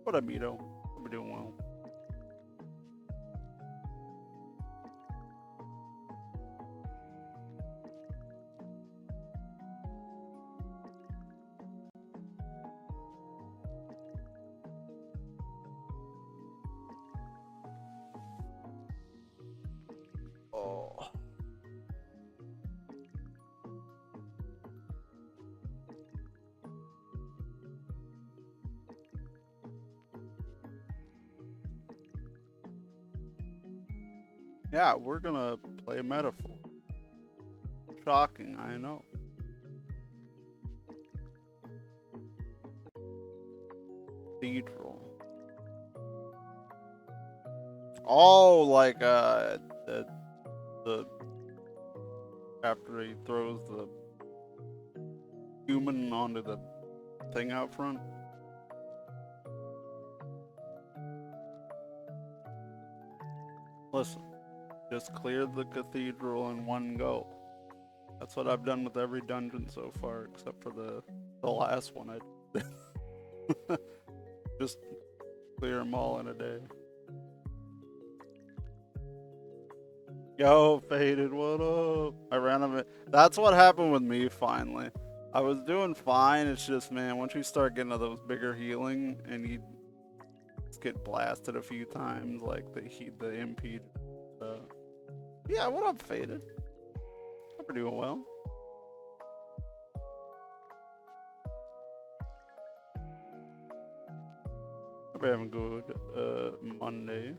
What up, Mito? We're doing well. Oh. Yeah, we're gonna play a metaphor. Shocking, I know. Cathedral. Oh, like the after he throws the human onto the thing out front. Listen, just clear the cathedral in one go. That's what I've done with every dungeon so far, except for the The last one I just clear them all in a day. Yo, Faded, what up? I ran a bit. That's what happened with me finally. I was doing fine. It's just, man, once you start getting to those bigger healing and you just get blasted a few times, like the impede. Yeah, what up, Faded? Hope you're doing well. Hope you're having a good Monday.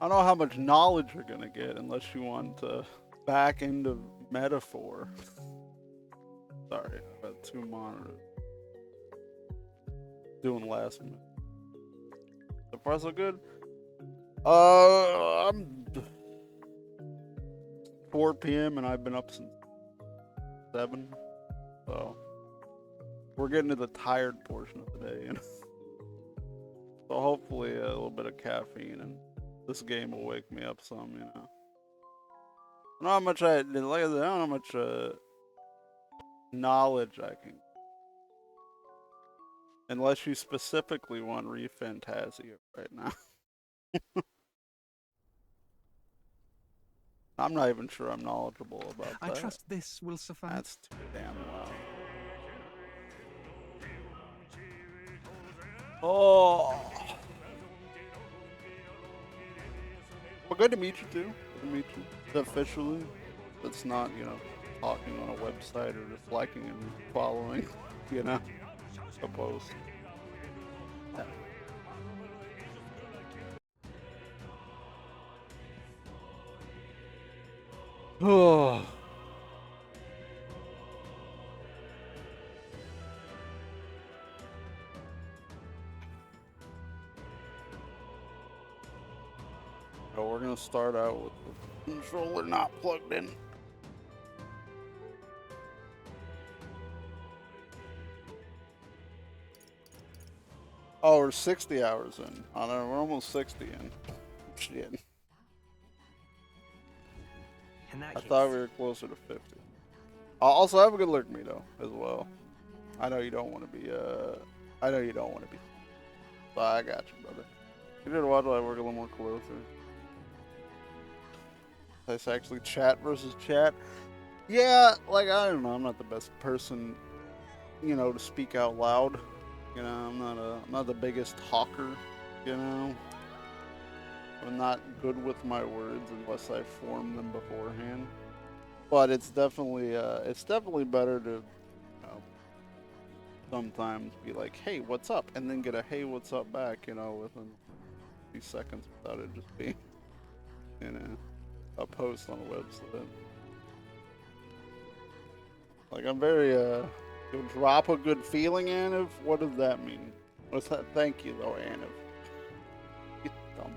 I don't know how much knowledge you're gonna get unless you want to back into metaphor. Sorry, I've got 2 monitors. Doing last minute. So far so good. I'm 4 p.m. and I've been up since 7. So we're getting to the tired portion of the day, you know? So hopefully a little bit of caffeine and this game will wake me up some, you know. I don't know how much I don't know how much knowledge I can, unless you specifically want to read Fantazio right now. I'm not even sure I'm knowledgeable about that. I trust this will suffice. That's too damn loud. Oh. Well, good to meet you too. Good to meet you officially. That's not, you know, talking on a website or just liking and following, you know, a post. Yeah. Oh. So we're gonna start out with the controller not plugged in. Oh, we're 60 hours in. Oh no, we're almost 60 in. Shit. I thought we were closer to 50. Also, have a good look at me though, as well. I know you don't want to be. I know you don't want to be. So I got you, brother. You did watch I work a little more closer. Let's actually chat versus chat. Yeah, like I don't know. I'm not the best person, you know, to speak out loud. You know, I'm not the biggest talker. You know, I'm not good with my words unless I form them beforehand. But it's definitely better to, you know, sometimes be like, hey, what's up, and then get a hey, what's up back. You know, within a few seconds without it just being, you know, a post on a website. Like I'm very you'll drop a good feeling, Aniv? What does that mean? What's that? Thank you though, Aniv. You dumb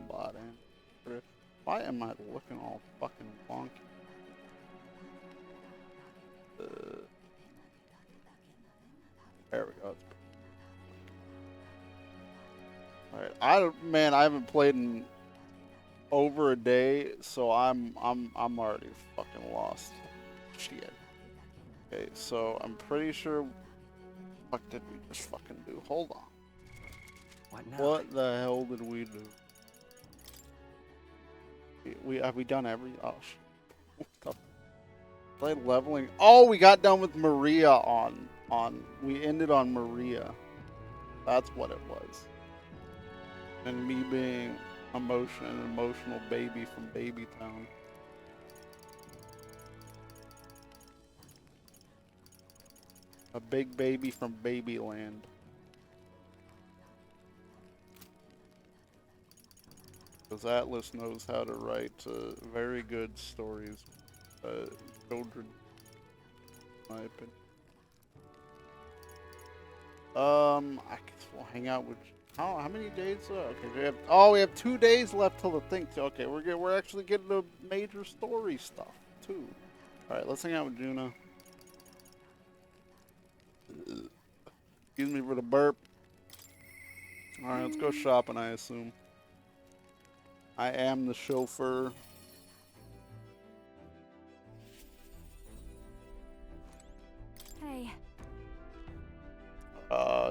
bot, Aniv. Why am I looking all fucking wonky? There we go. Alright, man, I haven't played in over a day, so I'm already fucking lost. Shit. Okay, so I'm pretty sure. What did we just fucking do? Hold on. What now? What the hell did we do? We have we done every? Oh shit. What the? Play leveling. Oh, we got done with Maria on. We ended on Maria. That's what it was. And me being an emotional baby from Baby Town. A big baby from Babyland. Because Atlas knows how to write very good stories. Children, in my opinion. I guess we'll hang out with. How many days? Okay, we have 2 days left till the thing. Okay, we're actually getting the major story stuff too. All right, let's hang out with Juno. Excuse me for the burp. Alright, let's go shopping, I assume. I am the chauffeur. Hey.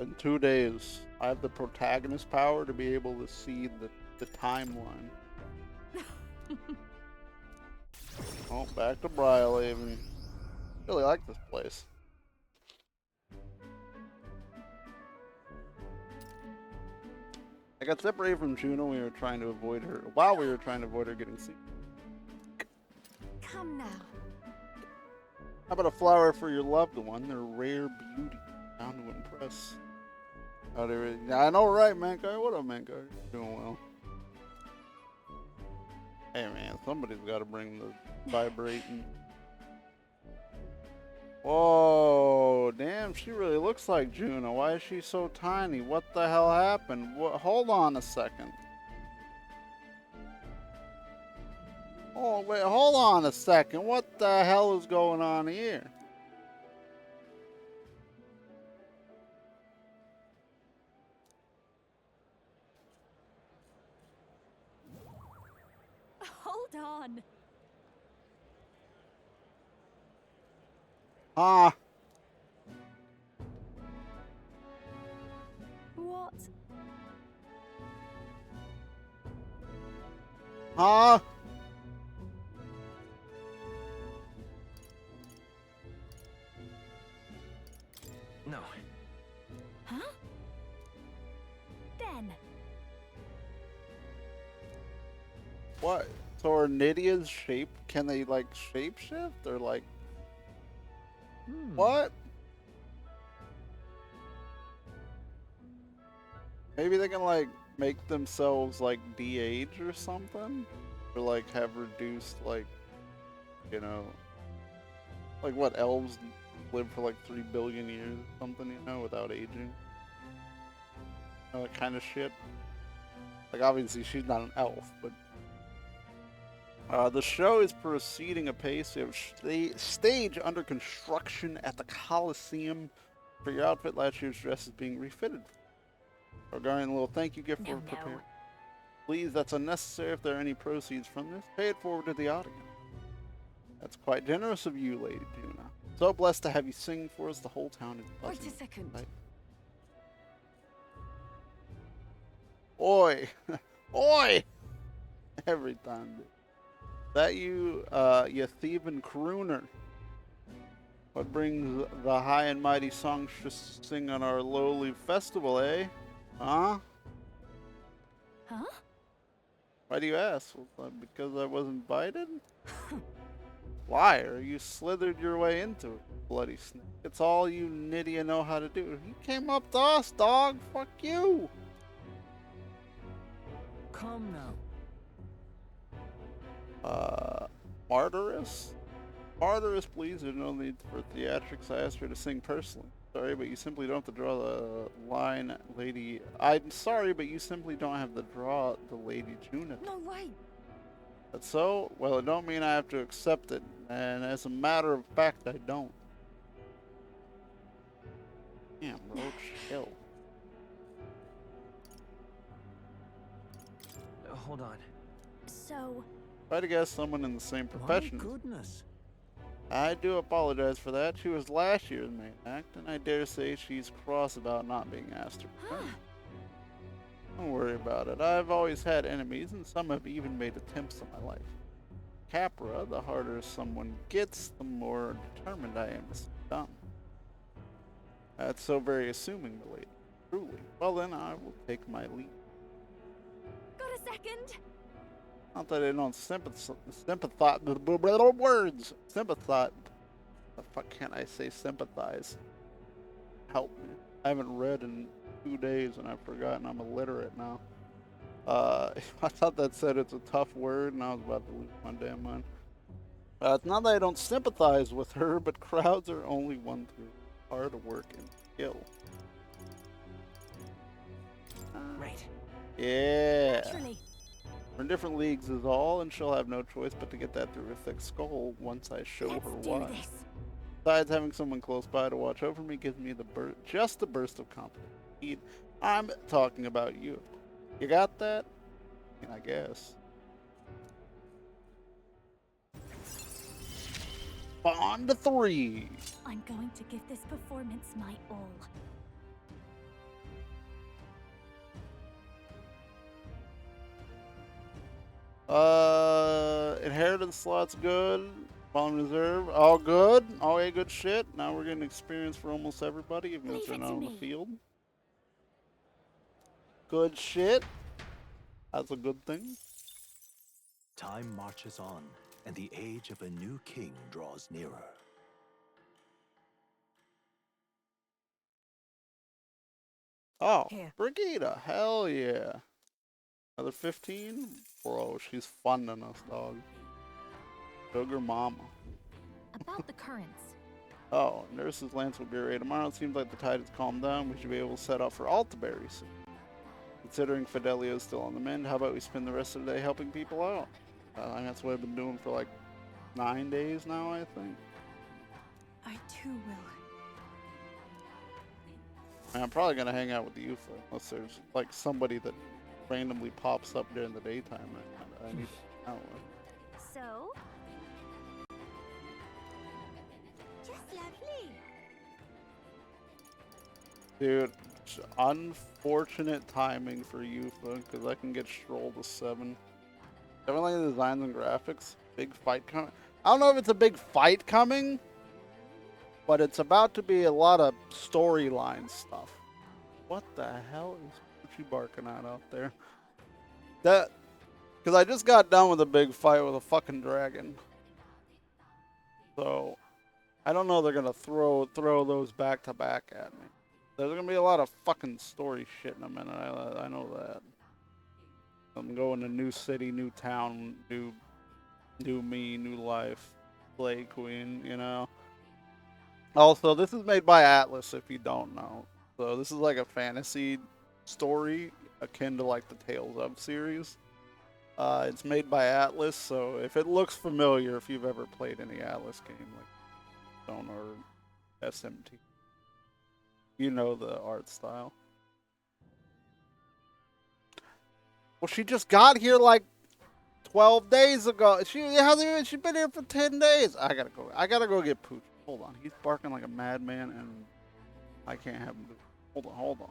In 2 days, I have the protagonist power to be able to see the timeline. Oh, back to Brylehaven. Really like this place. I got separated from Juno. We were trying to avoid her. While we were trying to avoid her getting seen. Come now. How about a flower for your loved one? They're rare beauty. Bound to impress. Oh, I know, right, Mankai? What up, Mankai? You're doing well. Hey, man, somebody's got to bring the vibrating. Whoa, damn, she really looks like Juno. Why is she so tiny? What the hell happened? Hold on a second. Oh, wait, hold on a second. What the hell is going on here? Hold on. Huh? What? Huh? No. Huh? Ben. What? So are Nydia's shape? Can they like shapeshift or like what? Maybe they can like make themselves like de-age or something, or like have reduced like, you know, like what elves live for like 3 billion years or something, you know, without aging. You know, that kind of shit. Like obviously she's not an elf, but the show is proceeding apace. You have stage under construction at the Coliseum. For your outfit, last year's dress is being refitted. Regarding a little thank you gift for preparing. Please, that's unnecessary. If there are any proceeds from this, pay it forward to the audience. That's quite generous of you, Lady Juna. So blessed to have you sing for us. The whole town is buzzing. Wait a second. Right? Oi! Oi! Every time, dude. That you, you thieving crooner. What brings the high and mighty songs to sing on our lowly festival, eh? Huh? Huh? Why do you ask? Because I was invited? Liar, you slithered your way into it, bloody snake. It's all you Nydia know how to do. You came up to us, dog. Fuck you. Come now. Martyrus? Martyrus, please. There's no need for theatrics. I asked her to sing personally. Sorry, but you simply don't have to draw the line, Lady. I'm sorry, but you simply don't have to draw the Lady Juna. No way. That's so? Well, it don't mean I have to accept it. And as a matter of fact, I don't. Damn, bro, chill. Hold on. So... Try to guess someone in the same profession. My goodness. I do apologize for that. She was last year's main act, and I dare say she's cross about not being asked to perform. Don't worry about it. I've always had enemies, and some have even made attempts on my life. Capra, the harder someone gets, the more determined I am to see it done. That's so very assuming, the lady. Truly. Well then, I will take my leave. Got a second? Not that I don't sympathize. Words. Sympathize. The fuck can't I say sympathize? Help me. I haven't read in 2 days and I've forgotten I'm illiterate now. I thought that said it's a tough word and I was about to lose my damn mind. It's not that I don't sympathize with her, but crowds are only one through hard work and skill. Right. Yeah. Naturally. We're in different leagues is all, and she'll have no choice but to get that through her thick skull once I show Let's her do why. this. Besides, having someone close by to watch over me gives me just the burst of confidence. Indeed, I'm talking about you. You got that? I guess. Bond 3. I'm going to give this performance my all. Inheritance slots good. Fallen reserve, all good. All a good shit. Now we're getting experience for almost everybody, even if Leave they're it not to on the me. field. Good shit. That's a good thing. Time marches on, and the age of a new king draws nearer. Oh, Here. Brigida, hell yeah. Another 15? Bro, she's funding us, dog. Sugar mama. About the currents. Oh, Nurse's Lance will be ready tomorrow. It seems like the tide has calmed down. We should be able to set up for Altaberry soon. Considering Fidelio's still on the mend, how about we spend the rest of the day helping people out? I think that's what I've been doing for like 9 days now, I think. I too will. I'm probably gonna hang out with the UFO unless there's like somebody that randomly pops up during the daytime that I need to hang out with. So? Just lovely. Dude, unfortunate timing for UFO because I can get Stroll to 7. Definitely the designs and graphics. Big fight coming. I don't know if it's a big fight coming, but it's about to be a lot of storyline stuff. What the hell is what you barking at out there? That, because I just got done with a big fight with a fucking dragon. So, I don't know they're gonna throw those back to back at me. There's gonna be a lot of fucking story shit in a minute. I know that. I'm going to new city, new town, new me, new life. Play Queen, you know. Also, this is made by Atlas, if you don't know. So this is like a fantasy story akin to like the Tales of series. It's made by Atlas, so if it looks familiar, if you've ever played any Atlas game like Stone or SMT, you know the art style. Well, she just got here like 12 days ago. She hasn't even. She's been here for 10 days. I gotta go. I gotta go get Pooch. Hold on. He's barking like a madman, and I can't have him do it. Hold on. Hold on.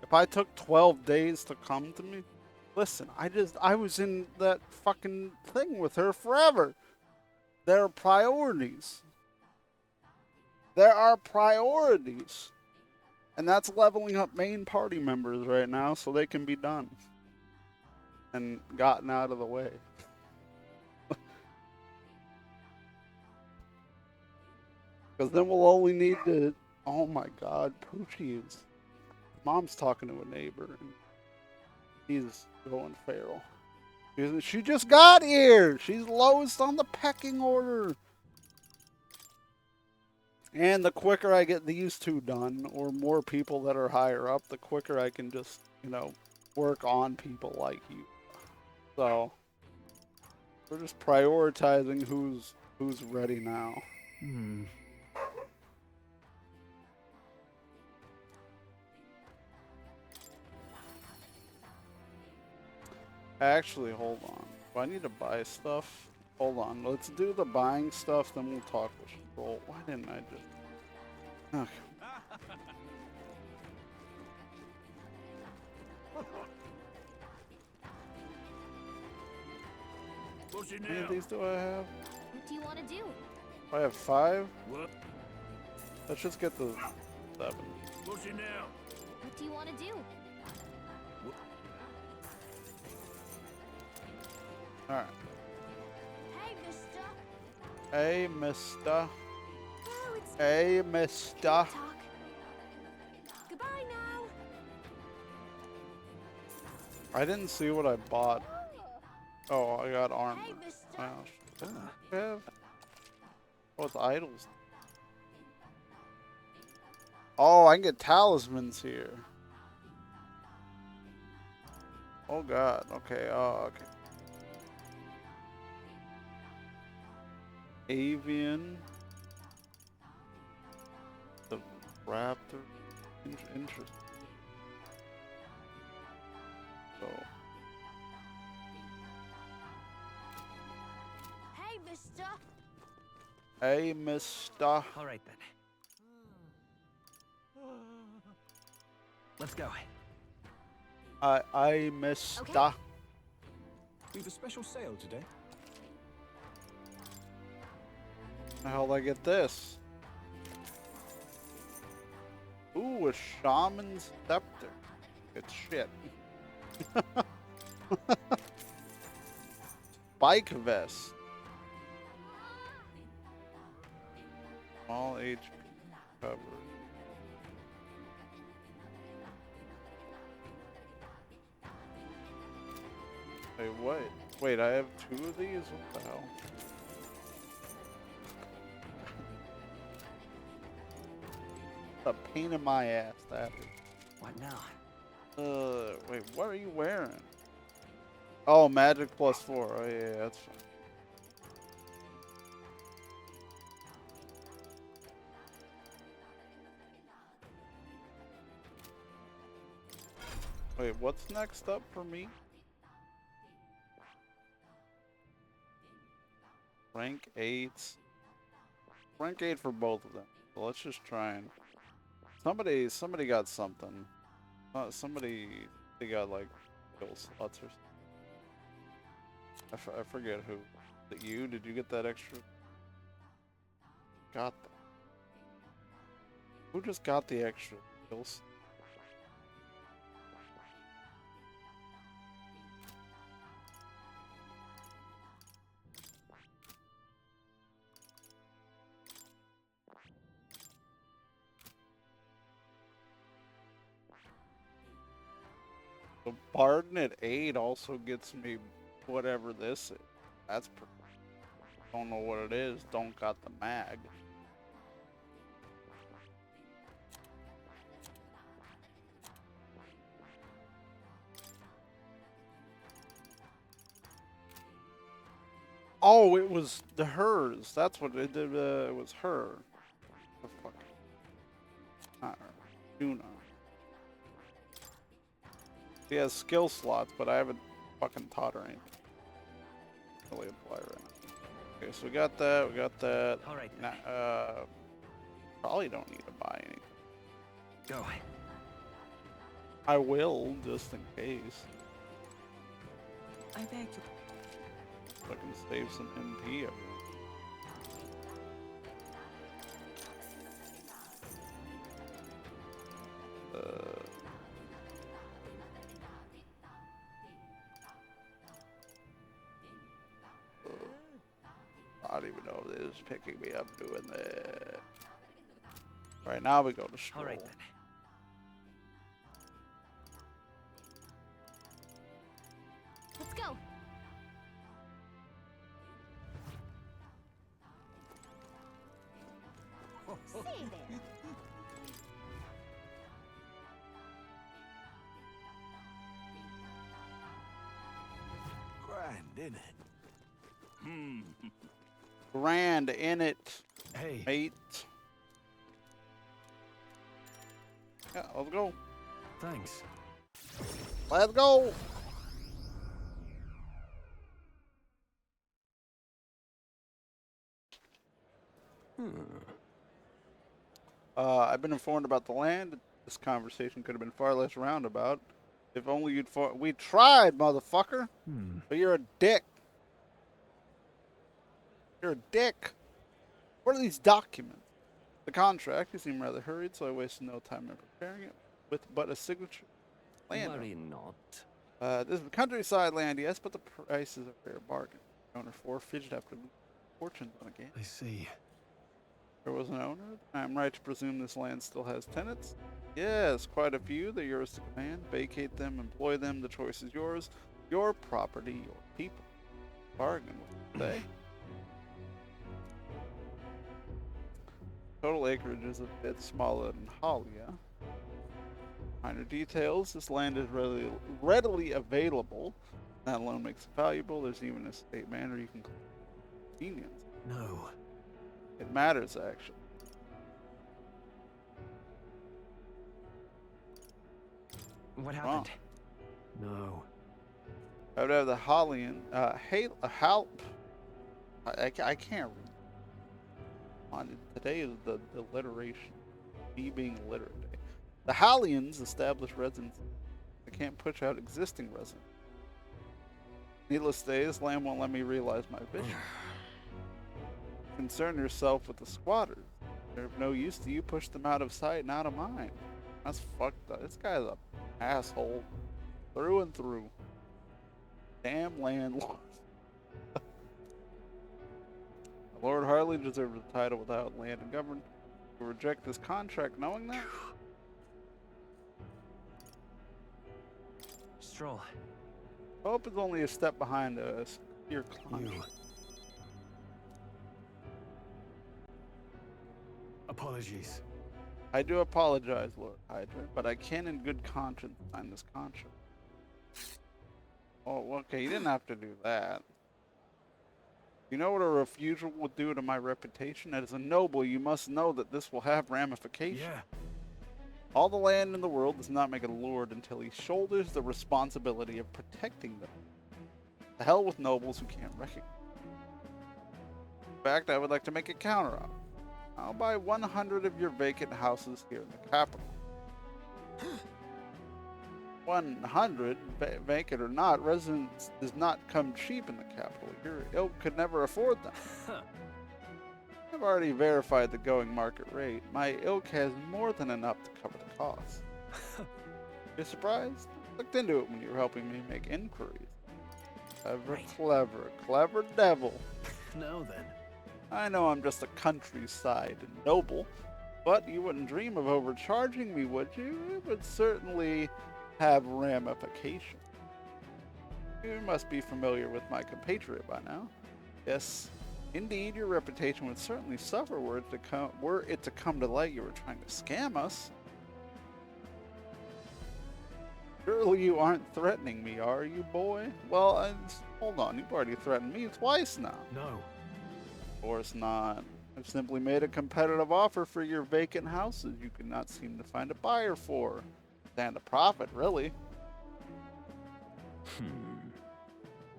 If I took 12 days to come to me, listen, I was in that fucking thing with her forever. There are priorities. There are priorities. And that's leveling up main party members right now so they can be done. And gotten out of the way. Because then we'll only need to... Oh my god, Poochie is... Mom's talking to a neighbor and he's going feral. She just got here! She's lowest on the pecking order! And the quicker I get these two done, or more people that are higher up, the quicker I can just, you know, work on people like you. So, we're just prioritizing who's ready now. Actually, hold on. Do I need to buy stuff? Hold on. Let's do the buying stuff, then we'll talk with Stroll. Why didn't I just... Okay. How many of these do I have? What do you want to do? I have 5? What? Let's just get the 7. What's it now? What do you want to do? Alright. Hey, mister. Hey, mister. Oh, it's Hey, mister. talk. Goodbye now. I didn't see what I bought. Oh, I got armor. Hey, mister. Wow. What do I have? Oh, it's idols. Oh, I can get talismans here. Oh god. Okay. Oh, okay. Avian. The raptor. Interesting. So. Hey, mister. Hey, mister. All right then. Let's go. I mister. Okay. We've a special sale today. How'd I get this? Ooh, a shaman's scepter. It's shit. Bike vest. All HP covered. Wait, what? Wait, I have 2 of these? What the hell? A pain in my ass, that is. What now? Wait, what are you wearing? Oh, magic +4. Oh, yeah, that's fine. Wait, what's next up for me? Rank 8. Rank 8 for both of them. So let's just try and... Somebody got something. They got like skill slots or something. I forget who. Is it you? Did you get that extra? Got that. Who just got the extra skills? The Barden at 8 also gets me whatever this is. That's pretty. Don't know what it is. Don't got the mag. Oh, it was hers. That's what it did. It was her. The fuck? Not her. Juna. She has skill slots, but I haven't fucking taught her anything. Really apply right now. Okay, so we got that. We got that. All right. Probably don't need to buy anything. Go. I will, just in case. I beg you. So I can save some MP. I don't even know if it is picking me up doing that. Right now we go to All scroll. right then. Let's go. Say there. Grand, innit? Hmm. Grand in it, Hey, mate. Yeah, let's go. Thanks. Let's go. I've been informed about the land. This conversation could have been far less roundabout. If only you'd we tried, motherfucker. But you're a dick. You're a dick. What are these documents? The contract. You seem rather hurried, so I wasted no time in preparing it with but a signature. Land. Worry not. This is countryside land, yes, but the price is a fair bargain. Owner 4 fidget after losing fortunes on a game. I see. There was an owner. I'm right to presume this land still has tenants. Yes, quite a few. They're yours to command. Vacate them, employ them. The choice is yours. Your property, your people. Bargain, what you say? Total acreage is a bit smaller than Halia. Minor details. This land is readily available. That alone makes it valuable. There's even a state manor you can convenience. No. It matters, actually. What happened? No. I would have the Halian, I can't read. Today is the alliteration. Me being illiterate day. The Halians establish residence. They can't push out existing residents. Needless to say, this land won't let me realize my vision. Concern yourself with the squatters. They're of no use to you. Push them out of sight and out of mind. That's fucked up. This guy's a asshole through and through. Damn landlord. Lord hardly deserves the title without land and government. To reject this contract knowing that? Stroll. Hope is only a step behind us. Your client. You. Apologies. I do apologize, Lord Hydra, but I can in good conscience sign this contract. Oh, okay, you didn't have to do that. You know what a refusal will do to my reputation? As a noble, you must know that this will have ramifications. Yeah. All the land in the world does not make a lord until he shoulders the responsibility of protecting them. The hell with nobles who can't recognize. In fact, I would like to make a counter offer. I'll buy 100 of your vacant houses here in the capital. 100, vacant or not, residence does not come cheap in the capital. Your ilk could never afford them. I've already verified the going market rate. My ilk has more than enough to cover the costs. You're surprised? Looked into it when you were helping me make inquiries. Clever devil. Now then. I know I'm just a countryside noble, but you wouldn't dream of overcharging me, would you? It would certainly have ramifications. You must be familiar with my compatriot by now. Yes, indeed, your reputation would certainly suffer were it to come to light you were trying to scam us. Surely you aren't threatening me, are you, boy? Well, hold on, you've already threatened me twice now. No. Of course not. I've simply made a competitive offer for your vacant houses you could not seem to find a buyer for. Stand a profit, really.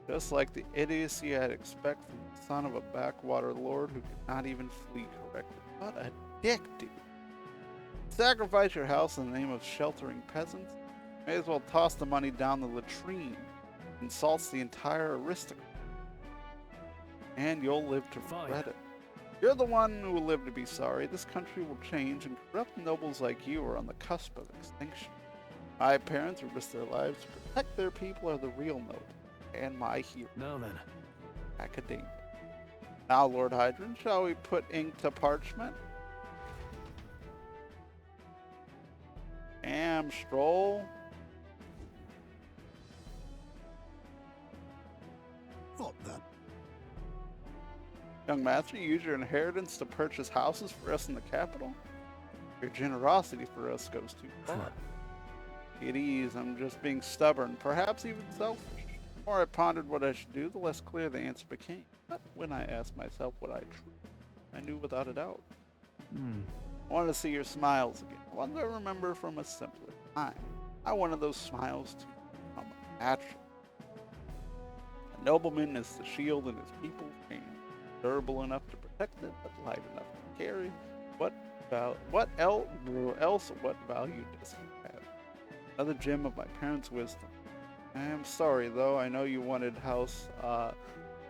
Just like the idiocy I'd expect from the son of a backwater lord who could not even flee correctly. What a dick, dude. Sacrifice your house in the name of sheltering peasants? May as well toss the money down the latrine. Insults the entire aristocrat. And you'll live to Fine. regret it. You're the one who will live to be sorry. This country will change, and corrupt nobles like you are on the cusp of extinction. My parents who risked their lives to protect their people are the real noble, and my hero, Now then. Academia. Now, Lord Hydrant, shall we put ink to parchment? Stroll. What the? Young master, you use your inheritance to purchase houses for us in the capital? Your generosity for us goes too far. At ease, I'm just being stubborn, perhaps even selfish. The more I pondered what I should do, the less clear the answer became. But when I asked myself what I knew without a doubt. I wanted to see your smiles again, ones I remember from a simpler time. I wanted those smiles to become natural. A nobleman is the shield in his people's hand, durable enough to protect it, but light enough to carry. What value does he have? Another gem of my parents' wisdom. I am sorry, though. I know you wanted House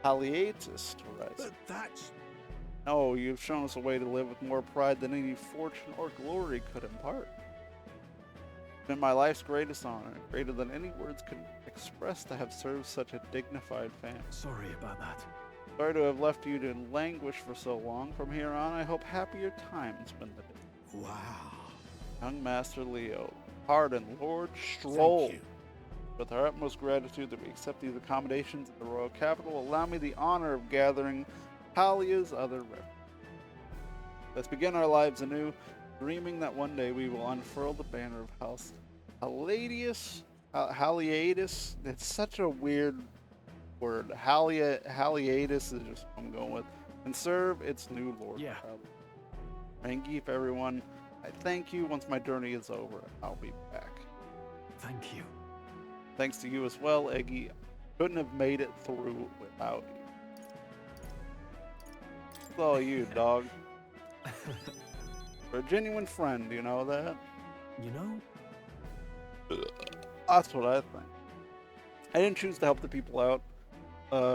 Palliatus to rise. But that's... No, you've shown us a way to live with more pride than any fortune or glory could impart. It's been my life's greatest honor, greater than any words could express, to have served such a dignified family. Sorry about that. Sorry to have left you to languish for so long. From here on, I hope happier times spend the day. Wow. Young Master Leo, pardon Lord Stroll. Thank you. With our utmost gratitude that we accept these accommodations at the royal capital, allow me the honor of gathering Talia's other refuge. Let's begin our lives anew, dreaming that one day we will unfurl the banner of House Haliatus. It's such a weird word. Haliatus is just what I'm going with. And serve its new lord. Yeah. Rangeef, everyone, I thank you. Once my journey is over, I'll be back. Thank you. Thanks to you as well, Eggy. Couldn't have made it through without you. It's all you, dog. You're a genuine friend, you know that? You know? That's what I think. I didn't choose to help the people out.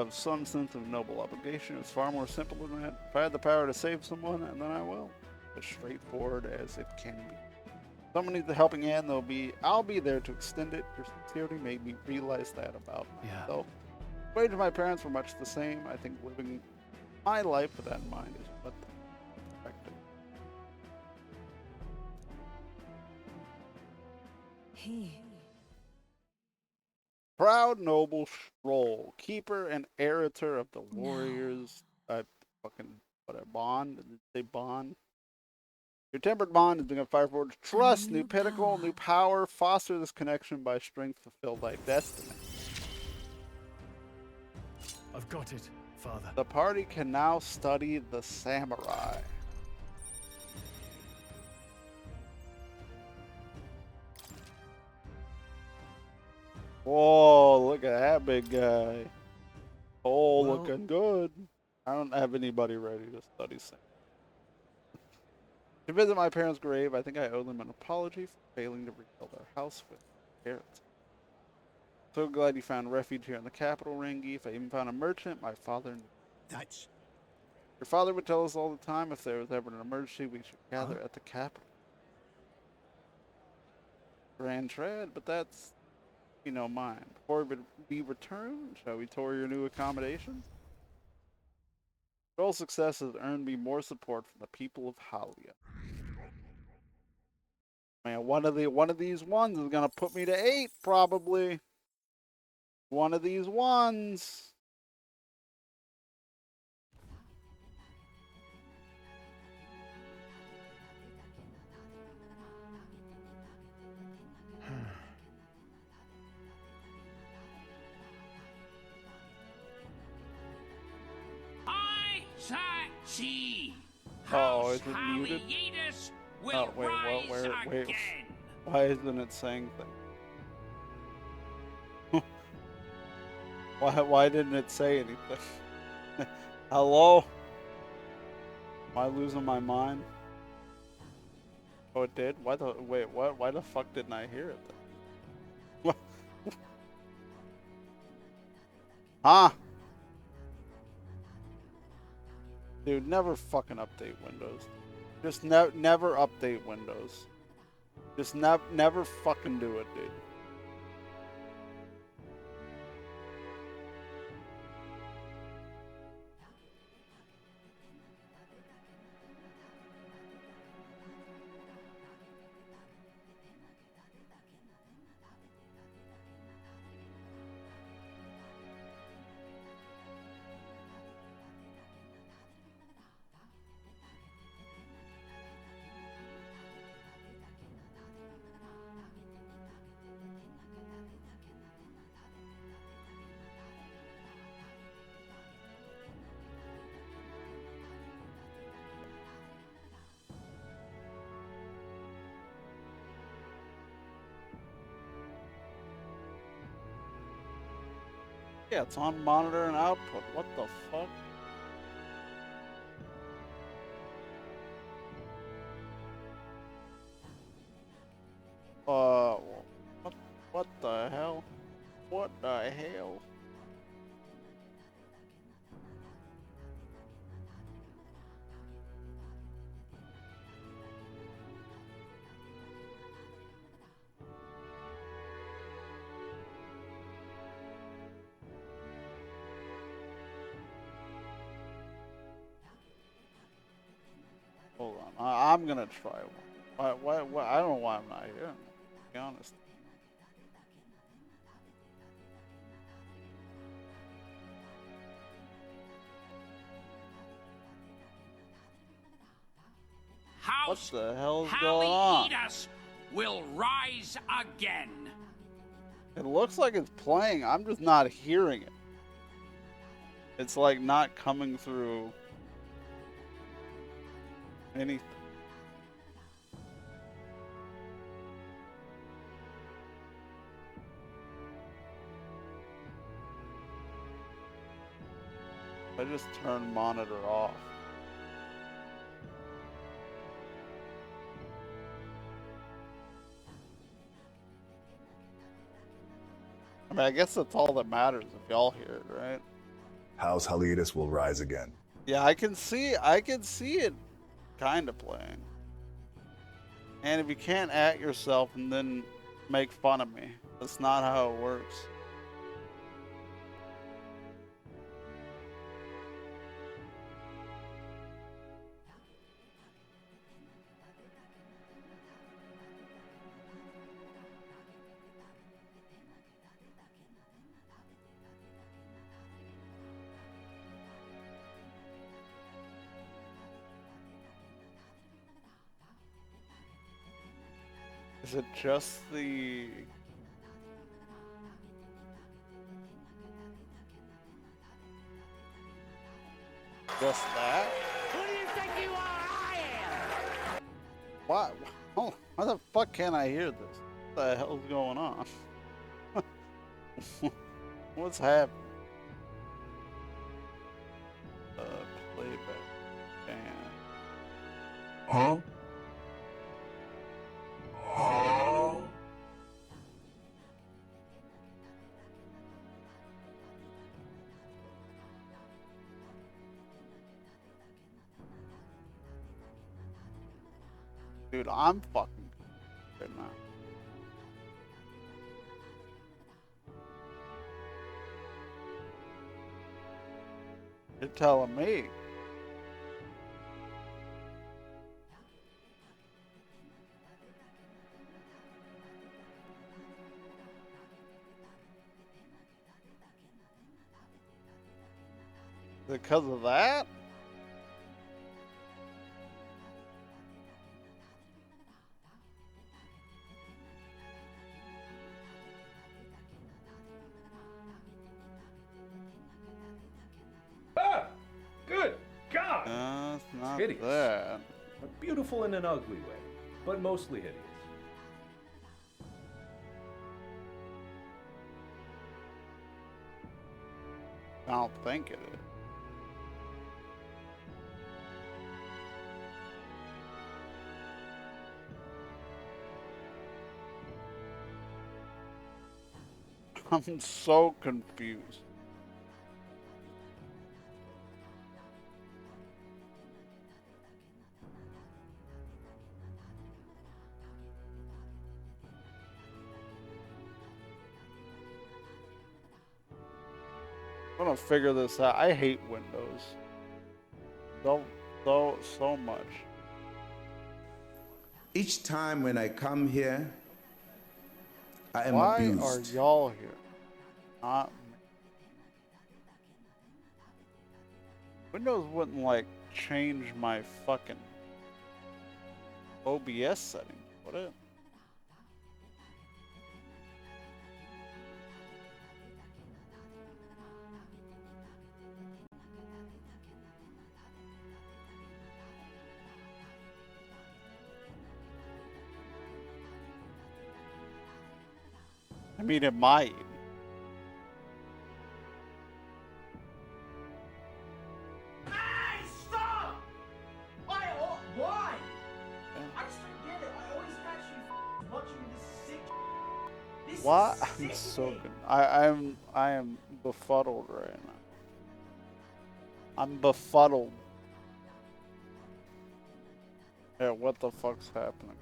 Some sense of noble obligation. It's far more simple than that. If I had the power to save someone, and then I will. As straightforward as it can be. Someone needs a helping hand, I'll be there to extend it. Your sincerity made me realize that about myself. The ways of my parents were much the same. I think living my life with that in mind is what they expected. Proud noble Stroll, keeper and heirator of the warriors. Bond? Did it say bond? Your tempered bond is being a fire forge. Trust, new pinnacle, new power. Foster this connection by strength, fulfill thy destiny. I've got it, Father. The party can now study the samurai. Whoa, look at that big guy. Oh, Well, looking good. I don't have anybody ready to study samurai. To visit my parents' grave, I think I owe them an apology for failing to rebuild our house with parents. So glad you found refuge here in the capital, Rangeef. I even found a merchant my father knew. That's... Your father would tell us all the time if there was ever an emergency, we should gather at the capital. Grand trad, but that's, mine. Before we return, shall we tour your new accommodations? Your success has earned me more support from the people of Halia. Man, one of these ones is gonna put me to 8, probably. One of these ones. Oh, is it muted? Oh, wait, what? Wait. Why isn't it saying things? Why didn't it say anything? Hello? Am I losing my mind? Oh, it did? Why the fuck didn't I hear it then? Huh? Dude, never fucking update Windows. Just never update Windows. Just never fucking do it, dude. Yeah, it's on monitor and output. What the fuck? What the hell? What the hell? Hold on, I'm gonna try one. Why? I don't know why I'm not here. To be honest. What House the hell's going on? Hallie-Eatus will rise again. It looks like it's playing. I'm just not hearing it. It's like not coming through anything. I just turned monitor off. I mean, I guess that's all that matters if y'all hear it, right? House Halidus will rise again. Yeah, I can see it kind of playing. And if you can't at yourself and then make fun of me, that's not how it works. Is it just the... Just that? Who do you think you are? I am. Why? Oh, why the fuck can't I hear this? What the hell's going on? What's happening? Playback. Damn. Huh? Dude, I'm fucking right now. You're telling me. Because of that? Ah! Good God! It's not hideous. that. But beautiful in an ugly way, but mostly hideous. I don't think it is. I'm so confused. I'm gonna figure this out. I hate Windows. So much. Each time when I come here, I am Why abused. are y'all here? Not me. Windows wouldn't like change my fucking OBS setting, would it? I mean, it might. Hey, stop! Why? I just don't get it. I always catch you watching this sick. This What? is I'm so sickening. good. I am befuddled right now. I'm befuddled. Yeah, what the fuck's happening?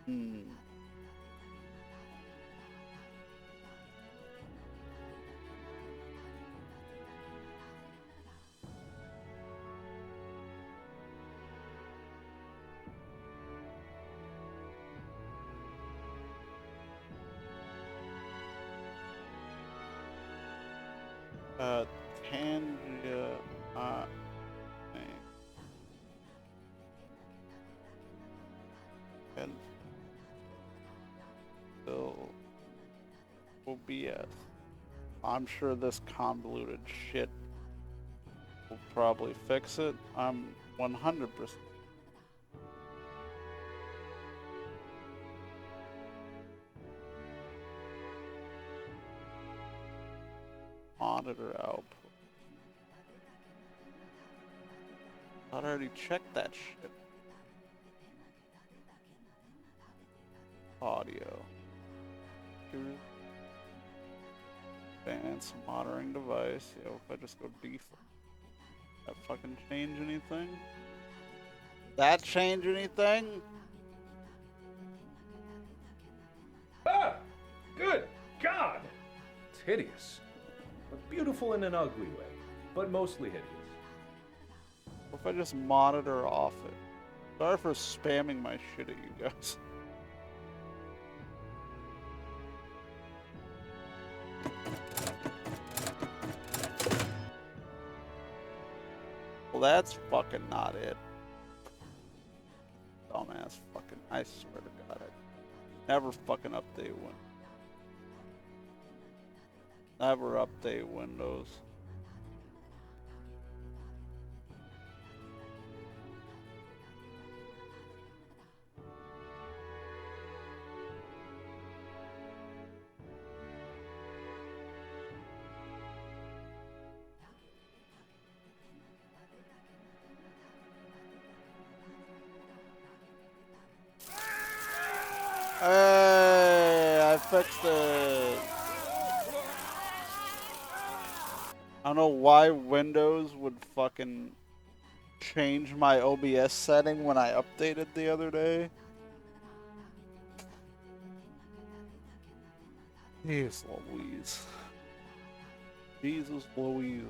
Hmm. Tangia, name. And still OBS. I'm sure this convoluted shit will probably fix it. I'm 100%. Monitor output. I already checked that shit. Audio. Advanced monitoring device. Yo, if I just go default, that fucking change anything? That change anything? Ah! Good God! It's hideous. But beautiful in an ugly way, but mostly hideous. What if I just monitor off it? Sorry for spamming my shit at you guys. Well, that's fucking not it. Dumbass fucking, I swear to God, I never fucking update Windows. Never update Windows. Hey, I fixed it. I don't know why Windows would fucking change my OBS setting when I updated the other day. Jeez Louise. Jesus Louise.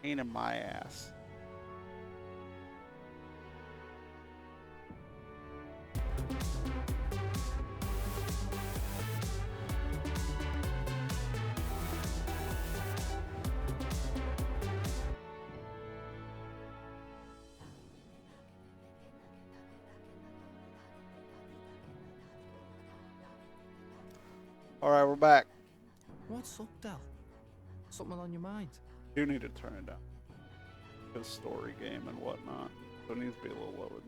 Pain in my ass. Alright, we're back. What's up, Del? Something on your mind? You need to turn it down. his story game and whatnot. So it needs to be a little lower.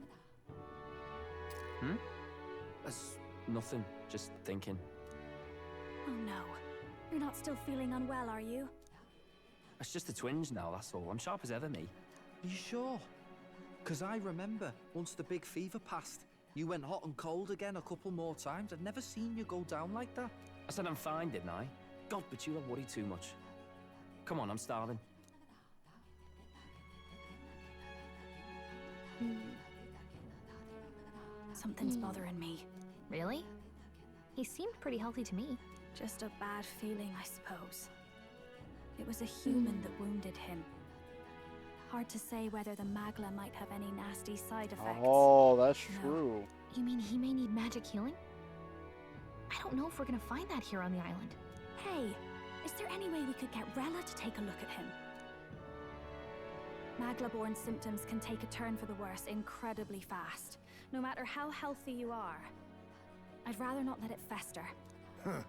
That's nothing. Just thinking. Oh no. You're not still feeling unwell, are you? It's just the twinge now, that's all. I'm sharp as ever, me. Are you sure? Because I remember, once the big fever passed, you went hot and cold again a couple more times. I'd never seen you go down like that. I said I'm fine, didn't I? God, but you don't worry too much. Come on, I'm starving. Something's bothering me. Really? He seemed pretty healthy to me. Just a bad feeling, I suppose. It was a human that wounded him. Hard to say whether the Magla might have any nasty side effects. Oh, that's No. true. You mean he may need magic healing? I don't know if we're gonna find that here on the island. Hey, is there any way we could get Rella to take a look at him? Magla-born symptoms can take a turn for the worse incredibly fast, no matter how healthy you are. I'd rather not let it fester. Huh.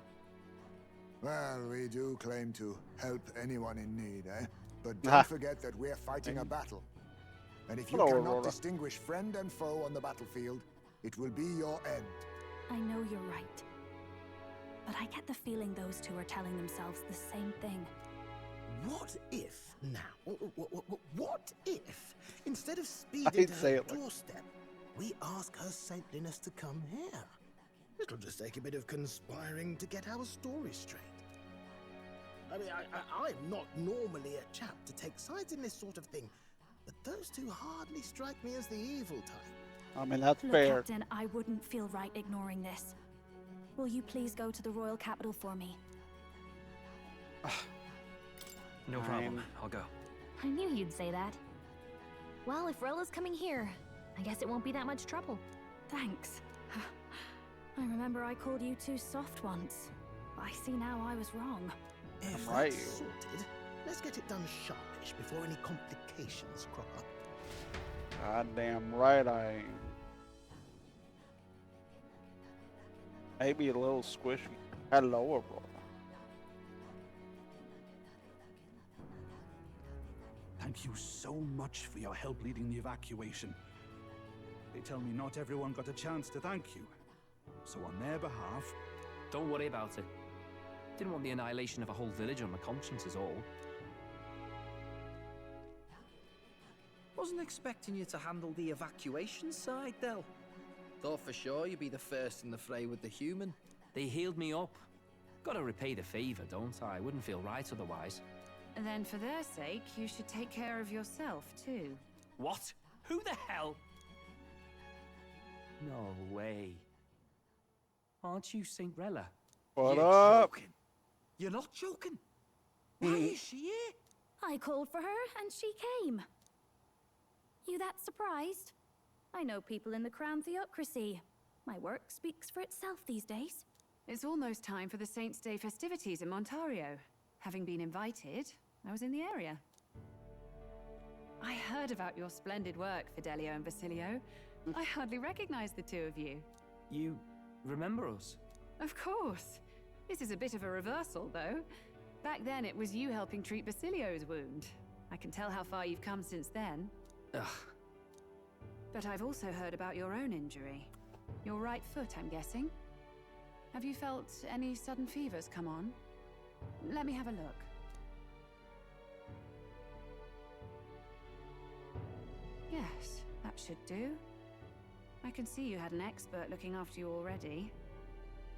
Well, we do claim to help anyone in need, eh? But don't forget that we're fighting a battle. And if you Hello, cannot Aurora. distinguish friend and foe on the battlefield, it will be your end. I know you're right. But I get the feeling those two are telling themselves the same thing. What if now? What if instead of I'd speeding to say her it like- doorstep, we ask her saintliness to come here? It'll just take a bit of conspiring to get our story straight. I mean, I'm not normally a chap to take sides in this sort of thing, but those two hardly strike me as the evil type. I mean, that's Look, fair. Captain, I wouldn't feel right ignoring this. Will you please go to the royal capital for me? No problem. I'll go. I knew you'd say that. Well, if Rella's coming here, I guess it won't be that much trouble. Thanks. I remember I called you too soft once. But I see now I was wrong. If Right. that's sorted, let's get it done sharpish before any complications crop up. Goddamn right I am. Maybe a little squishy. Hello, Aurora. Thank you so much for your help leading the evacuation. They tell me not everyone got a chance to thank you. So on their behalf... Don't worry about it. Didn't want the annihilation of a whole village on my conscience is all. Wasn't expecting you to handle the evacuation side, Del. Thought for sure you'd be the first in the fray with the human. They healed me up. Gotta repay the favor, don't I? Wouldn't feel right otherwise. Then for their sake, you should take care of yourself, too. What? Who the hell? No way. Aren't you Saint Rella? What You're up? joking. You're not joking. Why is she here? I called for her and she came. You that surprised? I know people in the Crown Theocracy. My work speaks for itself these days. It's almost time for the Saints' Day festivities in Montario. Having been invited, I was in the area. I heard about your splendid work, Fidelio and Basilio. I hardly recognized the two of you. You remember us? Of course. This is a bit of a reversal, though. Back then, it was you helping treat Basilio's wound. I can tell how far you've come since then. Ugh. But I've also heard about your own injury. Your right foot, I'm guessing. Have you felt any sudden fevers come on? Let me have a look. Yes, that should do. I can see you had an expert looking after you already.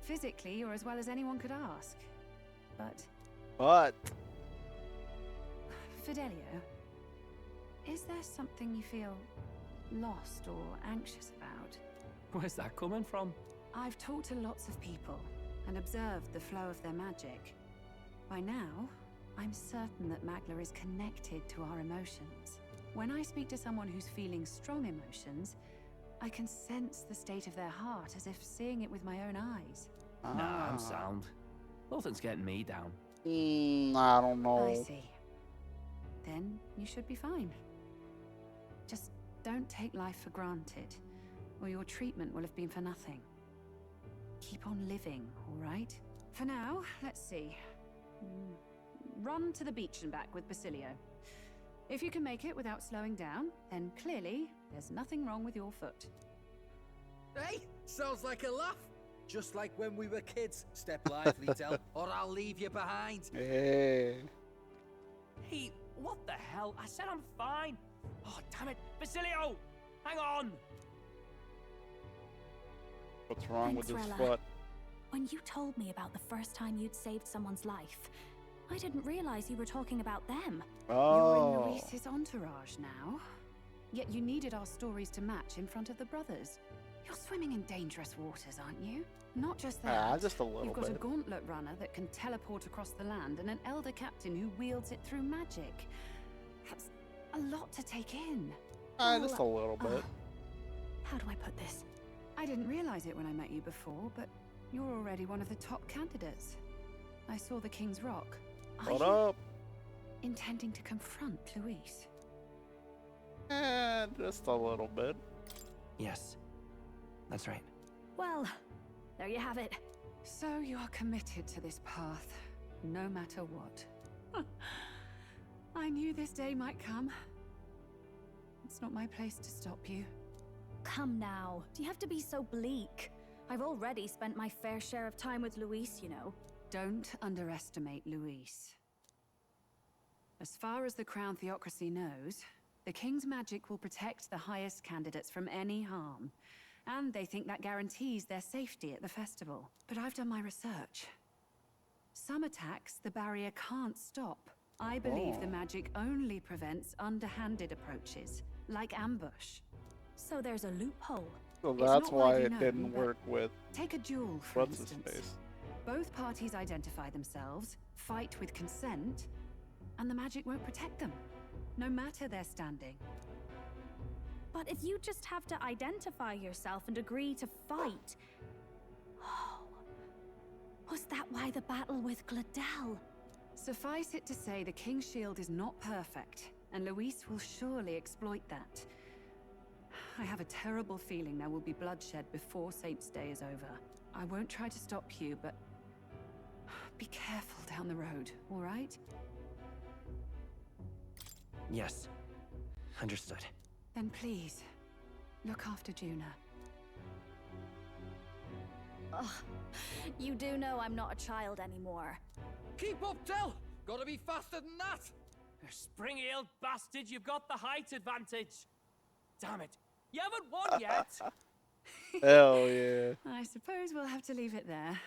Physically, you're as well as anyone could ask. But... Fidelio, is there something you feel lost or anxious about? Where's that coming from? I've talked to lots of people and observed the flow of their magic. By now, I'm certain that Magla is connected to our emotions. When I speak to someone who's feeling strong emotions, I can sense the state of their heart as if seeing it with my own eyes. Nah, I'm sound. Nothing's getting me down. I don't know. I see. Then you should be fine. Just don't take life for granted, or your treatment will have been for nothing. Keep on living, all right? For now, let's see. Run to the beach and back with Basilio. If you can make it without slowing down, then clearly there's nothing wrong with your foot. Hey, sounds like a laugh. Just like when we were kids. Step lively, Del, or I'll leave you behind. Hey. Hey, what the hell? I said I'm fine. Oh, damn it. Basilio! Hang on! What's wrong Thanks, with his Rella. foot? When you told me about the first time you'd saved someone's life, I didn't realize you were talking about them. You're in Luis's entourage now. Yet you needed our stories to match in front of the brothers. You're swimming in dangerous waters, aren't you? Not just that. Just a little You've got bit. a gauntlet runner that can teleport across the land and an elder captain who wields it through magic. That's a lot to take in. Just a little bit. How do I put this? I didn't realize it when I met you before, but you're already one of the top candidates. I saw the King's Rock. What up? Intending to confront Luis? Just a little bit. Yes, that's right. Well, there you have it. So you are committed to this path, no matter what. I knew this day might come. It's not my place to stop you. Come now. Do you have to be so bleak? I've already spent my fair share of time with Luis, you know. Don't underestimate Luis. As far as the Crown Theocracy knows, the King's magic will protect the highest candidates from any harm. And they think that guarantees their safety at the festival. But I've done my research. Some attacks the barrier can't stop. I believe the magic only prevents underhanded approaches, like ambush. So there's a loophole. So It's that's not why widely it known, didn't but work with take a duel, for what's his instance. face. Both parties identify themselves, fight with consent, and the magic won't protect them, no matter their standing. But if you just have to identify yourself and agree to fight... Oh, was that why the battle with Gladel? Suffice it to say, the King's Shield is not perfect, and Luis will surely exploit that. I have a terrible feeling there will be bloodshed before Saint's Day is over. I won't try to stop you, but be careful down the road, all right? Yes, understood. Then please, look after Juna. Ugh, you do know I'm not a child anymore. Keep up, Del! Gotta be faster than that! Spring-heeled bastard, you've got the height advantage. Damn it, you haven't won yet. Hell yeah. I suppose we'll have to leave it there.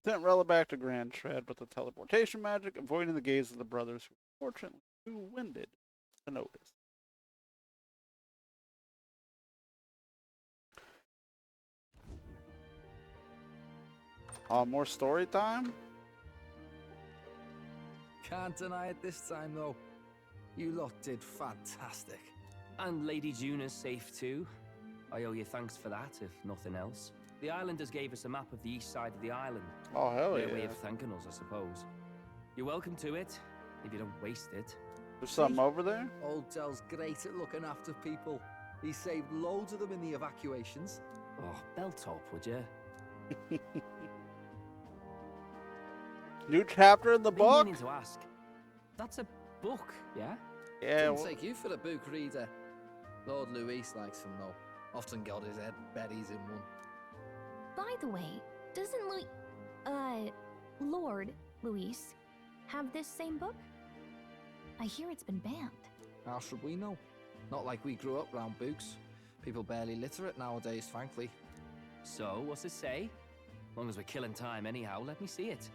Sent Rella back to Grand Shred with the teleportation magic, avoiding the gaze of the brothers who were fortunately too winded to notice. More story time? Can't deny it this time, though. You lot did fantastic. And Lady Juna's safe too. I owe you thanks for that, if nothing else. The islanders gave us a map of the east side of the island. Oh, hell Their yeah. way of thanking us, I suppose. You're welcome to it, if you don't waste it. There's something over there? Old Del's great at looking after people. He saved loads of them in the evacuations. Oh, belt up, would you? New chapter in the Been book? meaning to ask. That's a book, yeah? Yeah. Didn't take you for a book reader. Lord Luis likes them, though. Often got his head buried in one. By the way, doesn't Lord Luis have this same book? I hear it's been banned. How should we know? Not like we grew up round books. People barely literate nowadays, frankly. So, what's it say? As long as we're killing time anyhow, let me see it.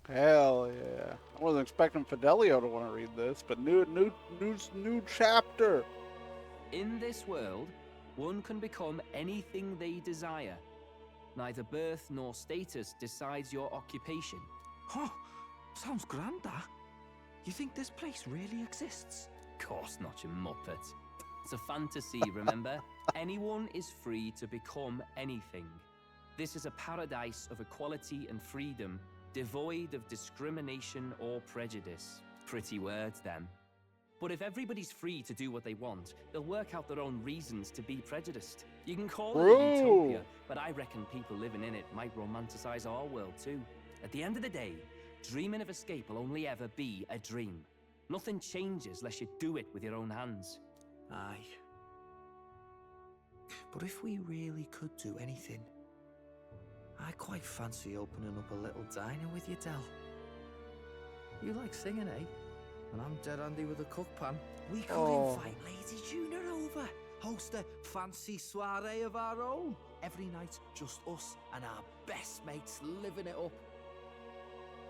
Hell yeah. I wasn't expecting Fidelio to want to read this, but new chapter. In this world, one can become anything they desire. Neither birth nor status decides your occupation. Huh, sounds grand, that. You think this place really exists? Of course not, you muppet. It's a fantasy, remember? Anyone is free to become anything. This is a paradise of equality and freedom, devoid of discrimination or prejudice. Pretty words, them. But if everybody's free to do what they want, they'll work out their own reasons to be prejudiced. You can call it a utopia, but I reckon people living in it might romanticize our world too. At the end of the day, Dreaming of escape will only ever be a dream. Nothing changes unless you do it with your own hands. Aye. But if we really could do anything, I quite fancy opening up a little diner with you, Del. You like singing, eh? And I'm dead handy with a cook pan. We could invite Lady Juna over. Host a fancy soiree of our own. Every night, just us and our best mates living it up.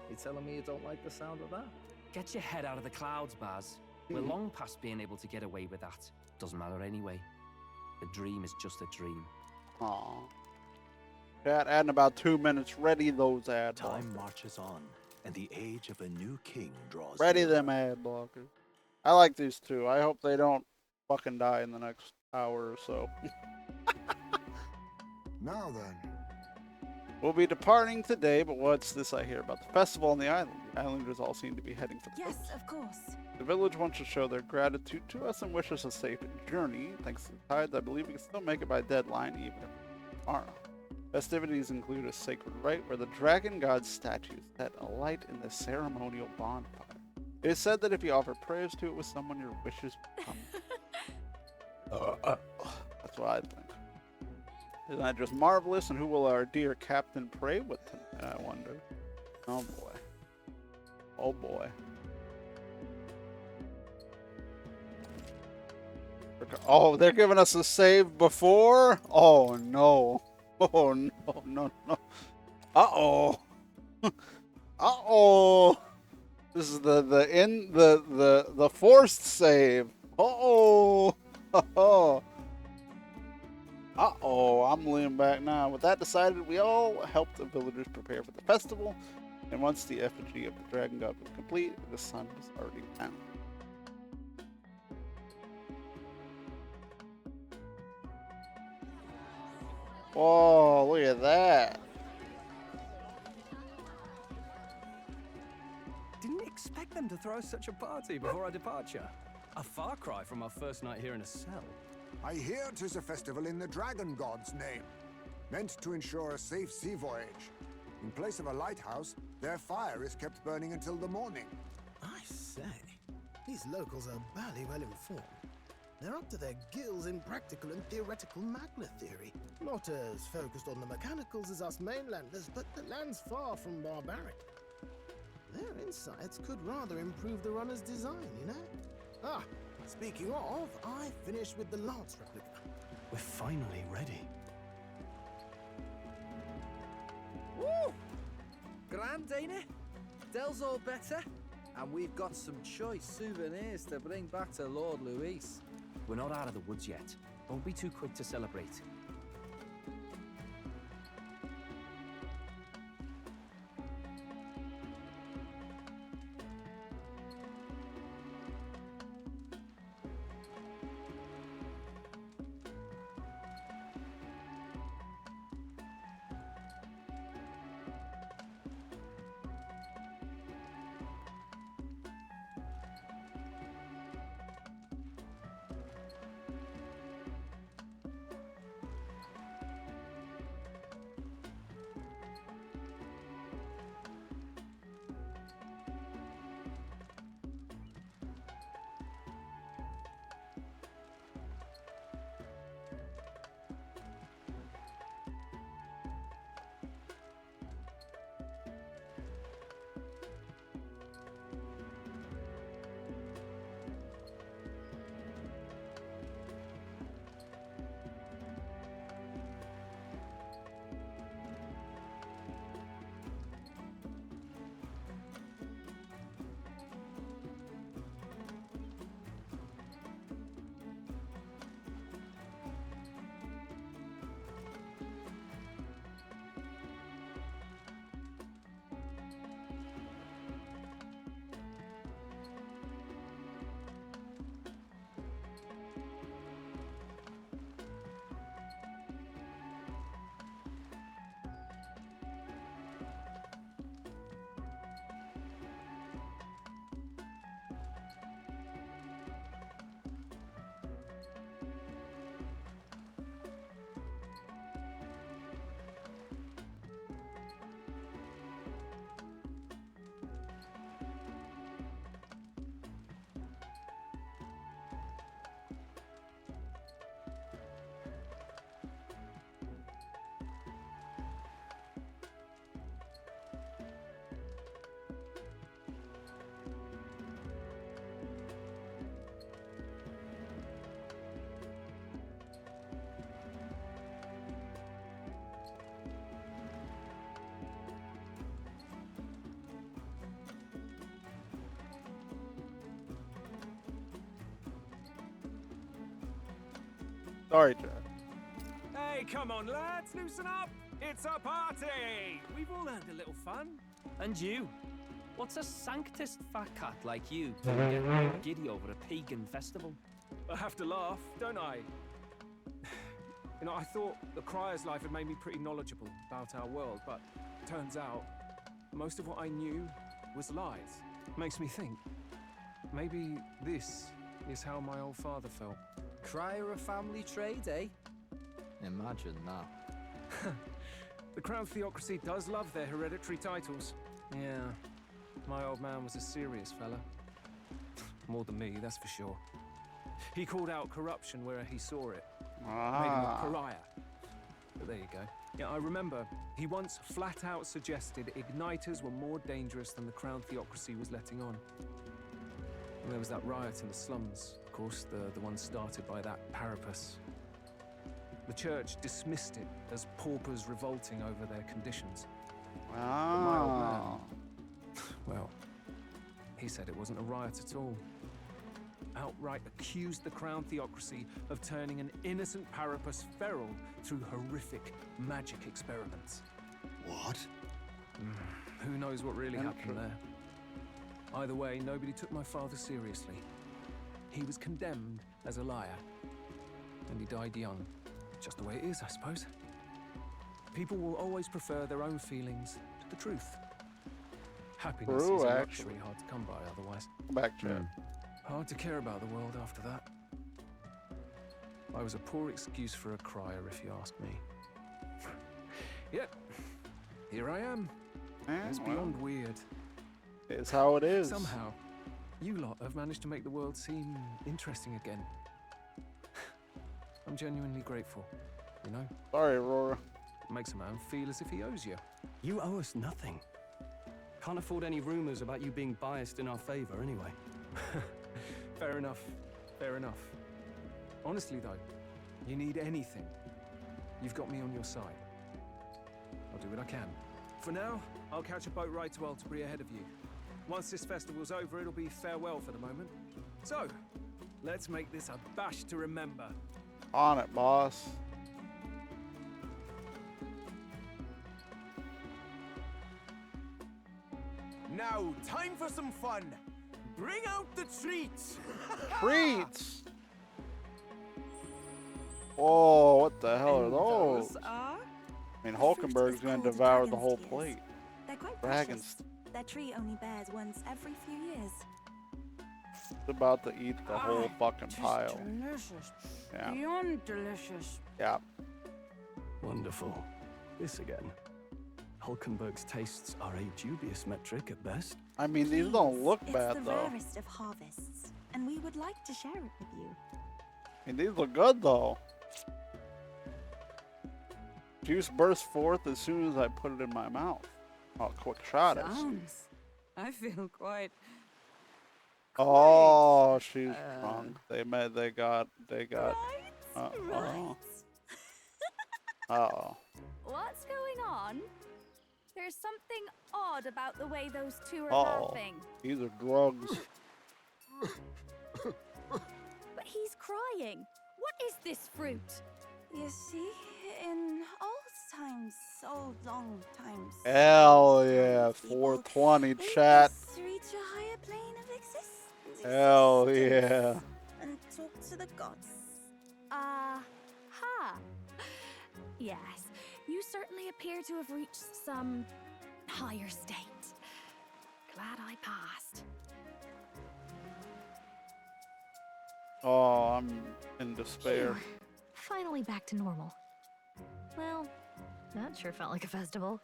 You telling me you don't like the sound of that? Get your head out of the clouds, Baz. We're long past being able to get away with that. Doesn't matter anyway. The dream is just a dream. Aw. Chat, add in about 2 minutes. Ready those ad Time blockers. marches on, and the age of a new king draws Ready near. them ad blockers. I like these two. I hope they don't fucking die in the next hour or so. Now then. We'll be departing today, but what's this I hear about the festival on the island? The islanders all seem to be heading for the Yes, coast. of course. The village wants to show their gratitude to us and wish us a safe journey. Thanks to the tides, I believe we can still make it by deadline, even if tomorrow. Festivities include a sacred rite where the dragon god's statue is set alight in the ceremonial bonfire. It is said that if you offer prayers to it with someone, your wishes will come. That's what I think. Isn't that just marvelous? And who will our dear captain pray with tonight, I wonder? Oh boy. Oh boy. Oh, they're giving us a save before? Oh no. Oh no, no, no. Uh-oh. Uh-oh. This is the forced save. Uh-oh. Uh-oh. Uh-oh, I'm leaning back now. With that decided, we all helped the villagers prepare for the festival, and once the effigy of the dragon god was complete, the sun was already down. Whoa, look at that. Didn't expect them to throw such a party before our departure. A far cry from our first night here in a cell. I hear 'tis a festival in the dragon god's name, meant to ensure a safe sea voyage. In place of a lighthouse, their fire is kept burning until the morning. I say, these locals are barely well informed. They're up to their gills in practical and theoretical Magna theory. Not as focused on the mechanicals as us mainlanders, but the land's far from barbaric. Their insights could rather improve the runner's design, you know? Ah, speaking of, I finished with the Lance replica. We're finally ready. Woo! Grand, ain't it? Del's all better, and we've got some choice souvenirs to bring back to Lord Luis. We're not out of the woods yet. Don't be too quick to celebrate. Sorry, Chad. Hey, come on, lads, loosen up. It's a party. We've all had a little fun. And you? What's a sanctist fat cat like you doing getting giddy over a pagan festival? I have to laugh, don't I? You know, I thought the Crier's life had made me pretty knowledgeable about our world, but turns out most of what I knew was lies. Makes me think, maybe this is how my old father felt. Crier a family trade, eh? Imagine that. The Crown Theocracy does love their hereditary titles. Yeah, my old man was a serious fella. More than me, that's for sure. He called out corruption where he saw it. Made him a pariah. But there you go. Yeah, I remember he once flat out suggested igniters were more dangerous than the Crown Theocracy was letting on. And there was that riot in the slums, of course, the one started by that Parapus. The church dismissed it as paupers revolting over their conditions. But my old man, well, he said it wasn't a riot at all. Outright accused the Crown Theocracy of turning an innocent Parapus feral through horrific magic experiments. What? Who knows what really happened there? Either way, nobody took my father seriously. He was condemned as a liar. And he died young. Just the way it is, I suppose. People will always prefer their own feelings to the truth. Happiness is a luxury hard to come by otherwise. Back, Chad. Hard to care about the world after that. I was a poor excuse for a crier, if you ask me. Yep, here I am. It's beyond weird. It's how it is. Somehow, you lot have managed to make the world seem interesting again. I'm genuinely grateful, you know? Sorry, Aurora. Makes a man feel as if he owes you. You owe us nothing. Can't afford any rumors about you being biased in our favor anyway. Fair enough. Fair enough. Honestly, though, you need anything, you've got me on your side. I'll do what I can. For now, I'll catch a boat ride to Altabri ahead of you. Once this festival's over, it'll be farewell for the moment. So, let's make this a bash to remember. On it, boss. Now, time for some fun. Bring out the treats. Treats. Whoa, what the hell are those? Are I mean, Hulkenberg's gonna devour the whole plate. They're quite Dragons. precious. Their tree only bears once every few years. It's about to eat the whole fucking pile. Delicious. Yeah. Beyond delicious. Yeah. Wonderful. This again. Hulkenberg's tastes are a dubious metric at best. I mean, these don't look It's bad the though. rarest of harvests, and we would like to share it with you. I mean, these look good though. Juice bursts forth as soon as I put it in my mouth. Oh, quick shot it. Sounds. I feel quite. Oh, she's drunk. They got. Right. Uh-oh. What's going on? There's something odd about the way those two are Uh-oh. laughing. These are drugs. But he's crying. What is this fruit? You see, in old times, old long times. Hell yeah, 420 chat. To reach a higher plane of existence. Hell yeah. And talk to the gods. Ha. Yes, you certainly appear to have reached some higher state. Glad I passed. Oh, I'm in despair. Phew. Finally back to normal. Well, that sure felt like a festival.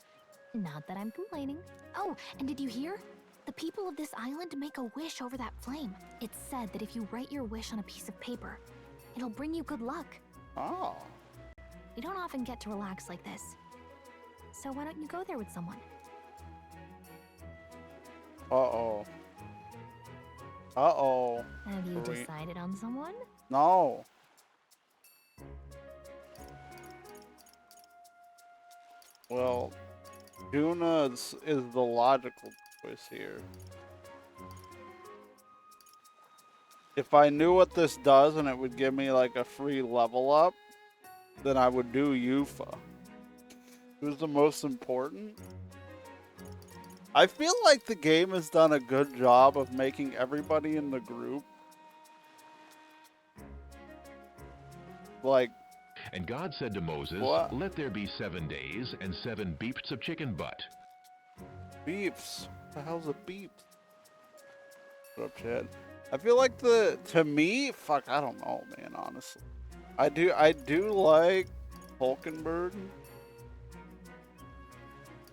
Not that I'm complaining. Oh, and did you hear? The people of this island make a wish over that flame. It's said that if you write your wish on a piece of paper, it'll bring you good luck. Oh. We don't often get to relax like this. So why don't you go there with someone? Uh-oh. Uh-oh. Have you Are we- decided on someone? No. Well, Juna is the logical choice here. If I knew what this does and it would give me like a free level up, then I would do Yufa. Who's the most important? I feel like the game has done a good job of making everybody in the group like. And God said to Moses, What? "Let there be 7 days and 7 beeps of chicken butt." Beeps? What the hell's a beep? What up, Chad? I feel like to me, fuck, I don't know, man, honestly. I do like Hulkenberg.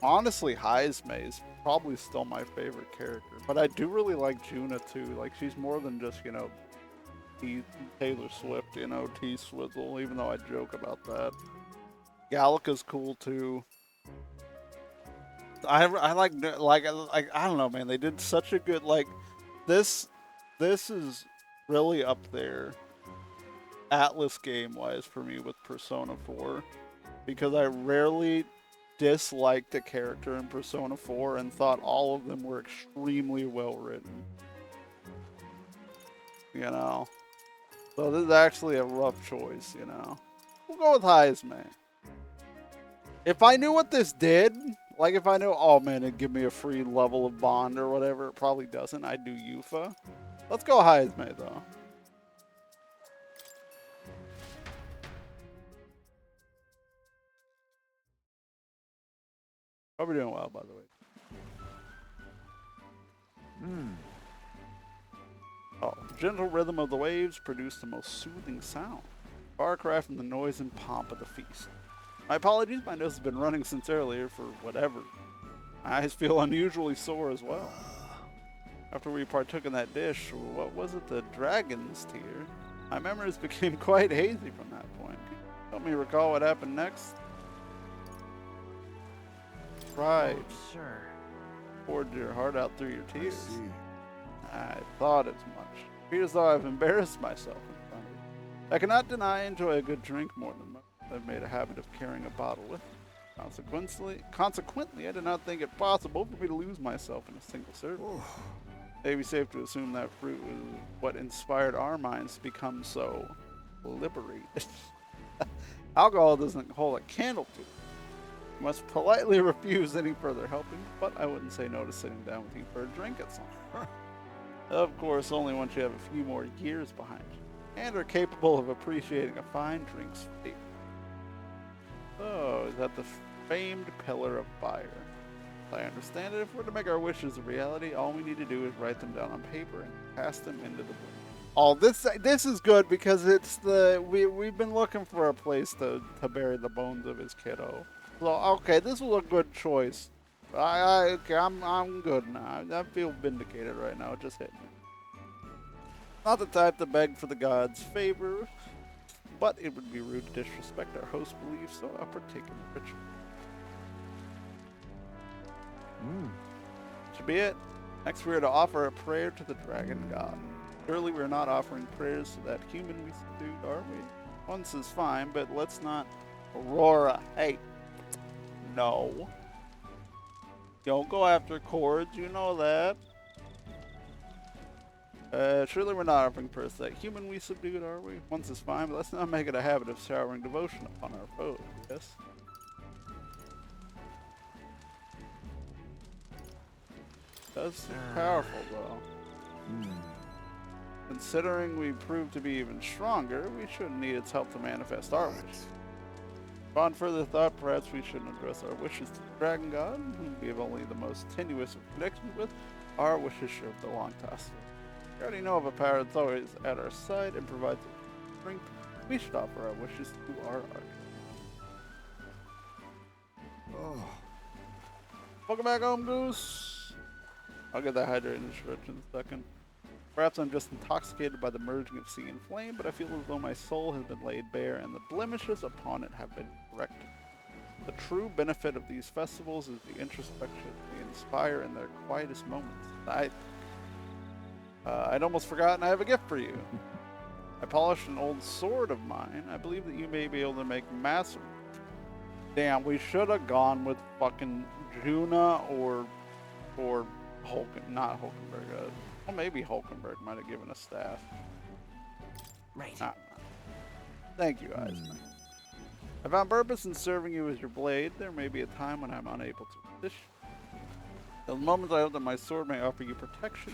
Honestly, Heisme is probably still my favorite character, but I do really like Juna too. Like, she's more than just, you know, Taylor Swift, you know, T-Swizzle, even though I joke about that. Gallica's cool too. I like I don't know, man. They did such a good, like, this is really up there Atlas game wise for me with Persona 4, because I rarely disliked a character in Persona 4 and thought all of them were extremely well written. You know? So this is actually a rough choice, you know? We'll go with Heisme. If I knew what this did, like if I knew, oh man, it'd give me a free level of bond or whatever, it probably doesn't. I'd do Yufa. Let's go Heisme though. Hope you're doing well, by the way. Oh, gentle rhythm of the waves produced the most soothing sound. Far cry from the noise and pomp of the feast. My apologies, my nose has been running since earlier for whatever. My eyes feel unusually sore as well. After we partook in that dish, what was it, the dragon's tear? My memories became quite hazy from that point. Can you help me recall what happened next? Right. Oh, sure. Poured your heart out through your tears. I thought as much. It appears though I've embarrassed myself in front of you. I cannot deny I enjoy a good drink more than most. I've made a habit of carrying a bottle with me. Consequently, I did not think it possible for me to lose myself in a single serving. It may be safe to assume that fruit was what inspired our minds to become so liberated. Alcohol doesn't hold a candle to it. You must politely refuse any further helping, but I wouldn't say no to sitting down with you for a drink at some point. Of course, only once you have a few more years behind you, and are capable of appreciating a fine drink's flavor. So, is that the famed Pillar of Fire? As I understand it, if we're to make our wishes a reality, all we need to do is write them down on paper and pass them into the book. Oh, this is good because it's we've been looking for a place to bury the bones of his kiddo. So okay, this was a good choice. Okay, I'm good now. I feel vindicated right now. It just hit me. Not the type to beg for the gods' favor, but it would be rude to disrespect our host's beliefs, so I'll partake in the ritual. Should be it. Next, we are to offer a prayer to the dragon god. Surely we are not offering prayers to that human we subdued, are we? Once is fine, but let's not. Aurora, hey. No. Don't go after chords, you know that. Surely we're not offering prayers to that human we subdued, are we? Once is fine, but let's not make it a habit of showering devotion upon our foes, yes? Does seem powerful, though. Considering we prove to be even stronger, we shouldn't need its help to manifest our wishes. Upon further thought, perhaps we shouldn't address our wishes to the dragon god, whom we have only the most tenuous of connections with. Our wishes should belong to us. We already know of a power that's always at our side and provides strength. We should offer our wishes to our art. Welcome back home, Goose. I'll get that hydrated instruction in a second. Perhaps I'm just intoxicated by the merging of sea and flame, but I feel as though my soul has been laid bare and the blemishes upon it have been corrected. The true benefit of these festivals is the introspection they inspire in their quietest moments. I'd almost forgotten I have a gift for you. I polished an old sword of mine. I believe that you may be able to make massive. Damn, we should have gone with fucking Juna or Not Hulkenberg. Well, maybe Hulkenberg might have given a staff. Right. Thank you, Eisner. I found purpose in serving you as your blade. There may be a time when I'm unable to resist. The moment I hope that my sword may offer you protection.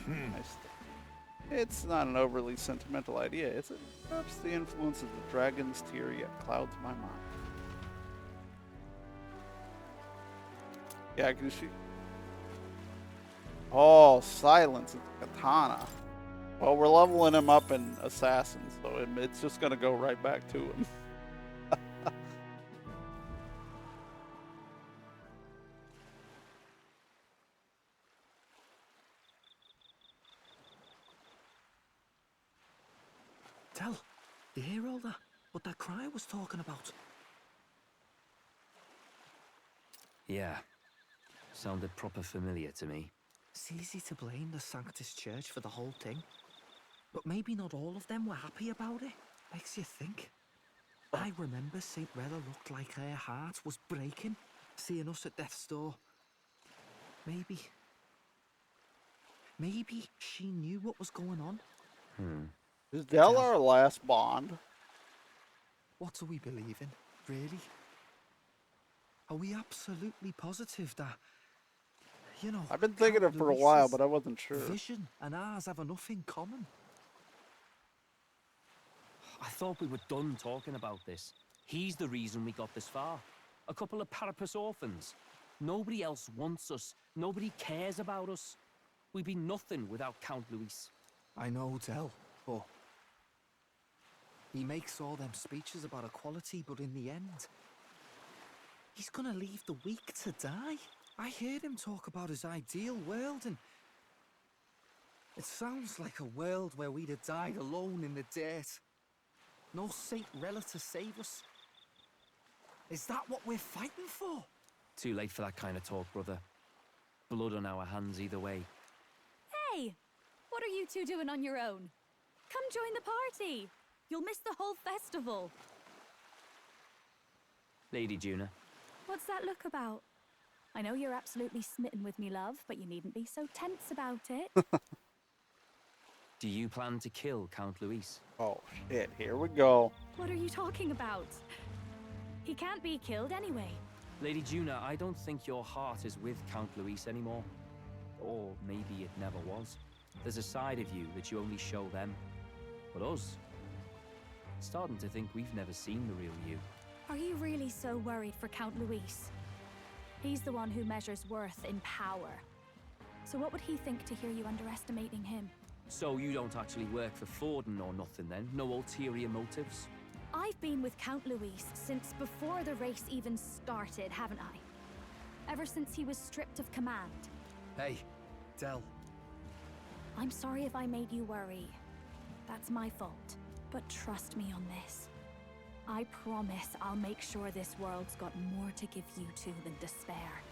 It's not an overly sentimental idea, is it? Perhaps the influence of the dragon's tear yet clouds my mind. Yeah, can you see? Oh, silence. It's a katana. Well, we're leveling him up in Assassin, so it's just going to go right back to him. Tell, you hear all that? What that cry was talking about? Yeah. Sounded proper familiar to me. It's easy to blame the Sanctus Church for the whole thing. But maybe not all of them were happy about it. Makes you think. I remember St. Rella looked like her heart was breaking, seeing us at death's door. Maybe she knew what was going on. Is Del our last bond? What do we believe in, really? Are we absolutely positive that, you know... I've been thinking it for a while, but I wasn't sure. Vision and ours have enough in common. I thought we were done talking about this. He's the reason we got this far. A couple of Parapus orphans. Nobody else wants us. Nobody cares about us. We'd be nothing without Count Luis. I know, Del, but... he makes all them speeches about equality, but in the end... he's gonna leave the weak to die. I heard him talk about his ideal world, and... it sounds like a world where we'd have died alone in the dirt. No Saint Rella to save us. Is that what we're fighting for? Too late for that kind of talk, brother. Blood on our hands either way. Hey! What are you two doing on your own? Come join the party! You'll miss the whole festival. Lady Juna. What's that look about? I know you're absolutely smitten with me, love, but you needn't be so tense about it. Do you plan to kill Count Luis? Oh, shit. Here we go. What are you talking about? He can't be killed anyway. Lady Juna, I don't think your heart is with Count Luis anymore. Or maybe it never was. There's a side of you that you only show them. But us, starting to think we've never seen the real you. Are you really so worried for Count Luis? He's the one who measures worth in power. So what would he think to hear you underestimating him? So you don't actually work for Forden or nothing then? No ulterior motives? I've been with Count Luis since before the race even started, haven't I? Ever since he was stripped of command. Hey, Del. I'm sorry if I made you worry. That's my fault. But trust me on this. I promise I'll make sure this world's got more to give you two than despair.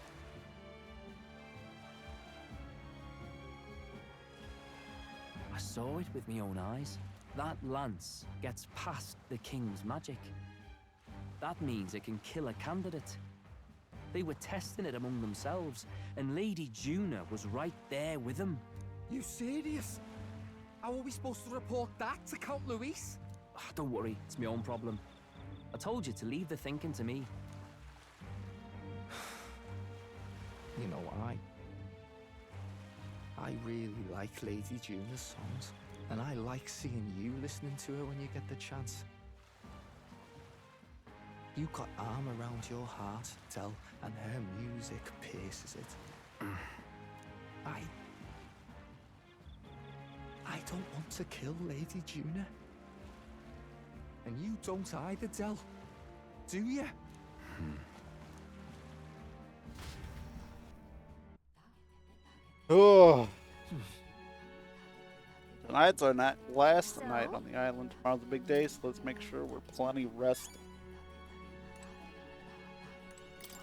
I saw it with my own eyes. That lance gets past the king's magic. That means it can kill a candidate. They were testing it among themselves, and Lady Juna was right there with them. You serious? How are we supposed to report that to Count Luis? Don't worry, it's my own problem. I told you to leave the thinking to me. You know, I really like Lady Juna's songs, and I like seeing you listening to her when you get the chance. You got arm around your heart, Del, and her music pierces it. I don't want to kill Lady Juna. And you don't either, Del. Do you? Oh. Tonight's our last night on the island. Tomorrow's a big day, so let's make sure we're plenty rested.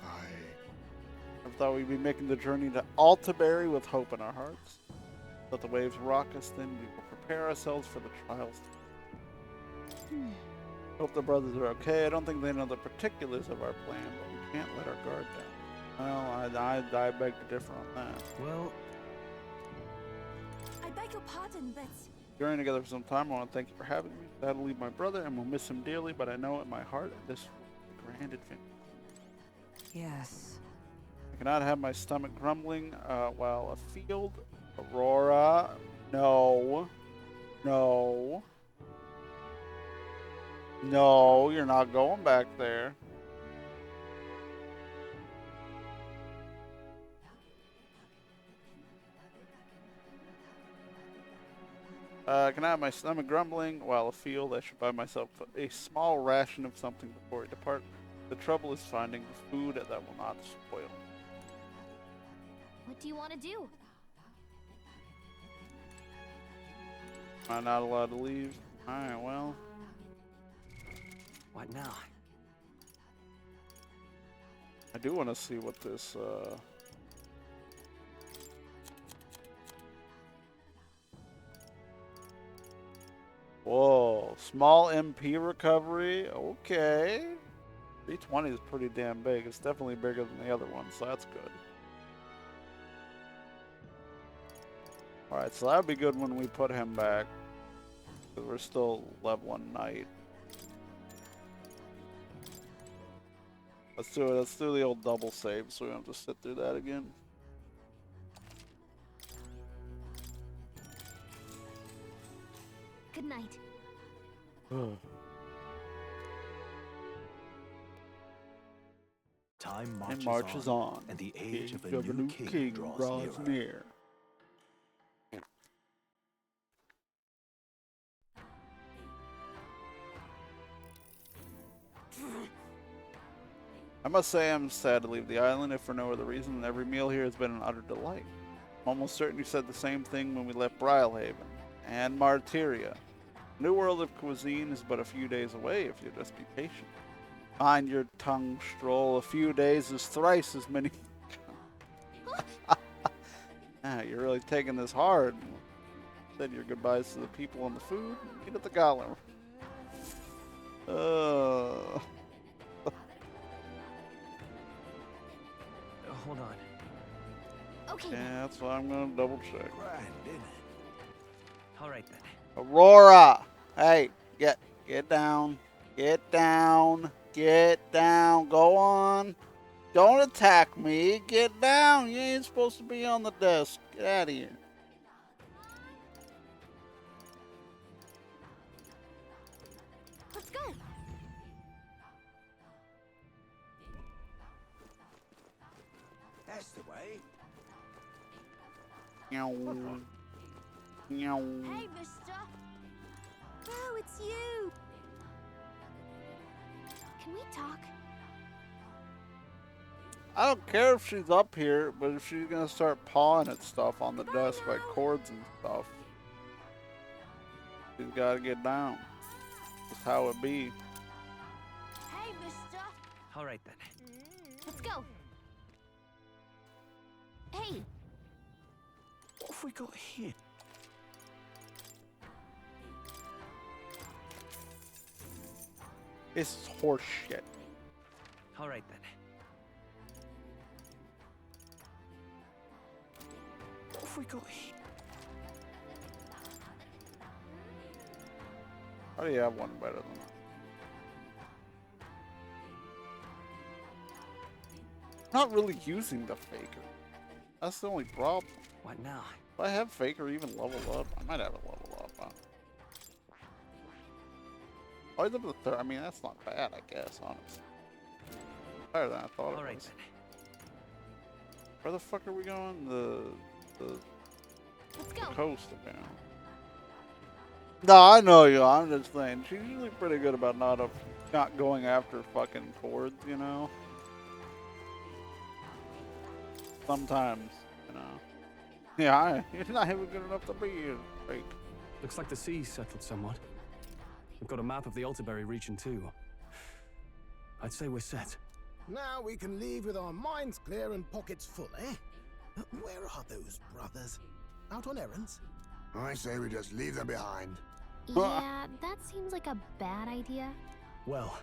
I thought we'd be making the journey to Altaberry with hope in our hearts. Let the waves rock us, then we will prepare ourselves for the trials. Hope the brothers are okay. I don't think they know the particulars of our plan, but we can't let our guard down. Well, I beg to differ on that. Well, beg your pardon, but Journeying together for some time, I want to thank you for having me. I had to leave my brother and will miss him dearly, but I know in my heart this is a grand adventure. Yes. I cannot have my stomach grumbling while afield. Aurora, no. No. No, you're not going back there. Can I have my stomach grumbling while afield? I should buy myself a small ration of something before I depart. The trouble is finding the food that will not spoil. What do you want to do? Am I not allowed to leave? Alright, well. What now? I do want to see what this, Whoa, small MP recovery. Okay. 320 is pretty damn big. It's definitely bigger than the other one, so that's good. Alright, so that would be good when we put him back. Because we're still leveling Knight. Let's do it. Let's do the old double save so we don't have to sit through that again. Good night. Time And marches, marches on, and the age of a new king draws near. I must say I'm sad to leave the island, if for no other reason. Every meal here has been an utter delight. I'm almost certain you said the same thing when we left Brylehaven and Martyria. New world of cuisine is but a few days away if you'll just be patient. Mind your tongue, Stroll. A few days is thrice as many. You're really taking this hard. Said your goodbyes to the people and the food. Get at the gala. Hold on. Okay. Yeah, that's why I'm gonna double check. All right then. Aurora! Hey, get down. Get down. Get down. Go on. Don't attack me. Get down. You ain't supposed to be on the desk. Get out of here. Let's go. That's the way. Meow. Meow. hey, mister. Oh, it's you. Can we talk? I don't care if she's up here, but if she's gonna start pawing at stuff on the desk like cords and stuff, she's gotta get down. That's how it be. Hey, mister. All right then. Let's go. Hey. What have we got here? It's horse shit. All right then. What have we got here? How do you have one better than that? Not really using the faker. That's the only problem. What now? If I have faker even leveled up, I might have it leveled up. Huh? Oh, he's up to the third. I mean, that's not bad, I guess, honestly. Better than I thought it was. Then. Where the fuck are we going? Let's The go. coast again. No, I know you. I'm just saying. She's usually pretty good about not going after fucking cords, you know? Sometimes, you know. Yeah, you're not even good enough to be here. Fake. Looks like the sea's settled somewhat. We've got a map of the Altaberry region too. I'd say we're set. Now we can leave with our minds clear and pockets full, eh? Where are those brothers? Out on errands? I say we just leave them behind. Yeah, that seems like a bad idea. Well,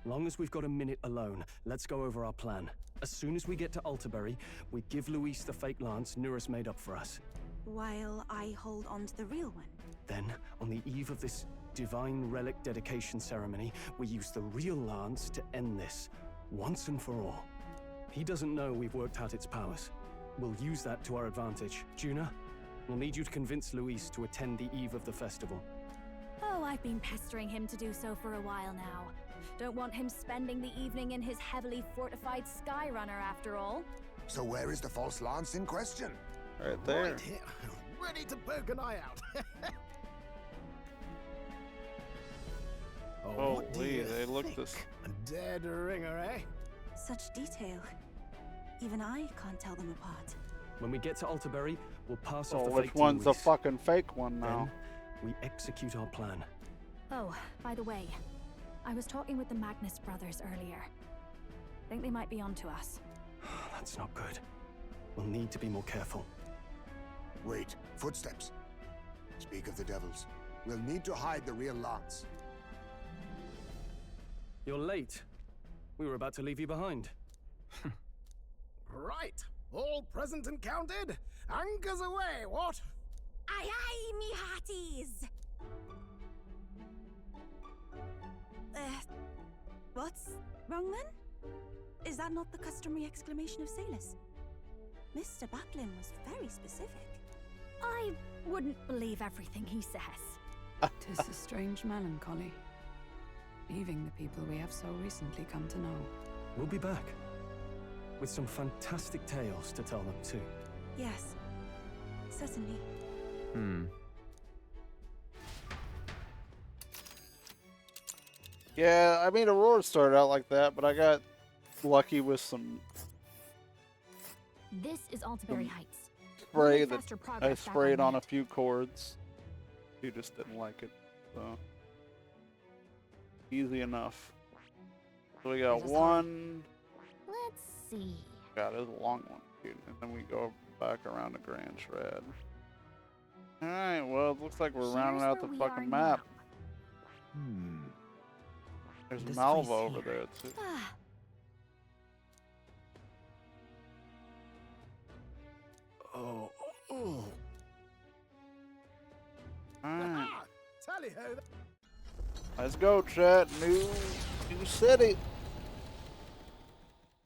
long as we've got a minute alone, let's go over our plan. As soon as we get to Altaberry, we give Luis the fake lance Nuris made up for us. while I hold on to the real one. Then, on the eve of this divine relic dedication ceremony, we use the real lance to end this, once and for all. He doesn't know we've worked out its powers. We'll use that to our advantage. Juna, we'll need you to convince Luis to attend the eve of the festival. Oh, I've been pestering him to do so for a while now. Don't want him spending the evening in his heavily fortified Skyrunner after all. So where is the false lance in question? Right there. Right here, ready to poke an eye out. Oh, what do Lee, you they look think? this. A dead ringer, eh? Such detail. Even I can't tell them apart. When we get to Altaberry, we'll pass So off the which fake to one's the Luis. fucking fake one now? Then we execute our plan. Oh, by the way, I was talking with the Magnus brothers earlier. Think they might be onto us. That's not good. We'll need to be more careful. Wait, footsteps. Speak of the devils. We'll need to hide the real lance. You're late. We were about to leave you behind. Right, all present and counted. Anchors away, what? Aye aye, me hearties! What's wrong then? Is that not the customary exclamation of sailors? Mr. Buckland was very specific. I wouldn't believe everything he says. 'Tis a strange melancholy, leaving the people we have so recently come to know. We'll be back. With some fantastic tales to tell them too. Yes, certainly. Yeah, I mean, Aurora started out like that, but I got lucky with some This is Altaberry Heights. spray Made that faster I progress back sprayed on a that. few chords. He just didn't like it, so easy enough. So we got one. Let's see. God, it's a long one, dude. And then we go back around to Grand Shred. Alright, well, it looks like we're rounding out the fucking map. There's This Malva place over here. there, too. Oh. Alright. Tally ho. Let's go, chat. New city.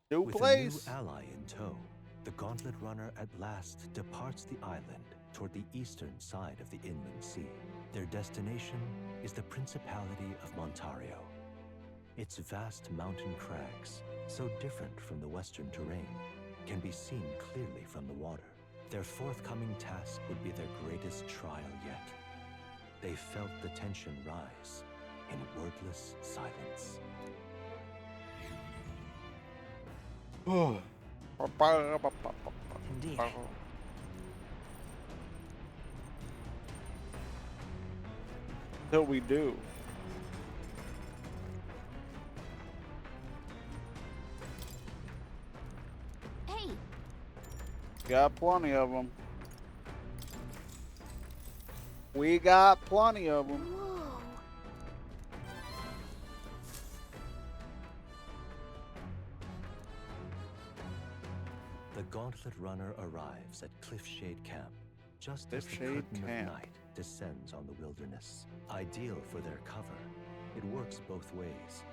New With place. a new ally in tow, the Gauntlet Runner at last departs the island toward the eastern side of the inland sea. Their destination is the Principality of Montario. Its vast mountain crags, so different from the western terrain, can be seen clearly from the water. Their forthcoming task would be their greatest trial yet. They felt the tension rise in wordless silence. Indeed. Till we do. Hey, Got plenty of them. We got plenty of them. whoa. The Gauntlet Runner arrives at Cliffshade Camp, just as the Cliffshade curtain Camp. of night descends on the wilderness. Ideal for their cover, it works both ways,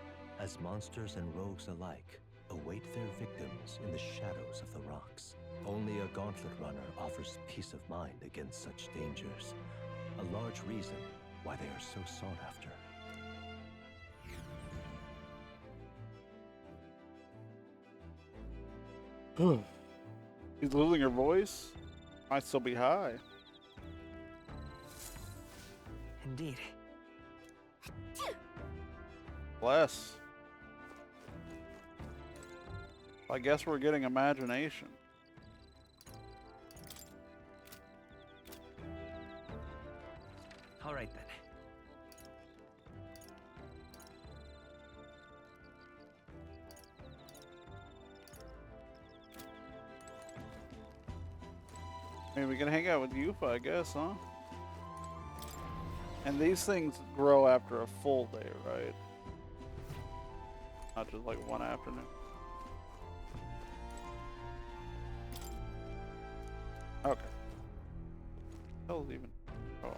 as monsters and rogues alike await their victims in the shadows of the rocks. Only a Gauntlet Runner offers peace of mind against such dangers, a large reason why they are so sought after. He's losing her voice. Might still be high. Indeed. Bless. I guess we're getting imagination. All right then. I mean, we can hang out with Yufa, I guess, huh? And these things grow after a full day, right? Not just like one afternoon. Okay. hell's even? Oh.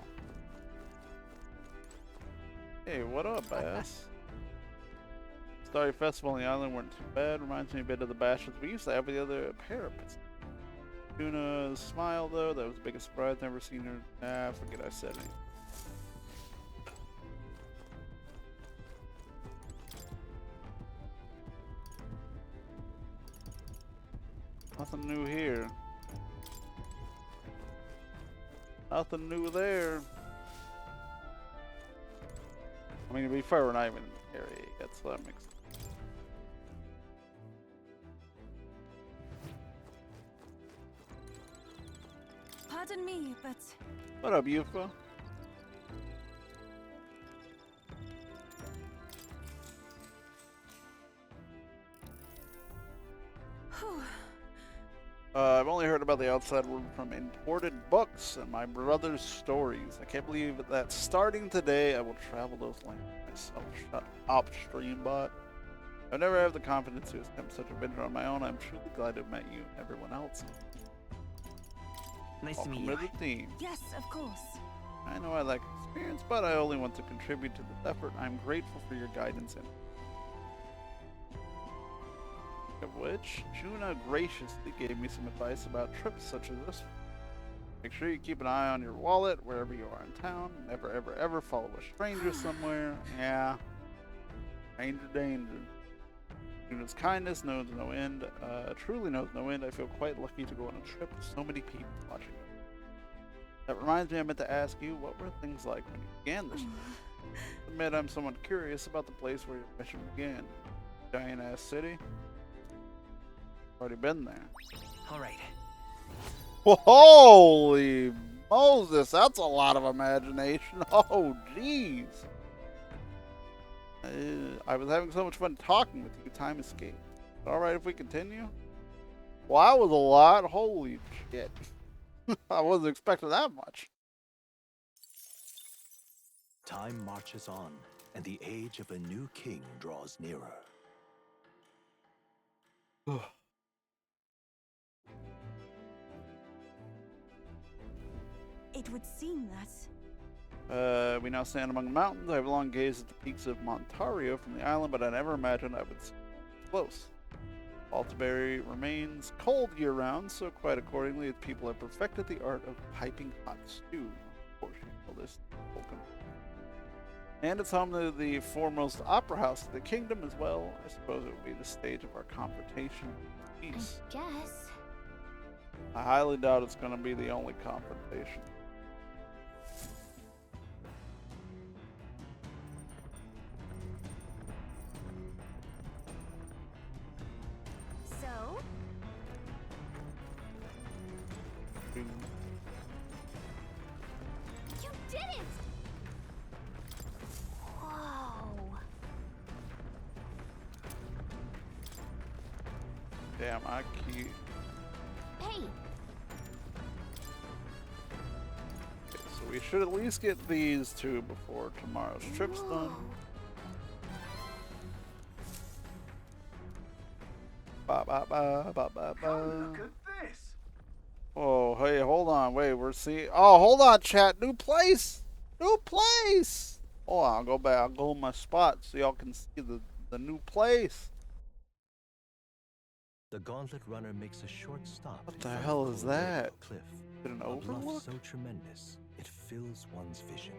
Hey, what up, Bass? Starry Festival on the island weren't too bad. Reminds me a bit of the bashes we used to have with the other parapets. Tuna's smile, though, that was the biggest surprise. Never seen her. Ah, forget I said anything. Nothing new here. Nothing new there. I mean, to be fair, we're not even in the area yet, so that makes sense. Pardon me, but What up, Yufa? I've only heard about the outside world from imported books and my brother's stories. I can't believe that starting today I will travel those lands myself. Shut up, Streambot. I never have the confidence to attempt such a venture on my own. I'm truly glad to have met you and everyone else. Nice to Welcome meet to you. the team. yes, of course. I know I lack experience, but I only want to contribute to this effort. I'm grateful for your guidance and of which, Juna graciously gave me some advice about trips such as this. Make sure you keep an eye on your wallet wherever you are in town. Never, ever, ever follow a stranger somewhere. Yeah. Danger, danger. Juna's kindness knows no end. Truly knows no end. I feel quite lucky to go on a trip with so many people watching. That reminds me, I meant to ask you, what were things like when you began this? Admit I'm somewhat curious about the place where your mission began. Giant ass city. Already been there. All right. Holy Moses, that's a lot of imagination. Oh, jeez. I was having so much fun talking with you. Time escaped. All right if we continue? Well, that was a lot. Holy shit. I wasn't expecting that much. Time marches on, and the age of a new king draws nearer. It would seem that We now stand among the mountains. I have long gazed at the peaks of Montario from the island, but I never imagined I would see it close. Altaberry remains cold year-round, so quite accordingly, its people have perfected the art of piping hot stew. Of course, you know this. And it's home to the foremost opera house of the kingdom as well. I suppose it would be the stage of our confrontation. Peace. I guess. I highly doubt it's going to be the only confrontation. so. You did it! Whoa. Damn, I keep. Hey. Okay, so we should at least get these two before tomorrow's trip's done. Ba ba ba ba ba ba. Look at this. Oh, hey, hold on, wait, we're seeing. Oh, hold on, chat. New place, new place. Hold on, I'll go back. I'll go in my spot so y'all can see the new place. The Gauntlet Runner makes a short stop. What the hell is that? Cliff. Is it an A bluff overlook? so tremendous it fills one's vision.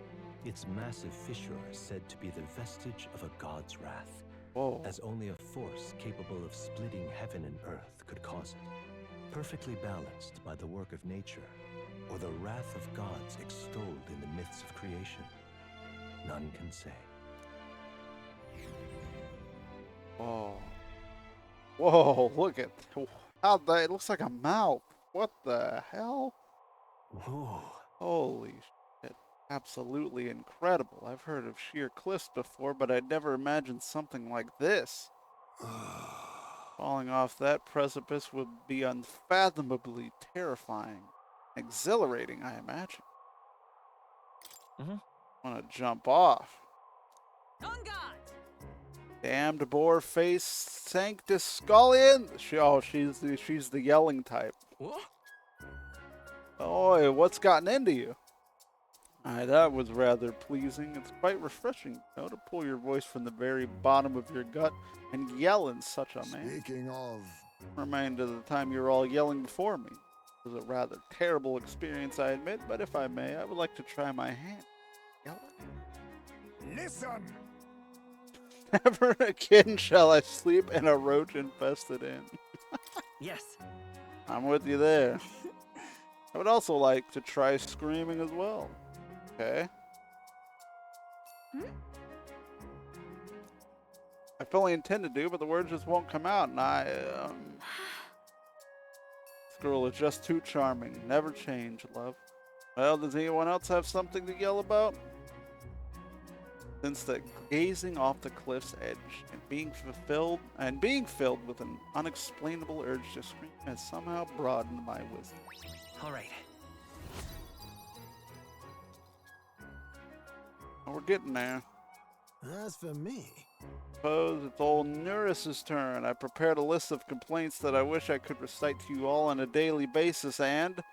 Its massive fissure is said to be the vestige of a god's wrath. Whoa. As only a force capable of splitting heaven and earth could cause it. Perfectly balanced by the work of nature, or the wrath of gods extolled in the myths of creation. None can say. Whoa. Whoa, look at how that, it looks like a mouth. What the hell? Whoa. Holy shit. Absolutely incredible. I've heard of sheer cliffs before, but I'd never imagined something like this. Falling off that precipice would be unfathomably terrifying. Exhilarating, I imagine. I want to jump off. On guard! Damned boar face Sanctus Scullion. She's the yelling type. What? Oi, what's gotten into you? Aye, that was rather pleasing. It's quite refreshing, you know, to pull your voice from the very bottom of your gut and yell in such a manner. Speaking of... Remind of the time you were all yelling before me. It was a rather terrible experience, I admit, but if I may, I would like to try my hand. Yeller? Listen! Never again shall I sleep in a roach-infested inn. Yes. I'm with you there. I would also like to try screaming as well. Okay. I fully intend to do, but the words just won't come out, and this girl is just too charming. Never change, love. Well, does anyone else have something to yell about? Since the gazing off the cliff's edge and being filled with an unexplainable urge to scream has somehow broadened my wisdom. All right. We're getting there. As for me, Suppose it's old Nuris's turn. I prepared a list of complaints that I wish I could recite to you all on a daily basis, and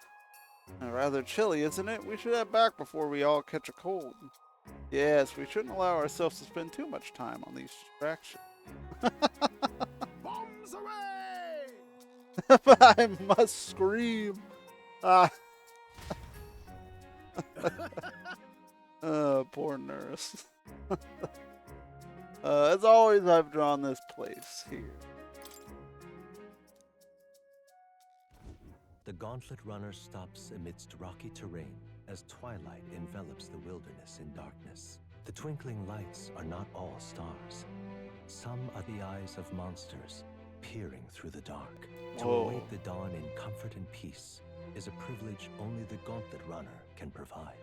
rather chilly, isn't it? We should head back before we all catch a cold. Yes, we shouldn't allow ourselves to spend too much time on these distractions. Bombs away! But I must scream. Poor nurse. As always, I've drawn this place here. The gauntlet runner stops amidst rocky terrain as twilight envelops the wilderness in darkness. The twinkling lights are not all stars. Some are the eyes of monsters peering through the dark. To await the dawn in comfort and peace is a privilege only the gauntlet runner can provide.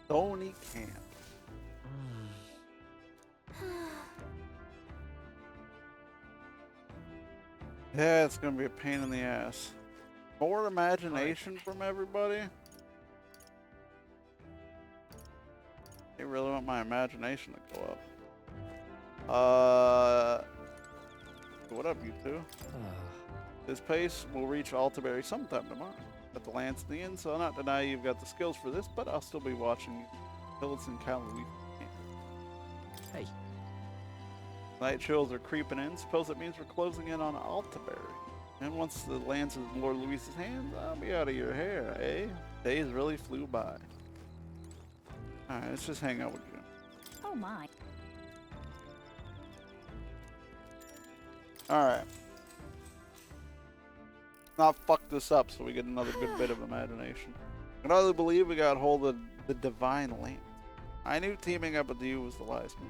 Stony Camp. Yeah, it's gonna be a pain in the ass. More imagination from everybody? They really want my imagination to go up. What up, you two? This pace will reach Altaberry sometime tomorrow. Got the lance in the inn, so I'll not deny you've got the skills for this, but I'll still be watching you till it's in Callaway. Hey. Night chills are creeping in. Suppose it means we're closing in on Altaberry. And once the lance is in Lord Luis's hands, I'll be out of your hair, eh? Days really flew by. Alright, let's just hang out with you. Oh my. Alright. Not fuck this up so we get another good bit of imagination. I can hardly believe we got hold of the divine lamp. I knew teaming up with you was the wise move.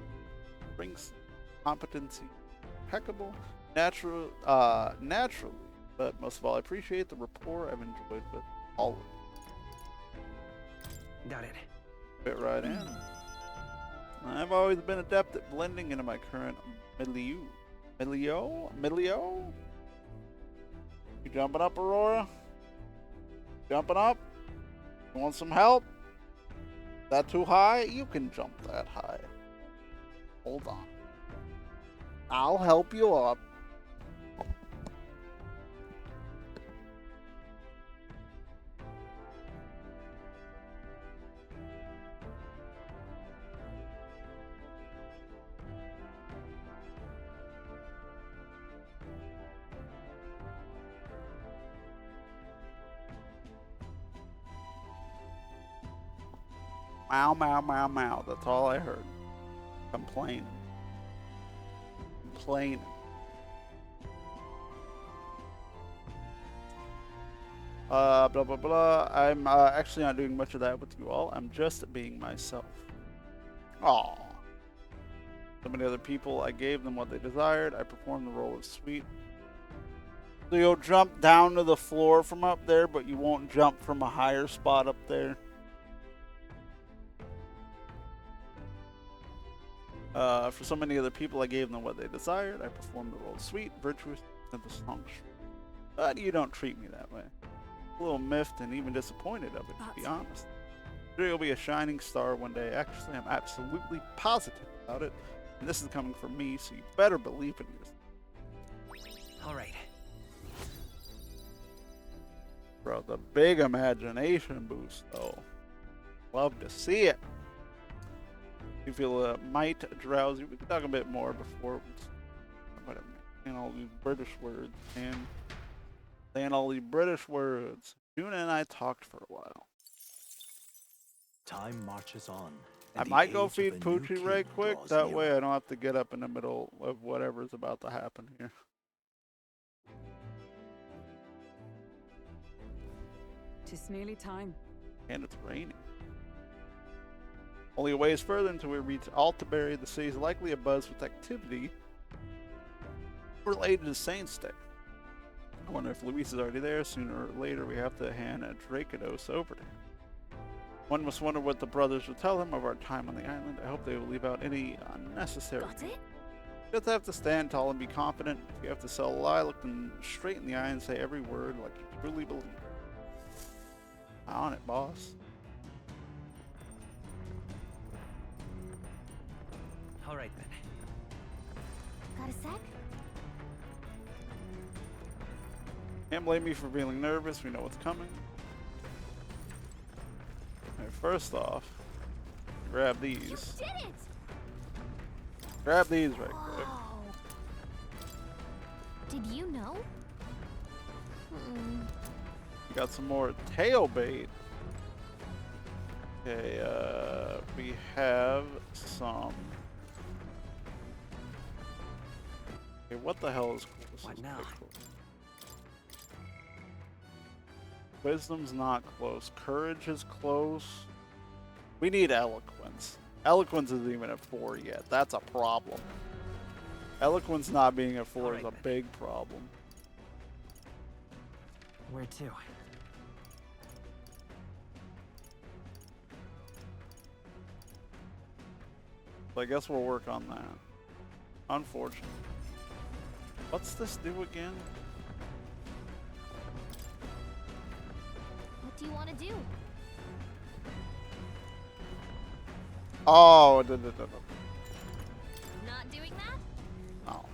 Brings competency, impeccable, naturally, but most of all, I appreciate the rapport I've enjoyed with all of you. Got it. Fit right in. I've always been adept at blending into my current milieu. Milio? You jumping up, Aurora? Jumping up? You want some help? Is that too high? You can jump that high. Hold on. I'll help you up. Meow, meow, meow, meow. That's all I heard. Complaining. Blah, blah, blah. I'm actually not doing much of that with you all. I'm just being myself. Aww. So many other people, I gave them what they desired. I performed the role of sweet. So you'll jump down to the floor from up there, but you won't jump from a higher spot up there. For so many other people, I gave them what they desired. I performed the role of sweet, virtuous, and the song. But you don't treat me that way. A little miffed and even disappointed of it, to be honest. Sure, you'll be a shining star one day. Actually, I'm absolutely positive about it. And this is coming from me, so you better believe in yourself. All right. Bro, the big imagination boost, though. Love to see it. You feel might drowsy. We can talk a bit more before. Whatever. Saying all these British words, and saying all these British words. Juna and I talked for a while. Time marches on. I might go feed Poochie right quick. That way I don't have to get up in the middle of whatever's about to happen here. Tis nearly time. And it's raining. Only a ways further until we reach Altaberry. The city's likely abuzz with activity related to Saint's Day. I wonder if Luis is already there. Sooner or later we have to hand a Dracados over to him. One must wonder what the brothers will tell him of our time on the island. I hope they will leave out any unnecessary... Got it? You just have to stand tall and be confident. If you have to sell a lie, look them straight in the eye and say every word like you truly believe it. On it, boss. All right, then. Got a sec? Can't blame me for feeling nervous. We know what's coming. Alright, first off, grab these. You did it! Grab these right quick. Did you know? We got some more tail bait. Okay, we have some. Okay, what the hell is close? What now? Wisdom's not close. Courage is close. We need eloquence. Eloquence isn't even at 4 yet. That's a problem. Eloquence not being at 4 is a big problem. Where to? So I guess we'll work on that. Unfortunately. What's this do again? What do you want to do? Oh, Not doing that? Oh.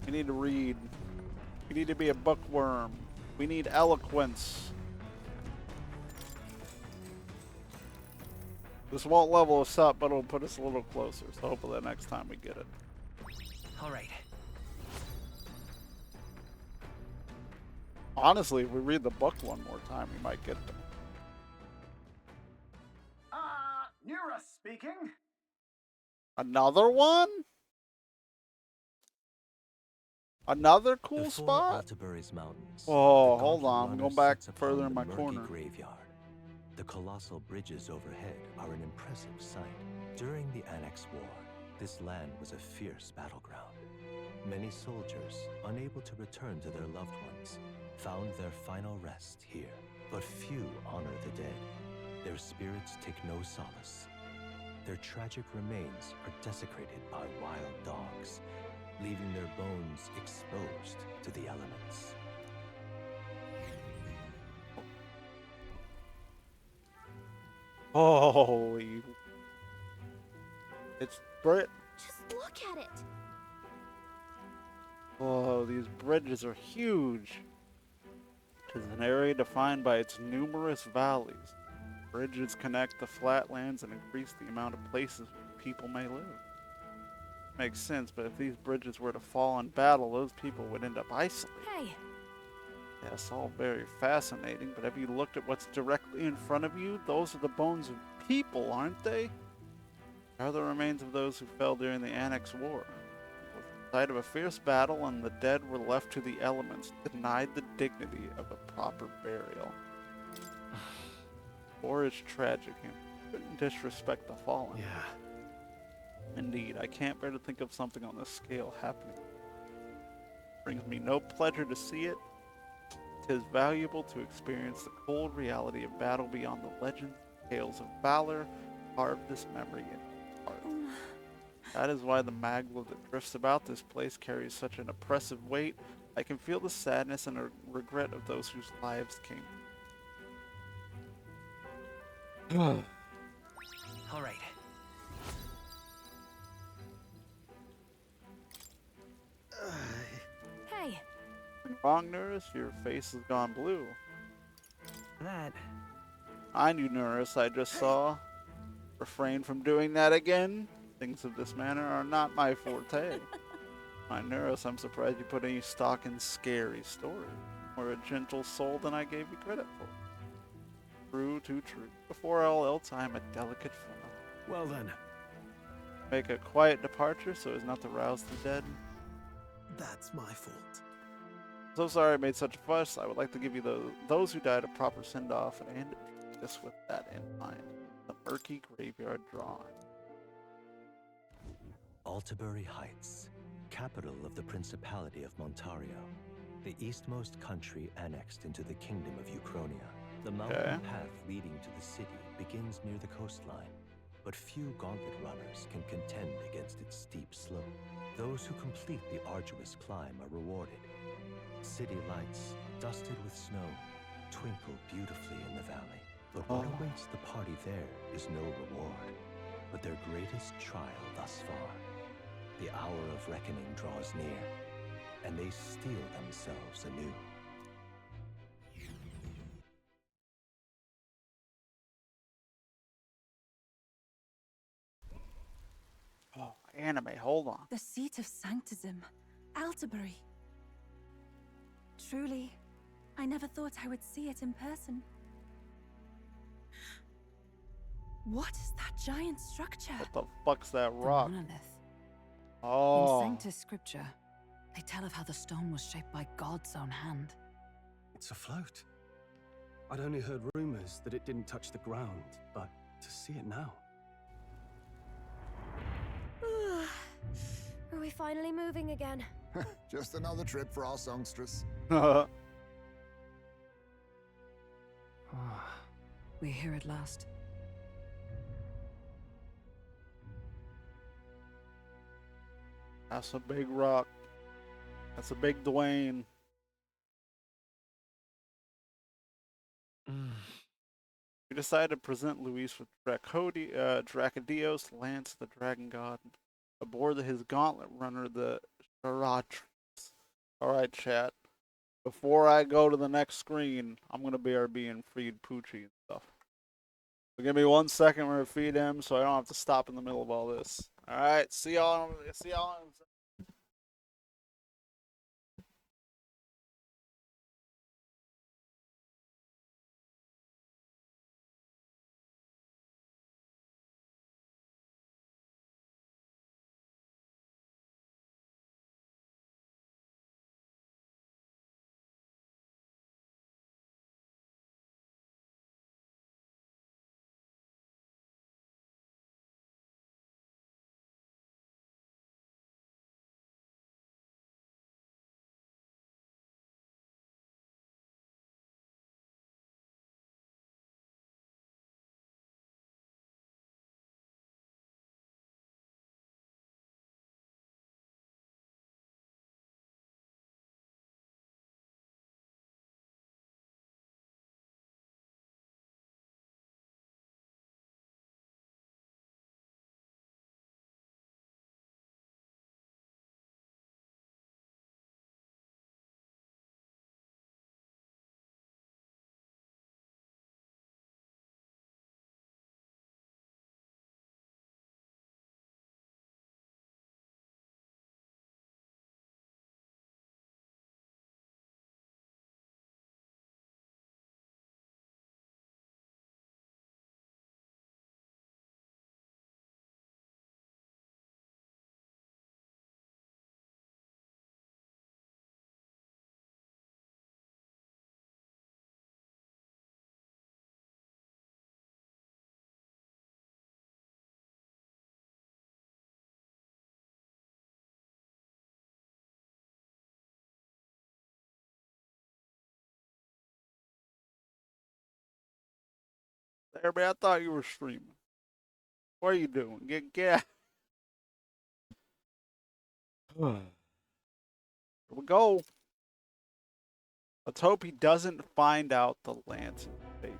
We need to read. We need to be a bookworm. We need eloquence. This won't level us up, but it'll put us a little closer. So hopefully the next time we get it. All right. Honestly, if we read the book one more time, we might get them. Nura speaking. Another one? Another cool Before spot? Altaberry's mountains. Oh, the hold gauntlet on. I'm runner going back sits further upon in the my murky corner. Graveyard. The colossal bridges overhead are an impressive sight. During the Annex War, this land was a fierce battleground. Many soldiers, unable to return to their loved ones, found their final rest here. But few honor the dead. Their spirits take no solace. Their tragic remains are desecrated by wild dogs, leaving their bones exposed to the elements. Holy. It's Brit. Just look at it. Oh, these bridges are huge. It is an area defined by its numerous valleys. Bridges connect the flatlands and increase the amount of places where people may live. Makes sense, but if these bridges were to fall in battle, those people would end up isolated. Hey, Yes, all very fascinating, but have you looked at what's directly in front of you? Those are the bones of people, aren't they? They are the remains of those who fell during the Annex War. It was the site of a fierce battle, and the dead were left to the elements, denied the dignity of a proper burial. War is tragic, and couldn't disrespect the fallen. Yeah. Indeed, I can't bear to think of something on this scale happening. Brings me no pleasure to see it. 'Tis valuable to experience the cold reality of battle beyond the legends, tales of valor, carve this memory in your heart. That is why the magma that drifts about this place carries such an oppressive weight. I can feel the sadness and regret of those whose lives came. All right. Hey. Wrong, Nurse. Your face has gone blue. That. I knew, Nurse. I just saw. Refrain from doing that again. Things of this manner are not my forte. My Nurse, I'm surprised you put any stock in scary stories. More a gentle soul than I gave you credit for. True, too true. Before all else, I am a delicate fellow. Well then. Make a quiet departure so as not to rouse the dead. That's my fault. So sorry I made such a fuss. I would like to give you those who died a proper send-off and end this with that in mind. The murky graveyard drawn. Altabury Heights, capital of the Principality of Montario, the eastmost country annexed into the Kingdom of Uchronia. The mountain path leading to the city begins near the coastline, but few gauntlet runners can contend against its steep slope. Those who complete the arduous climb are rewarded. City lights, dusted with snow, twinkle beautifully in the valley. But what awaits the party there is no reward, but their greatest trial thus far. The hour of reckoning draws near, and they steel themselves anew. Oh, anime, hold on. The seat of Sanctism, Altabury. Truly, I never thought I would see it in person. What is that giant structure? What the fuck's that rock? The monolith. Oh. In Sanctus Scripture, they tell of how the stone was shaped by God's own hand. It's afloat. I'd only heard rumors that it didn't touch the ground, but to see it now. Are we finally moving again? Just another trip for our songstress. We're here at last. That's a big rock. That's a big Dwayne. We decided to present Luis with Dracodios, Lance the Dragon God, aboard his gauntlet runner, the Sharatris. Alright, chat. Before I go to the next screen, I'm going to BRB and feed Poochie and stuff. So give me 1 second where I feed him so I don't have to stop in the middle of all this. Alright, see y'all. See y'all. Everybody, I thought you were streaming. What are you doing? Get. Here we go. Let's hope he doesn't find out the lance is fake.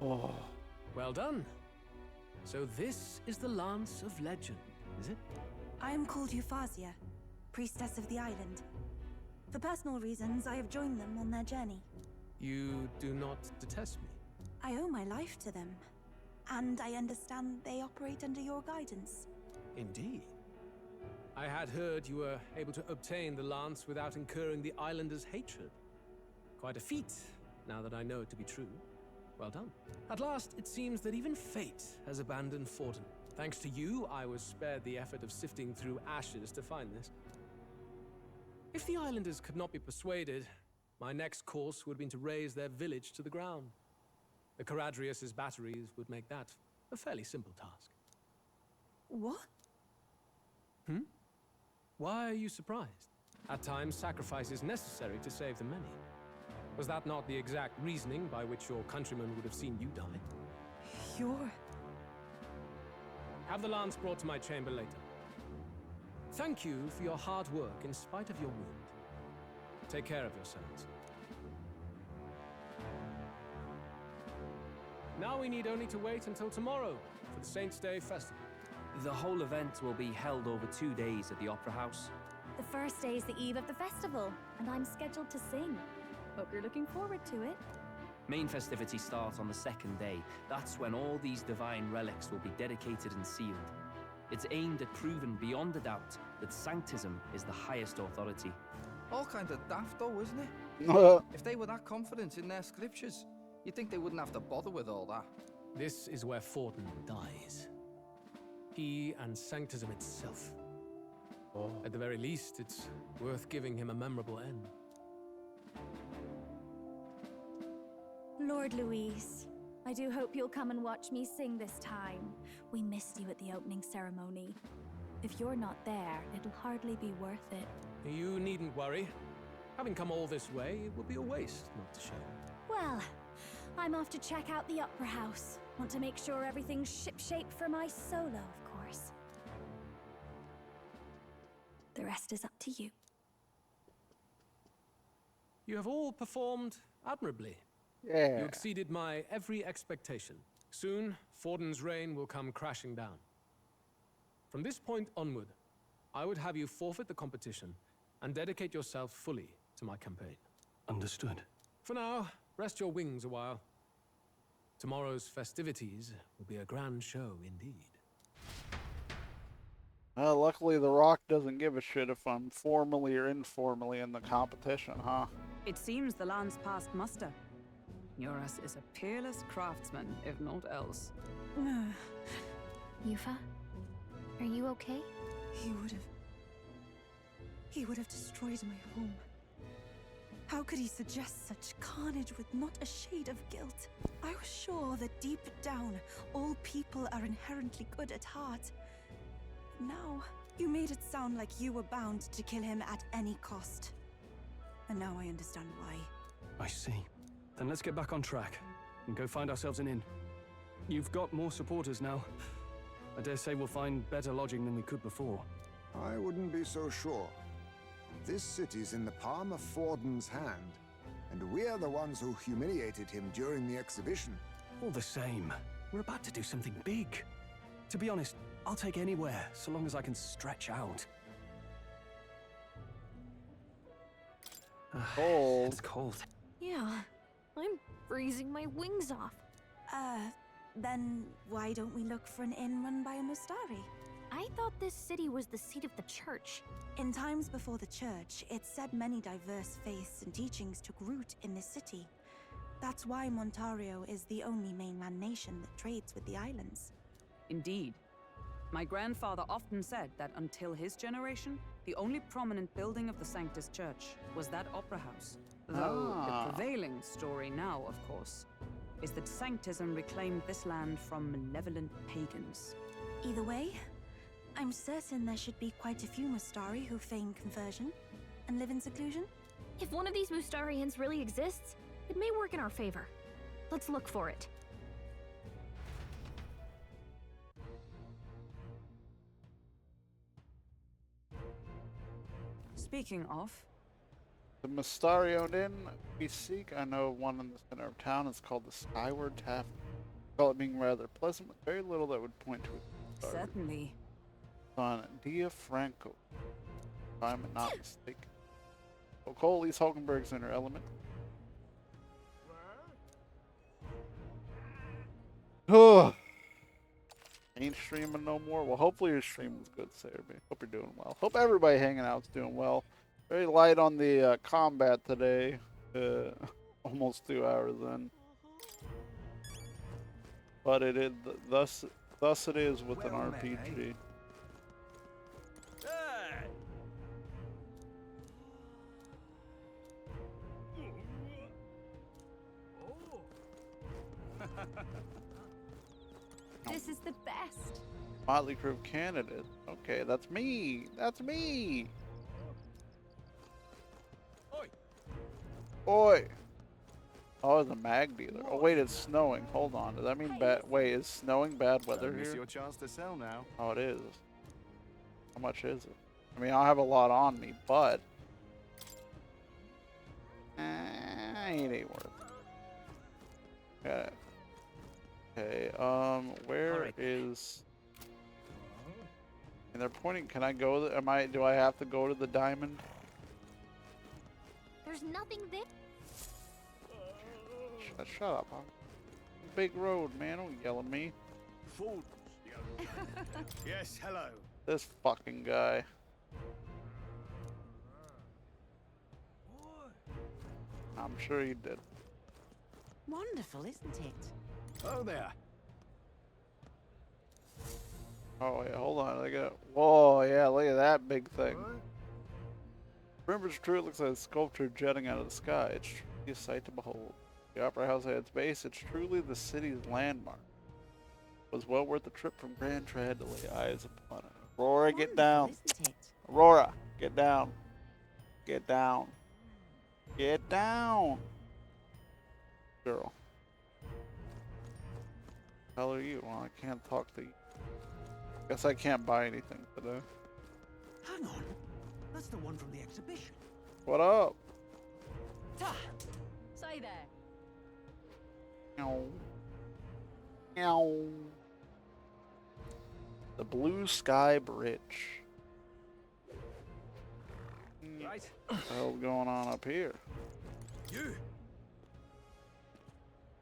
Oh. Well done. So this is the Lance of Legend, is it? I am called Fantazio, priestess of the island. For personal reasons, I have joined them on their journey. You do not detest me? I owe my life to them, and I understand they operate under your guidance. Indeed. I had heard you were able to obtain the lance without incurring the islanders' hatred. Quite a feat, now that I know it to be true. Well done. At last, it seems that even fate has abandoned Forden. Thanks to you, I was spared the effort of sifting through ashes to find this. If the islanders could not be persuaded, my next course would have been to raise their village to the ground. The Caradrius' batteries would make that a fairly simple task. What? Why are you surprised? At times, sacrifice is necessary to save the many. Was that not the exact reasoning by which your countrymen would have seen you die? You're... Have the lance brought to my chamber later. Thank you for your hard work in spite of your wound. Take care of yourselves. Now we need only to wait until tomorrow for the Saints' Day Festival. The whole event will be held over 2 days at the Opera House. The first day is the eve of the festival, and I'm scheduled to sing. Hope you're looking forward to it. Main festivities start on the second day. That's when all these divine relics will be dedicated and sealed. It's aimed at proving beyond a doubt that Sanctism is the highest authority. All kind of daft though, isn't it? If they were that confident in their scriptures, you'd think they wouldn't have to bother with all that. This is where Forden dies. He and Sanctism itself. At the very least, it's worth giving him a memorable end. Lord Louise, I do hope you'll come and watch me sing this time. We missed you at the opening ceremony. If you're not there, it'll hardly be worth it. You needn't worry. Having come all this way, it will be a waste not to show. Well, I'm off to check out the Opera House. Want to make sure everything's shipshape for my solo, of course. The rest is up to you. You have all performed admirably. Yeah. You exceeded my every expectation. Soon, Forden's reign will come crashing down. From this point onward, I would have you forfeit the competition and dedicate yourself fully to my campaign. Understood. For now, rest your wings a while. Tomorrow's festivities will be a grand show indeed. Luckily, The Rock doesn't give a shit if I'm formally or informally in the competition, huh? It seems the lance passed muster. Eurus is a peerless craftsman, if not else. Yufa, are you okay? He would have destroyed my home. How could he suggest such carnage with not a shade of guilt? I was sure that deep down, all people are inherently good at heart. Now, you made it sound like you were bound to kill him at any cost. And now I understand why. I see. Then let's get back on track and go find ourselves an inn. You've got more supporters now. I dare say we'll find better lodging than we could before. I wouldn't be so sure. This city's in the palm of Forden's hand, and we're the ones who humiliated him during the exhibition. All the same, we're about to do something big. To be honest, I'll take anywhere, so long as I can stretch out. Cold. It's cold. Yeah, I'm freezing my wings off. Then why don't we look for an inn run by a Mustari? I thought this city was the seat of the church. In times before the church, it's said many diverse faiths and teachings took root in this city. That's why Montario is the only mainland nation that trades with the islands. Indeed. My grandfather often said that until his generation, the only prominent building of the Sanctus Church was that opera house. Though the prevailing story now, of course, is that Sanctism reclaimed this land from malevolent pagans. Either way, I'm certain there should be quite a few Mustari who feign conversion and live in seclusion. If one of these Mustarians really exists, it may work in our favor. Let's look for it. Speaking of... The Mustari-owned inn we seek, I know one in the center of town. It's called the Skyward Tavern. Call it being rather pleasant, but very little that would point to it. Certainly. On Dia Franco. If I'm not mistaken. Okolis Hulkenberg's in her element. Ain't streaming no more. Well, hopefully your stream was good, Sarabee. Hope you're doing well. Hope everybody hanging out's doing well. Very light on the combat today. Almost 2 hours in. But it is thus it is with an RPG. This is the best. Motley Crue candidate. Okay, that's me. That's me. Oi. Oi. Oh, it's a mag dealer. Oh wait, it's snowing. Hold on. Does that mean bad? Wait, is snowing bad weather Don't miss here? your chance to sell now. Oh, it is. How much is it? I mean, I don't have a lot on me, but it ain't worth it. Yeah. Okay. Where is? And they're pointing. Can I go? Do I have to go to the diamond? There's nothing there. Shut up, huh? Big road, man. Don't yell at me. Fools. Yes, hello. This fucking guy. I'm sure you did. Wonderful, isn't it? Oh there. Oh yeah, hold on. Look at. Whoa, yeah, look at that big thing. Remember, it's true. It looks like a sculpture jetting out of the sky. It's truly a sight to behold. The Opera House at its base, it's truly the city's landmark. It was well worth the trip from Grand Trad to lay eyes upon it. Aurora, get down. Aurora, get down. Get down. Get down. Girl. How are you? Well, I can't talk to you. Guess I can't buy anything today. Hang on. That's the one from the exhibition. What up? Say there. Meow. Meow. The Blue Sky Bridge. Right. What the hell's going on up here? You.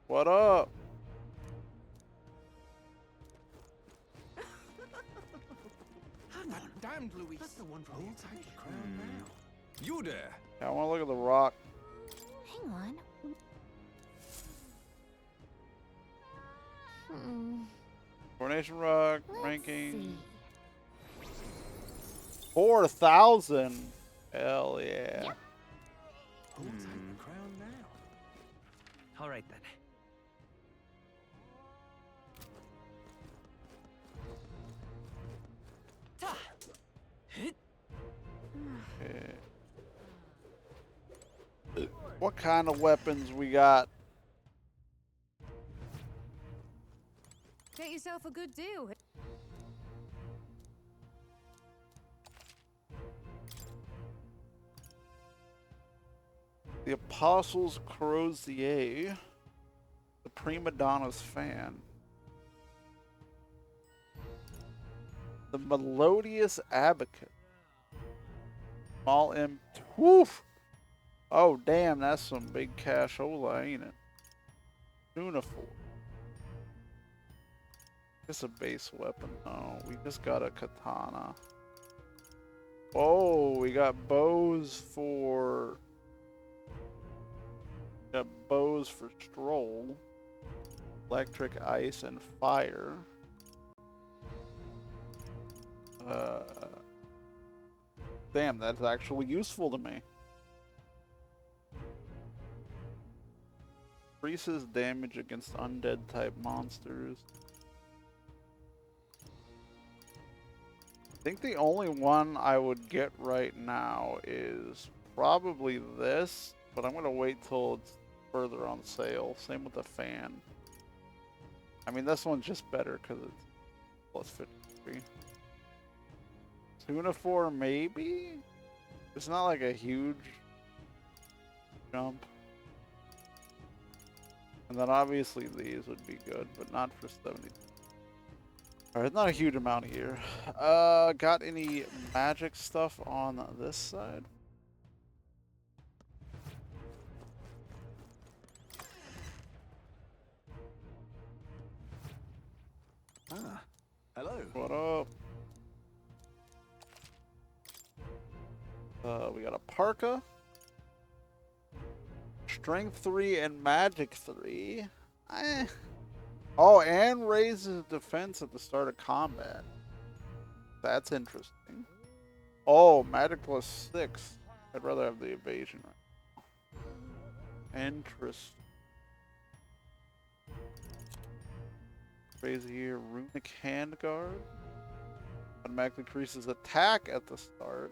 What up? Hang on. Damned Louis. That's the one from the exhibition. Crown now. You there. Yeah, I want to look at the rock. Hang on. Coronation Rock, Let's ranking see. 4,000. Hell yeah. Yep. Who'll take the crown now? All right then. Okay. What kind of weapons we got? Get yourself a good deal. The Apostles Crozier, the Prima Donna's fan, the Melodious Abacus, Small M. Woof! Oh damn, that's some big cashola, ain't it? Uniform. It's a base weapon. Oh, we just got a katana. Oh, we got bows for. Got bows for Stroll, electric, ice, and fire. Damn, that's actually useful to me. Increases damage against undead type monsters. I think the only one I would get right now is probably this, but I'm gonna wait till it's further on sale. Same with the fan. I mean, this one's just better because it's plus 53. Tunifor, maybe? It's not like a huge jump. And then obviously these would be good, but not for 70. Alright, not a huge amount here. Got any magic stuff on this side? Ah, hello. What up? We got a parka. Strength 3 and magic 3. Oh, and raises defense at the start of combat. That's interesting. Oh, magic plus 6. I'd rather have the evasion right now. Interesting. Raise here, runic handguard. Automatically increases attack at the start.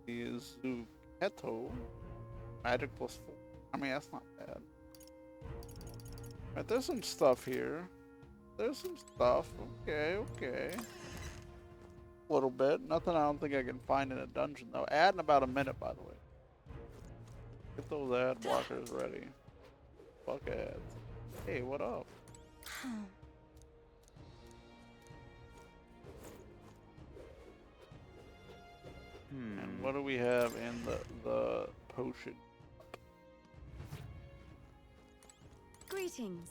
Is Zuketo. Magic plus 4. I mean, that's not bad. Right, there's some stuff here. There's some stuff. Okay, okay. A little bit. Nothing I don't think I can find in a dungeon, though. Add in about a minute, by the way. Get those ad blockers ready. Fuck ads. Hey, what up? And what do we have in the potion? Greetings.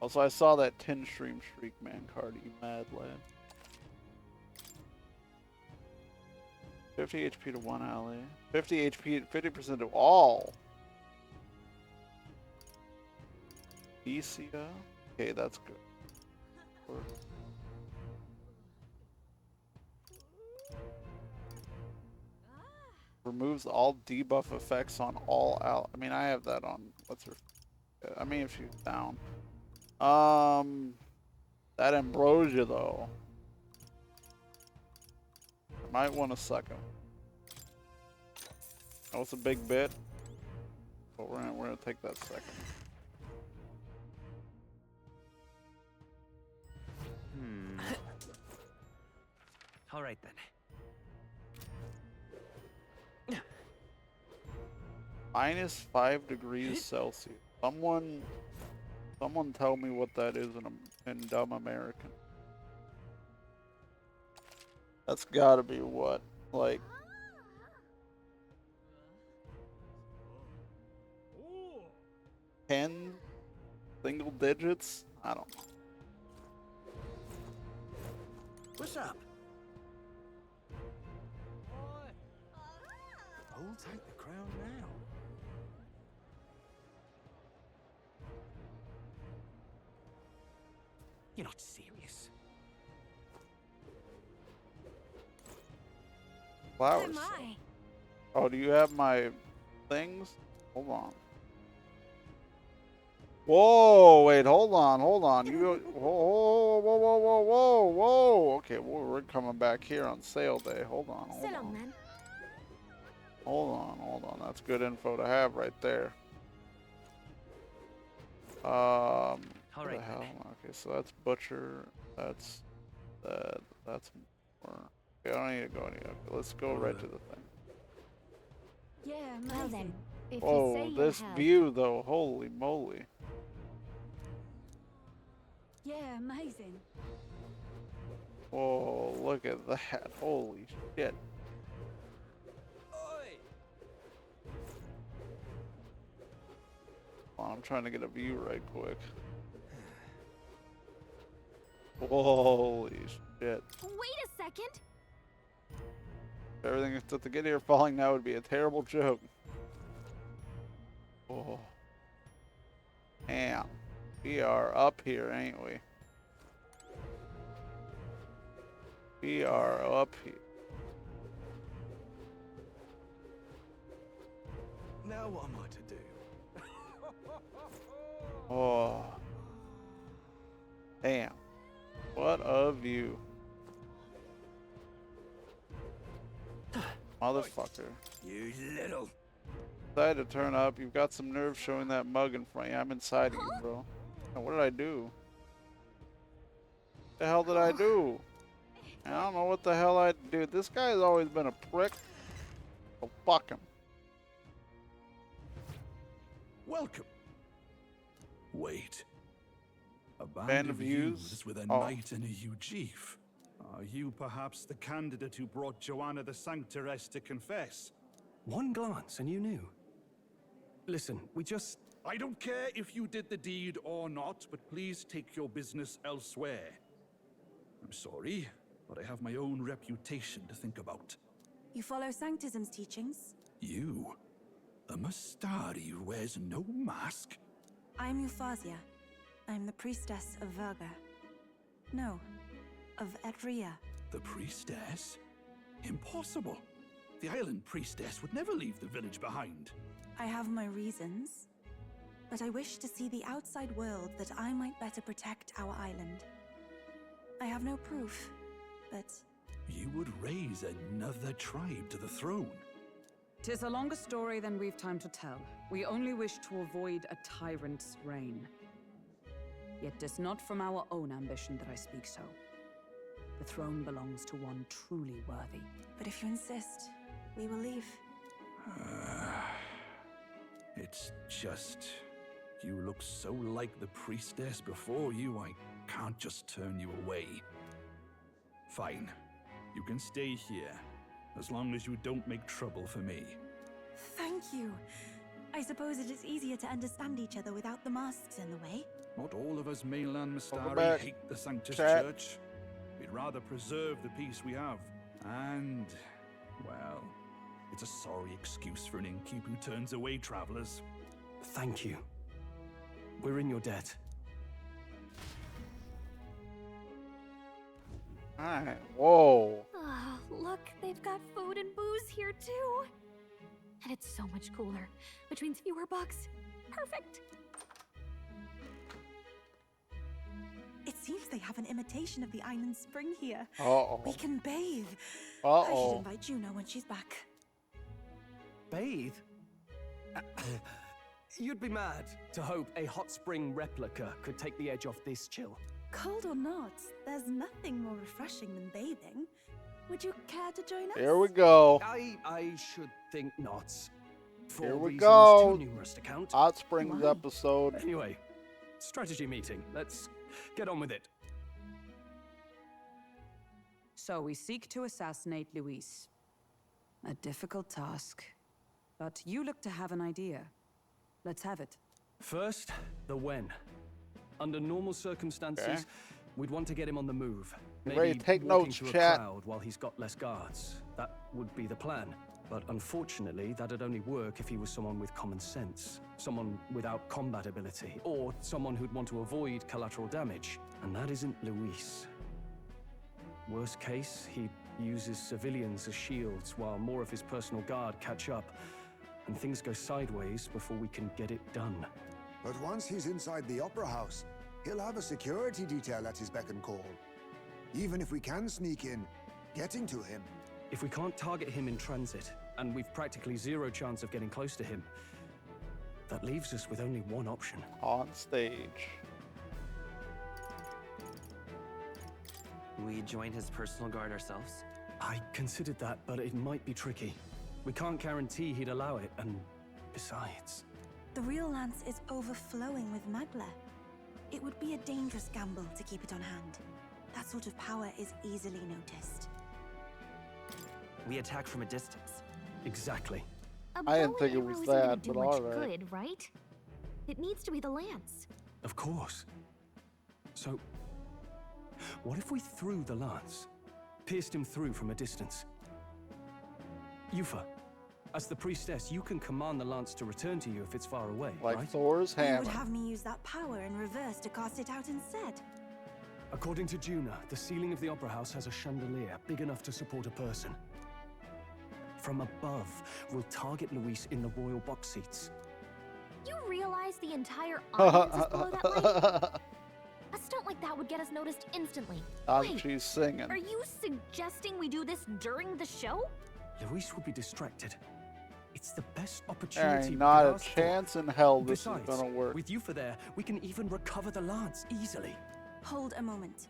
Also, I saw that 10 stream streak man card, you mad lad. 50 HP to one ally. 50 HP, 50% to all. Ecia. Okay, that's good. Removes all debuff effects on all out. I mean, I have that on. What's her? I mean, if she's down. That ambrosia though. I might want a second. That was a big bit, but we're gonna take that second. All right then. Minus 5 degrees Celsius. Someone tell me what that is in dumb American. That's gotta be what? Like 10 single digits? I don't know. What's up? Who'll take the crown now? You're not serious. Flowers. Oh, do you have my things? Hold on. Whoa, wait, hold on. You whoa, whoa, whoa, whoa, whoa, whoa. Okay, well, we're coming back here on sale day. Hold on. Hold on. That's good info to have right there. What the hell? Okay, so that's butcher. That's that. That's more. Okay, I don't need to go any. Okay, let's go right to the thing. Yeah, well then. If Oh, you say this view though, holy moly. Yeah, amazing. Whoa, look at that. Holy shit. Hold on, I'm trying to get a view right quick. Holy shit. Wait a second. Everything that's to get here falling now would be a terrible joke. Oh. Damn. We are up here, ain't we? We are up here. Now what am I to do? Oh. Damn. What a view. Motherfucker. You little. Decided to turn up. You've got some nerve showing that mug in front of you. I'm inside of you, bro. Oh, what did I do? What the hell did I do? I don't know what the hell I did. This guy's always been a prick. So fuck him. Welcome Wait. A Band band of of youths? youths with a Oh. knight and a Ujif. Are you perhaps the candidate who brought Joanna the Sanctoress to confess? One glance and you knew. Listen, we just... I don't care if you did the deed or not, but please take your business elsewhere. I'm sorry, but I have my own reputation to think about. You follow Sanctism's teachings? You? A Mustari who wears no mask? I'm Euphazia. I'm the priestess of Verga. No, of Edria. The priestess? Impossible. The island priestess would never leave the village behind. I have my reasons, but I wish to see the outside world that I might better protect our island. I have no proof, but... You would raise another tribe to the throne. 'Tis a longer story than we've time to tell. We only wish to avoid a tyrant's reign. Yet 'tis not from our own ambition that I speak so. The throne belongs to one truly worthy. But if you insist, we will leave. It's just... You look so like the priestess before you, I can't just turn you away. Fine. You can stay here, as long as you don't make trouble for me. Thank you. I suppose it is easier to understand each other without the masks in the way. Not all of us mainland Welcome Mistari back, hate the Sanctus chat. Church. We'd rather preserve the peace we have. And, well, it's a sorry excuse for an innkeep who turns away travelers. Thank you. We're in your debt. Alright, whoa. Ah, look, they've got food and booze here too. And it's so much cooler, which means fewer bugs. Perfect. It seems they have an imitation of the island spring here. Uh-oh. We can bathe. I Uh-oh. should invite Juno when she's back. Bathe? You'd be mad to hope a hot spring replica could take the edge off this chill. Cold or not, there's nothing more refreshing than bathing. Would you care to join us? Here we go. I should think not. For Here we reasons go. too numerous to count. Hot Springs episode. Anyway, strategy meeting. Let's get on with it. So we seek to assassinate Luis. A difficult task. But you look to have an idea. Let's have it. First, the when. Under normal circumstances, Okay. we'd want to get him on the move. You ready to take walking notes, through chat? a crowd while he's got less guards. That would be the plan. But unfortunately, that'd only work if he was someone with common sense, someone without combat ability, or someone who'd want to avoid collateral damage. And that isn't Luis. Worst case, he uses civilians as shields while more of his personal guard catch up, and things go sideways before we can get it done. But once he's inside the Opera House, he'll have a security detail at his beck and call. Even if we can sneak in, getting to him. If we can't target him in transit, and we've practically zero chance of getting close to him, that leaves us with only one option. On stage. We join his personal guard ourselves? I considered that, but it might be tricky. We can't guarantee he'd allow it, and besides... The real lance is overflowing with Magla. It would be a dangerous gamble to keep it on hand. That sort of power is easily noticed. We attack from a distance. Exactly. I didn't think it was that, do but much alright. good, right? It needs to be the lance. Of course. So, what if we threw the lance? Pierced him through from a distance? Yufa, as the priestess, you can command the lance to return to you if it's far away, Like right? Thor's You hammer. would have me use that power in reverse to cast it out instead. According to Juna, the ceiling of the Opera House has a chandelier big enough to support a person. From above, we'll target Luis in the royal box seats. You realize the entire audience is below that light? A stunt like that would get us noticed instantly. Wait, She's singing. are you suggesting we do this during the show? Luis will be distracted. It's the best There opportunity. ain't we not could a ask for. chance in hell this Besides, is gonna work. with Yufa there, we can even recover the lance easily. Hold a moment.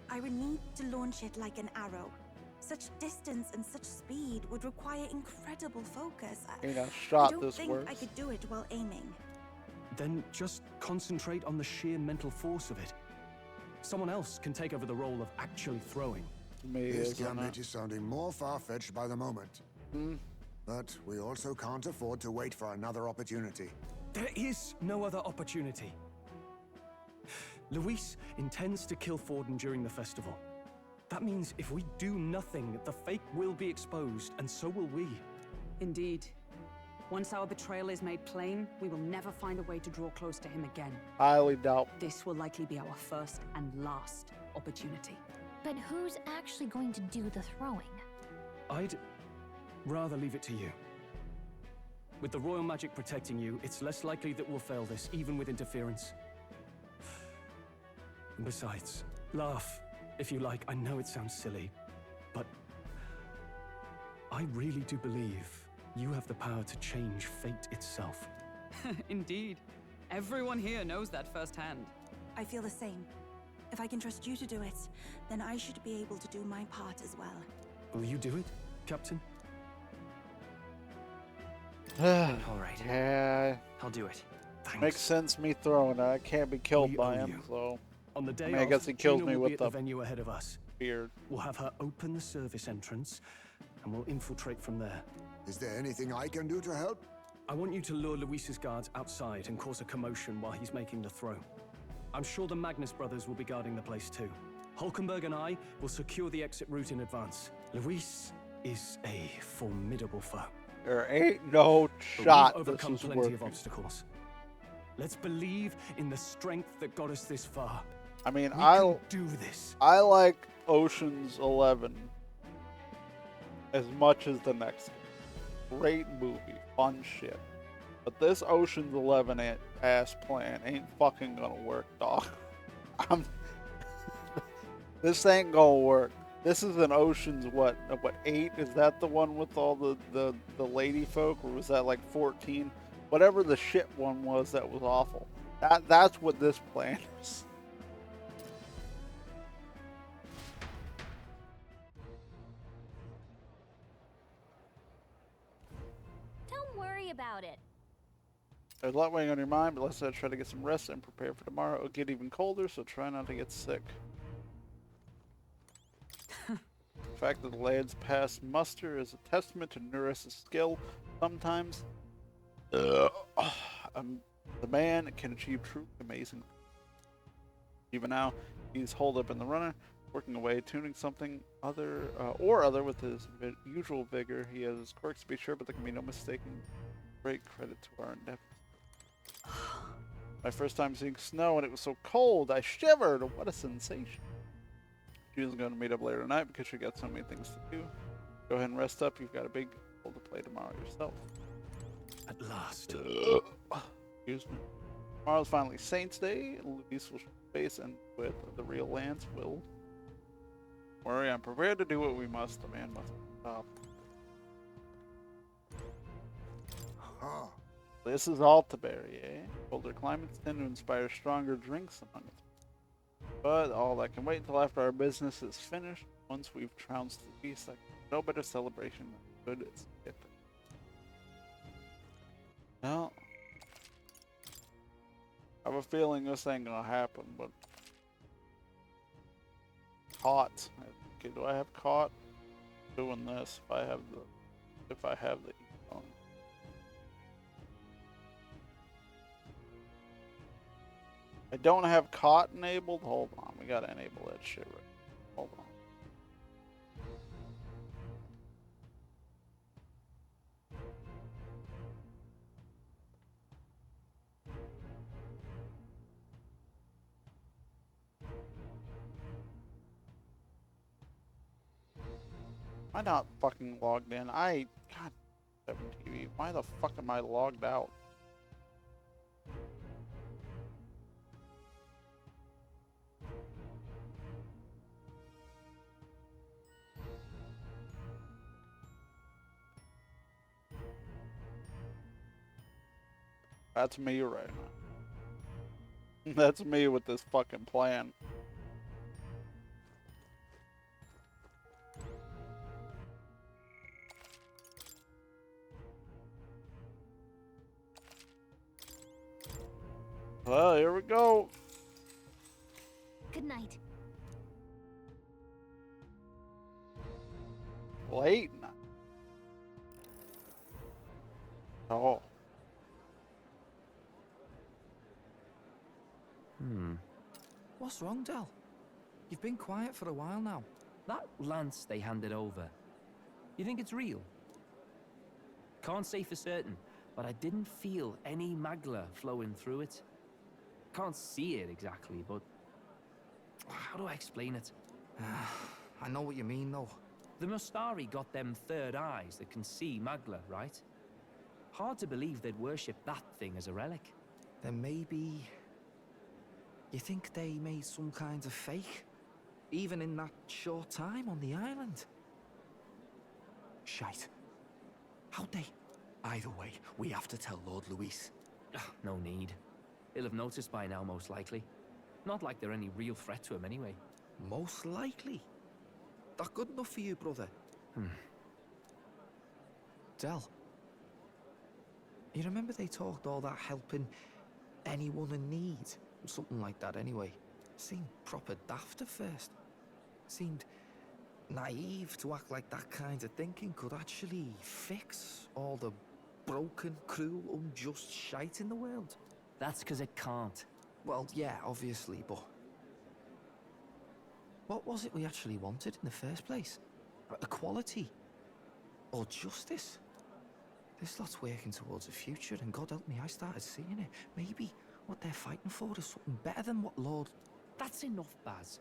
I would need to launch it like an arrow. Such distance and such speed would require incredible focus. Ain't a I shot don't this think works. I could do it while aiming. then just concentrate on the sheer mental force of it. Someone else can take over the role of actually throwing. This gambit is sounding more far-fetched by the moment. But we also can't afford to wait for another opportunity. There is no other opportunity. Luis intends to kill Forden during the festival. That means if we do nothing, the fake will be exposed, and so will we. Indeed. Once our betrayal is made plain, we will never find a way to draw close to him again. Highly doubt. This will likely be our first and last opportunity. But who's actually going to do the throwing? I'd rather leave it to you. With the royal magic protecting you, it's less likely that we'll fail this, even with interference. And besides, laugh if you like. I know it sounds silly, but I really do believe you have the power to change fate itself. Indeed. Everyone here knows that firsthand. I feel the same. If I can trust you to do it, then I should be able to do my part as well. Will you do it, Captain? All right. Yeah. I'll do it. Thanks. Makes sense me throwing it. I can't be killed by him, so... On the day I mean, I guess he kills me with the venue ahead of us. Beard. We'll have her open the service entrance, and we'll infiltrate from there. Is there anything I can do to help? I want you to lure Luis's guards outside and cause a commotion while he's making the throw. I'm sure the Magnus brothers will be guarding the place too. Hulkenberg and I will secure the exit route in advance. Luis is a formidable foe. There ain't no But shot we've this overcome is plenty working. of obstacles. Let's believe in the strength that got us this far. I mean, We can do this. I like Ocean's 11 as much as the next one. Great movie, fun shit. But this Ocean's 11 ass plan ain't fucking gonna work, dog. This ain't gonna work. This is an Ocean's what 8? Is that the one with all the lady folk, or was that like 14? Whatever the shit one was that was awful. That's what this plan is. Don't worry about it. There's a lot weighing on your mind, but let's try to get some rest and prepare for tomorrow. It'll get even colder, so try not to get sick. The fact that the lads pass muster is a testament to Nuris' skill. Sometimes, the man can achieve true amazing. Even now, he's holed up in the runner, working away, tuning something other with his usual vigor. He has his quirks to be sure, but there can be no mistaking. Great credit to our endeavor. My first time seeing snow, and it was so cold, I shivered. What a sensation. June's going to meet up later tonight because she got so many things to do. Go ahead and rest up. You've got a big role to play tomorrow yourself. At last. Excuse me. Tomorrow's finally Saints Day. Luis will face and with the real Lance will. Don't worry, I'm prepared to do what we must. The man must stop. This is Altaberry, eh? Colder climates tend to inspire stronger drinks among us. But all that can wait until after our business is finished. Once we've trounced the beast, like no better celebration than good is it. Well, I have a feeling this ain't gonna happen, but caught. Okay, do I have caught doing this? If I have the phone. I don't have caught enabled. Hold on, we gotta enable that shit right. Hold on. Am I not fucking logged in? God, 7TV. Why the fuck am I logged out? That's me right now. That's me with this fucking plan. Well, here we go. Good night. Late night. Oh. What's wrong, Del? You've been quiet for a while now. That lance they handed over, you think it's real? Can't say for certain, but I didn't feel any magla flowing through it. Can't see it exactly, but how do I explain it? I know what you mean, though. The Mustari got them third eyes that can see magla, right? Hard to believe they'd worship that thing as a relic. Then maybe... You think they made some kind of fake? Even in that short time on the island? Shite. How'd they? Either way, we have to tell Lord Luis. No need. He'll have noticed by now, most likely. Not like they're any real threat to him anyway. Most likely? That good enough for you, brother? Del. You remember they talked all that helping anyone in need? Something like that anyway. Seemed proper daft at first. Seemed naive to act like that kind of thinking could actually fix all the broken, cruel, unjust shite in the world. That's because it can't. Well, yeah, obviously, but... What was it we actually wanted in the first place? Equality? Or justice? This lot's working towards a future, and God help me, I started seeing it. Maybe what they're fighting for is something better than what Lord... That's enough, Baz.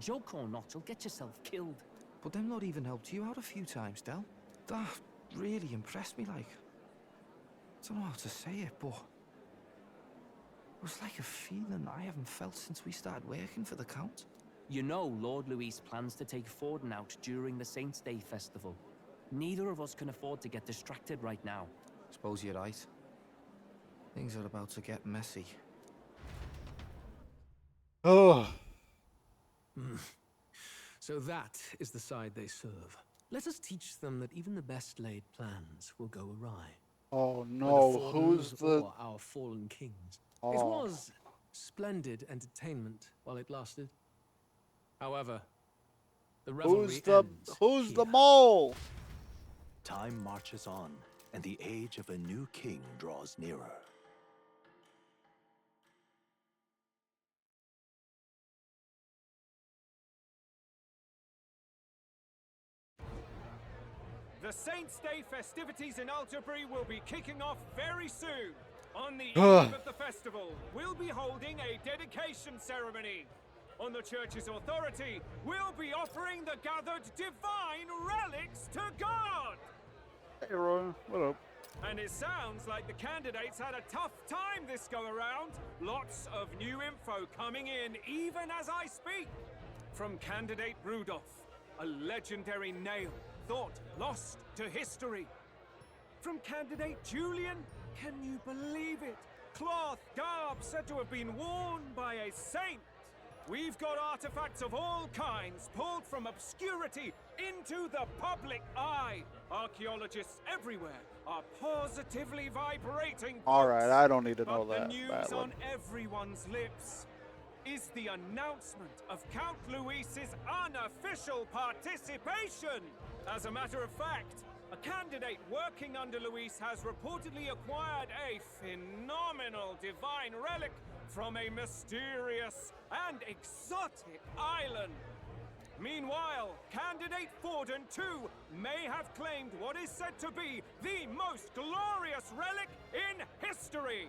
Joke or not, you'll get yourself killed. But them not even helped you out a few times, Del. That really impressed me, like... I don't know how to say it, but... It was like a feeling I haven't felt since we started working for the Count. You know Lord Luis plans to take Forden out during the Saints' Day festival. Neither of us can afford to get distracted right now. Suppose you're right. Things are about to get messy. Oh. So that is the side they serve. Let us teach them that even the best laid plans will go awry. Oh no, who's the... Or our fallen kings. Oh. It was splendid entertainment while it lasted. However, the revelry Who's the mole? Time marches on, and the age of a new king draws nearer. The Saints' Day festivities in Alderbury will be kicking off very soon. On the eve of the festival, we'll be holding a dedication ceremony. On the church's authority, we'll be offering the gathered divine relics to God. Hey, Roy, what up? And it sounds like the candidates had a tough time this go around. Lots of new info coming in even as I speak. From candidate Rudolph, a legendary nail thought lost to history. From candidate Julian, can you believe it? Cloth garb said to have been worn by a saint. We've got artifacts of all kinds pulled from obscurity into the public eye. Archaeologists everywhere are positively vibrating. Alright, I don't need to know But that. the news on everyone's lips is the announcement of Count Luis's unofficial participation. As a matter of fact, a candidate working under Luis has reportedly acquired a phenomenal divine relic from a mysterious and exotic island. Meanwhile, candidate Forden too may have claimed what is said to be the most glorious relic in history.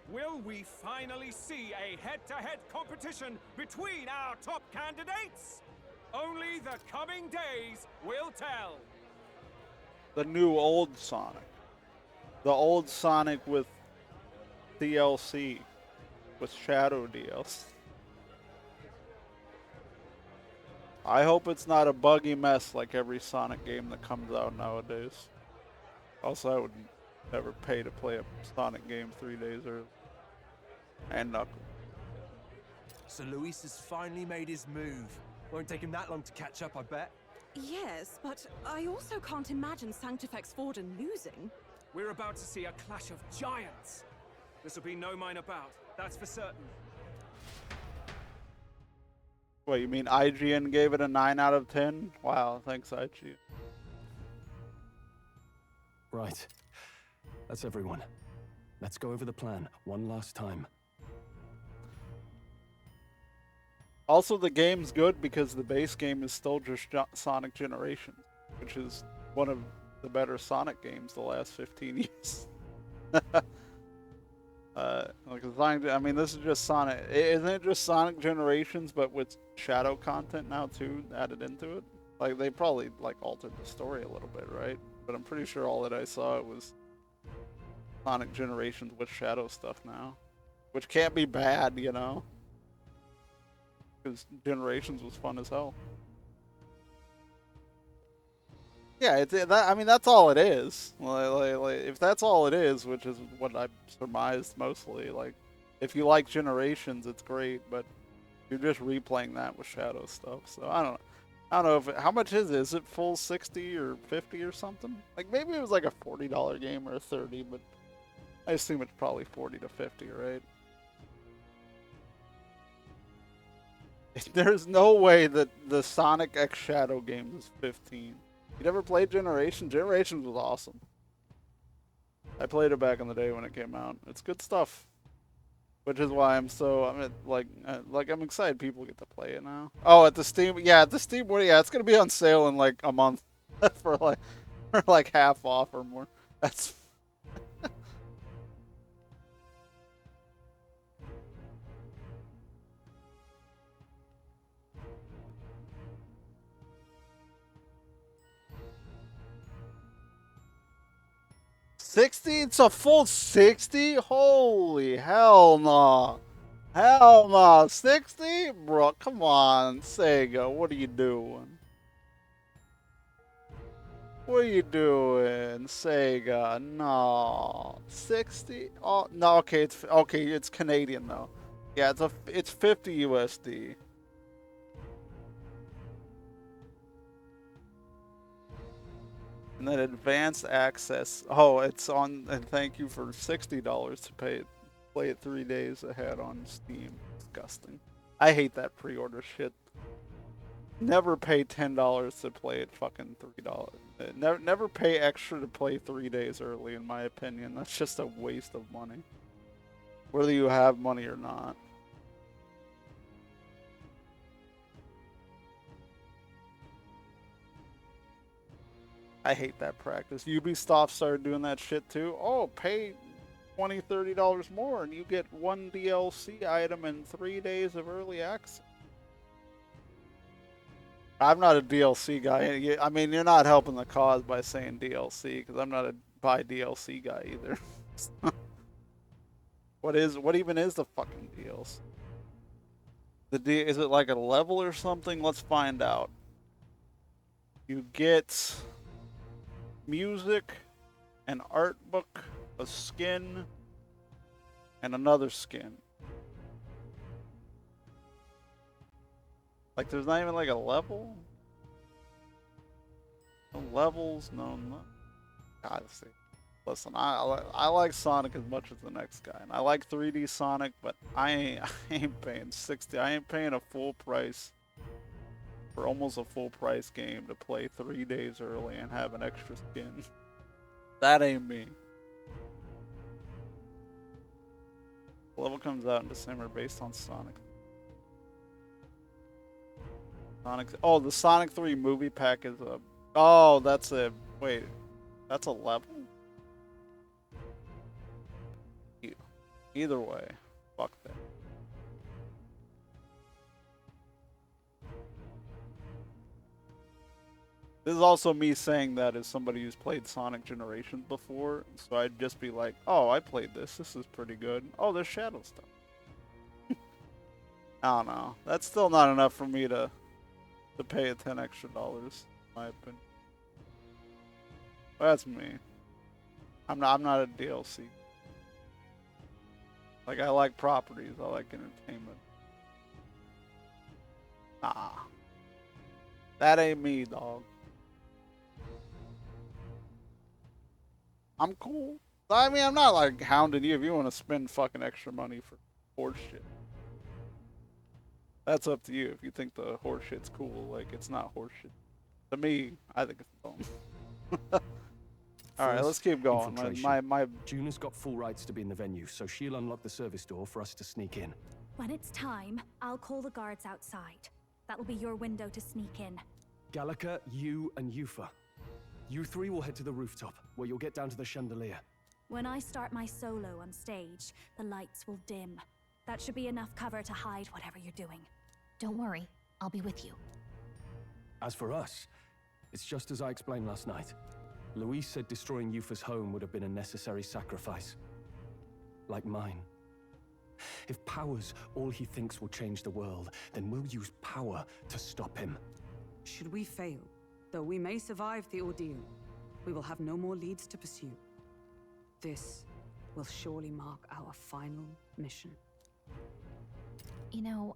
Will we finally see a head-to-head competition between our top candidates? Only the coming days will tell. The new old Sonic. The old Sonic with DLC. With Shadow DLC. I hope it's not a buggy mess like every Sonic game that comes out nowadays. Also, I would never pay to play a Sonic game 3 days early. And Knuckles. So Luis has finally made his move. Won't take him that long to catch up, I bet. Yes, but I also can't imagine Sanctifex Forden losing. We're about to see a clash of giants. This will be no minor bout. That's for certain. What, you mean IGN gave it a 9 out of 10? Wow, thanks IGN. Right. That's everyone. Let's go over the plan one last time. Also, the game's good because the base game is still just Sonic Generations, which is one of the better Sonic games the last 15 years. Like Sonic, I mean, this is just Sonic. Isn't it just Sonic Generations, but with shadow content now too added into it? Like they probably like altered the story a little bit, right? But I'm pretty sure all that I saw was Sonic Generations with shadow stuff now, which can't be bad, you know, because Generations was fun as hell. Yeah, I mean, that's all it is. Like, if that's all it is, which is what I surmised mostly, like, if you like Generations, it's great, but you're just replaying that with shadow stuff. So I don't know if how much is it? Is it full 60 or 50 or something? Like maybe it was like a $40 game or a 30, but I assume it's probably 40 to 50, right? There's no way that the Sonic X Shadow game is 15. You never played Generations? Generations was awesome. I played it back in the day when it came out. It's good stuff. Which is why I'm excited people get to play it now. Oh, at the Steam, yeah, at the Steam, yeah, it's gonna be on sale in like a month for like half off or more. That's 60? It's a full 60? Holy hell no. Hell no. 60? Bro, come on, Sega, what are you doing? What are you doing, Sega? No. 60? Oh, no, okay, it's Canadian though. Yeah, it's 50 USD. And then advanced access. Oh, it's on, and thank you for $60 to play it 3 days ahead on Steam. Disgusting. I hate that pre-order shit. Never pay $10 to play it fucking $3. Never pay extra to play 3 days early, in my opinion. That's just a waste of money. Whether you have money or not. I hate that practice. Ubisoft started doing that shit too. Oh, pay $20, $30 more and you get one DLC item and 3 days of early access. I'm not a DLC guy. I mean, you're not helping the cause by saying DLC, because I'm not a buy DLC guy either. What even is the fucking DLC? Is it like a level or something? Let's find out. You get music, an art book, a skin, and another skin. Like, there's not even like a level? No levels, no. God, see. Listen, I like Sonic as much as the next guy. And I like 3D Sonic, but I ain't paying 60. I ain't paying a full price for almost a full price game to play 3 days early and have an extra skin. That ain't me. The level comes out in December based on Sonic. Oh, the Sonic 3 movie pack is a... Oh, that's a... Wait. That's a level? Either way. Fuck that. This is also me saying that as somebody who's played Sonic Generations before, so I'd just be like, oh, I played this. This is pretty good. Oh, there's shadow stuff. I don't know. That's still not enough for me to pay a $10 extra, in my opinion. But that's me. I'm not a DLC. Like, I like properties. I like entertainment. Nah. That ain't me, dog. I'm cool. I mean, I'm not like hounding you if you want to spend fucking extra money for horse shit. That's up to you. If you think the horse shit's cool, like it's not horse shit. To me, I think it's dumb. All right, let's keep going. My Juna's got full rights to be in the venue, so she'll unlock the service door for us to sneak in. When it's time, I'll call the guards outside. That'll be your window to sneak in. Gallica, you, and Yufa. You three will head to the rooftop, where you'll get down to the chandelier. When I start my solo on stage, the lights will dim. That should be enough cover to hide whatever you're doing. Don't worry, I'll be with you. As for us, it's just as I explained last night. Luis said destroying Yufa's home would have been a necessary sacrifice. Like mine. If power's all he thinks will change the world, then we'll use power to stop him. Should we fail, though we may survive the ordeal, we will have no more leads to pursue. This will surely mark our final mission. You know,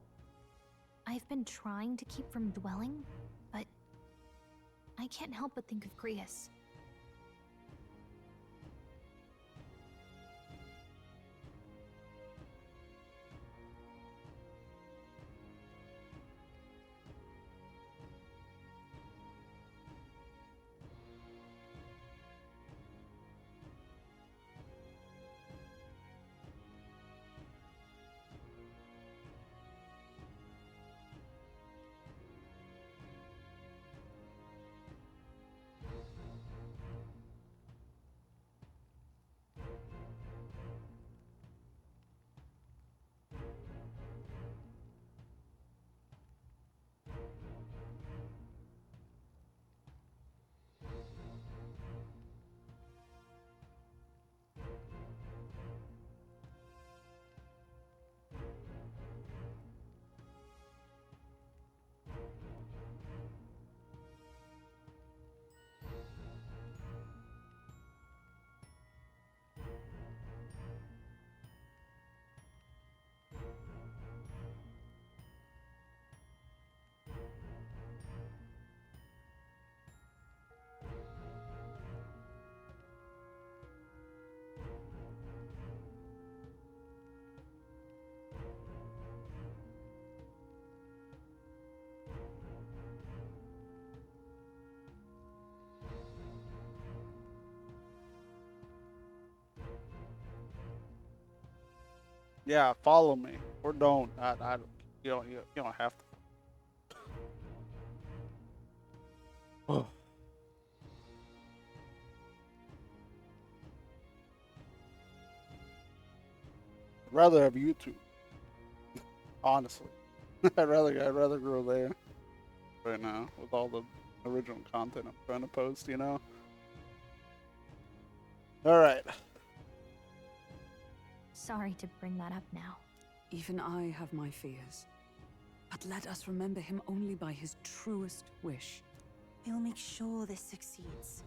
I've been trying to keep from dwelling, but I can't help but think of Grius. Yeah, follow me or don't. You don't have to. Oh. I'd rather have YouTube. Honestly, I'd rather grow there right now with all the original content I'm trying to post. You know. All right. Sorry to bring that up now. Even I have my fears. But let us remember him only by his truest wish. We'll make sure this succeeds.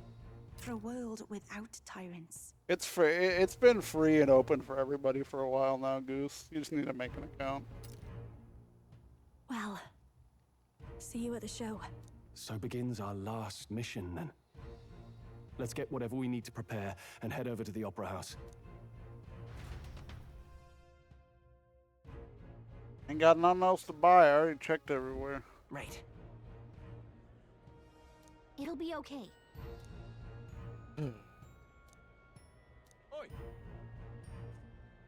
For a world without tyrants. It's free. It's been free and open for everybody for a while now, Goose. You just need to make an account. Well, see you at the show. So begins our last mission, then. Let's get whatever we need to prepare and head over to the Opera House. Ain't got nothing else to buy. I already checked everywhere. Right. It'll be okay.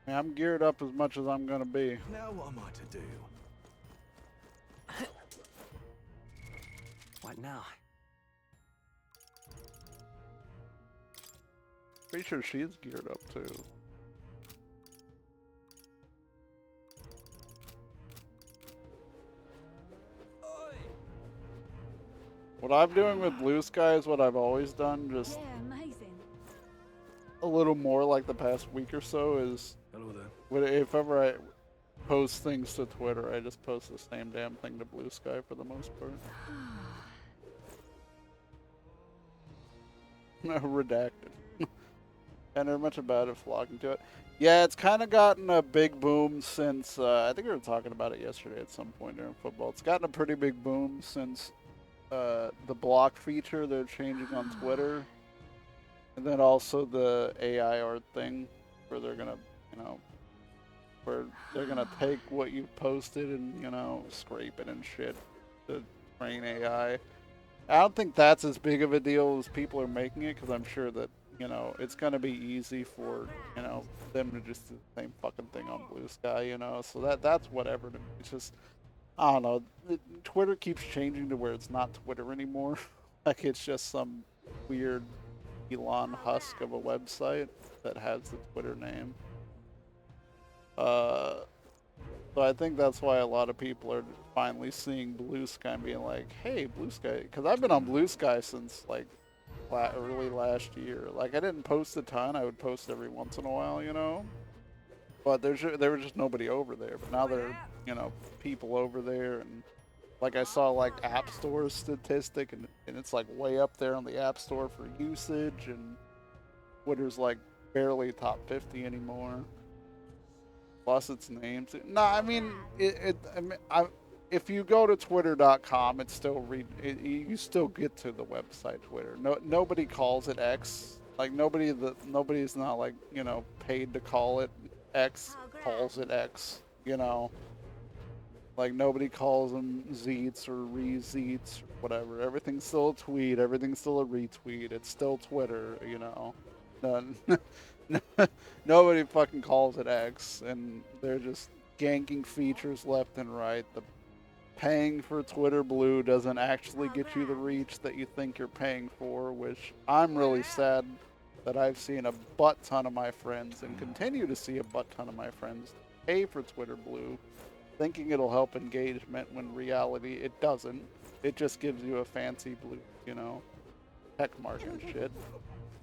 Yeah, I'm geared up as much as I'm gonna be. Now what am I to do? What now? Pretty sure she's geared up too. What I'm doing with Blue Sky is what I've always done, just amazing. a little more like the past week or so is if ever I post things to Twitter, I just post the same damn thing to Blue Sky for the most part. No, redacted. Can't hear much about it, flocking to it. Yeah, it's kind of gotten a big boom since, I think we were talking about it yesterday at some point during football. It's gotten a pretty big boom since the block feature they're changing on Twitter. And then also the AI art thing where they're going to, you know, where they're gonna take what you posted and, you know, scrape it and shit to train AI. I don't think that's as big of a deal as people are making it, because I'm sure that, you know, it's gonna be easy for, you know, them to just do the same fucking thing on Blue Sky, you know. So that's whatever to me. It's just, I don't know. Twitter keeps changing to where it's not Twitter anymore. Like it's just some weird Elon husk of a website that has the Twitter name. So I think that's why a lot of people are finally seeing Blue Sky and being like, hey, Blue Sky, because I've been on Blue Sky since like early last year. Like I didn't post a ton. I would post every once in a while, you know. But there was just nobody over there. But now there are, you know, people over there, and like I saw like App Store statistic, and it's like way up there on the App Store for usage, and Twitter's like barely top 50 anymore. Plus its name. No, I mean if you go to twitter.com, it's still you still get to the website Twitter. Nobody calls it X. Like nobody's not like, you know, paid to call it X, calls it X, you know. Like nobody calls them Zeets or re-Zeets or whatever. Everything's still a tweet, everything's still a retweet. It's still Twitter, you know. Nobody fucking calls it X, and they're just ganking features left and right. The paying for Twitter Blue doesn't actually get you the reach that you think you're paying for, which I'm really sad that I've seen a butt ton of my friends, and continue to see a butt ton of my friends, pay for Twitter Blue, thinking it'll help engagement, when reality it doesn't. It just gives you a fancy blue, you know, tech mark and shit,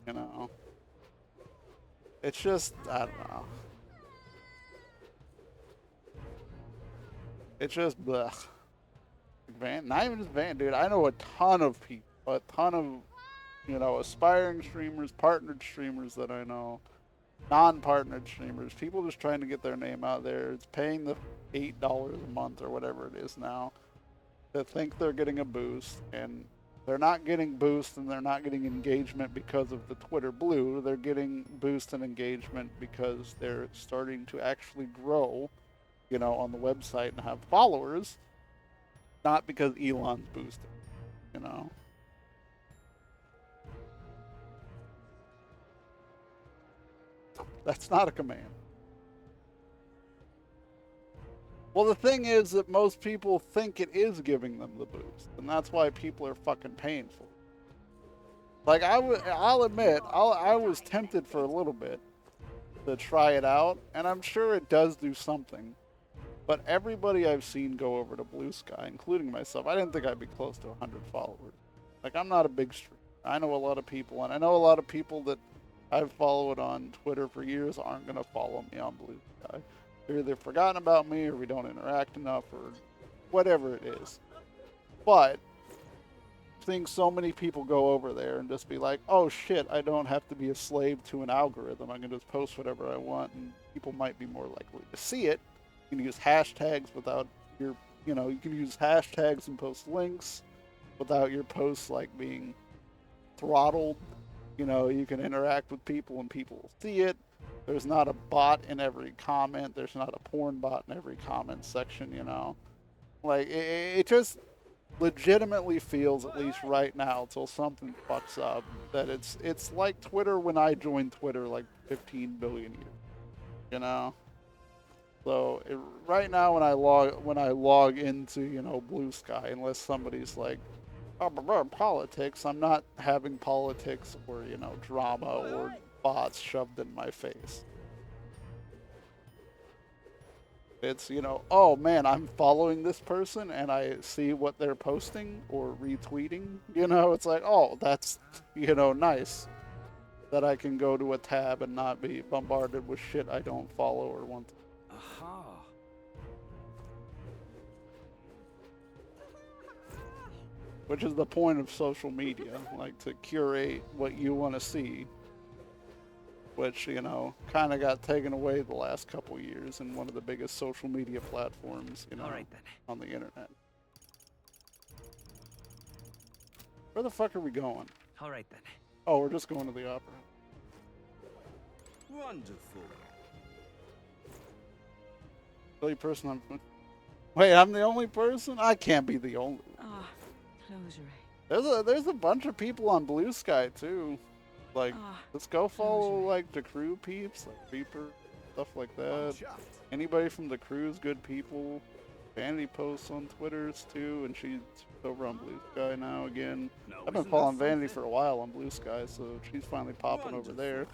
you know. It's just, I don't know. It's just, blech. Not even just Van, dude. I know a ton of people, a ton of, you know, aspiring streamers, partnered streamers that I know, non-partnered streamers, people just trying to get their name out there. It's paying the $8 a month or whatever it is now to think they're getting a boost, and they're not getting boost, and they're not getting engagement because of the Twitter Blue. They're getting boost and engagement because they're starting to actually grow, you know, on the website and have followers, not because Elon's boosting, you know. That's not a command. Well, the thing is that most people think it is giving them the boost, and that's why people are fucking paying for it. Like, I'll admit, I was tempted for a little bit to try it out, and I'm sure it does do something. But everybody I've seen go over to Blue Sky, including myself, I didn't think I'd be close to 100 followers. Like, I'm not a big streamer. I know a lot of people, and I know a lot of people that I've followed on Twitter for years aren't going to follow me on Blue Sky. They're either forgotten about me, or we don't interact enough, or whatever it is. But seeing so many people go over there and just be like, oh shit, I don't have to be a slave to an algorithm. I can just post whatever I want, and people might be more likely to see it. You can use hashtags without your, you know, you can use hashtags and post links without your posts like being throttled. You know, you can interact with people and people will see it. There's not a bot in every comment. There's not a porn bot in every comment section, you know. Like, it just legitimately feels, at least right now, till something fucks up, that it's like Twitter when I joined Twitter like 15 billion years, you know. So right now when I log into, you know, Blue Sky, unless somebody's like, oh, politics, I'm not having politics or, you know, drama or bots shoved in my face. It's, you know, oh man, I'm following this person and I see what they're posting or retweeting. You know, it's like, oh, that's, you know, nice that I can go to a tab and not be bombarded with shit I don't follow or want to. Aha. Which is the point of social media, like to curate what you want to see. Which, you know, kind of got taken away the last couple years in one of the biggest social media platforms, you know, on the internet. Where the fuck are we going? All right then. Oh, we're just going to the opera. Wonderful. The only person I'm. Wait, I'm the only person? I can't be the only. Ah, close your eyes. There's a bunch of people on Blue Sky too. Like, let's go follow like the crew peeps, like Reaper, stuff like that. Anybody from the crew's good people. Vanity posts on Twitters too, and she's over on Blue Sky now again. I've been following Vanity for a while on Blue Sky, so she's finally popping over there.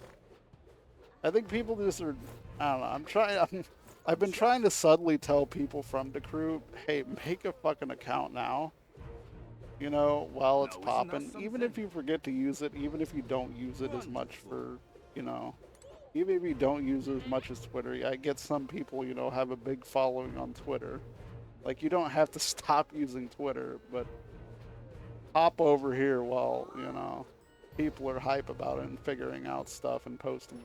I think people just are, I don't know, I've been trying to subtly tell people from the crew, hey, make a fucking account now. You know, while it's popping. Even if you forget to use it, even if you don't use it as much for, you know, even if you don't use it as much as Twitter. I get some people, you know, have a big following on Twitter. Like, you don't have to stop using Twitter, but hop over here while, you know, people are hype about it and figuring out stuff and posting,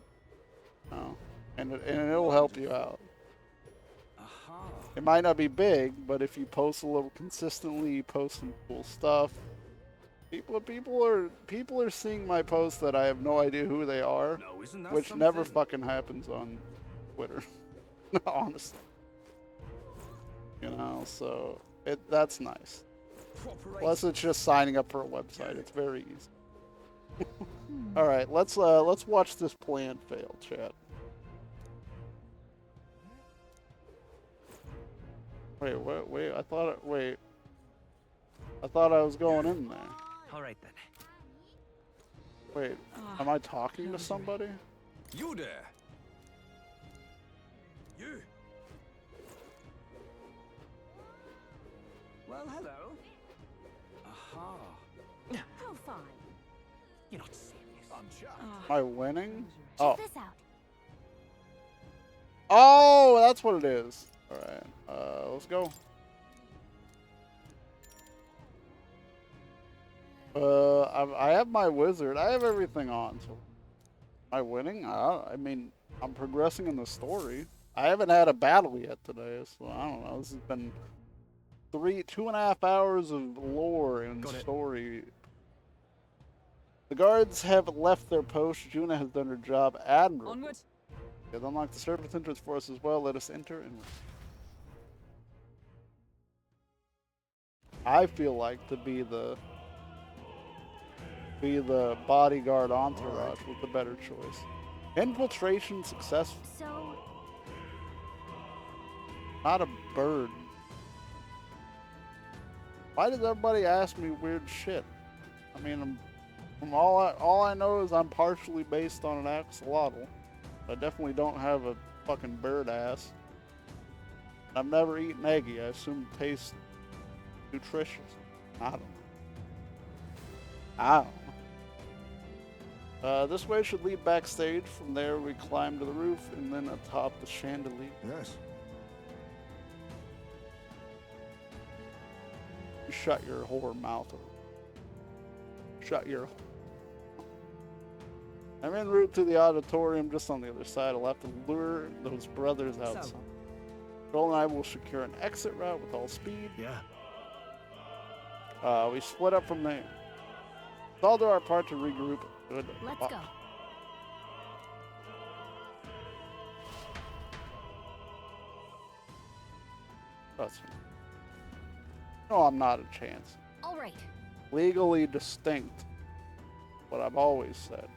you know, and it'll help you out. It might not be big, but if you post a little consistently, you post some cool stuff. People are seeing my posts that I have no idea who they are, which never fucking happens on Twitter, honestly. You know, so that's nice. Plus, it's just signing up for a website. It's very easy. All right, let's watch this plan fail, chat. Wait, what? Wait, I thought I was going in there. All right then. Wait, am I talking to somebody? You there? You. Well, hello. Aha. How fine. You're not serious. I'm shocked. Am I winning? Check Oh. this out. Oh, that's what it is. All right, let's go. I have my wizard. I have everything on. So, am I winning? I mean, I'm progressing in the story. I haven't had a battle yet today, so I don't know. This has been 2.5 hours of lore and story. The guards have left their post. Juna has done her job admirably. Onward. They've unlocked the surface entrance for us as well. Let us enter and. I feel like to be the bodyguard entourage was the better choice. Infiltration successful. So, not a bird. Why does everybody ask me weird shit? I mean, from all I know is I'm partially based on an axolotl. I definitely don't have a fucking bird ass. I've never eaten eggy. I assume it tastes nutritious. I don't know. This way should lead backstage. From there, we climb to the roof and then atop the chandelier. Yes. Shut your whore mouth. Shut your. I'm en route to the auditorium, just on the other side. I'll have to lure those brothers outside. Joel and I will secure an exit route with all speed. Yeah. We split up from there. Let's all do our part to regroup. Good. let's go. No, I'm not a chance. All right. Legally distinct. What I've always said.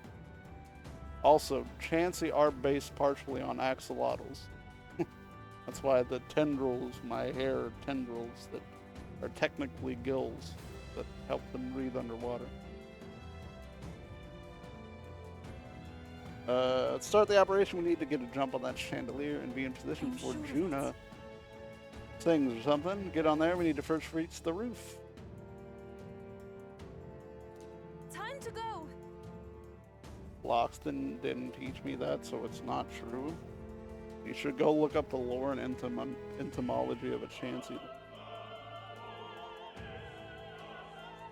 Also, Chansey are based partially on axolotls. That's why the tendrils, my hair are tendrils that are technically gills that help them breathe underwater. To start the operation, we need to get a jump on that chandelier and be in position before Juna sings or something. Get on there, we need to first reach the roof. Time to go. Loxton didn't teach me that, so it's not true. You should go look up the lore and entomology of a Chansey.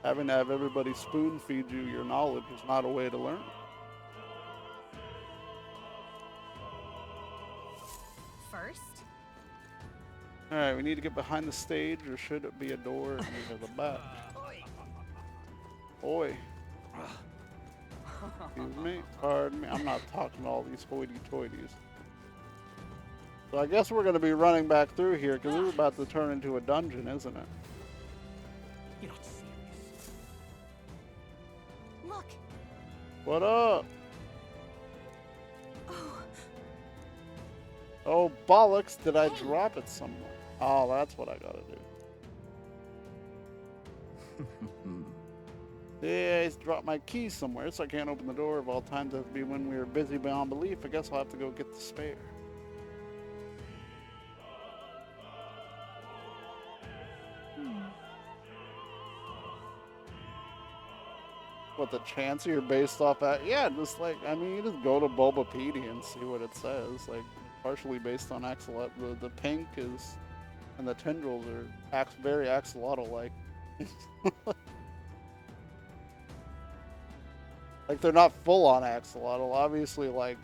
Having to have everybody spoon feed you your knowledge is not a way to learn. First. Alright, we need to get behind the stage, or should it be a door near the back? Oi. Excuse me, pardon me, I'm not talking to all these hoity-toities. So I guess we're going to be running back through here because this is about to turn into a dungeon, isn't it? You're not serious. Look. What up? Oh, bollocks. Did I drop it somewhere? Oh, that's what I got to do. Yeah, I dropped my keys somewhere, so I can't open the door. Of all times, that'd be when we were busy beyond belief. I guess I'll have to go get the spare. What, the chance you're based off at? Yeah, just like, I mean, you just go to Bulbapedia and see what it says. Like, partially based on axolotl. The pink is, and the tendrils are very axolotl-like. Like, they're not full-on axolotl. Obviously, like,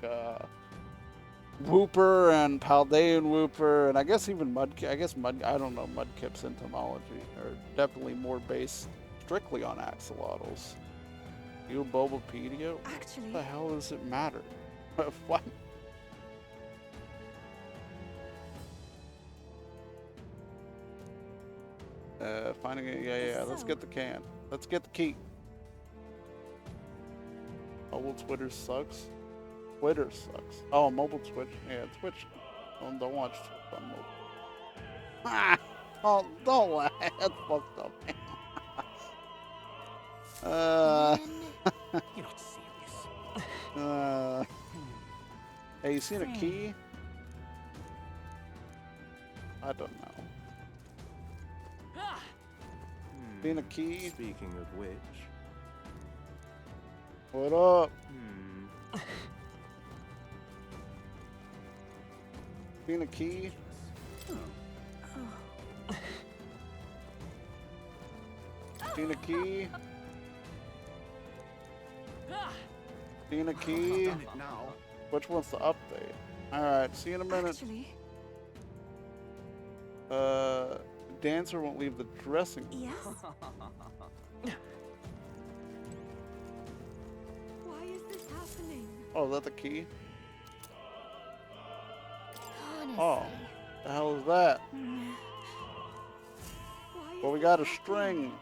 Wooper and Paldean Wooper, and I guess even I don't know, Mudkip's entomology are definitely more based strictly on axolotls. You Bulbapedia? Actually, what the hell does it matter? What? Finding it, yeah, let's get the can. Let's get the key. Mobile Twitter sucks. Twitter sucks. Oh, mobile Twitch. Yeah, Twitch. Don't watch Twitch on mobile. Ah! Don't laugh. That's fucked up. You're not serious. Hey, you seen a key? I don't know. Seen a key? Speaking of which. What up? Seen a key? Seen a key? Seen a key? Which one's the update? Alright, see you in a minute. Actually, Dancer won't leave the dressing room. yes. Why is this happening? Oh, is that the key? Honestly. Oh, the hell is that? Well, we got a string.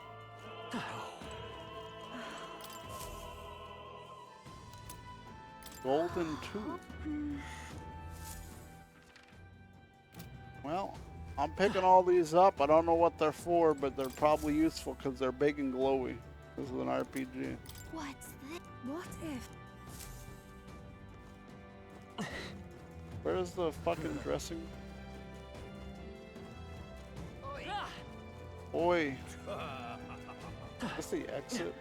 Golden tooth. Well, I'm picking all these up. I don't know what they're for, but they're probably useful because they're big and glowy. This is an RPG. What's this? What if? Where's the fucking dressing? Oi. What's the exit?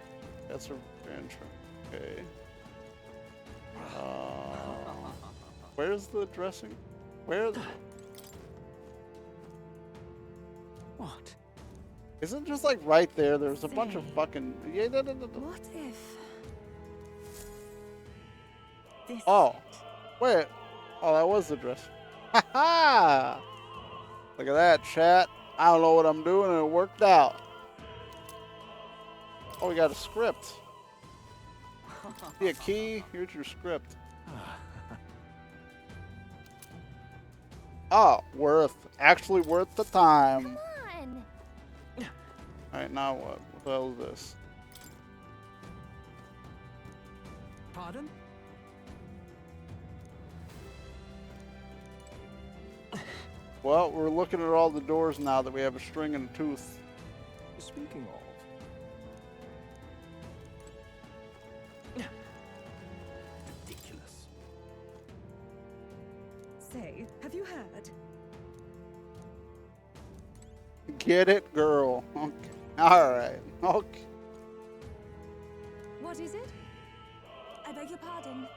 That's her entrance. Okay. Where's the dressing? Where? What? Isn't it just like right there? There's a bunch of fucking. Yeah, no. What if? This Oh, wait. Oh, that was the dress. Ha ha! Look at that, chat. I don't know what I'm doing, and it worked out. Oh, we got a script. See a key? Here's your script. Oh, actually worth the time. Come on. Alright, now what? What the hell is this? Pardon? Well, we're looking at all the doors now that we have a string and a tooth. Speaking of. Ridiculous. Say, have you heard? Get it, girl. Okay. Alright. Okay. What is it? I beg your pardon.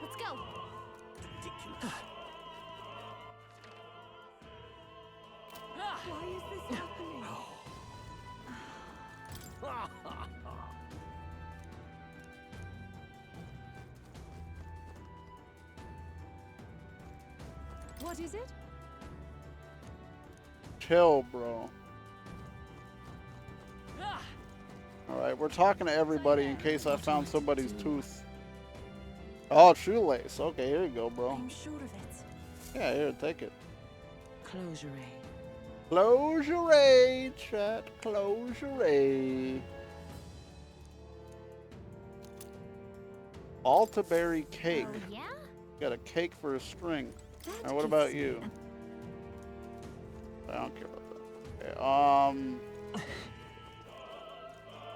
Let's go. Ridiculous. Why is this happening? What is it? Chill, bro. Alright, we're talking to everybody in case I found somebody's tooth. Oh, shoelace. Okay, here you go, bro. I'm sure of it. Yeah, here, take it. Close your eye. Close your eye, chat. Close your eye. Altaberry cake. Oh, yeah? Got a cake for a string. Now, what about you? I don't care about that. Okay,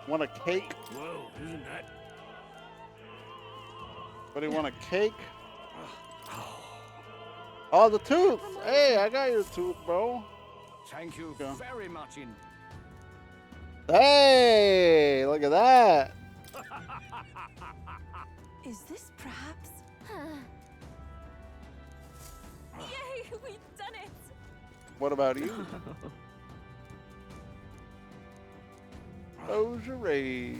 want a cake? Whoa, isn't that? What do you want, a cake? Oh, the tooth! Hey, I got your tooth, bro. Thank you very much in. Hey, look at that. Is this perhaps? Yay, we've done it! What about you? Rosary.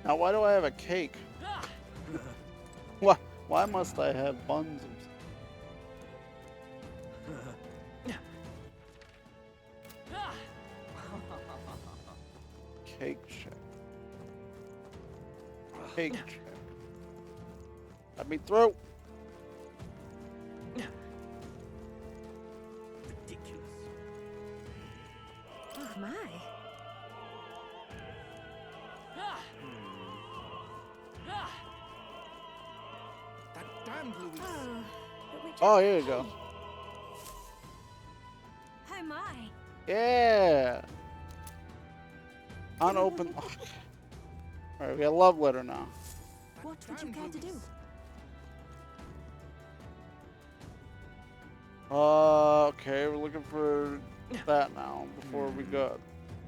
Now, why do I have a cake? Why must I have buns? Cake check. Cake check. Let me through. Ridiculous. Oh my. That damned Louise. Oh, here you go. Oh my. Yeah. Unopened. Alright, we got a love letter now. What would you care to do? Okay, we're looking for that now before we go.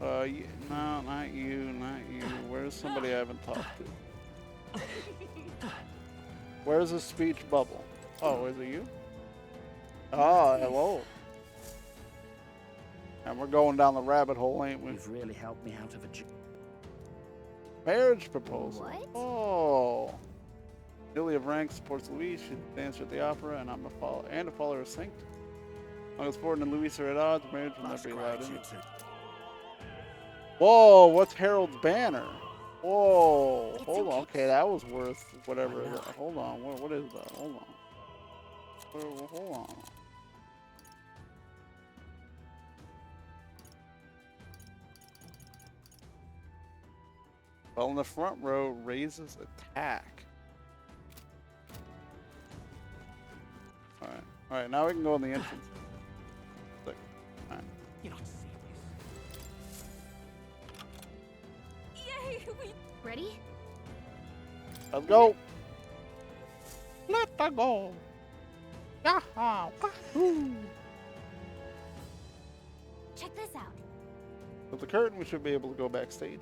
No, not you, not you. Where's somebody I haven't talked to? Where's the speech bubble? Oh, is it you? Oh, hello. And we're going down the rabbit hole, ain't we? You've really helped me out of a Marriage proposal. What? Oh. Lily of rank supports Louise. She danced at the opera, and I'm a follower of Saint. Long as Ford and Louise are at odds, marriage will never be allowed in. Whoa, what's Harold's banner? Whoa, hold on. Okay, that was worth whatever. Hold on, what is that? Hold on. Hold on. Well, in the front row, raises attack. Alright, now we can go in the entrance. Alright. You're not serious. Yay, we... Ready? Let's go. Let's go. Yaha, wahoo. Check this out. With the curtain, we should be able to go backstage.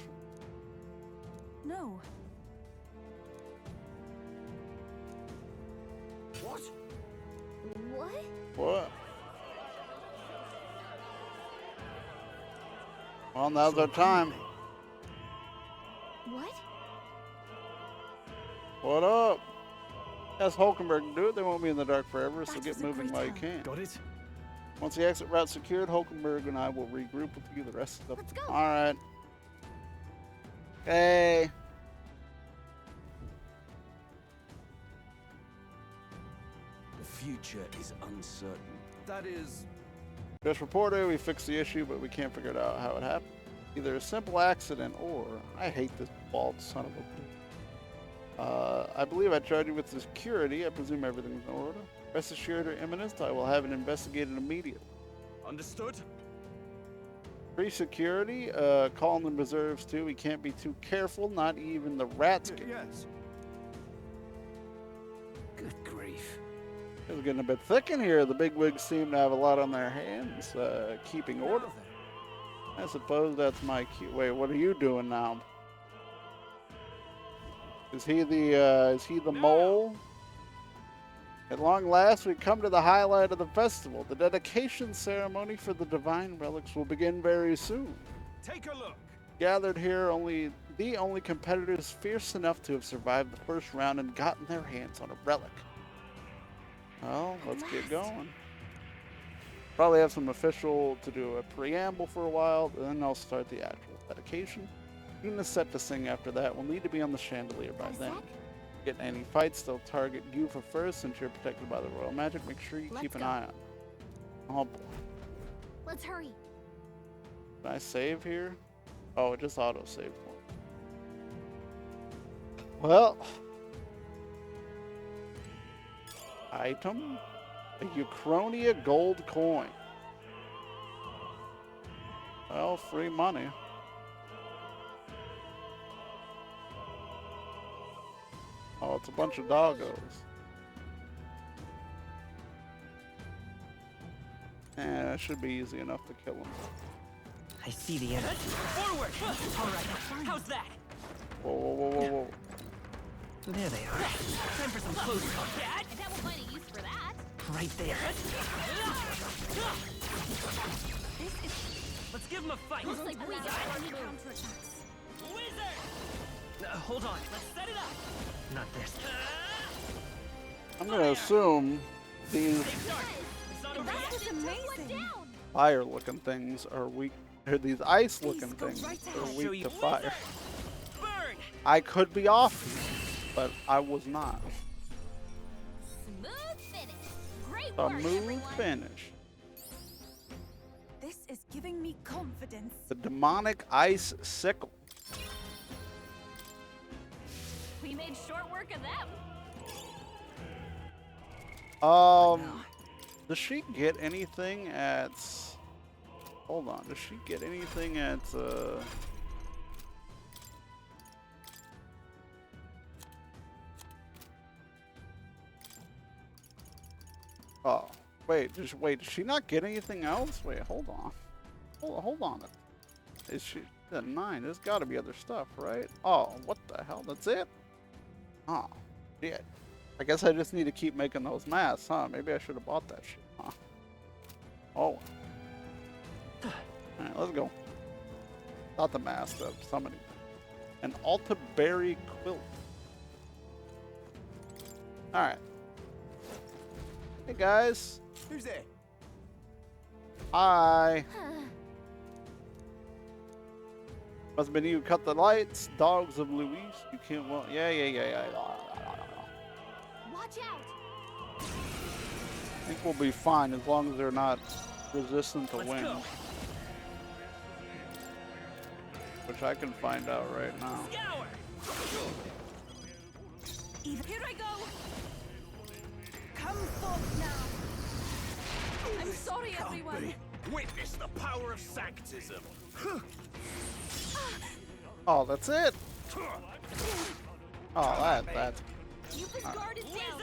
No. What? What? What? Well, now's our time. What? What up? Ask Hulkenberg to do it. They won't be in the dark forever, so get moving while you can. Got it? Once the exit route's secured, Hulkenberg and I will regroup with you the rest of the... Let's go. All right. Hey. The future is uncertain. That is... Just reported, we fixed the issue, but we can't figure out how it happened. Either a simple accident or... I hate this bald son of a... I believe I charged you with security. I presume everything's in order. Rest assured or imminent, I will have it investigated immediately. Understood. Free security, call in the reserves too. We can't be too careful, not even the rats get. Yes. Good grief. It's getting a bit thick in here. The bigwigs seem to have a lot on their hands, keeping order. I suppose that's my cue. Wait, what are you doing now? Is he the mole? At long last, we come to the highlight of the festival. The dedication ceremony for the divine relics will begin very soon. Take a look. Gathered here, the only competitors fierce enough to have survived the first round and gotten their hands on a relic. Well, let's get going. Probably have some official to do a preamble for a while, then I'll start the actual dedication. Even the set to sing after that will need to be on the chandelier by then. Get in any fights, they'll target you for first since you're protected by the royal magic. Make sure you keep an eye on. Oh boy. Let's hurry. Can I save here? Oh, it just auto saved one. Well, item, a Uchronia gold coin. Well, free money. Oh, it's a bunch of doggos. Eh, it should be easy enough to kill them. I see the enemy. Forward! Alright, how's that? Whoa, whoa, whoa, whoa, whoa. There they are. Time for some close combat. I will find a use for that. Right there. Let's give him a fight. Looks like we got Side. counterattacks. Wizard! Hold on. Let's set it up. Not this. I'm gonna assume these That was amazing. fire-looking things are weak, or these ice-looking things are weak to fire. I could be off, but I was not. Smooth finish. Great A work, smooth everyone. finish. This is giving me confidence. The demonic ice sickle. We made short work of them. Does she get anything at? Hold on. Does she get anything at? Oh, wait. Does she not get anything else? Wait, hold on. Hold on. Is she at 9? There's got to be other stuff, right? Oh, what the hell? That's it? Oh, shit. I guess I just need to keep making those masks, huh? Maybe I should have bought that shit, huh? Oh. Alright, let's go. Not the mask, though. Somebody. An Alta Berry quilt. Alright. Hey, guys. Who's there? Hi. Must have been you who cut the lights. Dogs of Luis. You can't, well, yeah. Watch out. I think we'll be fine as long as they're not resistant to wind. Go. Which I can find out right now. Scour! Here I go. Come forth now. I'm sorry, everyone. Witness the power of sanctism. Oh, that's it. Oh, that's. Keep his guard down.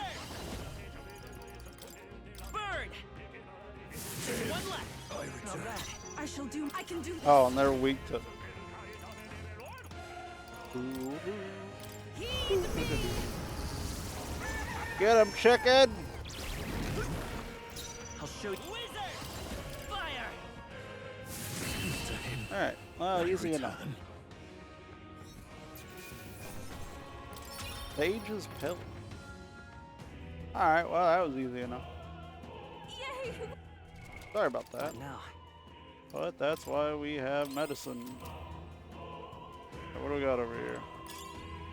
Burn! One left. Not bad. I shall do. I can do. Oh, and they're weak to. Get him, chicken! I'll show you. Wizard! Fire! Alright, well, easy enough. Sage's pill. Alright, well, that was easy enough. Yay! Sorry about that. No. But that's why we have medicine. What do we got over here?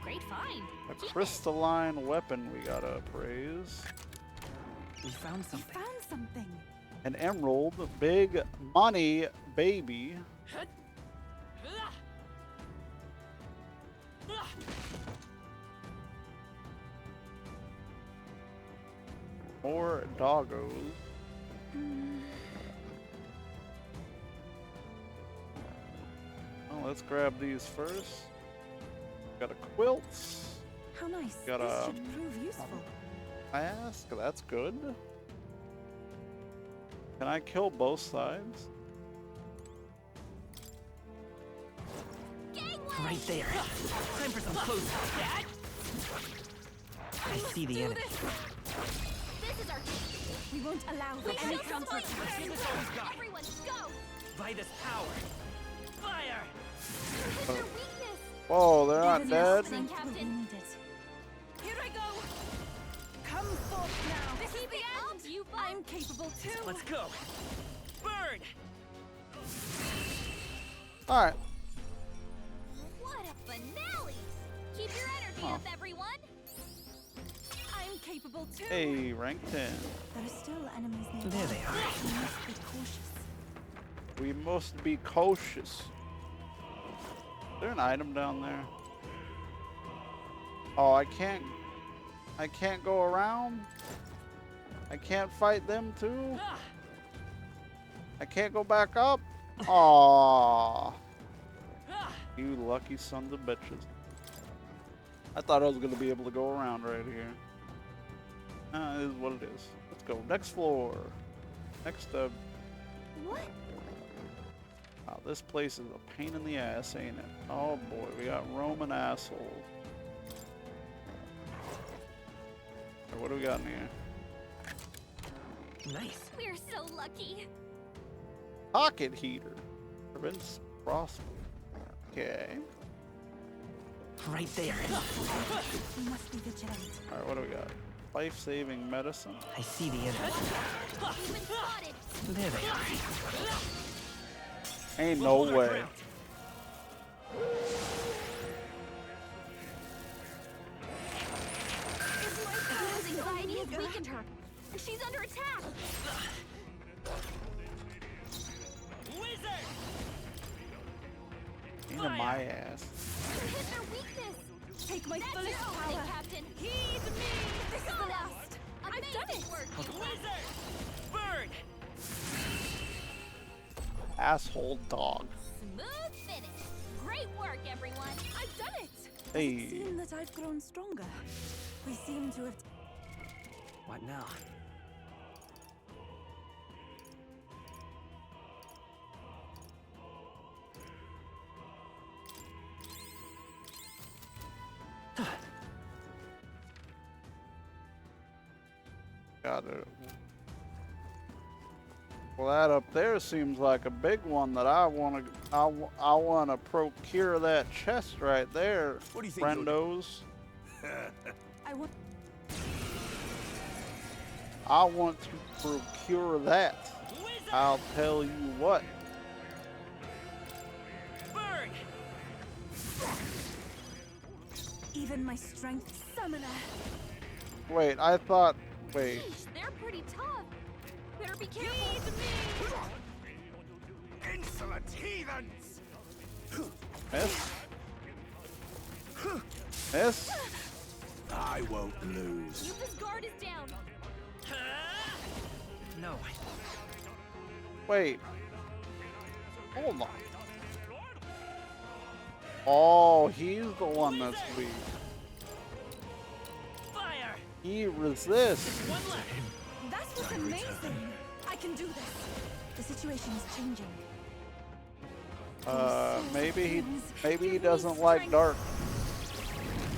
Great find. A crystalline weapon we gotta appraise. We found something. Found something. An emerald, big money baby. More doggos. Well, let's grab these first. Got a quilt. How nice. Got This a should prove useful. mask. That's good. Can I kill both sides? Right there. Time for some close combat. I see the enemy. This is our chance. We won't allow We for any shall counter. fight. Give us all we've got. Everyone, go. By this power. Fire! What's your weakness? Whoa, they're not dead. Listening, Captain. Here I go. Come forth now. This is the end. You I'm capable too. Let's go. Burn! Alright. What a finale! Keep your energy up, everyone. I'm capable too. Hey, rank 10. There are still enemies nearby. There they are. We must be cautious. We must be cautious. Is there an item down there? Oh, I can't go around? I can't fight them too? I can't go back up? Aww. You lucky sons of bitches. I thought I was gonna be able to go around right here. It is what it is. Let's go. Next floor. Next up. What? Wow, this place is a pain in the ass, ain't it? Oh boy, we got Roman assholes. Alright, what do we got in here? Nice. We're so lucky. Pocket heater. Prevents frost. Okay. Right there. We must be vigilant. Alright, what do we got? Life-saving medicine. I see the enemy. There they are. Ain't no way. Anxiety has weakened her, and she's under attack. Into my ass. You hit their weakness. Take my fullest power. Captain. Heed me. This is the last. I've done it. Burn! Asshole dog. Smooth finish. Great work, everyone. I've done it. Hey. Does it seem that I've grown stronger? We seem to have. What now? Got it. Well, that up there seems like a big one that I want to procure that chest right there, What do you think, friendos. I I want to procure that. I'll tell you what. Burn! Even my strength summoner. Wait, I thought. Wait. They're pretty tough. Better be careful. Insolent heathens! Miss? Miss? I won't lose. Yupa's guard is down. No. Wait. Hold on. Oh, he's the one that's weak. Fire! He resists. That was amazing. I can do this. The situation is changing. Maybe he doesn't like dark.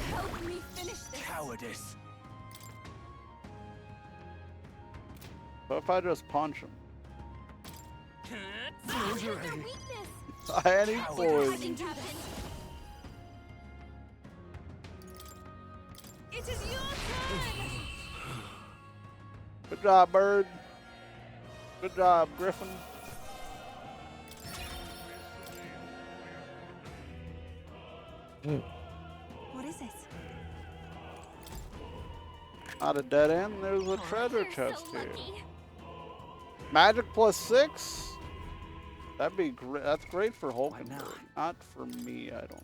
Help me finish this. Cowardice. But if I just punch him, Their weakness. I need I poison. can do this. It is your turn. Good job, bird. Good job, Griffin. What is it? Not a dead end. There's a treasure chest here. Magic +6. That'd be great. That's great for Hulkenberg. Not for me, I don't.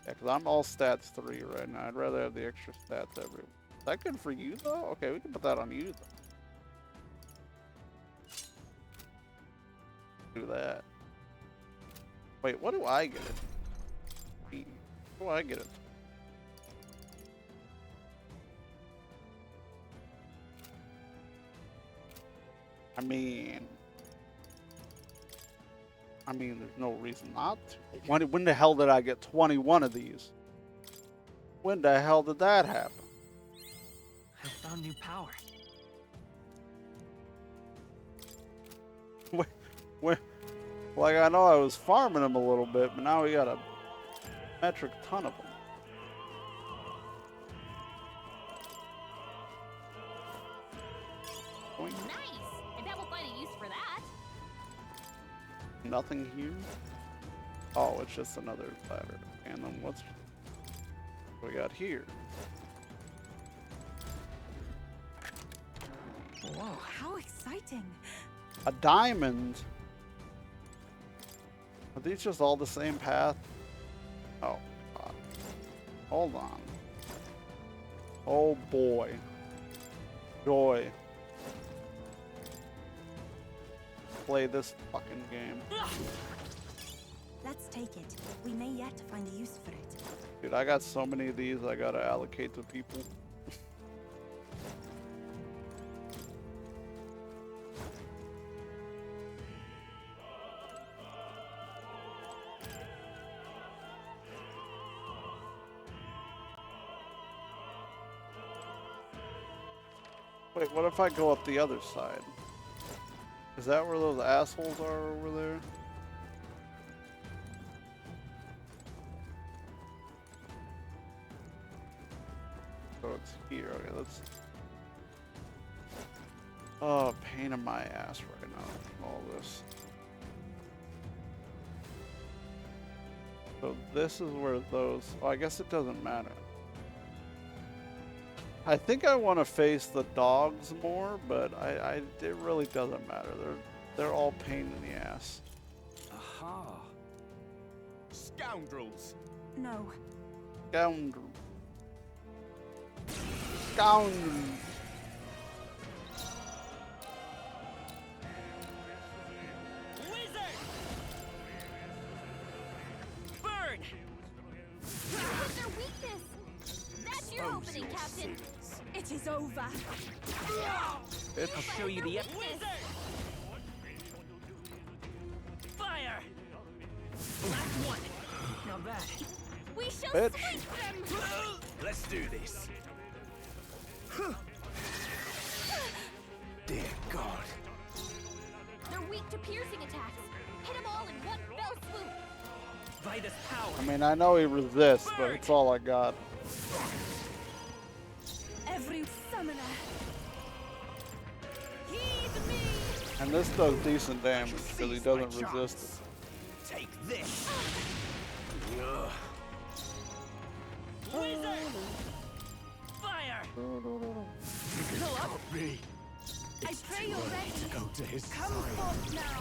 Yeah, because I'm all stats 3 right now. I'd rather have the extra stats everywhere. Is that good for you, though? Okay, we can put that on you, though. Do that. Wait, what do I get it? What do I get it? I mean, there's no reason not to. When the hell did I get 21 of these? When the hell did that happen? I found new power. Like, I know I was farming them a little bit, but now we got a metric ton of them. Nice. I bet we'll find a use for that. Nothing here? Oh, it's just another ladder. And then what's we got here? Whoa, how exciting. A diamond? Are these just all the same path? Oh, God. Hold on. Oh boy. Joy. Play this fucking game. Let's take it. We may yet find a use for it. Dude, I got so many of these I gotta allocate to people. Wait, what if I go up the other side? Is that where those assholes are over there? So it's here. Okay, let's. Oh, pain in my ass right now. All this. So this is where those. Oh, I guess it doesn't matter. I think I want to face the dogs more, but it really doesn't matter. They're all pain in the ass. Aha. Scoundrels. No. Scoundrel. Scoundrel. Wizard! Burn! What's their weakness? That's your opening, Captain. It is over. I'll show you the Wizard! Fire! Last one. Not bad. We shall Bitch. sweep them. Let's do this. Dear God. They're weak to piercing attacks. Hit them all in one fell swoop. By this power. I mean, I know he resists, but it's all I got. Every summoner. Heed me. And this does decent damage because he doesn't resist it. Take this. Wizard! Fire! Me. I pray you're ready. Go to his Come side. forth now.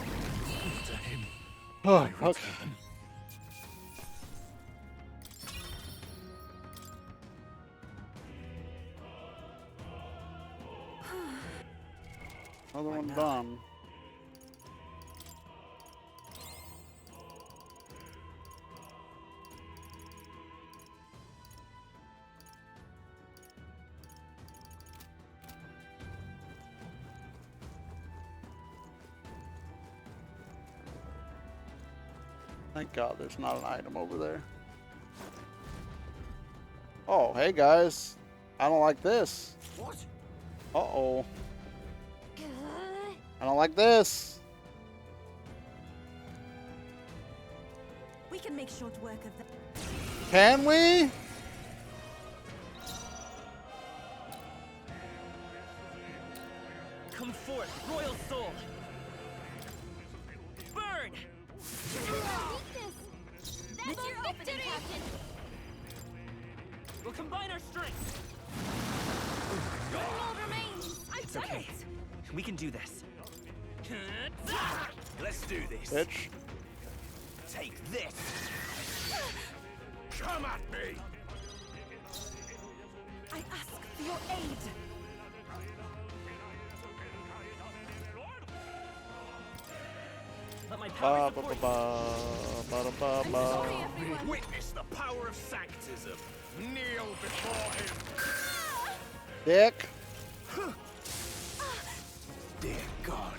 To him. Oh, I okay. return. Another one done. Thank God there's not an item over there. Oh, hey guys. I don't like this. What? Uh-oh. I don't like this. We can make short work of that. Can we? Come forth, royal soul. Burn! That's your opening, Captain. We'll combine our strength. One world remains. It's okay. We can do this. Let's do this. Bitch. Take this. Come at me. I ask for your aid. Let my power support Witness the power of sanctism. Kneel before him. Dick. Dear God.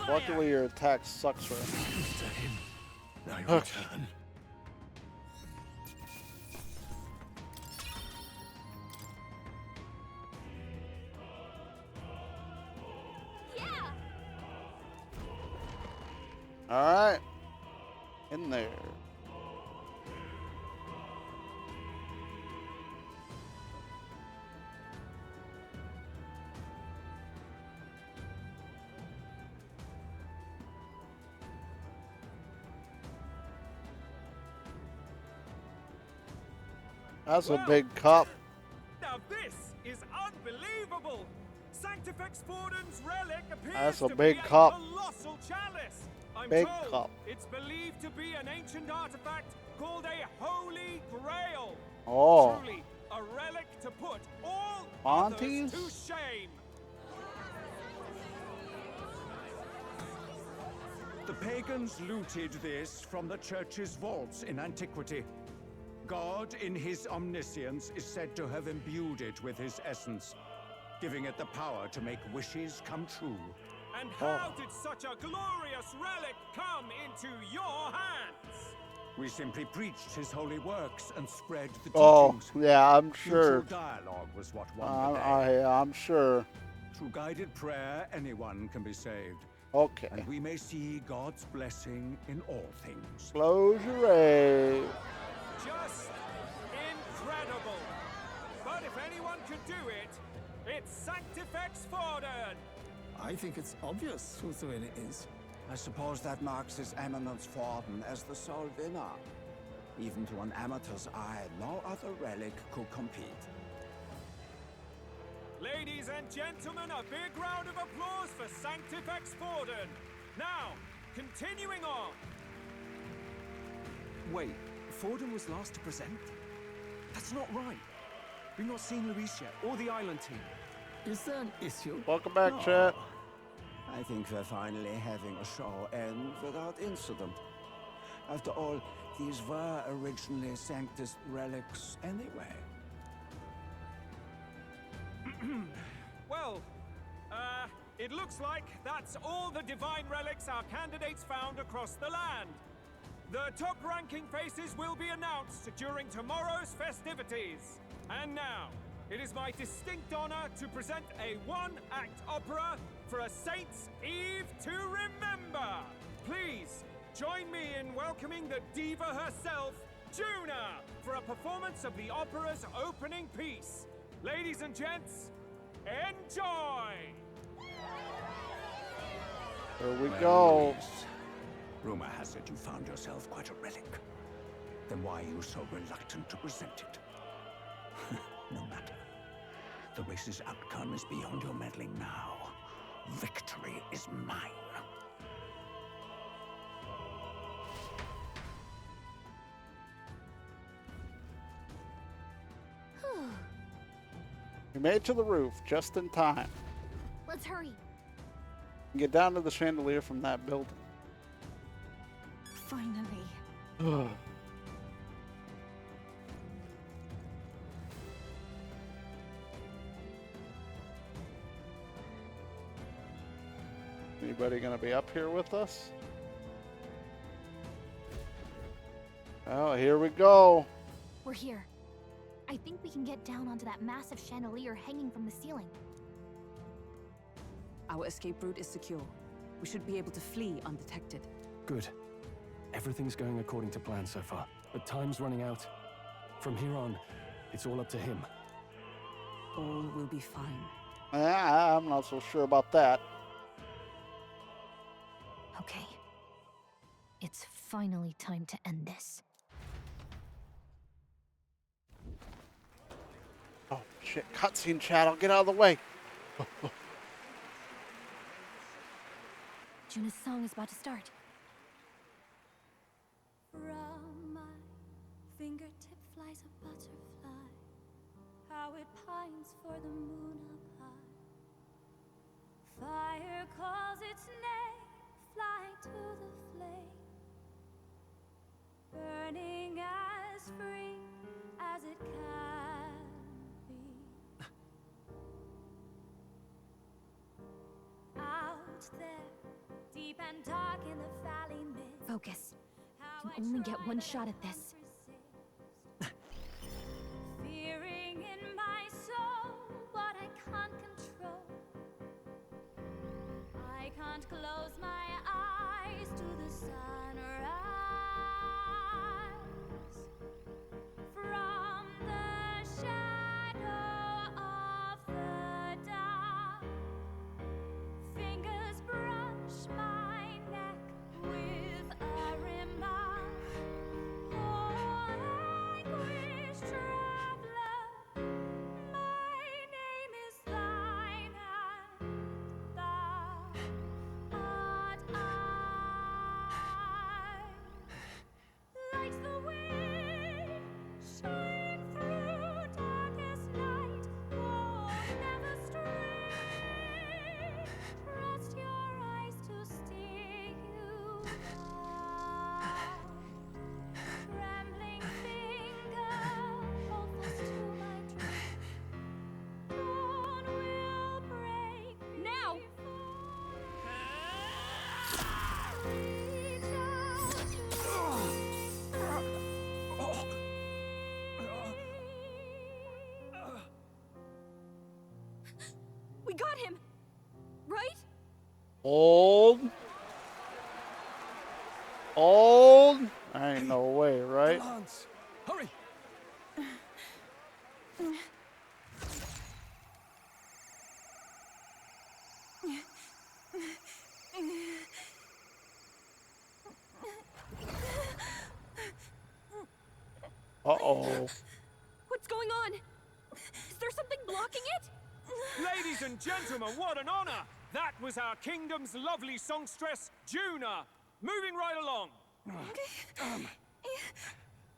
Luckily your attack sucks for him. To him. I Okay. return. Alright. In there. That's a big cup. Now this Fordon's relic appears That's a to big be cup. a colossal chalice. I'm Big told cup. it's believed to be an ancient artifact called a Holy Grail. Oh. Truly, a relic to put all Aunties? others to shame. The pagans looted this from the church's vaults in antiquity. God, in his omniscience, is said to have imbued it with his essence, giving it the power to make wishes come true. And how did such a glorious relic come into your hands? We simply preached his holy works and spread the Oh, teachings. yeah, I'm sure. Mutual dialogue was what won the day. I'm sure. Through guided prayer, anyone can be saved. Okay. And we may see God's blessing in all things. Close your eyes. Just incredible. But if anyone could do it, it's Sanctifex Forden. I think it's obvious whose win it is. I suppose that marks His Eminence Forden as the sole winner. Even to an amateur's eye, no other relic could compete. Ladies and gentlemen, a big round of applause for Sanctifex Forden. Now, continuing on. Wait, Forden was last to present? That's not right. We've not seen Luis yet, or the island team. Is there an issue? Welcome back, No. chat. I think we're finally having a show end without incident. After all, these were originally Sanctus relics anyway. Well, it looks like that's all the divine relics our candidates found across the land. The top-ranking faces will be announced during tomorrow's festivities. And now, it is my distinct honor to present a one-act opera for a Saints' Eve to remember. Please, join me in welcoming the diva herself, Juna, for a performance of the opera's opening piece. Ladies and gents, enjoy! Here we Well, go. Luis, rumor has it you found yourself quite a relic. Then why are you so reluctant to present it? No matter. The race's outcome is beyond your meddling now. Victory is mine. We made it to the roof just in time. Let's hurry. Get down to the chandelier from that building. Finally. Anybody gonna be up here with us? Oh, here we go. We're here. I think we can get down onto that massive chandelier hanging from the ceiling. Our escape route is secure. We should be able to flee undetected. Good. Everything's going according to plan so far, but time's running out. From here on, it's all up to him. All will be fine. I'm not so sure about that. Okay. It's finally time to end this. Oh, shit. Cutscene chat. I'll get out of the way. Juna's song is about to start. From my fingertip flies a butterfly, how it pines for the moon up high. Fire calls its name, flying to the flame, burning as free as it can be. Out there, deep and dark in the valley mid. Focus. You only get one shot at this. Fearing in my soul what I can't control. I can't close my eyes to the sunrise. From the shadow of the dark, fingers brush my neck with a remark. Oh, anguish traveler, my name is thine hand. Old. Old. Ain't no way, right? The lance. Hurry. Uh-oh. What's going on? Is there something blocking it? Ladies and gentlemen, what an honor! That was our kingdom's lovely songstress, Juna. Moving right along.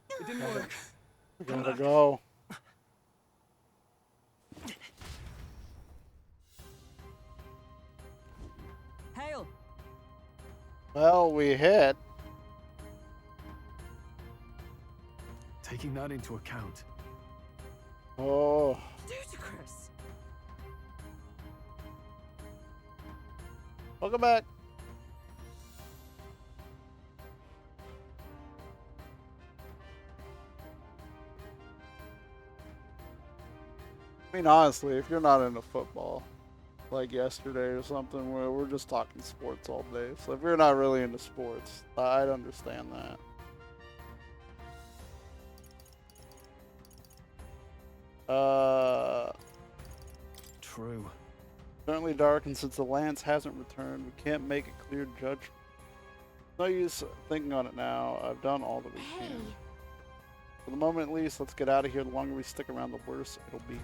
It didn't work. We gotta go. Hail. Well, we hit. Taking that into account. Oh. Ludicrous. Welcome back. I mean, honestly, if you're not into football, like yesterday or something, where we're just talking sports all day. So if you're not really into sports, I'd understand that. True. Currently dark, and since the lance hasn't returned, we can't make a clear judgment. No use thinking on it now. I've done all that we can. For the moment, at least, let's get out of here. The longer we stick around, the worse it'll be.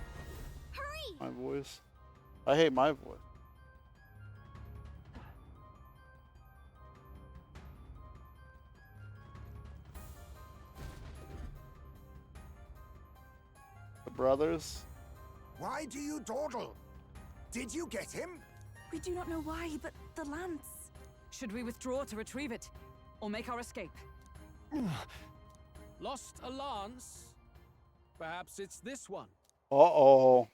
Hurry! My voice. I hate my voice. The brothers. Why do you dawdle? Did you get him? We do not know why, but the lance. Should we withdraw to retrieve it, or make our escape? Lost a lance? Perhaps it's this one. Uh-oh.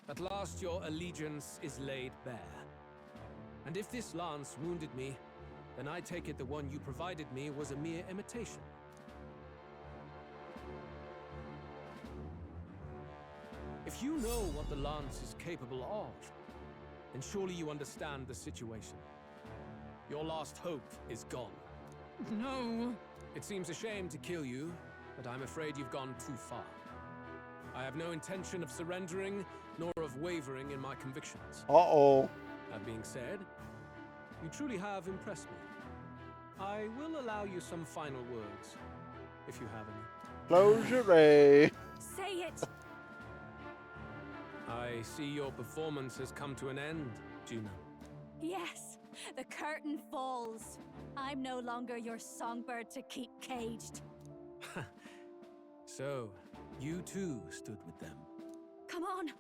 At last your allegiance is laid bare. And if this lance wounded me, then I take it the one you provided me was a mere imitation. If you know what the lance is capable of, then surely you understand the situation. Your last hope is gone. No. It seems a shame to kill you, but I'm afraid you've gone too far. I have no intention of surrendering, nor of wavering in my convictions. Uh-oh. That being said, you truly have impressed me. I will allow you some final words, if you have any. Closure Ray. Say it! I see your performance has come to an end, Juna. Yes, the curtain falls. I'm no longer your songbird to keep caged. So, you too stood with them. Come on.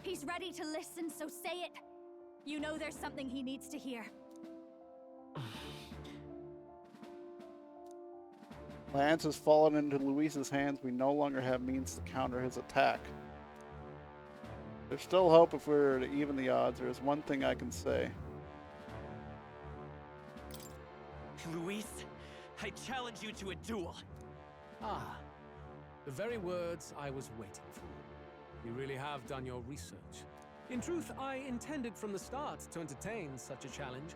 He's ready to listen, so say it. You know there's something he needs to hear. Lance has fallen into Luis's hands. We no longer have means to counter his attack. There's still hope if we were to even the odds. There's one thing I can say. Luis, I challenge you to a duel. Ah, the very words I was waiting for. You really have done your research. In truth, I intended from the start to entertain such a challenge.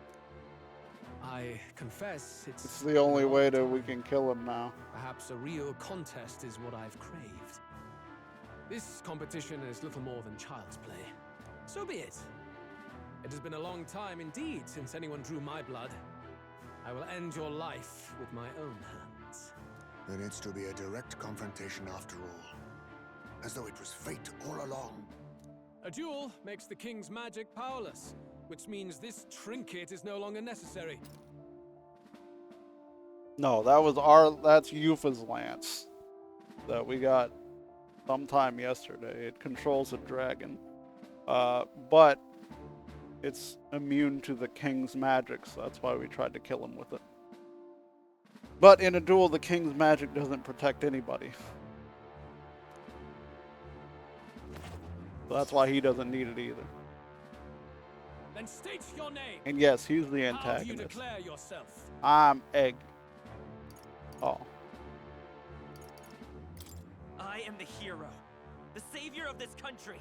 I confess It's the only way that we can kill him now. Perhaps a real contest is what I've craved. This competition is little more than child's play. So be it. It has been a long time indeed since anyone drew my blood. I will end your life with my own hands. Then it's to be a direct confrontation after all. As though it was fate all along. A duel makes the king's magic powerless, which means this trinket is no longer necessary. No, that's Yufa's lance that we got sometime yesterday. It controls a dragon, but it's immune to the king's magic, so that's why we tried to kill him with it. But in a duel, the king's magic doesn't protect anybody. So that's why he doesn't need it either. Then state your name. And yes, he's the How do you antagonist. declare yourself? I'm Egg. Oh. I am the hero, the savior of this country.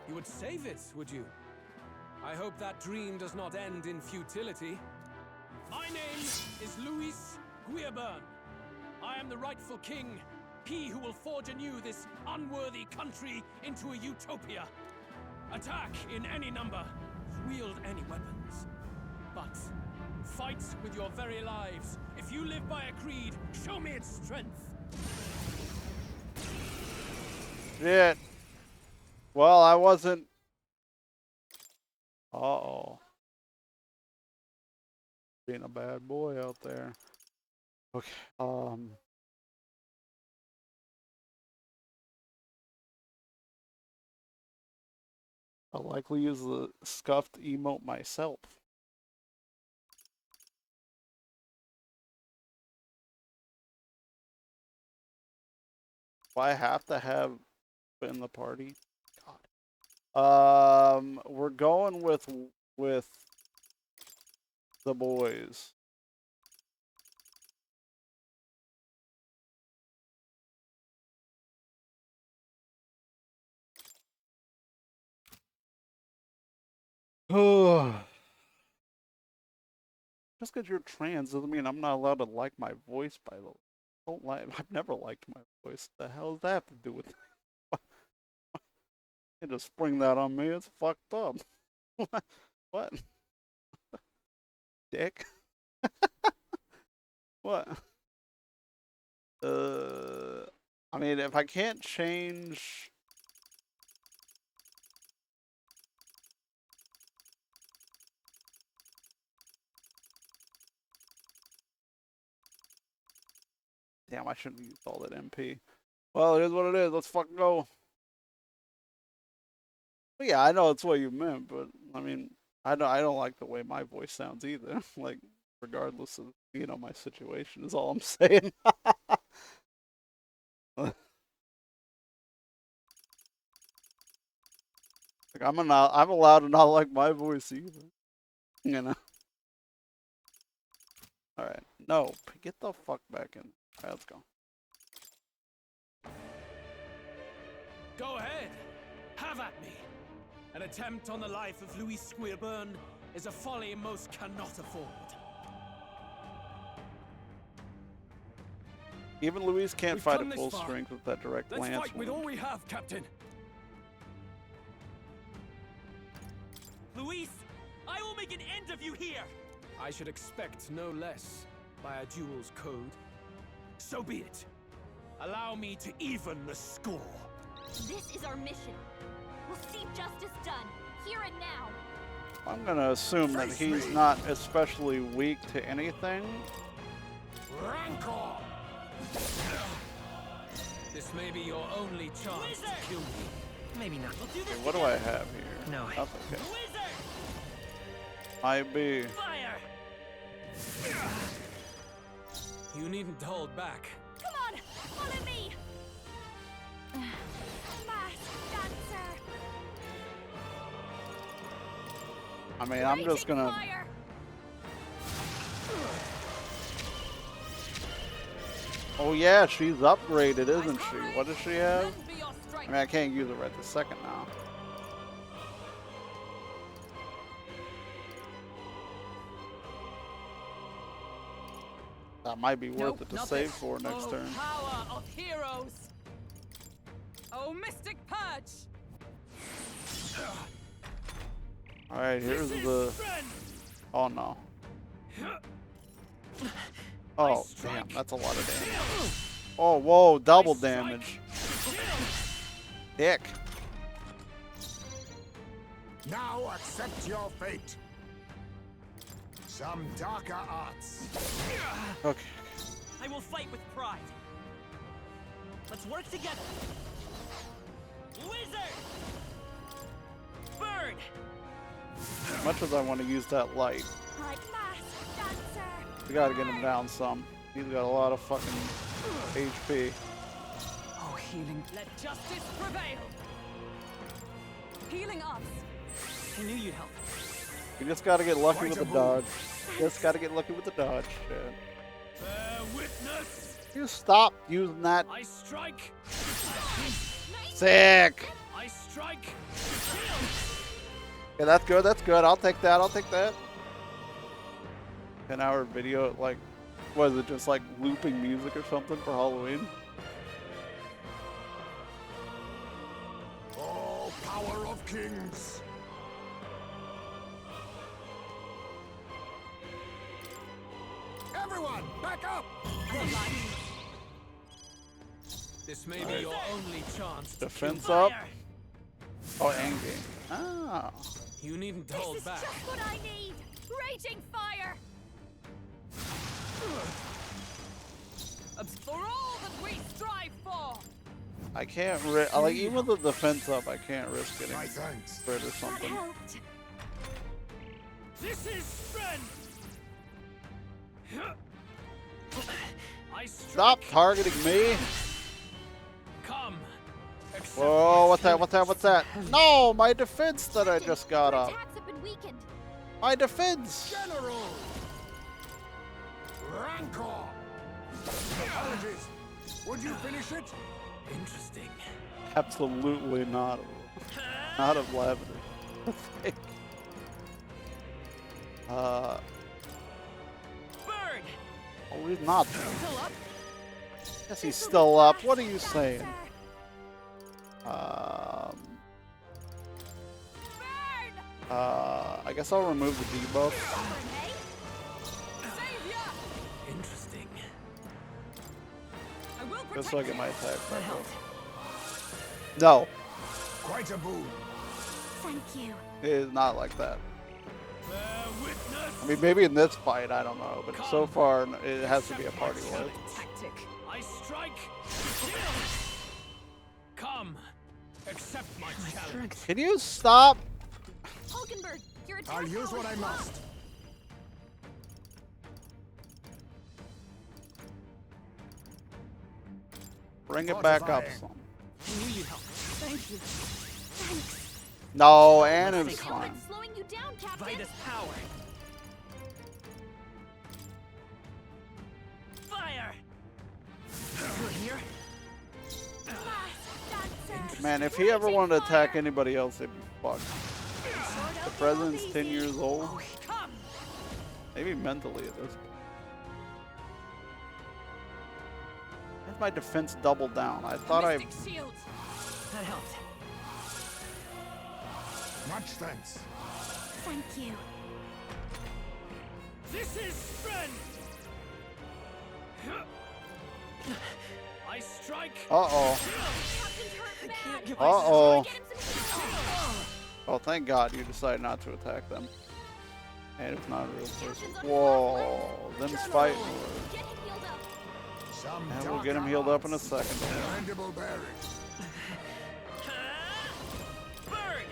You would save it, would you? I hope that dream does not end in futility. My name is Luis Guierburn. I am the rightful king, he who will forge anew this unworthy country into a utopia. Attack in any number, wield any weapons. But fight with your very lives. If you live by a creed, show me its strength. Shit. Well, I wasn't. Uh-oh. Being a bad boy out there. Okay. I'll likely use the scuffed emote myself. Do I have to have in the party? God. We're going with the boys. Just because you're trans doesn't mean I'm not allowed to like my voice, by the way. Don't like. I've never liked my voice. The hell does that have to do with it? You just spring that on me. It's fucked up. What? Dick. What? I mean, if I can't change. Damn, I shouldn't have used all that MP. Well, it is what it is. Let's fucking go. Well, yeah, I know it's what you meant, but I mean, I don't like the way my voice sounds either. Like, regardless of, you know, my situation is all I'm saying. Like, I'm allowed to not like my voice either. You know. All right. No, get the fuck back in. All right, let's go. Go ahead. Have at me. An attempt on the life of Luis Guierburn is a folly most cannot afford. Even Luis can't fight at full strength with that direct Let's lance. fight with all we have, Captain. Luis, I will make an end of you here. I should expect no less by a duel's code. So be it. Allow me to even the score. This is our mission. We'll see justice done, here and now. I'm gonna assume that he's not especially weak to anything. Rancor! This may be your only chance to kill me. Maybe not. Okay, what do I have here? No. That's okay. IB. Fire! You needn't hold back. Come on, follow me. Masked dancer. I mean, I'm just gonna. Fire. Oh yeah, she's upgraded, isn't she? What does she have? I mean, I can't use it right this second now. That might be worth it to save for next turn. Power of heroes. Oh, Mystic Purge. All right, here's the. Oh no. Oh damn, that's a lot of damage. Oh whoa, double damage. Dick. Now accept your fate. Some darker arts. Okay. I will fight with pride. Let's work together. Wizard! Burn! As much as I want to use that light, Like masked dancer. we gotta get him down some. He's got a lot of fucking HP. Oh, healing. Let justice prevail. Healing us. I knew you'd help. You just gotta get lucky with the dodge. Just gotta get lucky with the dodge. Shit. Bear witness. You stop using that. I strike. Sick. I strike. Yeah, that's good. That's good. I'll take that. I'll take that. 10-hour video, like, what is it? Just like looping music or something for Halloween? Oh, power of kings! Everyone, back up! This may be your only chance. Defense up. Oh, end game. Ah. You needn't hold back. This is just what I need. Raging fire. For all that we strive for. I can't like even with the defense up, I can't risk getting crit or something. This is strength. Stop targeting me! Come. Whoa, what's that? What's that? What's that? No, my defense that I just got up. My defense! General! Rancor! Apologies. Would you finish it? Interesting. Absolutely not. Not of lavender. Bird! Oh, he's not. Yes, he's still up. What are you saying? I guess I'll remove the debuff. Interesting. Just so I get my attack back up. No. Quite a boon. Thank you. It is not like that. I mean, maybe in this fight, I don't know, but so far, it has to be a party war. I strike. Come. Accept my challenge. Can you stop? I'll use what I must. Bring it back up some. Thank you. Thanks. No, Anna's fine. Slowing you down, Captain. Vitus power. Fire. You're here? Man, if he ever wanted to attack anybody else, it'd be fucked. The president's 10 years old. Maybe mentally at this point. Where's my defense double down? I thought I... That helped. Much thanks. Thank you. This is strength. I strike. Uh-oh. Uh-oh. Oh, thank God you decided not to attack them. And it's not a real person. Whoa. Them's fighting. And we'll get him healed up in a second. Mandible bearing. Bird.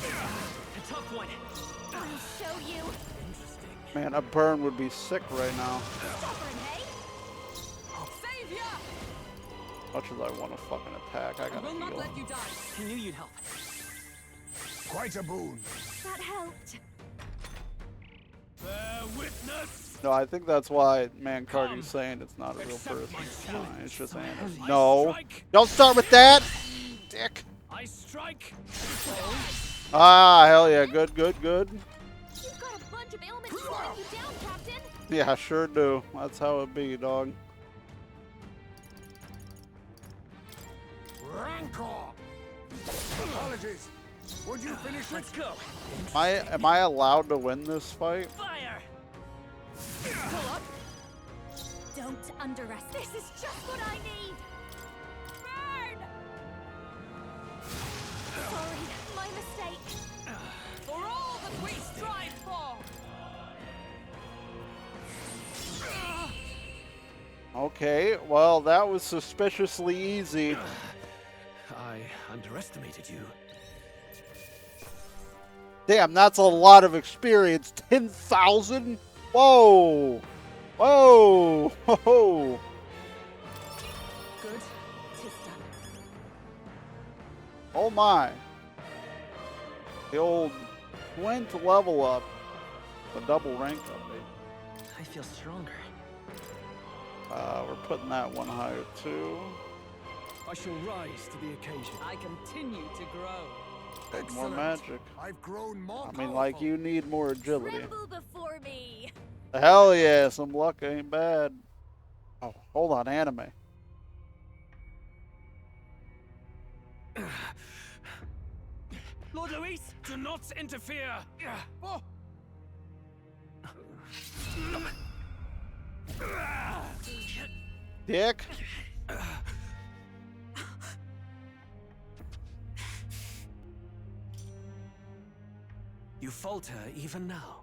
A tough one. I'll show you. Man, a burn would be sick right now. As much as I want to fucking attack, I gotta will not heal. let you die. I knew you'd help. Quite a boon. That helped. Bear witness. No, I think that's why Cardi's saying it's not a real person. It's just Anna. No. Don't start with that! Dick. I strike. Ah, hell yeah. Good, good, good. You've got a bunch of ailments slowing you down, Captain. Yeah, I sure do. That's how it be, dog. Rancor. Apologies. Would you finish it? Let's go. Am I allowed to win this fight? Fire. Pull up. Don't underestimate. This is just what I need. Burn! Sorry, my mistake. For all that we strive for. Okay, well, that was suspiciously easy. I underestimated you. Damn, that's a lot of experience. 10,000? Whoa! Whoa! Whoa! Good. Tis done. Oh my. The old went level up. The double rank update. I feel stronger. We're putting that one higher too. I shall rise to the occasion. I continue to grow. More magic. I've grown more I mean, like, you need more agility. Tremble before me. Hell yeah, some luck ain't bad. Oh, hold on, anime. Lord Luis, do not interfere. Oh. Dick. You falter even now.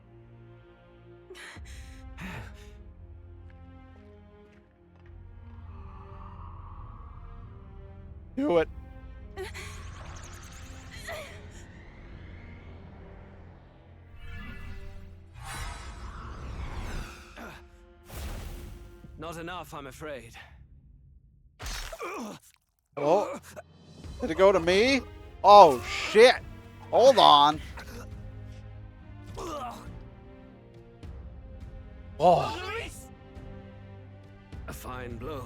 Do it. Not enough, I'm afraid. Oh. Did it go to me? Oh, shit. Hold on. Oh. A fine blow.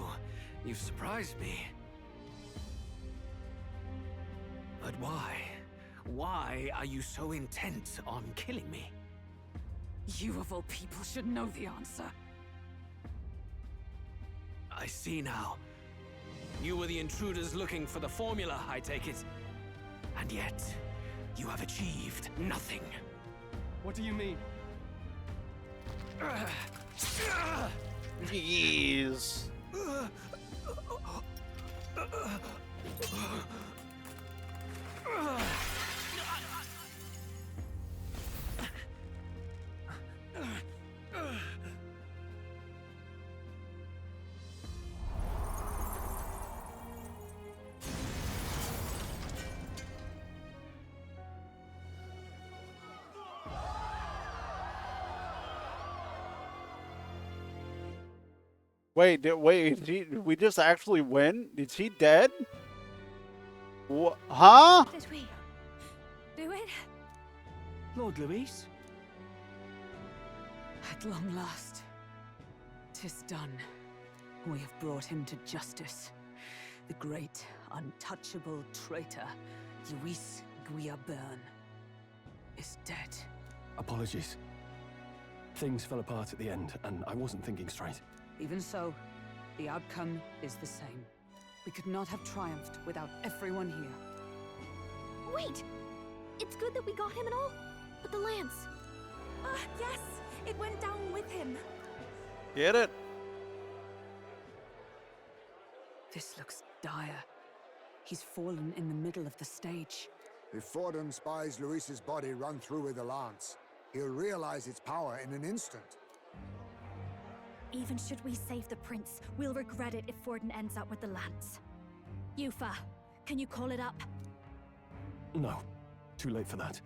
You've surprised me. But why? Why are you so intent on killing me? You of all people should know the answer. I see now. You were the intruders looking for the formula, I take it. And yet, you have achieved nothing. What do you mean? Jeez. Wait, did we just actually win? Is he dead? What? Huh? Did we do it? Lord Luis? At long last, 'tis done. We have brought him to justice. The great, untouchable traitor, Luis Guillaburn, is dead. Apologies. Things fell apart at the end, and I wasn't thinking straight. Even so, the outcome is the same. We could not have triumphed without everyone here. Wait! It's good that we got him and all, but the lance. Yes! It went down with him. Get it? This looks dire. He's fallen in the middle of the stage. If Fordham spies Luis's body run through with the lance, he'll realize its power in an instant. Even should we save the prince, we'll regret it if Forden ends up with the lance. Yufa, can you call it up? No, too late for that.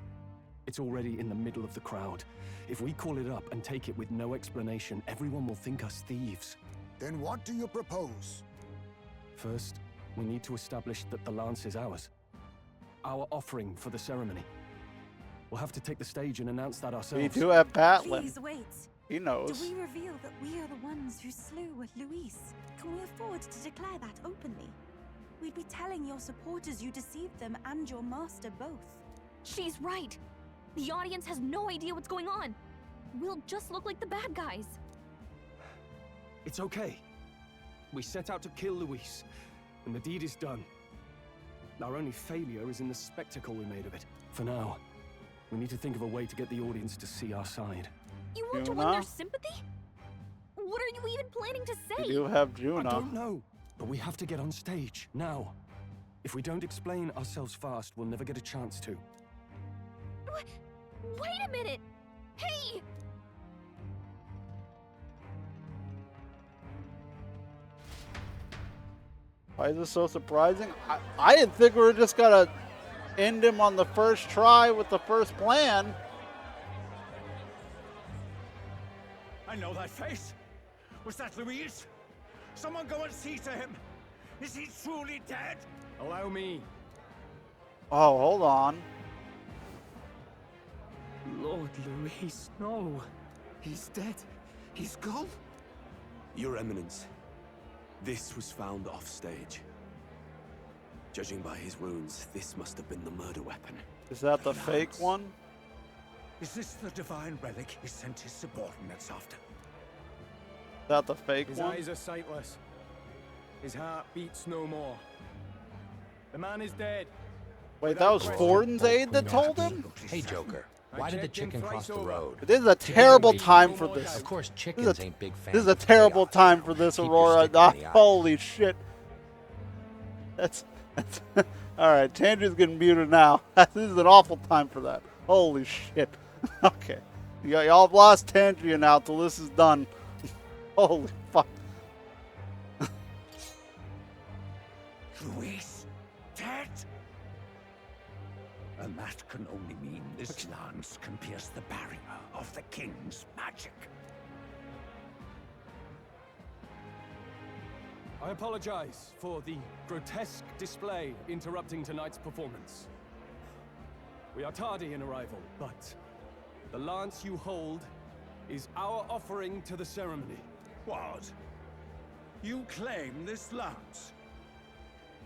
It's already in the middle of the crowd. If we call it up and take it with no explanation, everyone will think us thieves. Then what do you propose? First, we need to establish that the lance is ours. Our offering for the ceremony. We'll have to take the stage and announce that ourselves. We do have Batlin. Please wait. He knows. Do we reveal that we are the ones who slew Luis? Can we afford to declare that openly? We'd be telling your supporters you deceived them and your master both. She's right. The audience has no idea what's going on. We'll just look like the bad guys. It's okay. We set out to kill Luis, and the deed is done. Our only failure is in the spectacle we made of it. For now, we need to think of a way to get the audience to see our side. You want to win their sympathy? What are you even planning to say? We do have Juna. I don't know, but we have to get on stage, now. If we don't explain ourselves fast, we'll never get a chance to. Wait a minute! Hey! Why is this so surprising? I didn't think we were just gonna end him on the first try with the first plan. I know that face. Was that Luis? Someone go and see to him. Is he truly dead? Allow me. Oh, hold on. Lord Luis, no. He's dead. He's gone. Your Eminence, this was found off stage. Judging by his wounds, this must have been the murder weapon. Is that the fake one? Is this the divine relic he sent his subordinates after? Is that the fake His one? eyes are sightless. His heart beats no more. The man is dead. Wait, that was Fortin's aide that told him? Hey, Joker. Why did the chicken cross the road? This is a terrible time for this. Of course, chickens ain't big fans. This is a terrible time for this, Aurora. Holy shit. That's all right. Tanger's getting muted now. This is an awful time for that. Holy shit. Okay, y'all have lost Tandria now till this is done. Holy fuck. Luis, dead? And that can only mean this lance can pierce the barrier of the king's magic. I apologize for the grotesque display interrupting tonight's performance. We are tardy in arrival, but the lance you hold is our offering to the ceremony. What? You claim this lance?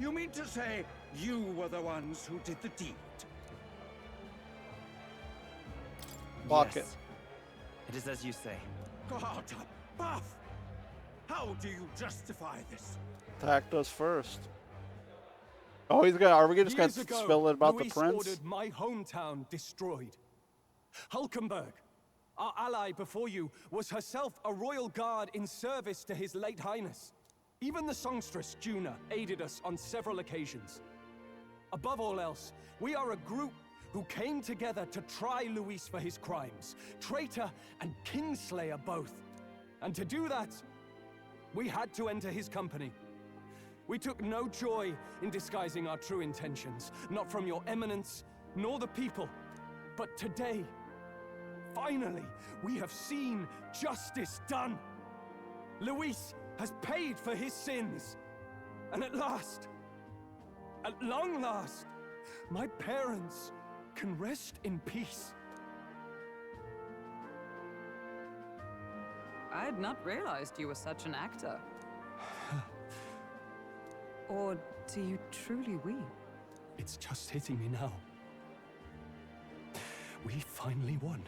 You mean to say you were the ones who did the deed? Fuck it. It is as you say. God above! How do you justify this? Attacked us first. Oh, he's gonna. Are we just gonna Years ago, spill it about Luis the prince? ordered my hometown destroyed. Hulkenberg, our ally before you, was herself a royal guard in service to his late highness. Even the songstress, Juna, aided us on several occasions. Above all else, we are a group who came together to try Luis for his crimes. Traitor and kingslayer both. And to do that, we had to enter his company. We took no joy in disguising our true intentions, not from your eminence, nor the people. But today, finally, we have seen justice done. Luis has paid for his sins. And at last, at long last, my parents can rest in peace. I had not realized you were such an actor. Or do you truly weep? It's just hitting me now. We finally won.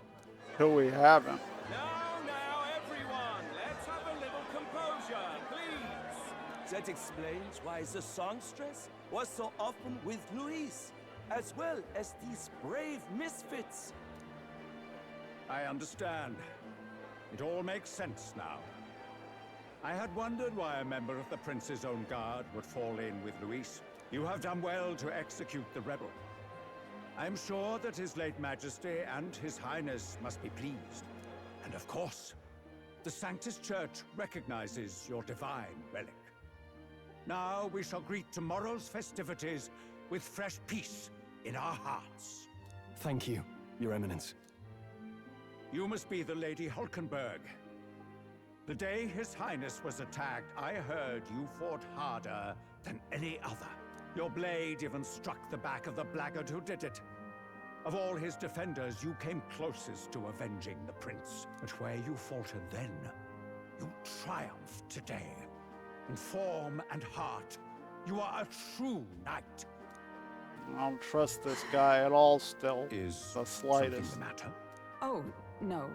No, we haven't. Now, everyone, let's have a little composure, please. That explains why the songstress was so often with Luis, as well as these brave misfits. I understand. It all makes sense now. I had wondered why a member of the Prince's own guard would fall in with Luis. You have done well to execute the rebel. I'm sure that His late Majesty and His Highness must be pleased. And of course, the Sanctus Church recognizes your divine relic. Now we shall greet tomorrow's festivities with fresh peace in our hearts. Thank you, Your Eminence. You must be the Lady Hulkenberg. The day His Highness was attacked, I heard you fought harder than any other. Your blade even struck the back of the blackguard who did it. Of all his defenders, you came closest to avenging the prince. But where you faltered then, you triumphed today. In form and heart, you are a true knight. I don't trust this guy at all still. Is the slightest. something the matter? Oh, no.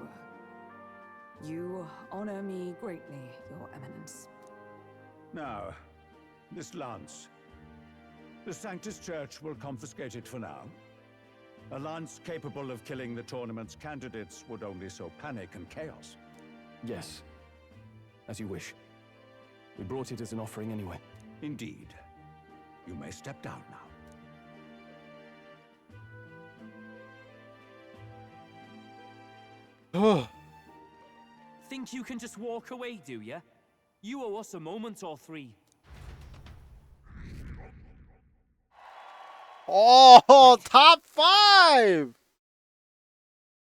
You honor me greatly, Your Eminence. Now, this lance. The Sanctus Church will confiscate it for now. A lance capable of killing the tournament's candidates would only sow panic and chaos. Yes, as you wish. We brought it as an offering anyway. Indeed. You may step down now. Think you can just walk away, do ya? You owe us a moment or three. Oh, top 5!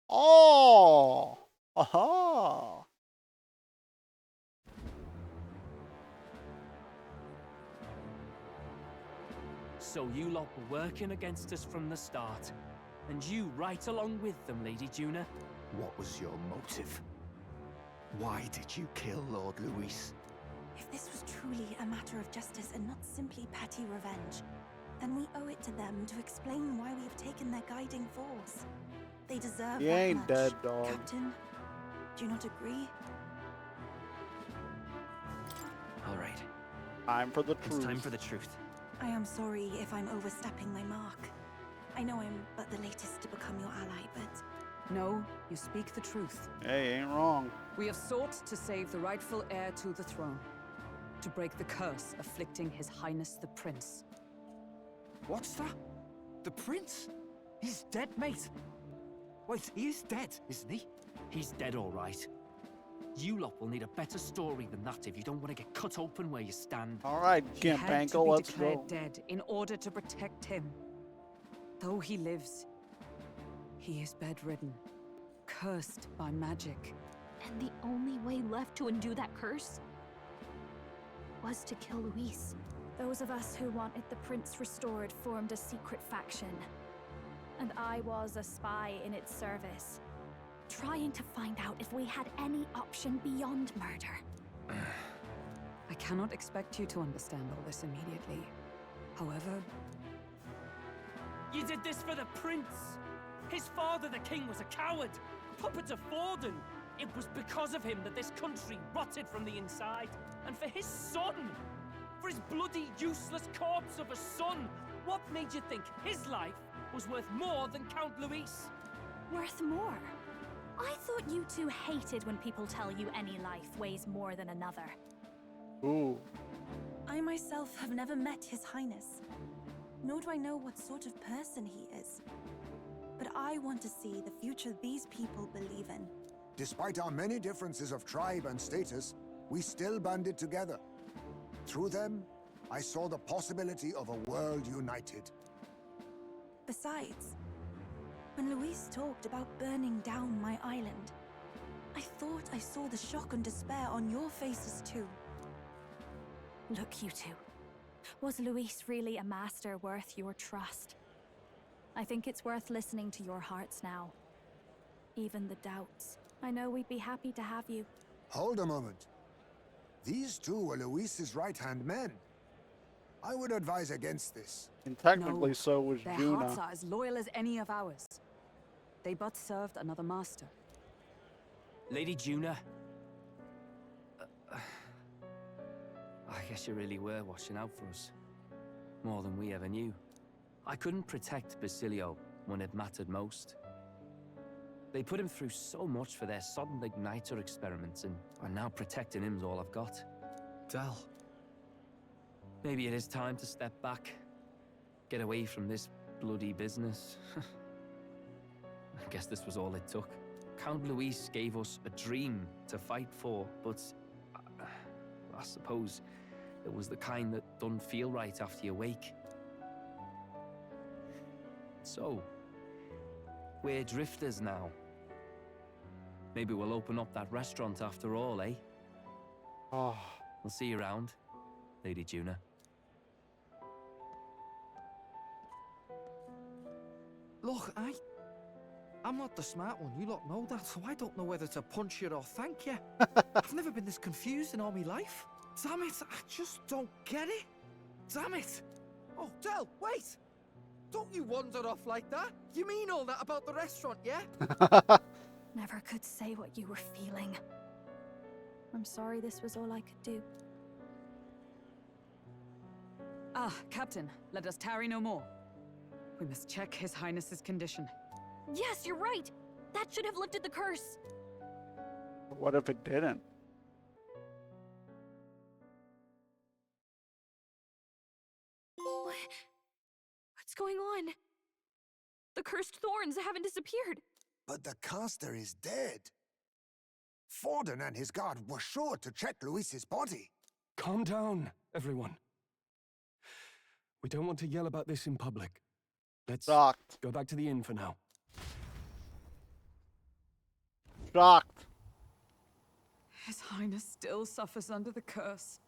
Oh! Aha! So you lot were working against us from the start. And you right along with them, Lady Juna? What was your motive? Why did you kill Lord Luis? If this was truly a matter of justice and not simply petty revenge, then we owe it to them to explain why we have taken their guiding force. They deserve He that ain't much. dead, dog. Captain, do you not agree? All right. Time for the truth. It's time for the truth. I am sorry if I'm overstepping my mark. I know I'm but the latest to become your ally, but... No, you speak the truth. Hey, ain't wrong. We have sought to save the rightful heir to the throne. To break the curse afflicting His Highness the Prince. What's that? The prince? He's dead, mate. Wait, he is dead, isn't he? He's dead, all right. You lot will need a better story than that if you don't want to get cut open where you stand. All right, He Gimp had Ankle, to be let's declared go. dead in order to protect him. Though he lives, he is bedridden, cursed by magic. And the only way left to undo that curse was to kill Luis. Those of us who wanted the prince restored formed a secret faction. And I was a spy in its service, trying to find out if we had any option beyond murder. I cannot expect you to understand all this immediately. However, You did this for the prince. His father, the king, was a coward, puppet of Forden. It was because of him that this country rotted from the inside. And for his son, for his bloody, useless corpse of a son, what made you think his life was worth more than Count Luis? Worth more? I thought you two hated when people tell you any life weighs more than another. Ooh. I myself have never met His Highness, nor do I know what sort of person he is. But I want to see the future these people believe in. Despite our many differences of tribe and status, we still banded together. Through them, I saw the possibility of a world united. Besides, when Luis talked about burning down my island, I thought I saw the shock and despair on your faces too. Look, you two. Was Luis really a master worth your trust? I think it's worth listening to your hearts now. Even the doubts. I know we'd be happy to have you. Hold a moment. These two were Luis's right-hand men. I would advise against this. And technically No, so was their Juna. hearts are as loyal as any of ours. They but served another master. Lady Juna. I guess you really were watching out for us. More than we ever knew. I couldn't protect Basilio when it mattered most. They put him through so much for their sudden igniter experiments, and now protecting him's all I've got. Del. Maybe it is time to step back. Get away from this bloody business. I guess this was all it took. Count Luis gave us a dream to fight for, but I suppose it was the kind that doesn't feel right after you wake. So, we're drifters now. Maybe we'll open up that restaurant after all, eh? Oh. We'll see you around, Lady Juna. Look, I'm not the smart one, you lot know that, so I don't know whether to punch you or thank you. I've never been this confused in all my life. Damn it, I just don't get it. Damn it. Oh, Del, wait! Don't you wander off like that? You mean all that about the restaurant, yeah? Never could say what you were feeling. I'm sorry this was all I could do. Ah, Captain, let us tarry no more. We must check His Highness's condition. Yes, you're right! That should have lifted the curse! What if it didn't? What's going on? The cursed thorns haven't disappeared. But the caster is dead. Forden and his guard were sure to check Luis's body. Calm down, everyone. We don't want to yell about this in public. Let's Shocked. go back to the inn for now. Shocked. His Highness still suffers under the curse.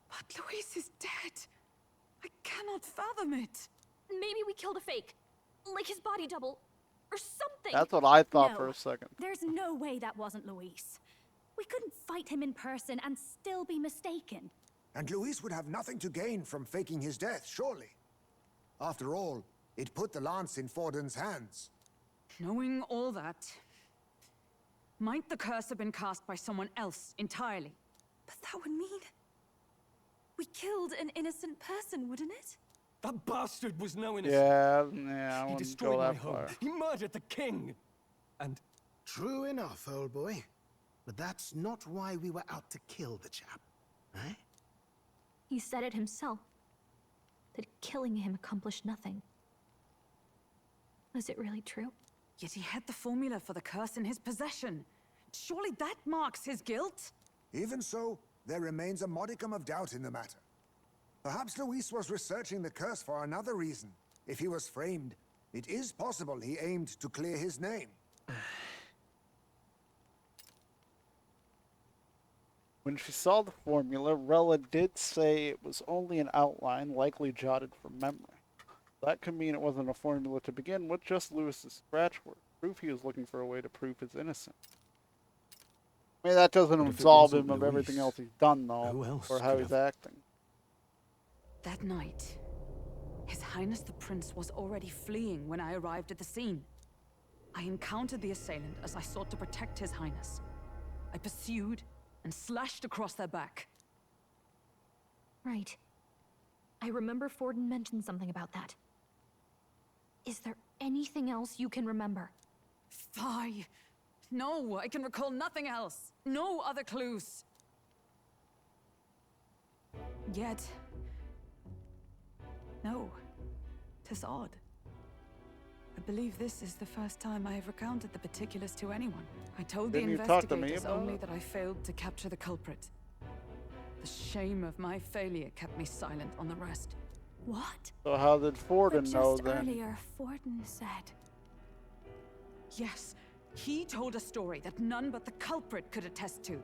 But Luis is dead. I cannot fathom it. Maybe we killed a fake. Like his body double. Or something. That's what I thought No, for a second. There's no way that wasn't Luis. We couldn't fight him in person and still be mistaken. And Luis would have nothing to gain from faking his death, surely. After all, it put the lance in Forden's hands. Knowing all that, might the curse have been cast by someone else entirely? But that would mean we killed an innocent person, wouldn't it? That bastard was no innocent. Yeah, I He wouldn't destroyed go my that home. far. He murdered the king. And True enough, old boy. But that's not why we were out to kill the chap, eh? He said it himself, that killing him accomplished nothing. Was it really true? Yet he had the formula for the curse in his possession. Surely that marks his guilt? Even so, there remains a modicum of doubt in the matter. Perhaps Luis was researching the curse for another reason. If he was framed, it is possible he aimed to clear his name. When she saw the formula, Rella did say it was only an outline, likely jotted from memory. That could mean it wasn't a formula to begin with, just Lewis's scratch work. Proof he was looking for a way to prove his innocence. I mean, that doesn't absolve him of everything else he's done, though, or how he's acting. That night, His Highness the Prince was already fleeing when I arrived at the scene. I encountered the assailant as I sought to protect His Highness. I pursued and slashed across their back. Right. I remember Forden mentioned something about that. Is there anything else you can remember? Fie! No, I can recall nothing else. No other clues. Yet... no. 'Tis odd. I believe this is the first time I have recounted the particulars to anyone. I told the investigators only that I failed to capture the culprit. The shame of my failure kept me silent on the rest. What? So how did Forden But know just then? earlier, Forden said... Yes, he told a story that none but the culprit could attest to.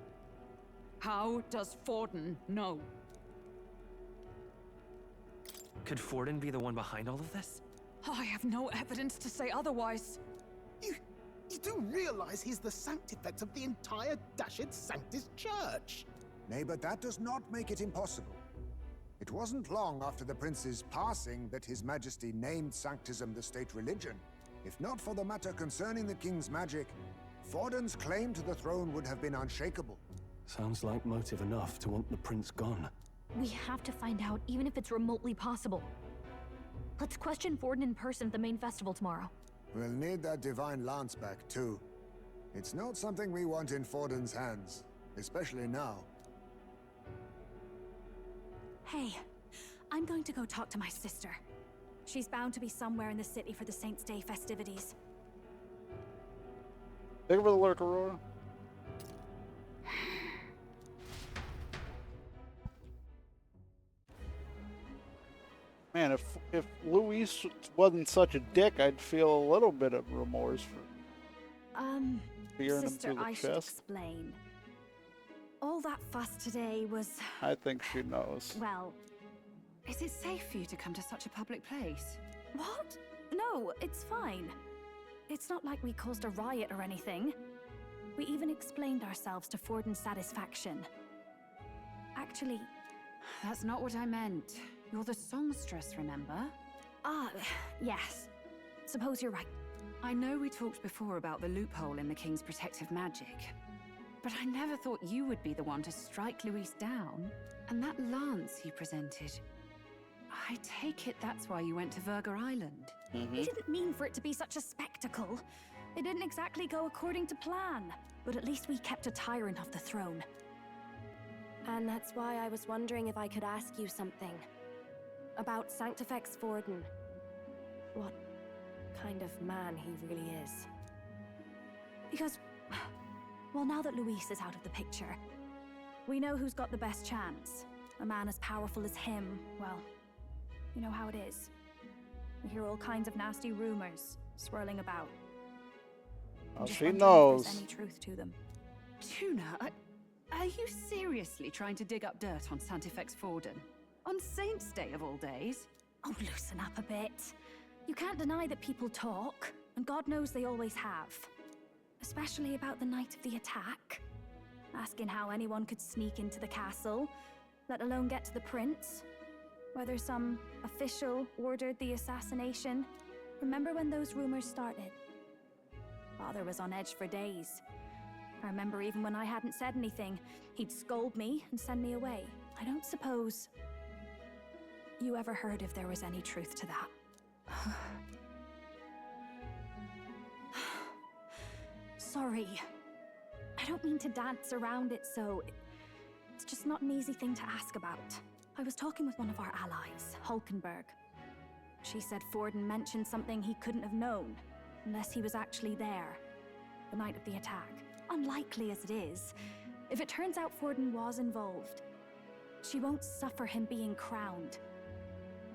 How does Forden know? Could Forden be the one behind all of this? I have no evidence to say otherwise. You do realize he's the sanctifex of the entire Dashed Sanctus Church? Nay, but that does not make it impossible. It wasn't long after the prince's passing that His Majesty named Sanctism the state religion. If not for the matter concerning the king's magic, Forden's claim to the throne would have been unshakable. Sounds like motive enough to want the prince gone. We have to find out, even if it's remotely possible. Let's question Forden in person at the main festival tomorrow. We'll need that divine lance back, too. It's not something we want in Forden's hands, especially now. Hey, I'm going to go talk to my sister. She's bound to be somewhere in the city for the Saints' Day festivities. Take over the lurk, Aurora. Man, if Luis wasn't such a dick, I'd feel a little bit of remorse for spearing him Sister, through the I should chest. explain. All that fuss today was... I think she knows. well... Is it safe for you to come to such a public place? What? No, it's fine. It's not like we caused a riot or anything. We even explained ourselves to Forden's satisfaction. Actually... That's not what I meant. You're the songstress, remember? Ah, yes. Suppose you're right. I know we talked before about the loophole in the king's protective magic, but I never thought you would be the one to strike Luis down. And that lance you presented, I take it that's why you went to Verger Island. We didn't mean for it to be such a spectacle. It didn't exactly go according to plan. But at least we kept a tyrant off the throne. And that's why I was wondering if I could ask you something. About Sanctifex Forden. What kind of man he really is. Because, well, now that Luis is out of the picture, we know who's got the best chance. A man as powerful as him, well, you know how it is. We hear all kinds of nasty rumors swirling about. Oh, Just she wondering if knows. there's any truth to them. Tuna, are you seriously trying to dig up dirt on Sanctifex Forden? On Saints' Day of all days? Oh, loosen up a bit. You can't deny that people talk, and God knows they always have. Especially about the night of the attack. Asking how anyone could sneak into the castle, let alone get to the prince. Whether some official ordered the assassination. Remember when those rumors started? Father was on edge for days. I remember even when I hadn't said anything, he'd scold me and send me away. I don't suppose you ever heard if there was any truth to that. Sorry. I don't mean to dance around it, so it's just not an easy thing to ask about. I was talking with one of our allies, Hulkenberg. She said Forden mentioned something he couldn't have known, unless he was actually there, the night of the attack. Unlikely as it is, if it turns out Forden was involved, she won't suffer him being crowned.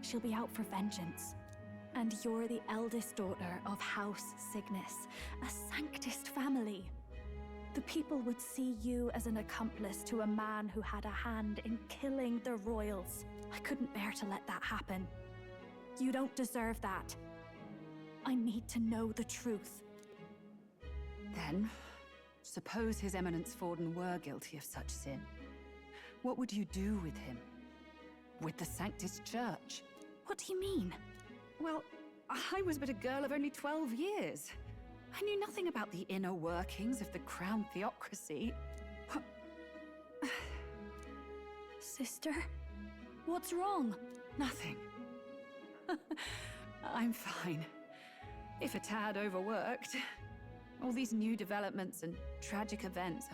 She'll be out for vengeance. And you're the eldest daughter of House Cygnus, a Sanctist family. The people would see you as an accomplice to a man who had a hand in killing the royals. I couldn't bear to let that happen. You don't deserve that. I need to know the truth. Then, suppose His Eminence Forden were guilty of such sin. What would you do with him? With the Sanctist Church? What do you mean? Well, I was but a girl of only 12 years. I knew nothing about the inner workings of the crown theocracy. Sister, what's wrong? Nothing. I'm fine. If a tad overworked. All these new developments and tragic events.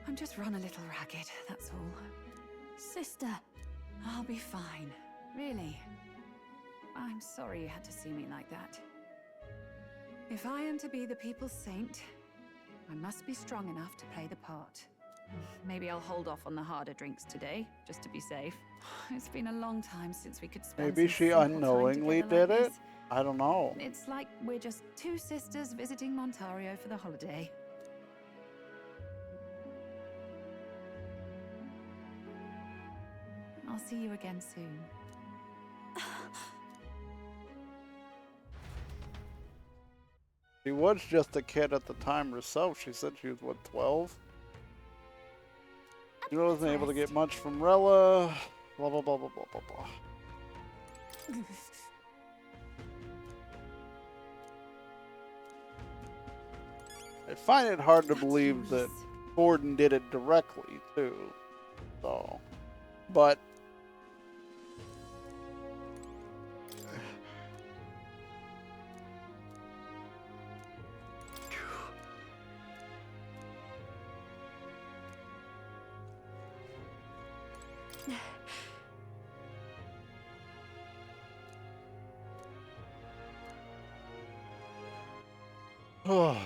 I'm just run a little ragged, that's all. Sister. I'll be fine. Really. I'm sorry you had to see me like that. If I am to be the people's saint, I must be strong enough to play the part. Maybe I'll hold off on the harder drinks today, just to be safe. It's been a long time since we could spend Maybe some she simple time unknowingly together did like it? this. I don't know. It's like we're just two sisters visiting Montario for the holiday. I'll see you again soon. She was just a kid at the time herself. She said she was, what, 12? She wasn't able to get much from Rella. Blah, blah, blah, blah, blah, blah, blah. I find it hard to believe that Forden did it directly, too. So, but... Oh.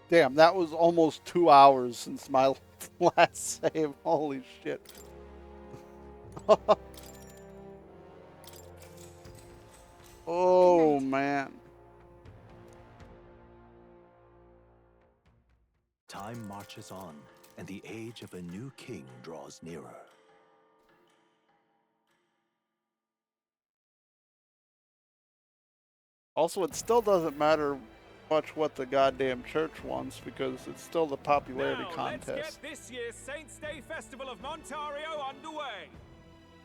Damn, that was almost 2 hours since my last save. Holy shit. Oh, man. Time marches on, and the age of a new king draws nearer. Also, it still doesn't matter much what the goddamn church wants because it's still the popularity contest. Let's get this year's Saints' Day Festival of Montario underway.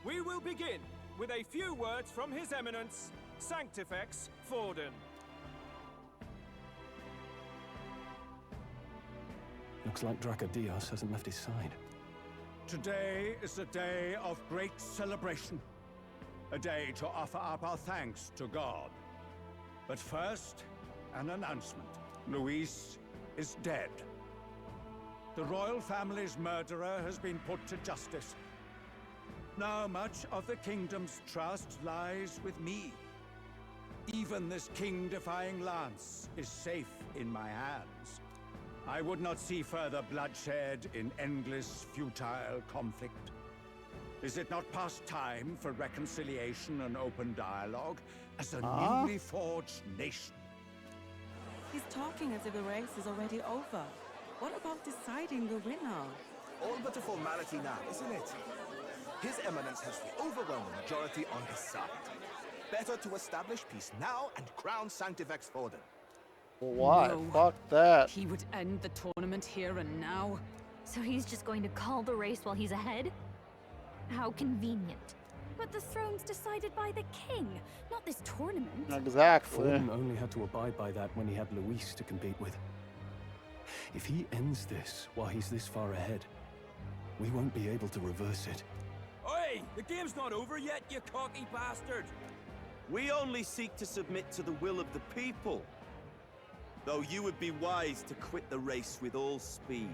We will begin with a few words from His Eminence, Sanctifex Forden. Looks like Dracodios hasn't left his side. Today is a day of great celebration. A day to offer up our thanks to God. But first, an announcement. Luis is dead. The royal family's murderer has been put to justice. Now much of the kingdom's trust lies with me. Even this king-defying lance is safe in my hands. I would not see further bloodshed in endless, futile conflict. Is it not past time for reconciliation and open dialogue as a newly forged nation? He's talking as if the race is already over. What about deciding the winner? All but a formality now, isn't it? His Eminence has the overwhelming majority on his side. Better to establish peace now and crown Sanctifex Forden. Why? No. Fuck that. He would end the tournament here and now. So he's just going to call the race while he's ahead? How convenient. But the throne's decided by the king, not this tournament. Exactly. Forden only had to abide by that when he had Luis to compete with. If he ends this while he's this far ahead, we won't be able to reverse it. Oi! The game's not over yet, you cocky bastard! We only seek to submit to the will of the people. Though you would be wise to quit the race with all speed.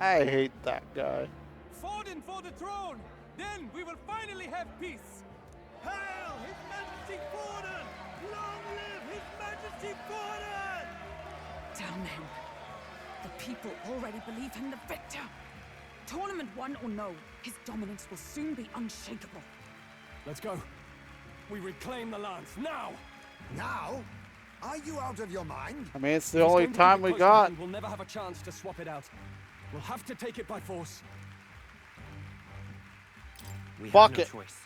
I hate that guy. Forden for the throne! Then we will finally have peace! Hail His Majesty Forden! Long live His Majesty Forden! Damn him. The people already believe him the victor. Tournament won or no, his dominance will soon be unshakable. Let's go. We reclaim the lance, now! Now? Are you out of your mind? I mean, it's the only time we got. We'll never have a chance to swap it out. We'll have to take it by force. We Fuck have no it. choice.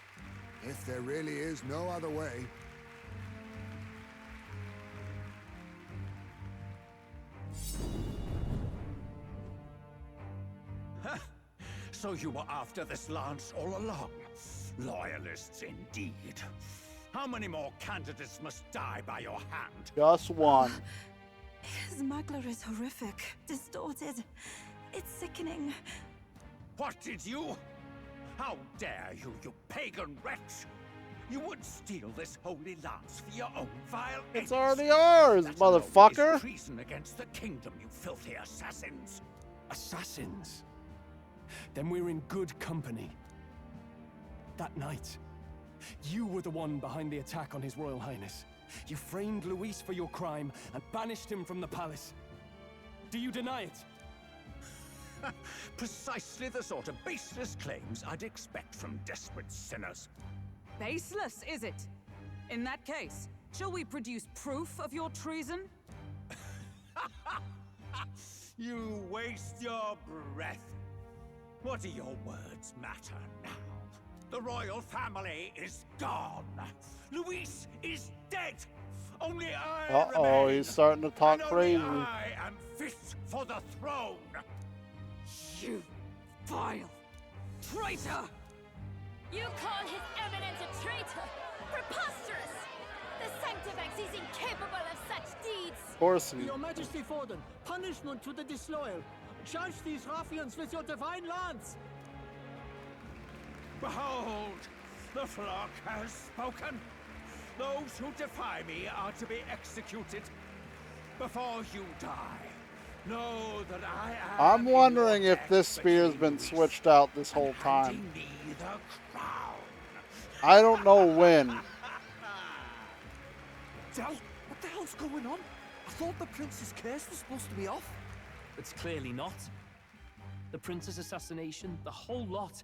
If there really is no other way. So you were after this lance all along? Loyalists indeed. How many more candidates must die by your hand? Just one. His Magler is horrific, distorted. It's sickening. What did you? How dare you, you pagan wretch! You would steal this holy lance for your own vile It's ends. already ours, That alone motherfucker. is treason against the kingdom, you filthy assassins. Assassins? Then we're in good company. That night, you were the one behind the attack on His Royal Highness. You framed Luis for your crime and banished him from the palace. Do you deny it? Precisely the sort of baseless claims I'd expect from desperate sinners. Baseless, is it? In that case, shall we produce proof of your treason? You waste your breath. What do your words matter now? The royal family is gone. Luis is dead. Only I Uh-oh, remain. he's starting to talk And crazy. only I am fit for the throne. You vile traitor! You call His Eminence a traitor? Preposterous! The Sanctifex is incapable of such deeds! Of course he. Your Majesty Forden, punishment to the disloyal. Judge these ruffians with your divine lance. Behold, the flock has spoken. Those who defy me are to be executed. Before you die, know that I am. I'm wondering if this spear's been switched out this whole time. Me the crown. I don't know when. Del, what the hell's going on? I thought the prince's curse was supposed to be off. It's clearly not. The prince's assassination, the whole lot.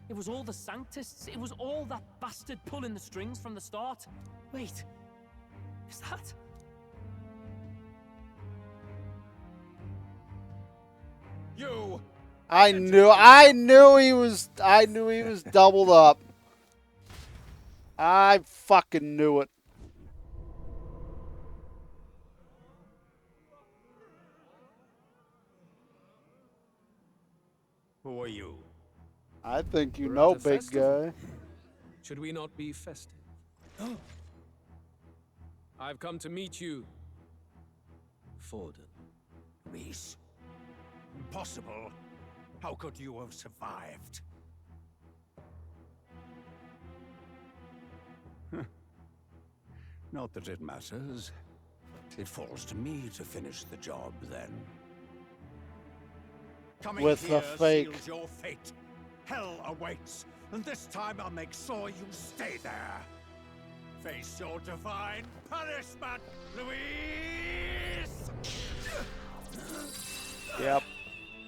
It was all the Sanctists. It was all that bastard pulling the strings from the start. Wait, is that? You. I knew he was doubled up. I fucking knew it. Who are you? I think you We're know, at a big festival. guy. Should we not be festive? I've come to meet you, Forden. Reese. Impossible. How could you have survived? Not that it matters. It falls to me to finish the job, then. Coming With here the fake. seals your fate. Hell awaits, and this time I'll make sure you stay there. Face your divine punishment, Luis! Yep.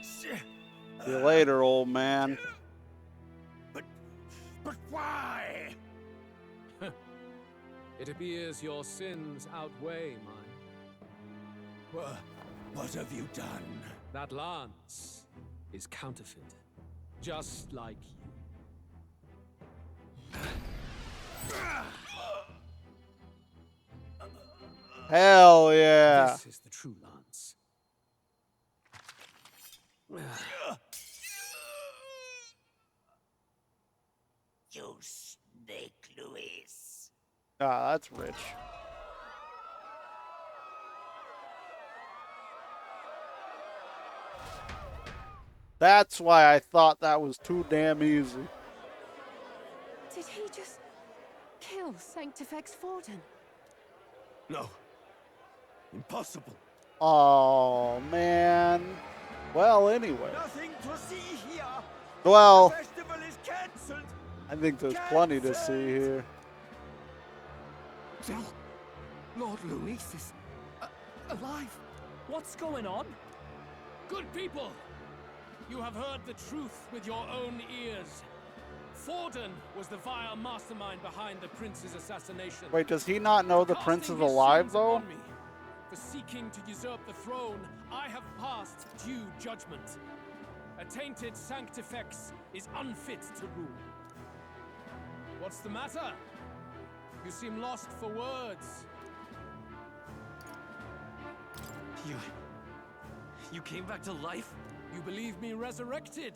See you later, old man. But why? It appears your sins outweigh mine. What have you done? That lance is counterfeit, just like you. Hell yeah. This is the true lance. Ah, that's rich. That's why I thought that was too damn easy. Did he just kill Sanctifex Forden? No. Impossible. Oh, man. Well, anyway. Nothing to see here. Well, The festival is cancelled. I think there's plenty to see here. Del, Lord Luis is alive. What's going on? Good people, you have heard the truth with your own ears. Forden was the vile mastermind behind the prince's assassination. Wait, does he not know the prince is alive, though? For seeking to usurp the throne, I have passed due judgment. A tainted Sanctifex is unfit to rule. What's the matter? You seem lost for words. You came back to life? You believe me resurrected?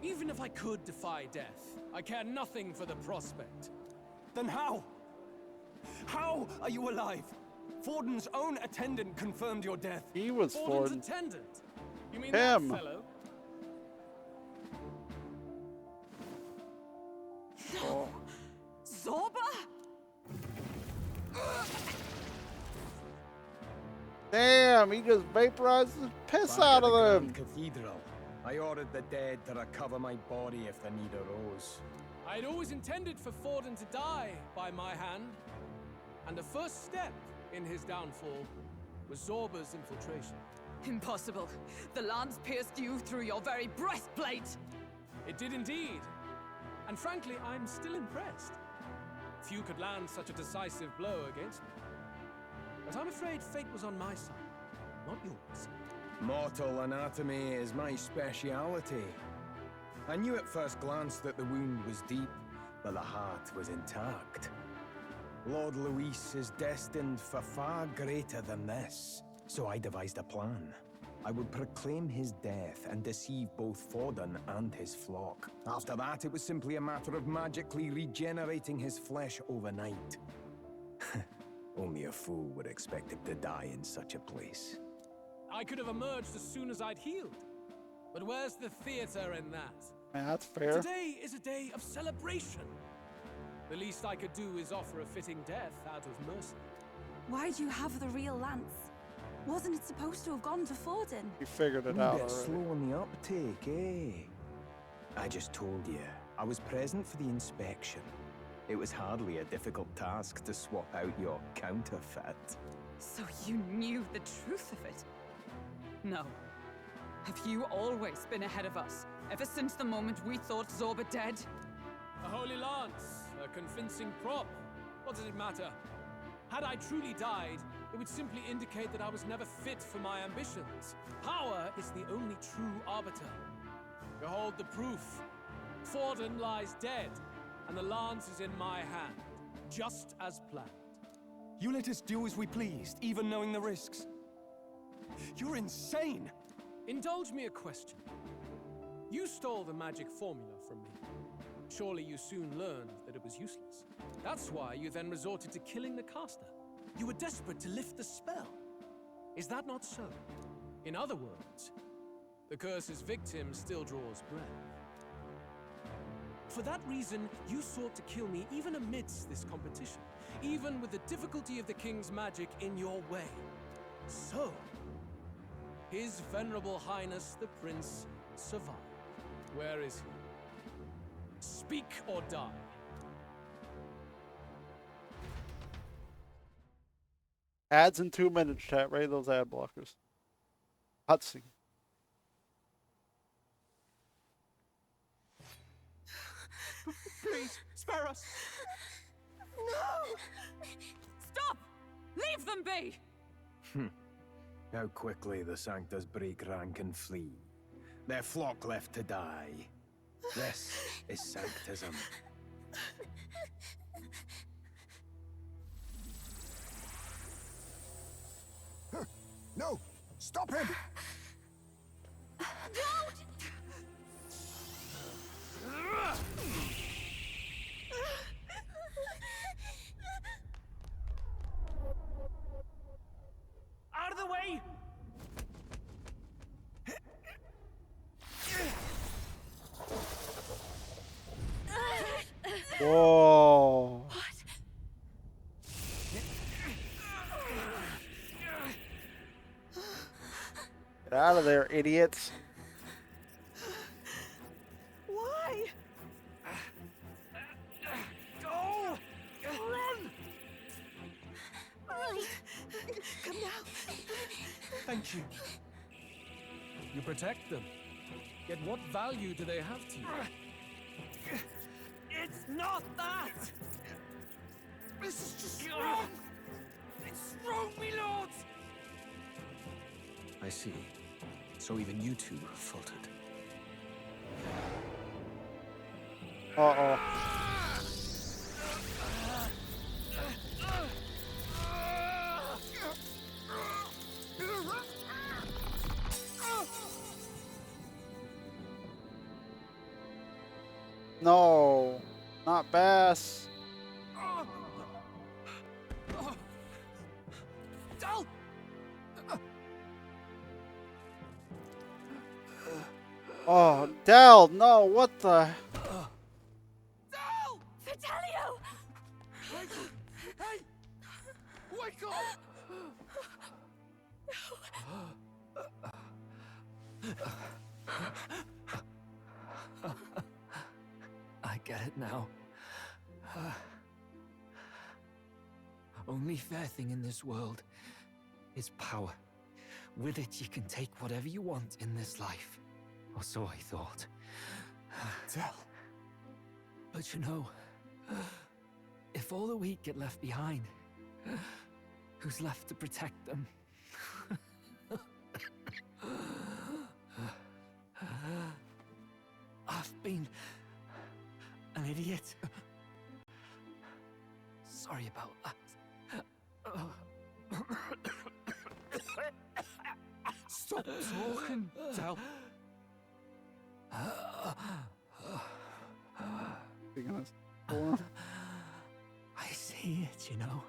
Even if I could defy death, I care nothing for the prospect. Then how? How are you alive? Forden's own attendant confirmed your death. He was Forden. Attendant? You mean him? That fellow? No! Zorba? Damn, he just vaporized the piss out of them. Cathedral. I ordered the dead to recover my body if the need arose. I'd always intended for Forden to die by my hand. And the first step in his downfall was Zorba's infiltration. Impossible. The lance pierced you through your very breastplate. It did indeed. And frankly, I'm still impressed. Few could land such a decisive blow against me. But I'm afraid fate was on my side, not yours. Mortal anatomy is my speciality. I knew at first glance that the wound was deep, but the heart was intact. Lord Luis is destined for far greater than this, so I devised a plan. I would proclaim his death and deceive both Forden and his flock. After that, it was simply a matter of magically regenerating his flesh overnight. Only a fool would expect him to die in such a place. I could have emerged as soon as I'd healed. But where's the theater in that? Man, that's fair. Today is a day of celebration. The least I could do is offer a fitting death out of mercy. Why do you have the real lance? Wasn't it supposed to have gone to Forden? You figured it A out bit already. slow on the uptake, eh? I just told you, I was present for the inspection. It was hardly a difficult task to swap out your counterfeit. So you knew the truth of it? No. Have you always been ahead of us? Ever since the moment we thought Zorba dead? A holy lance, a convincing prop. What does it matter? Had I truly died, it would simply indicate that I was never fit for my ambitions. Power is the only true arbiter. Behold the proof. Forden lies dead, and the lance is in my hand, just as planned. You let us do as we pleased, even knowing the risks. You're insane! Indulge me a question. You stole the magic formula from me. Surely you soon learned that it was useless. That's why you then resorted to killing the caster. You were desperate to lift the spell. Is that not so? In other words, the curse's victim still draws breath. For that reason, you sought to kill me even amidst this competition, even with the difficulty of the king's magic in your way. So, His Venerable Highness the Prince survived. Where is he? Speak or die. Ads in 2 minutes, chat. Ready those ad blockers. Cutscene. Please, spare us! No! Stop! Leave them be! How quickly the Sanctus break rank and flee. Their flock left to die. This is Sanctism. No! Stop him! Get out of there, idiots. Why? Go! Run! Come now. Thank you. You protect them. Yet what value do they have to you? It's not that! This is just wrong! It's wrong, me lords! I see. So even you two faltered. Uh-oh. No, not Bass. Del! Oh, Del, no, what the? Fantazio! Hey! Wake up! I get it now. Only fair thing in this world is power. With it, you can take whatever you want in this life. Or so I thought. Tell. But you know, if all the weak get left behind, who's left to protect them? I've been an idiot. Sorry about that. Stop talking, Del. I see it, you know.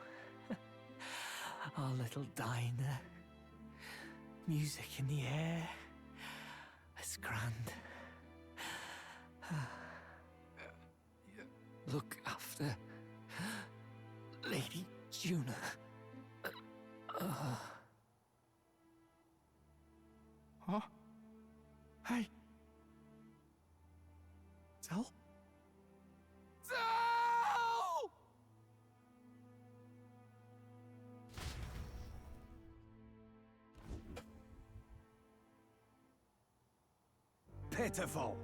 Our little diner. Music in the air. It's grand. Look after Lady Juna. Huh? Hey. Del? Del! Pitiful.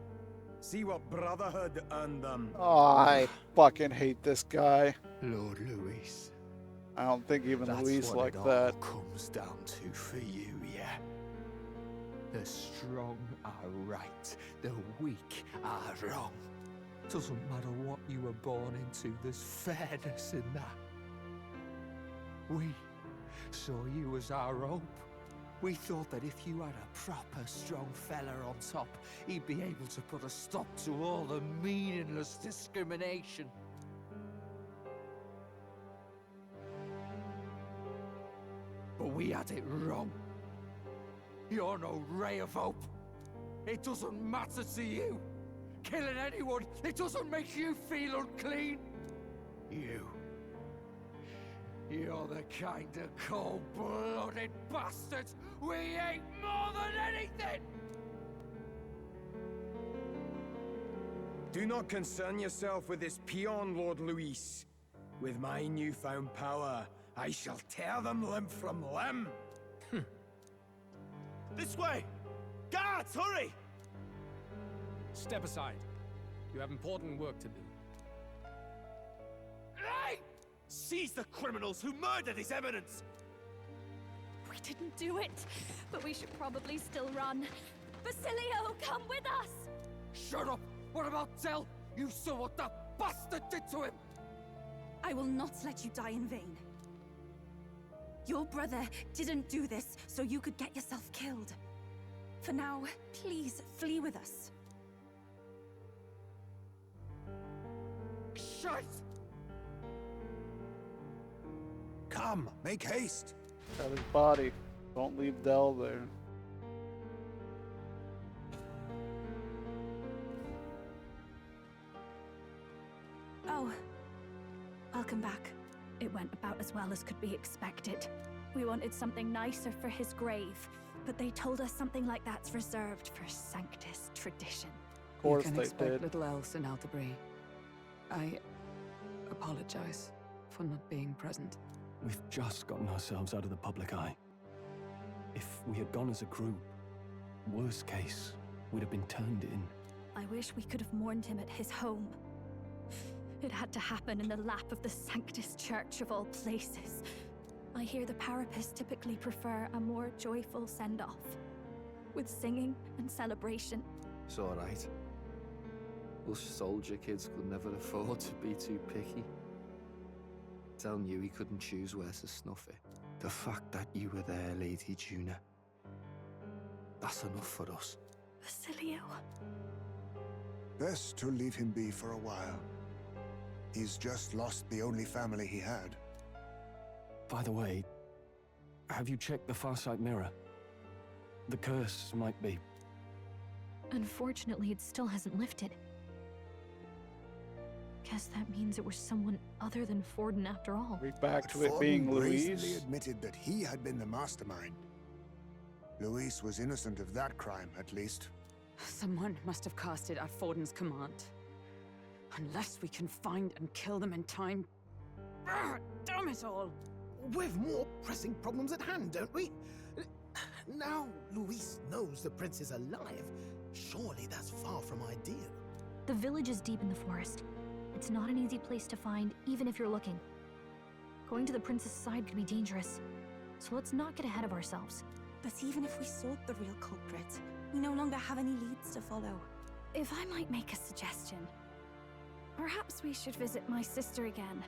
See what brotherhood and Oh, I fucking hate this guy. Lord Luis. I don't think even That's Luis what like it that. all comes down to for you, yeah? The strong are right, the weak are wrong. Doesn't matter what you were born into, there's fairness in that. We saw you as our hope. We thought that if you had a proper strong fella on top, he'd be able to put a stop to all the meaningless discrimination. But we had it wrong. You're no ray of hope. It doesn't matter to you. Killing anyone, it doesn't make you feel unclean. You're the kind of cold-blooded bastards we hate more than anything! do not concern yourself with this peon, Lord Luis. With my newfound power, I shall tear them limb from limb. This way! Guards, hurry! Step aside. You have important work to do. Hey! Seize the criminals who murdered His Eminence! We didn't do it, but we should probably still run. Basilio, come with us! Shut up! What about Del? You saw what that bastard did to him! I will not let you die in vain. Your brother didn't do this so you could get yourself killed. For now, please flee with us. Shit! Come, make haste. Got his body. Don't leave Del there. Oh, welcome back. It went about as well as could be expected. We wanted something nicer for his grave, but they told us something like that's reserved for Sanctus tradition. Of course you can they expect did. little else in Altabri. I apologize for not being present. We've just gotten ourselves out of the public eye. If we had gone as a group, worst case, we'd have been turned in. I wish we could have mourned him at his home. It had to happen in the lap of the Sanctus Church of all places. I hear the Parapists typically prefer a more joyful send-off, with singing and celebration. It's alright. Us soldier kids could never afford to be too picky. Telling you he couldn't choose where to snuff it. The fact that you were there, Lady Juna, that's enough for us. Basilio. Best to leave him be for a while. He's just lost the only family he had. By the way, have you checked the Farsight mirror? The curse might be... Unfortunately, it still hasn't lifted. Guess that means it was someone other than Forden after all. We're back to But it being Forden brazenly Louise. admitted that he had been the mastermind. Louise was innocent of that crime, at least. Someone must have cast it at Forden's command. Unless we can find and kill them in time. Damn it all! We've more pressing problems at hand, don't we? Now Luis knows the prince is alive. Surely that's far from ideal. The village is deep in the forest. It's not an easy place to find, even if you're looking. Going to the prince's side could be dangerous, so let's not get ahead of ourselves. But even if we sought the real culprit, we no longer have any leads to follow. If I might make a suggestion, perhaps we should visit my sister again.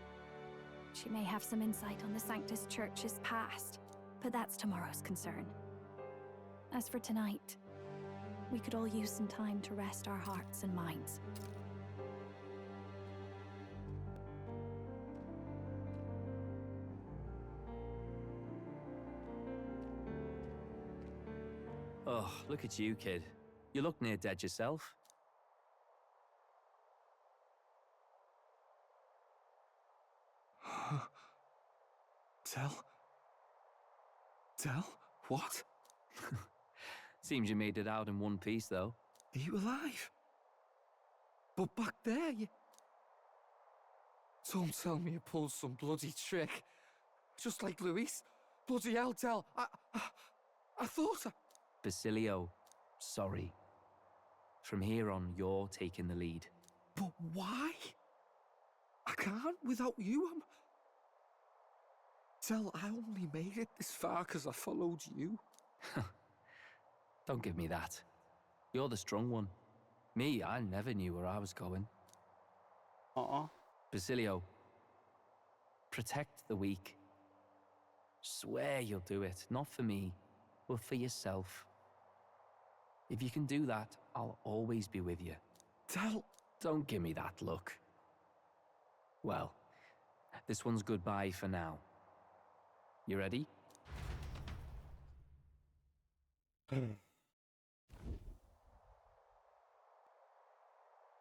She may have some insight on the Sanctus Church's past, but that's tomorrow's concern. As for tonight, we could all use some time to rest our hearts and minds. Oh, look at you, kid. You look near dead yourself. Tell? What? Seems you made it out in one piece, though. Are you alive? But back there, you... Don't tell me you pulled some bloody trick. Just like Luis. Bloody hell, Tell. I thought I... Basilio, sorry. From here on, you're taking the lead. But why? I can't without you. Tell, I only made it this far because I followed you. Don't give me that. You're the strong one. Me, I never knew where I was going. Basilio, protect the weak. Swear you'll do it, not for me, but for yourself. If you can do that, I'll always be with you. Tell... Don't give me that look. Well, this one's goodbye for now. You ready?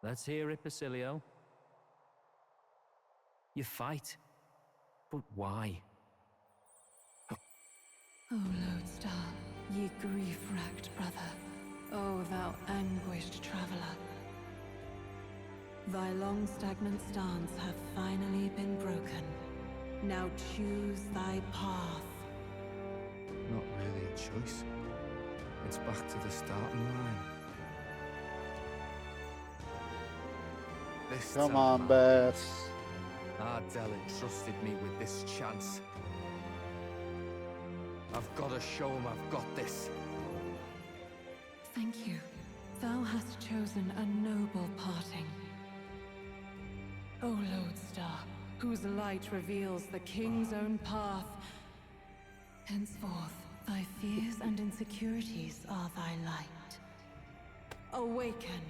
Let's hear it, Basilio. You fight. But why? O Lodestar, ye grief-racked brother, O thou anguished traveler. Thy long stagnant stance hath finally been broken. Now choose thy path. Not really a choice. It's back to the starting line. This Come time, on, Bess. Ardell entrusted me with this chance. I've got to show him I've got this. Thank you. Thou hast chosen a noble parting. O Lodestar, whose light reveals the king's own path. Henceforth, thy fears and insecurities are thy light. Awaken.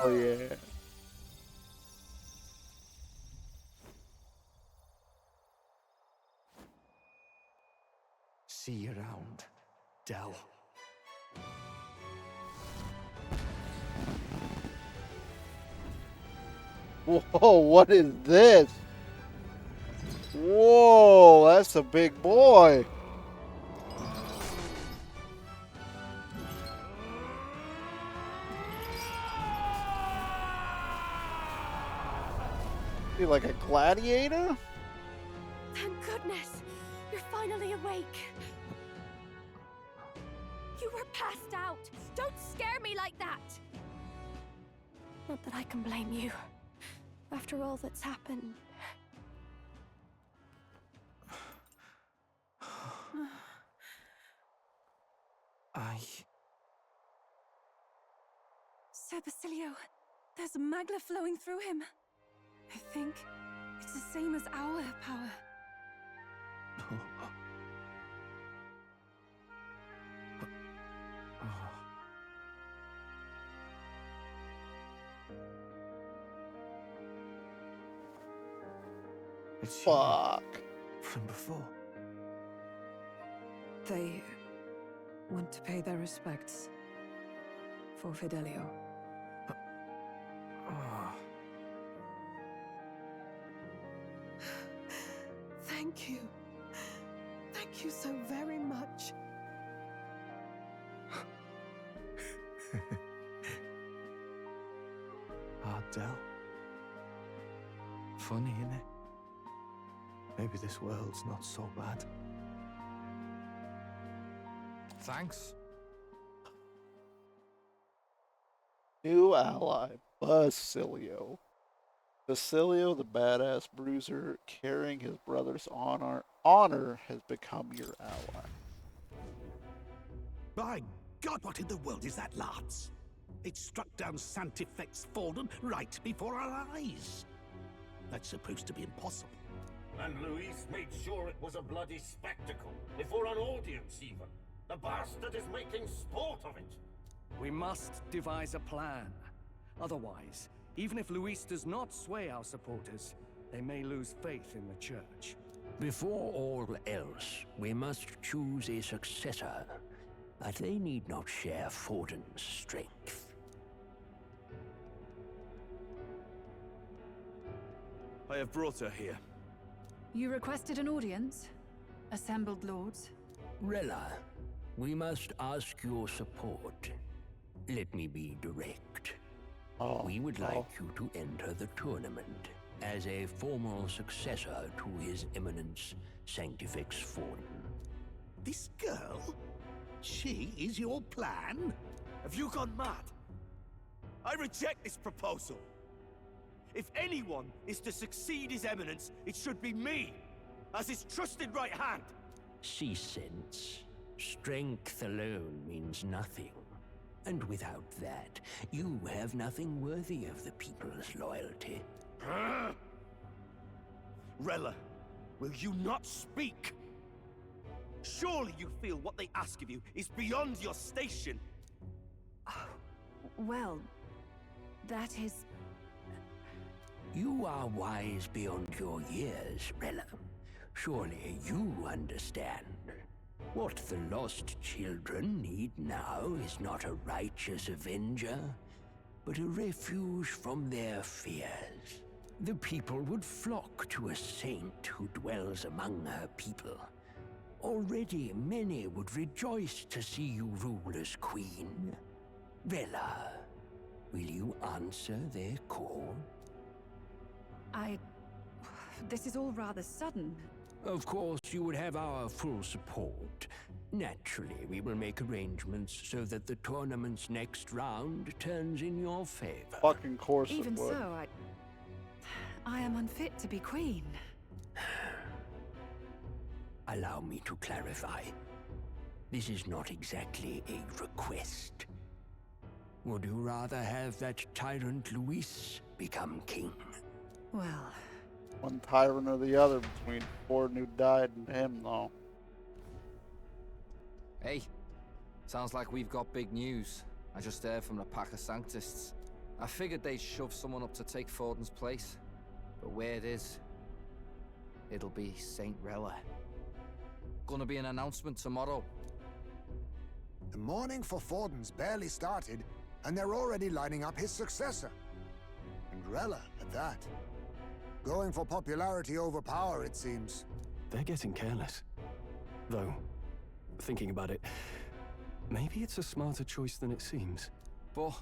Oh yeah. See you around, Del. Whoa, what is this? Whoa, that's a big boy. Is he like a gladiator? Thank goodness! You're finally awake! You were passed out! Don't scare me like that! Not that I can blame you. After all that's happened. Sir Basilio, there's magla flowing through him. I think it's the same as our power. It's Fuck. From before. They want to pay their respects for Fidelio. Thank you. Thank you so very much. Del. Funny, innit? Maybe this world's not so bad. Thanks. New ally, Basilio. Basilio, the badass bruiser, carrying his brother's honor has become your ally. By God, what in the world is that, lads? It struck down Santifex Forden right before our eyes. That's supposed to be impossible. And Luis made sure it was a bloody spectacle, before an audience even. The bastard is making sport of it. We must devise a plan. Otherwise, even if Luis does not sway our supporters, they may lose faith in the church. Before all else, we must choose a successor. But they need not share Forden's strength. I have brought her here. You requested an audience? Assembled lords? Rella, we must ask your support. Let me be direct. We would like you to enter the tournament as a formal successor to His Eminence Sanctifex Forden. This girl? She is your plan? Have you gone mad? I reject this proposal. If anyone is to succeed His Eminence, it should be me, as his trusted right hand. See sense. Strength alone means nothing. And without that, you have nothing worthy of the people's loyalty. Rella, will you not speak? Surely you feel what they ask of you is beyond your station. Well, that is... You are wise beyond your years, Rella. Surely you understand. What the lost children need now is not a righteous avenger, but a refuge from their fears. The people would flock to a saint who dwells among her people. Already many would rejoice to see you rule as queen. Rella, will you answer their call? This is all rather sudden. Of course, you would have our full support. Naturally, we will make arrangements so that the tournament's next round turns in your favor. Fucking course Even it would. so, I am unfit to be queen. Allow me to clarify. This is not exactly a request. Would you rather have that tyrant Luis become king? Well... One tyrant or the other between Forden who died and him, though. Hey, sounds like we've got big news. I just heard from the pack of Sanctists. I figured they'd shove someone up to take Forden's place. But where it is, it'll be Saint Rella. Gonna be an announcement tomorrow. The mourning for Forden's barely started, and they're already lining up his successor. And Rella at that. Going for popularity over power, it seems. They're getting careless. Though, thinking about it, maybe it's a smarter choice than it seems. But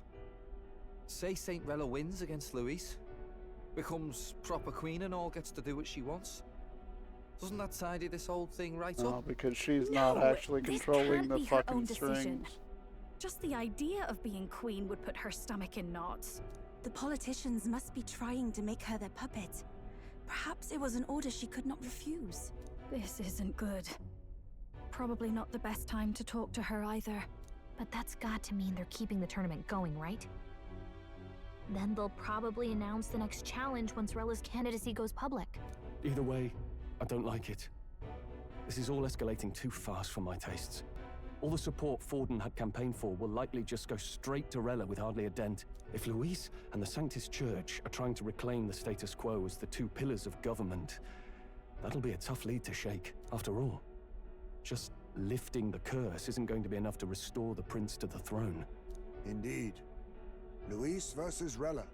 say Saint Rella wins against Louise, becomes proper queen and all, gets to do what she wants. Doesn't that tidy this whole thing right No, up? because she's not actually controlling the fucking strings. Just the idea of being queen would put her stomach in knots. The politicians must be trying to make her their puppet. Perhaps it was an order she could not refuse. This isn't good. Probably not the best time to talk to her either. But that's got to mean they're keeping the tournament going, right? Then they'll probably announce the next challenge once Rella's candidacy goes public. Either way, I don't like it. This is all escalating too fast for my tastes. All the support Forden had campaigned for will likely just go straight to Rella with hardly a dent. If Louise and the Sanctus Church are trying to reclaim the status quo as the two pillars of government, that'll be a tough lead to shake. After all, just lifting the curse isn't going to be enough to restore the prince to the throne. Indeed. Louise versus Rella.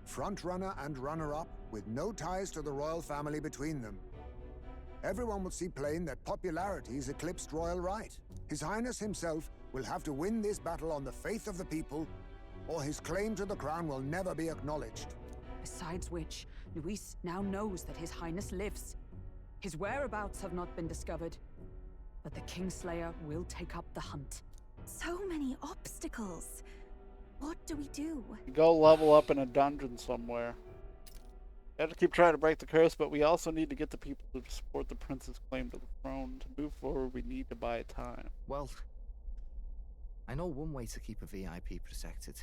Frontrunner and runner-up, with no ties to the royal family between them. Everyone will see plain that popularity's eclipsed royal right. His Highness himself will have to win this battle on the faith of the people, or his claim to the crown will never be acknowledged. Besides which, Luis now knows that His Highness lives. His whereabouts have not been discovered, but the Kingslayer will take up the hunt. So many obstacles. What do we do? Go level up in a dungeon somewhere. We have to keep trying to break the curse, but we also need to get the people to support the prince's claim to the throne. To move forward, we need to buy time. Well, I know one way to keep a VIP protected.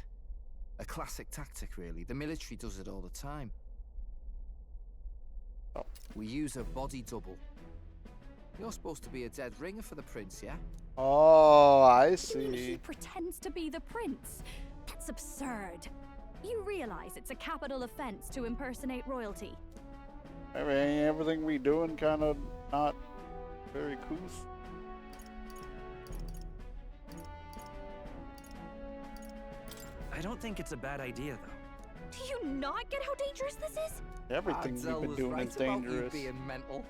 A classic tactic, really. The military does it all the time. Oh. We use a body double. You're supposed to be a dead ringer for the prince, yeah? Oh, I You mean see. he pretends to be the prince? That's absurd. You realize it's a capital offense to impersonate royalty. I mean, everything we doing kind of not very couth. I don't think it's a bad idea, though. Do you not get how dangerous this is? Everything we've been doing is dangerous. Being mental.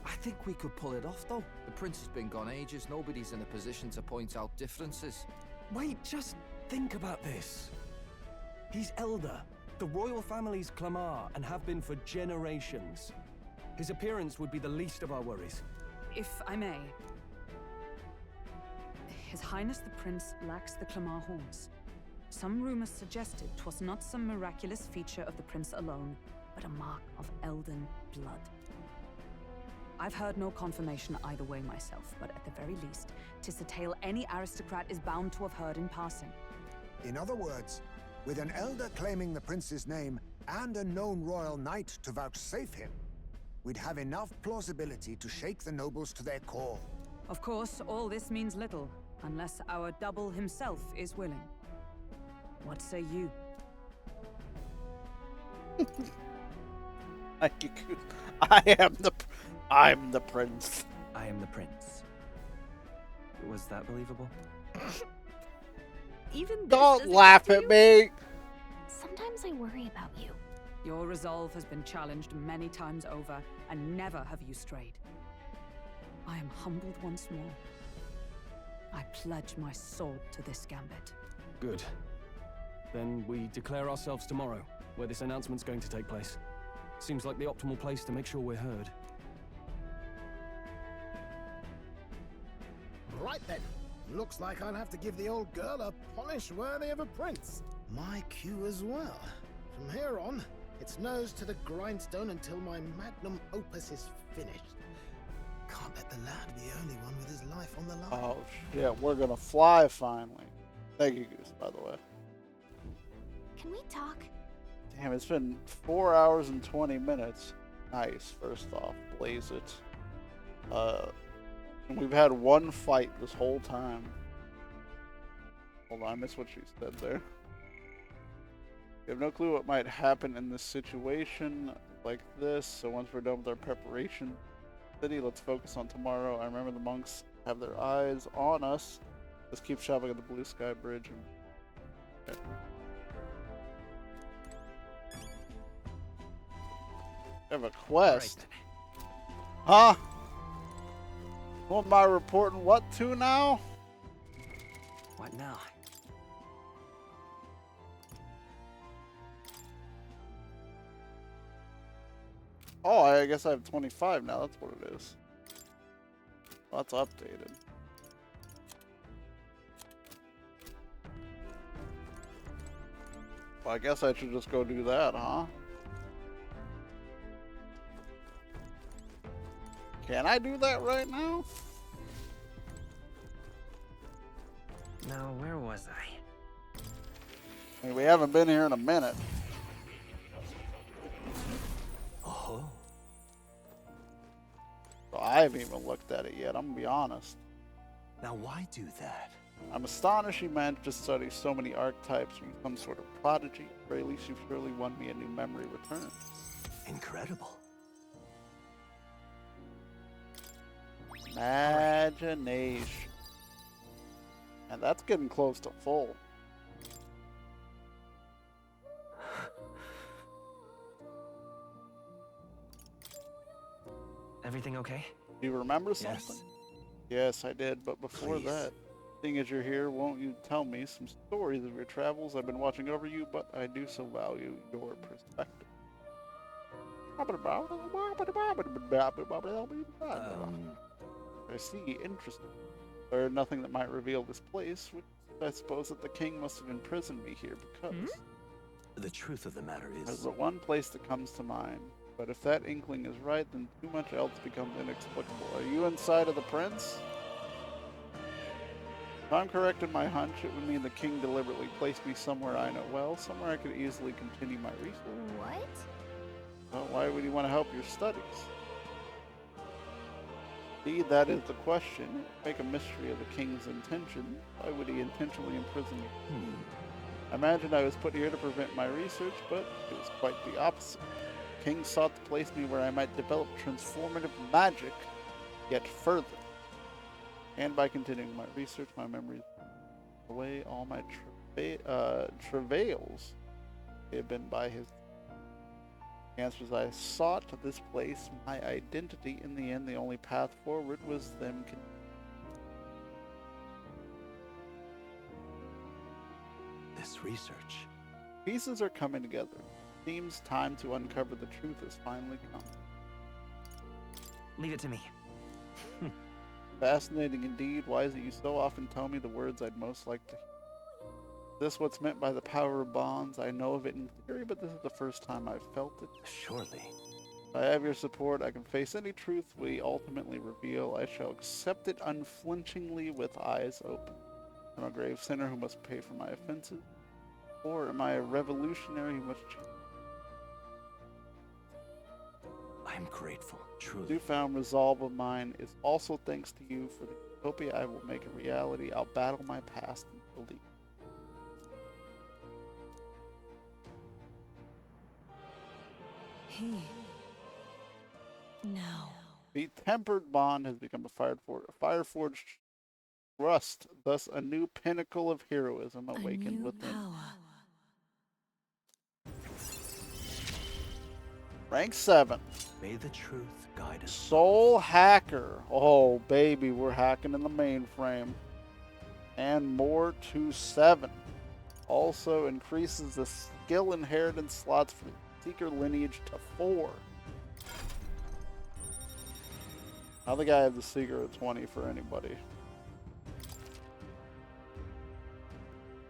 I think we could pull it off, though. The prince has been gone ages. Nobody's in a position to point out differences. Wait, just think about this. He's elder, the royal family's Clamar, and have been for generations. His appearance would be the least of our worries. If I may. His Highness the Prince lacks the Clamar horns. Some rumors suggested 'twas not some miraculous feature of the prince alone, but a mark of Elden blood. I've heard no confirmation either way myself, but at the very least, 'tis a tale any aristocrat is bound to have heard in passing. In other words, with an elder claiming the prince's name and a known royal knight to vouchsafe him, we'd have enough plausibility to shake the nobles to their core. Of course, all this means little, unless our double himself is willing. What say you? I'm the prince. I am the prince. Was that believable? Even Don't laugh at me. Sometimes I worry about you. Your resolve has been challenged many times over, and never have you strayed. I am humbled once more. I pledge my sword to this gambit. Good. Then we declare ourselves tomorrow, where this announcement's going to take place. Seems like the optimal place to make sure we're heard. Right then. Looks like I'll have to give the old girl a polish worthy of a prince. My cue as well. From here on, it's nose to the grindstone until my magnum opus is finished. Can't let the lad be the only one with his life on the line. Oh shit, we're gonna fly finally. Thank you, Goose, by the way. Can we talk? Damn, it's been 4 hours and 20 minutes. Nice, first off, blaze it. And we've had one fight this whole time. Hold on, I missed what she said there. We have no clue what might happen in this situation like this, so once we're done with our preparation, city. Let's focus on tomorrow. I remember the monks have their eyes on us. Let's keep shopping at the Blue Sky Bridge. Okay. I have a quest. Huh? What am I reporting what to now? What now? Oh, I guess I have 25 now. That's what it is. Well, that's updated. Well, I guess I should just go do that, huh? Can I do that right now? Now, where was I? I mean, we haven't been here in a minute. Oh. So I haven't even looked at it yet, I'm gonna be honest. Now why do that? I'm astonished you managed to study so many archetypes from some sort of prodigy. At the very least, you've surely won me a new memory return. Incredible. Imagination. And that's getting close to full. Everything okay? Do you remember something? Yes, I did, but before that, seeing as you're here, won't you tell me some stories of your travels? I've been watching over you, but I do so value your perspective. I see, interesting. There nothing that might reveal this place, which I suppose that the king must have imprisoned me here because... The truth of the matter is... There's the one place that comes to mind. But if that inkling is right, then too much else becomes inexplicable. Are you inside of the prince? If I'm correct in my hunch, it would mean the king deliberately placed me somewhere I know well, somewhere I could easily continue my research. What? Well, why would he want to help your studies? Indeed, that is the question. Make a mystery of the king's intention. Why would he intentionally imprison me? I imagined I was put here to prevent my research, but it was quite the opposite. The king sought to place me where I might develop transformative magic yet further. And by continuing my research, my memories away all my travails have been by his answers I sought to this place, my identity. In the end, the only path forward was them. This research. Pieces are coming together. Seems time to uncover the truth has finally come. Leave it to me. Fascinating indeed. Why is it you so often tell me the words I'd most like to hear? Is this what's meant by the power of bonds? I know of it in theory, but this is the first time I've felt it. Surely. If I have your support, I can face any truth we ultimately reveal. I shall accept it unflinchingly with eyes open. Am I a grave sinner who must pay for my offenses? Or am I a revolutionary who must change? I'm grateful, truly. The newfound resolve of mine is also thanks to you for the utopia I will make a reality. I'll battle my past and believe. No. The tempered bond has become a fire-forged trust, thus a new pinnacle of heroism awakened within. Rank 7. May the truth guide us. Soul Hacker. Oh, baby, we're hacking in the mainframe. And more to 7. Also increases the skill inheritance slots for the Seeker lineage to 4. I think I have the Seeker at 20 for anybody.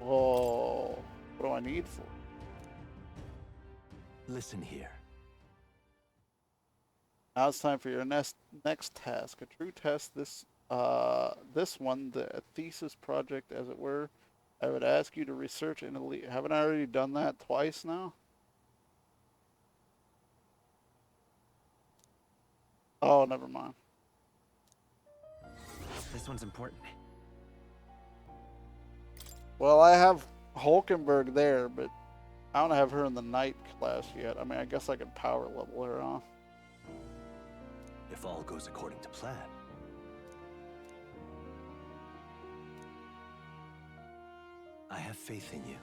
Oh, what do I need for? Listen here. Now it's time for your next task. A true test. This one, the thesis project, as it were. I would ask you to research and elite. Haven't I already done that twice now? Oh, never mind. This one's important. Well, I have Hulkenberg there, but I don't have her in the night class yet. I mean, I guess I could power level her, huh? if all goes according to plan. I have faith in you.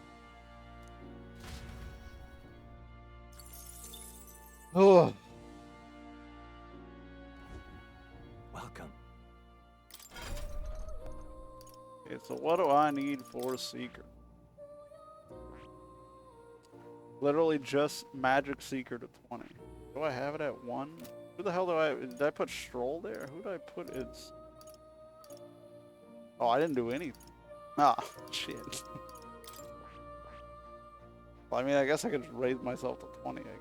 Oh. Welcome. Okay, so what do I need for Seeker? Literally just Magic Seeker to 20. Do I have it at 1? Who the hell did I put Stroll there? Who did I put its... Oh, I didn't do anything. Ah, shit. Well, I mean, I guess I could just raise myself to 20, I guess.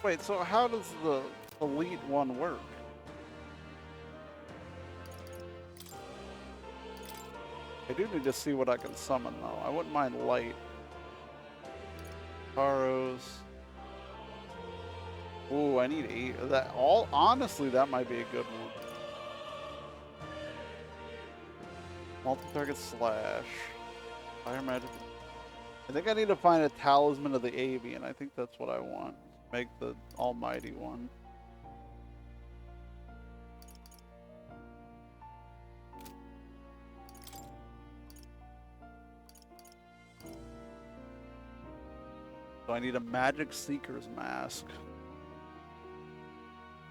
Wait, so how does the elite one work? I do need to see what I can summon though. I wouldn't mind light. Taros. Ooh, I need 8. Honestly, that might be a good one. Multi-target slash. Fire magic. I think I need to find a talisman of the avian. I think that's what I want. Make the almighty one. So I need a magic seeker's mask.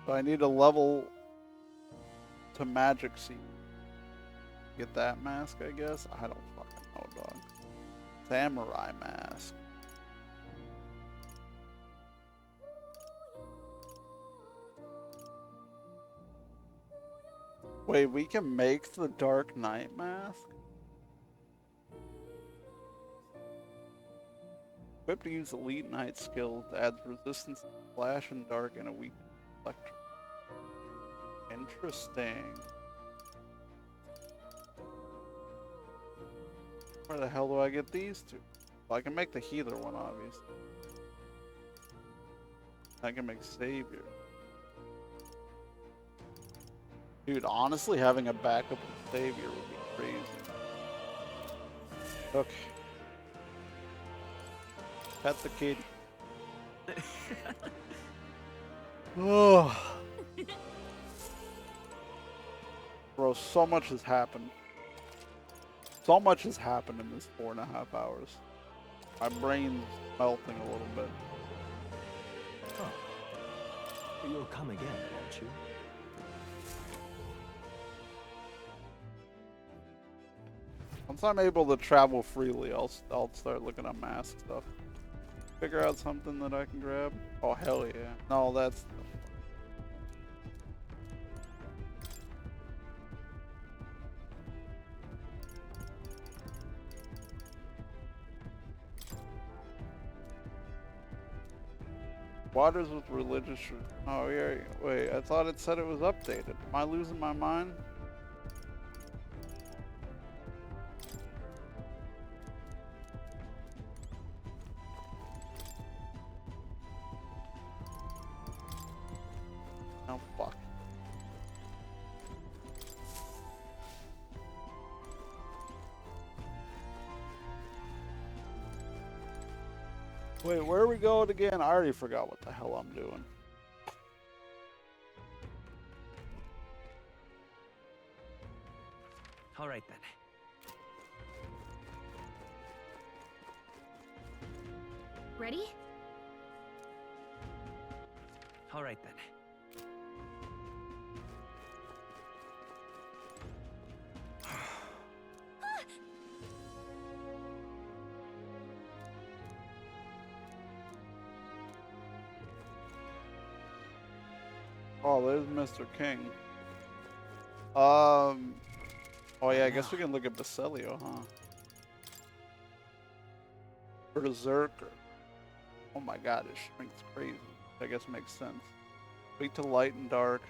So I need a level to magic seek. Get that mask, I guess? I don't fucking know, dog. Samurai mask. Wait, we can make the Dark Knight mask? Equipped to use Elite Knight skills that adds resistance to flash and dark and a weak electric. Interesting. Where the hell do I get these two? Well, I can make the healer one, obviously. I can make Savior. Dude, honestly, having a backup of Savior would be crazy. Okay. Pet the kid. Oh. Bro, so much has happened. So much has happened in this 4.5 hours. My brain's melting a little bit. Oh. You'll come again, won't you? Once I'm able to travel freely, I'll start looking at mask stuff. Figure out something that I can grab. Oh, hell yeah. No, that's... Waters with religious... Oh, yeah. Wait, I thought it said it was updated. Am I losing my mind? Oh, fuck. Wait, where are we going again? I already forgot what the hell I'm doing. All right then. Ready? All right then. Oh, there's Mr. King. Oh yeah, I guess we can look at Basilio, huh? Berserker. Oh my god, his strength's crazy. I guess makes sense. Weak to light and dark.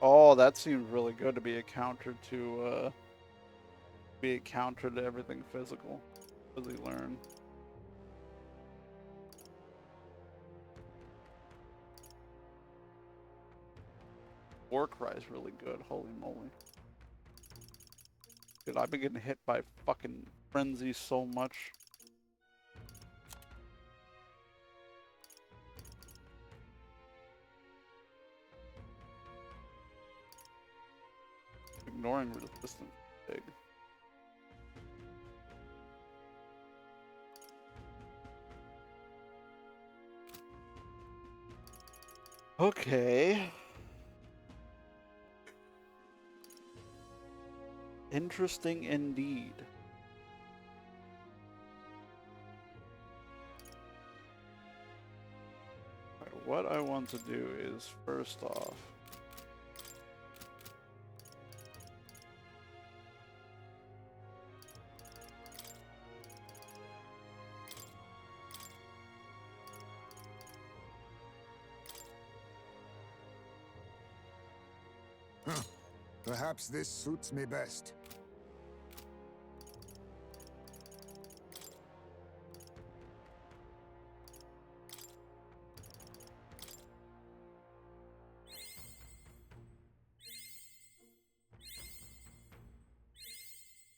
Oh, that seems really good to be a counter to everything physical. As we learn. War Cry is really good. Holy moly. Dude, I've been getting hit by fucking Frenzy so much. Ignoring resistance is big. Okay. Interesting indeed. Alright, what I want to do is, first off, Perhaps this suits me best.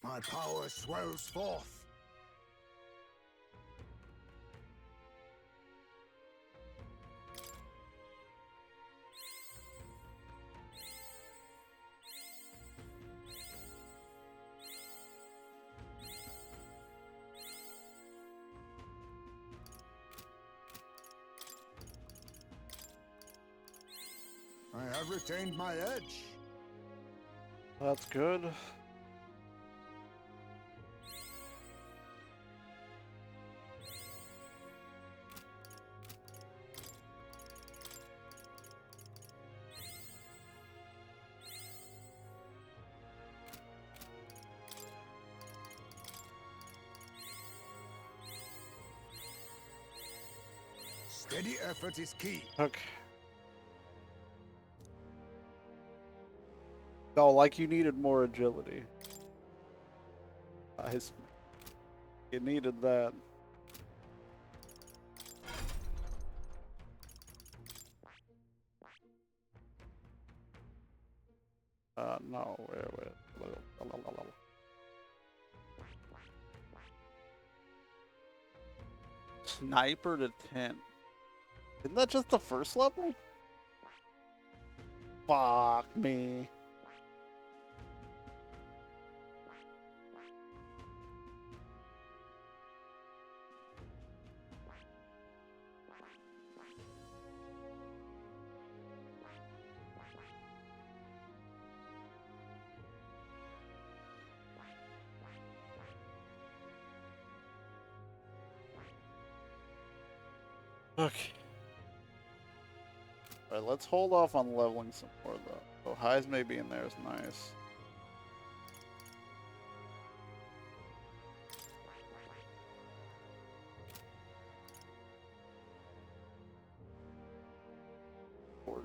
My power swells forth. I have retained my edge. that's good. Steady effort is key. Okay. No, like you needed more agility. You needed that. No, wait. Sniper to 10. Isn't that just the first level? Fuck me. Okay. Alright, let's hold off on leveling some more though. So highs maybe in there is nice. Oh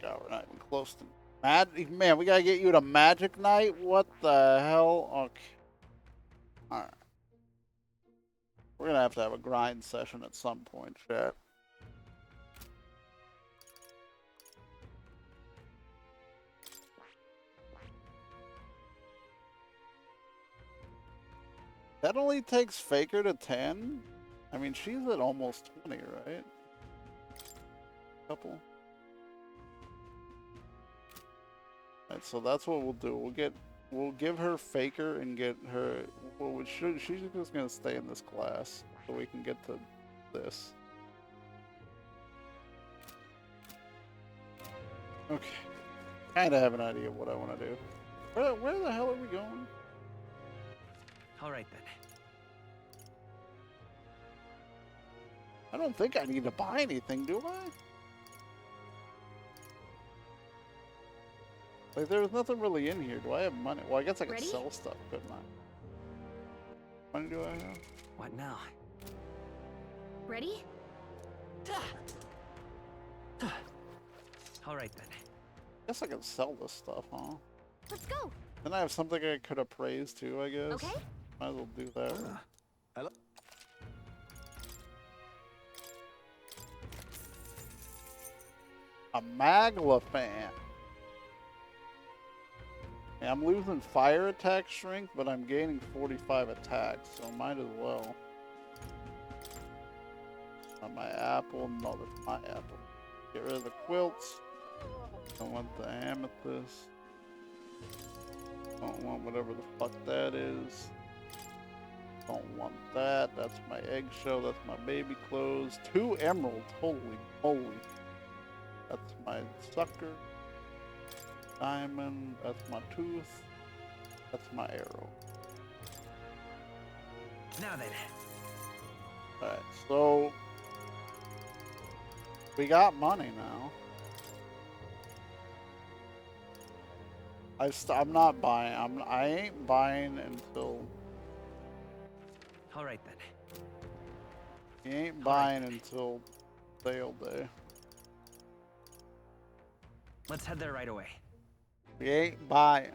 god, we're not even close to man, we gotta get you to Magic Knight? What the hell? Okay. Alright. We're gonna have to have a grind session at some point, chat. That only takes Faker to 10? I mean, she's at almost 20, right? Couple. Alright, so that's what we'll do. We'll give her Faker and get her. Well, she's just gonna stay in this class so we can get to this. Okay. Kinda have an idea of what I want to do. Where the hell are we going? All right then. I don't think I need to buy anything, do I? Like, there's nothing really in here. Do I have money? Well, I guess I can sell stuff, couldn't I? Money do I have? What now? Ready? All right then. Guess I can sell this stuff, huh? Let's go. Then I have something I could appraise too, I guess. Okay. Might as well do that. Hello? A Magla fan. Yeah, I'm losing fire attack strength, but I'm gaining 45 attacks, so might as well. My apple, no, that's my apple. Get rid of the quilts. Don't want the amethyst. Don't want whatever the fuck that is. Don't want that. That's my eggshell. That's my baby clothes. 2 emeralds. Holy moly. That's my sucker. Diamond. That's my tooth. That's my arrow. Now then. Alright, so we got money now. I'm not buying. I ain't buying until. All right then. You ain't buying until sale day. Let's head there right away. We ain't buying.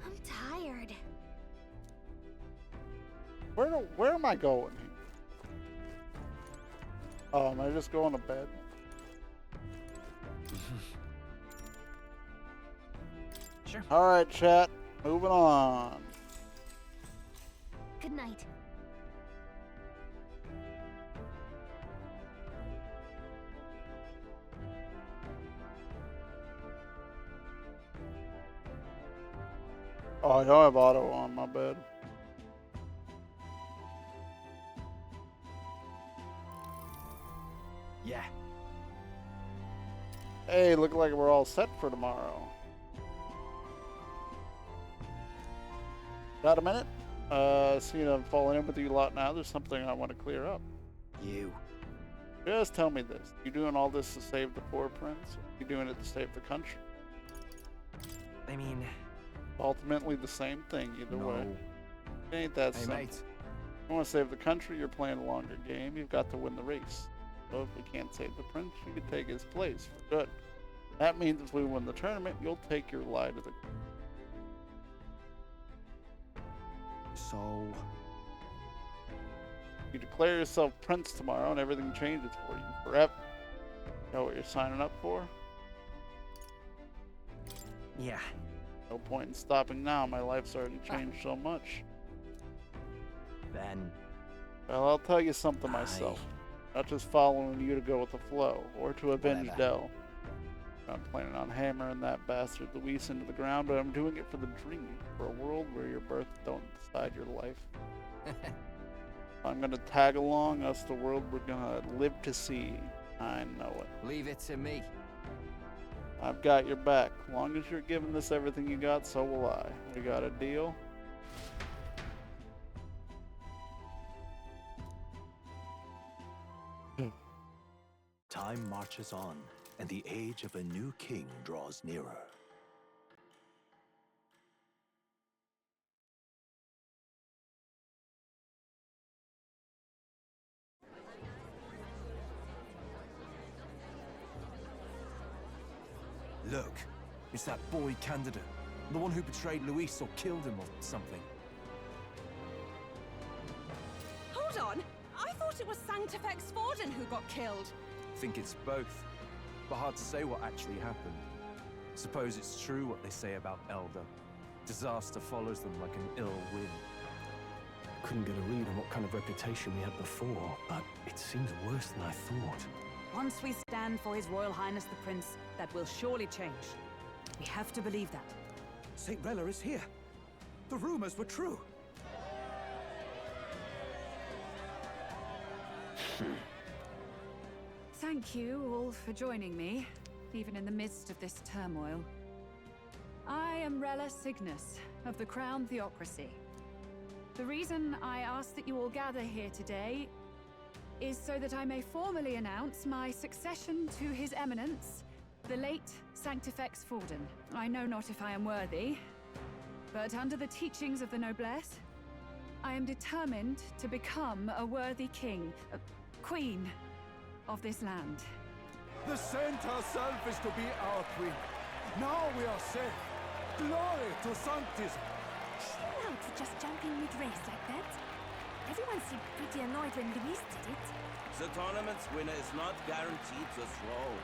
I'm tired. Where am I going? Oh, am I just going to bed? Sure. All right, chat. Moving on. Good night. Oh, I don't have auto on my bed. Yeah. Hey, look like we're all set for tomorrow. Got a minute? Seeing I'm falling in with you a lot now, there's something I want to clear up. You. Just tell me this. You doing all this to save the poor prince? Or you doing it to save the country? I mean... Ultimately the same thing either No. way. It ain't that Hey, simple. mate. You want to save the country, you're playing a longer game. You've got to win the race. So if we can't save the prince, you can take his place for good. That means if we win the tournament, you'll take your lie to the... So... You declare yourself prince tomorrow and everything changes for you forever. You know what you're signing up for? Yeah. No point in stopping now. My life's already changed so much. Then... Well, I'll tell you something myself. Not just following you to go with the flow, or to avenge Whatever. Dell. I'm planning on hammering that bastard Luis into the ground, but I'm doing it for the dream. For a world where your birth don't decide your life. I'm gonna tag along, us the world we're gonna live to see. I know it. Leave it to me. I've got your back. As long as you're giving this everything you got, so will I. We got a deal? Time marches on, and the age of a new king draws nearer. Look, it's that boy candidate. The one who betrayed Luis or killed him or something. Hold on! I thought it was Sanctifex Forden who got killed. Think it's both, but hard to say what actually happened. Suppose it's true what they say about Elder. Disaster follows them like an ill wind. Couldn't get a read on what kind of reputation we had before, but it seems worse than I thought. Once we stand for His Royal Highness the Prince, that will surely change. We have to believe that. St. Rella is here. The rumors were true. Thank you all for joining me, even in the midst of this turmoil. I am Rella Cygnus of the Crown Theocracy. The reason I ask that you all gather here today is so that I may formally announce my succession to His Eminence, the late Sanctifex Forden. I know not if I am worthy, but under the teachings of the noblesse, I am determined to become a worthy king, a queen of this land. The saint herself is to be our queen. Now we are safe. Glory to Sanctism. Chill out for just jumping mid-race like that. Everyone seemed pretty annoyed when Luis did it. The tournament's winner is not guaranteed the throne.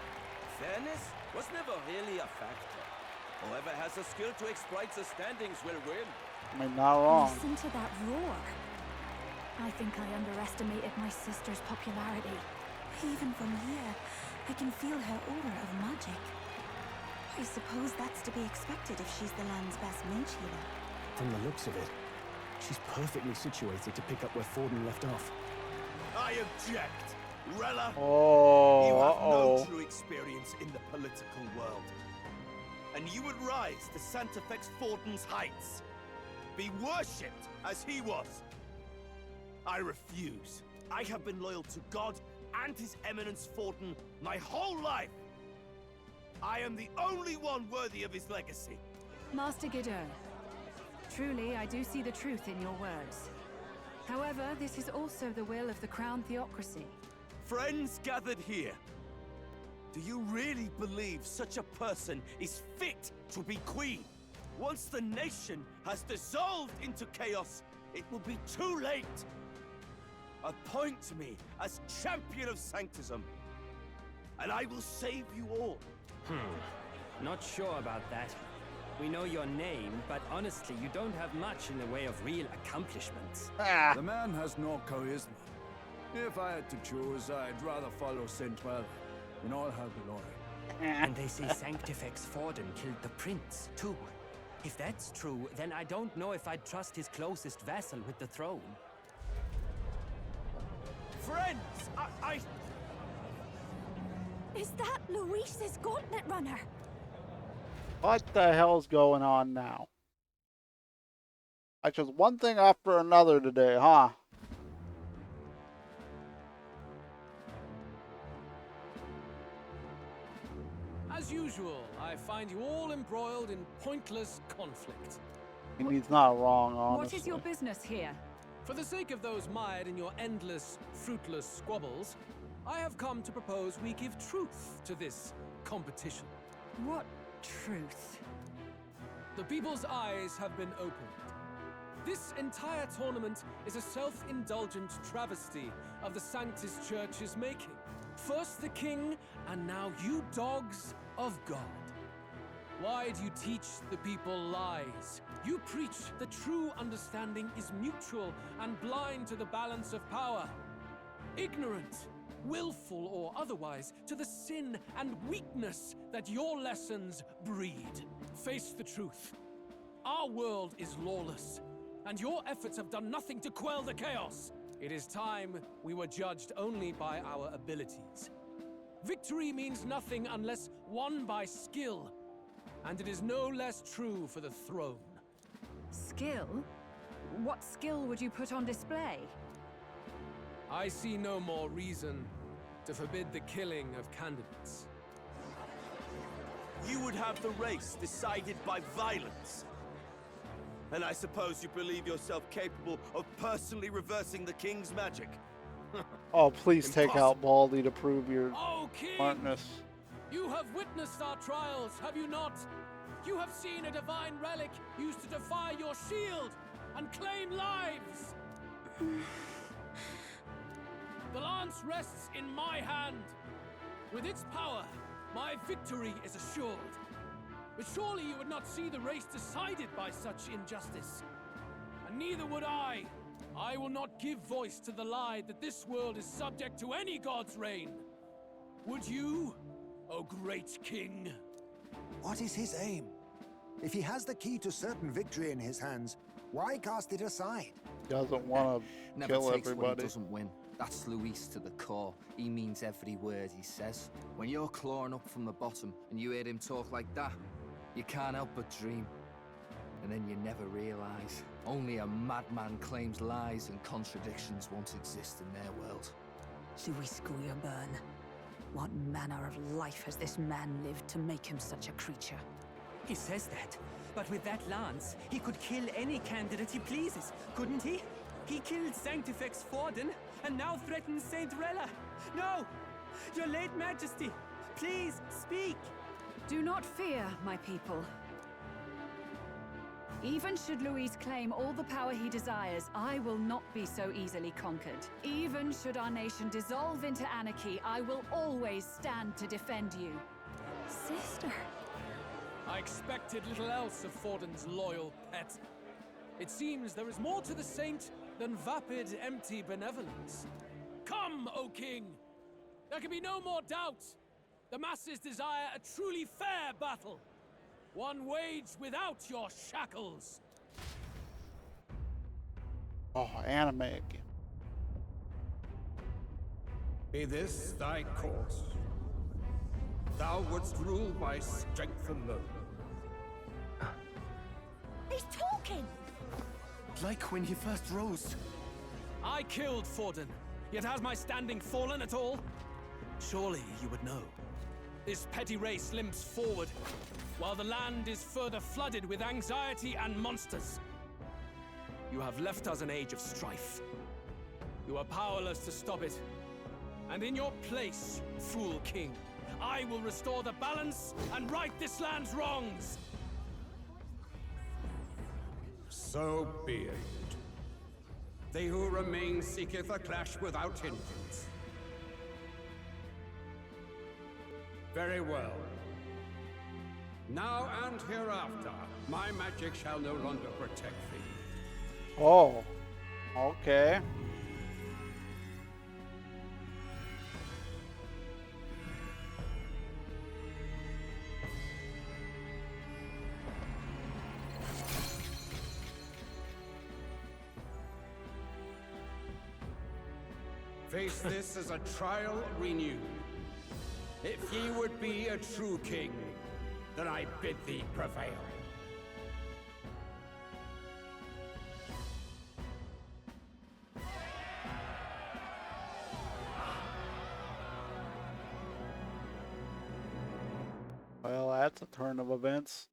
Fairness was never really a factor. Whoever has the skill to exploit the standings will win. I mean, not wrong. Listen to that roar. I think I underestimated my sister's popularity. Even from here, I can feel her aura of magic. I suppose that's to be expected if she's the land's best mage healer. From the looks of it, she's perfectly situated to pick up where Forden left off. I object. Rella, Oh, you have no true experience in the political world. And you would rise to Santefex Forden's heights. Be worshipped as he was. I refuse. I have been loyal to God and His Eminence Forden my whole life. I am the only one worthy of his legacy. Master Guido, truly I do see the truth in your words. However, this is also the will of the Crown Theocracy. Friends gathered here, do you really believe such a person is fit to be queen? Once the nation has dissolved into chaos, it will be too late. Appoint me as champion of Sanctism, and I will save you all. Not sure about that. We know your name, but honestly, you don't have much in the way of real accomplishments. The man has no charisma. If I had to choose, I'd rather follow Saint-Well in all her glory. And they say Sanctifex Forden killed the prince, too. If that's true, then I don't know if I'd trust his closest vassal with the throne. Friends, I... Is that Luis's gauntlet runner? What the hell's going on now? Like just one thing after another today, huh? As usual, I find you all embroiled in pointless conflict. And he's not wrong, honestly. What is your business here? For the sake of those mired in your endless, fruitless squabbles, I have come to propose we give truth to this competition. What truth? The people's eyes have been opened. This entire tournament is a self-indulgent travesty of the Sanctus Church's making. First the king, and now you dogs of God. Why do you teach the people lies? You preach that true understanding is mutual and blind to the balance of power. Ignorant, willful or otherwise, to the sin and weakness that your lessons breed. Face the truth. Our world is lawless, and your efforts have done nothing to quell the chaos. It is time we were judged only by our abilities. Victory means nothing unless won by skill, and it is no less true for the throne. Skill? What skill would you put on display? I see no more reason to forbid the killing of candidates. You would have the race decided by violence. And I suppose you believe yourself capable of personally reversing the king's magic. Oh, please take out Baldy to prove your Oh, King! smartness. You have witnessed our trials, have you not? You have seen a divine relic used to defy your shield and claim lives. The lance rests in my hand. With its power, my victory is assured. But surely you would not see the race decided by such injustice. And neither would I. I will not give voice to the lie that this world is subject to any god's reign. Would you, O great king? What is his aim? If he has the key to certain victory in his hands, why cast it aside? Doesn't want to Never kill takes what everybody. he doesn't win. That's Luis to the core. He means every word he says. When you're clawing up from the bottom and you hear him talk like that, you can't help but dream. And then you never realize. Only a madman claims lies and contradictions won't exist in their world. Luis Guyaburn. What manner of life has this man lived to make him such a creature? He says that, but with that lance, he could kill any candidate he pleases, couldn't he? He killed Sanctifex Forden, and now threatens Saint Rella. No! Your late Majesty, please, speak! Do not fear, my people. Even should Luis claim all the power he desires, I will not be so easily conquered. Even should our nation dissolve into anarchy, I will always stand to defend you. Sister. I expected little else of Forden's loyal pet. It seems there is more to the saint than vapid, empty benevolence. Come, O king! There can be no more doubt. The masses desire a truly fair battle. One waged without your shackles. Oh, anime again. Be this thy course. Thou wouldst rule by strength alone. He's talking! Like when he first rose. I killed Forden, yet has my standing fallen at all? Surely you would know. This petty race limps forward, while the land is further flooded with anxiety and monsters. You have left us an age of strife. You are powerless to stop it. And in your place, fool king, I will restore the balance and right this land's wrongs. So be it. They who remain seeketh a clash without hindrance. Very well. Now and hereafter, my magic shall no longer protect thee. Oh, okay. Face this as a trial renewed. If ye would be a true king, then I bid thee prevail. Well, that's a turn of events.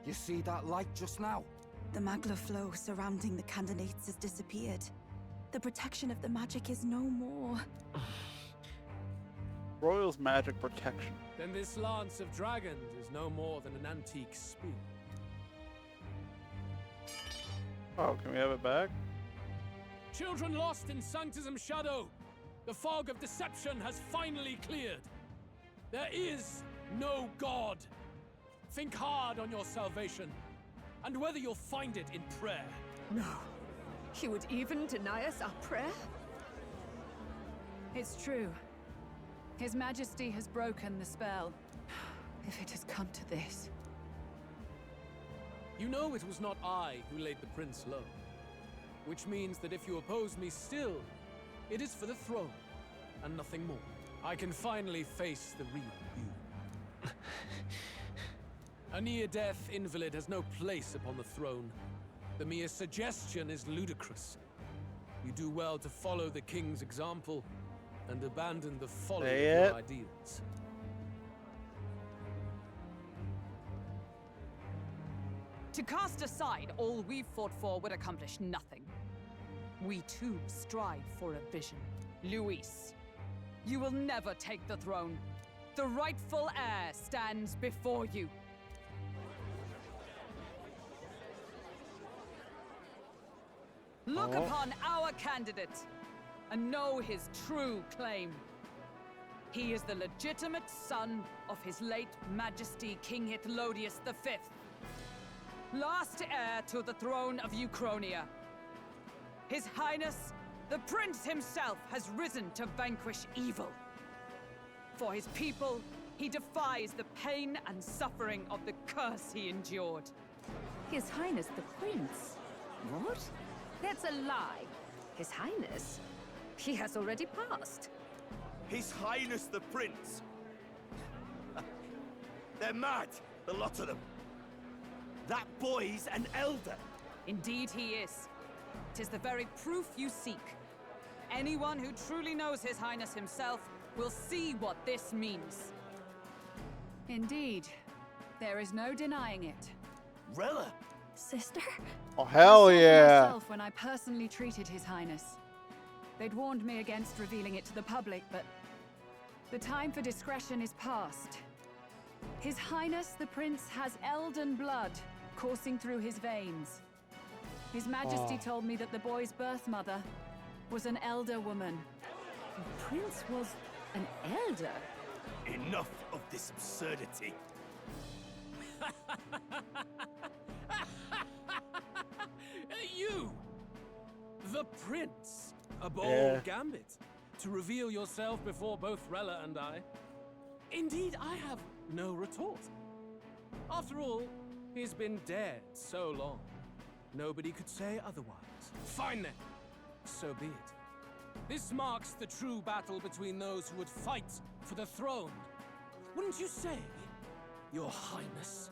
You see that light just now? The magla flow surrounding the candidates has disappeared. The protection of the magic is no more. Royal's magic protection. Then this lance of dragons is no more than an antique spear. Oh, can we have it back? Children lost in Sanctism's shadow. The fog of deception has finally cleared. There is no God. Think hard on your salvation, and whether you'll find it in prayer. No. He would even deny us our prayer? It's true. His Majesty has broken the spell. If it has come to this. You know it was not I who laid the prince low. Which means that if you oppose me still, it is for the throne, and nothing more. I can finally face the real you. A near-death invalid has no place upon the throne. The mere suggestion is ludicrous. You do well to follow the king's example and abandon the folly of your ideals. To cast aside all we've fought for would accomplish nothing. We too strive for a vision. Luis, you will never take the throne. The rightful heir stands before you. Look upon our candidate and know his true claim. He is the legitimate son of his late Majesty King Hithlodius V, last heir to the throne of Uchronia. His Highness, the Prince himself, has risen to vanquish evil. For his people, he defies the pain and suffering of the curse he endured. His Highness the Prince? What? That's a lie. His Highness? He has already passed. His Highness the Prince? They're mad, the lot of them. That boy's an elder. Indeed he is. 'Tis the very proof you seek. Anyone who truly knows His Highness himself will see what this means. Indeed. There is no denying it. Rella? Sister? Oh, hell I saw for yeah. myself when I personally treated His Highness. They'd warned me against revealing it to the public, but the time for discretion is past. His Highness the Prince has Elden blood coursing through his veins. His Majesty told me that the boy's birth mother, was an elder woman. The prince was an elder? Enough of this absurdity. You! The prince! A bold Yeah. gambit. To reveal yourself before both Rella and I. Indeed, I have no retort. After all, he's been dead so long. Nobody could say otherwise. Fine then. So be it. This marks the true battle between those who would fight for the throne. Wouldn't you say, Your Highness?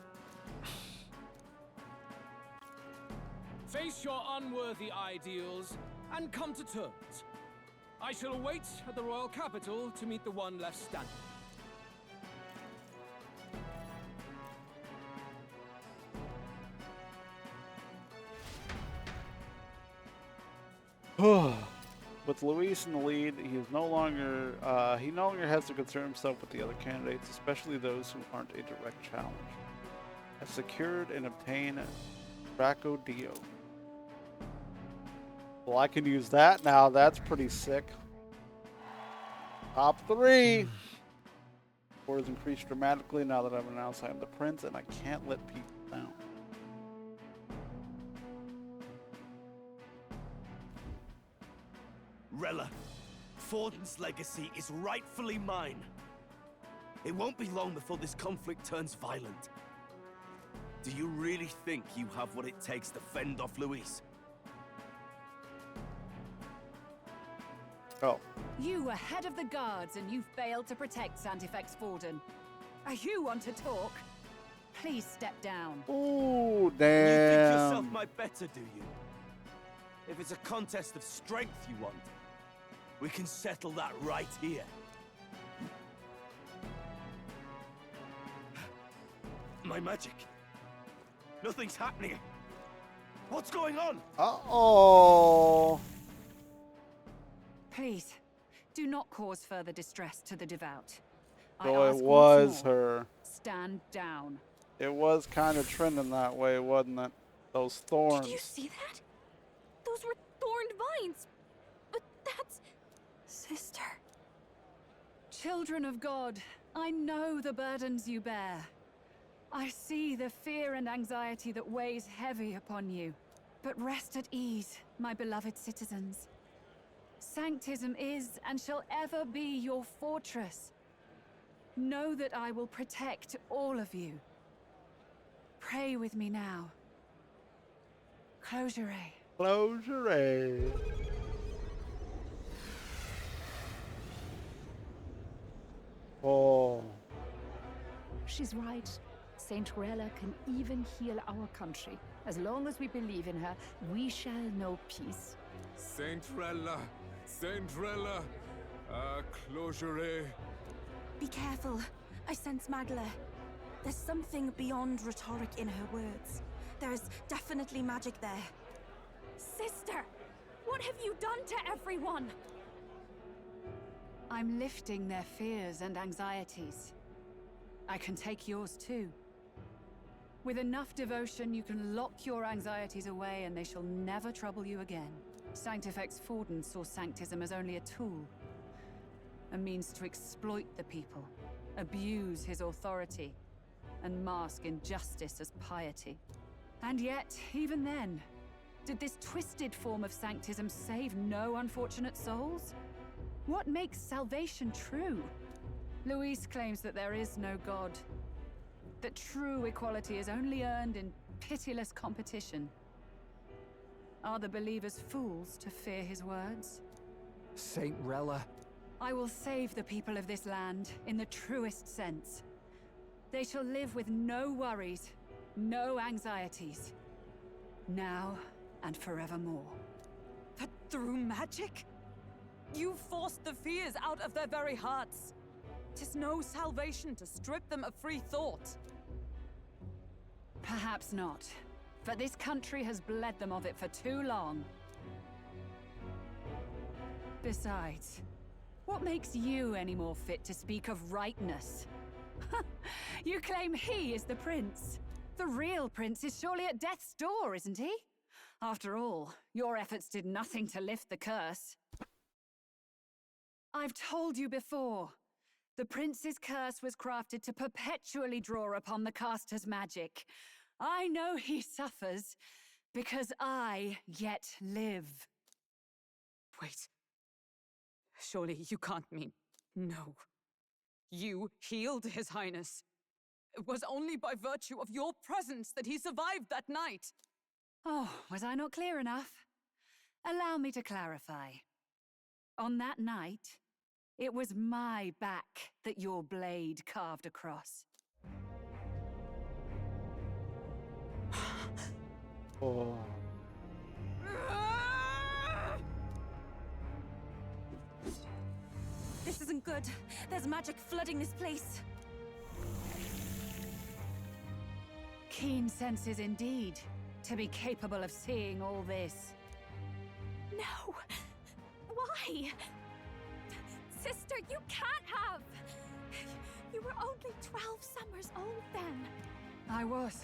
Face your unworthy ideals and come to terms. I shall await at the royal capital to meet the one left standing. With Luis in the lead, he no longer has to concern himself with the other candidates, especially those who aren't a direct challenge. I've secured and obtained Draco Dio. Well, I can use that now. That's pretty sick. Top 3. Score has increased dramatically now that I've announced I am the prince, and I can't let people down. Rella, Forden's legacy is rightfully mine. It won't be long before this conflict turns violent. Do you really think you have what it takes to fend off Luis? Oh. You were head of the guards and you failed to protect Santifex Forden. You want to talk? Please step down. Ooh, You think damn. yourself my better, do you? If it's a contest of strength you want, we can settle that right here. My magic. Nothing's happening. What's going on? Uh-oh. Please, do not cause further distress to the devout. So I it ask was once more, her. Stand down. It was kind of trending that way, wasn't it? Those thorns. Did you see that? Those were thorned vines. But that's... Sister. Children of God, I know the burdens you bear. I see the fear and anxiety that weighs heavy upon you. But rest at ease, my beloved citizens. Sanctism is and shall ever be your fortress. Know that I will protect all of you. Pray with me now. Close your eye. Close your eyes. Oh. She's right. Saint Rella can even heal our country. As long as we believe in her, we shall know peace. Saint Rella, closure. Be careful. I sense Magla. There's something beyond rhetoric in her words. There's definitely magic there. Sister! What have you done to everyone? I'm lifting their fears and anxieties. I can take yours too. With enough devotion, you can lock your anxieties away and they shall never trouble you again. Sanctifex Forden saw Sanctism as only a tool. A means to exploit the people, abuse his authority, and mask injustice as piety. And yet, even then, did this twisted form of Sanctism save no unfortunate souls? What makes salvation true? Luis claims that there is no God. That true equality is only earned in pitiless competition. Are the believers fools to fear his words? Saint Rella. I will save the people of this land in the truest sense. They shall live with no worries, no anxieties. Now and forevermore. But through magic? You forced the fears out of their very hearts. 'Tis no salvation to strip them of free thought. Perhaps not. But this country has bled them of it for too long. Besides, what makes you any more fit to speak of rightness? You claim he is the prince. The real prince is surely at death's door, isn't he? After all, your efforts did nothing to lift the curse. I've told you before. The prince's curse was crafted to perpetually draw upon the caster's magic. I know he suffers, because I yet live. Wait. Surely you can't mean... No. You healed His Highness. It was only by virtue of your presence that he survived that night. Oh, was I not clear enough? Allow me to clarify. On that night, it was my back that your blade carved across. Oh. This isn't good. There's magic flooding this place. Keen senses indeed, to be capable of seeing all this. No! Why? Sister, you can't have! You were only 12 summers old then. I was.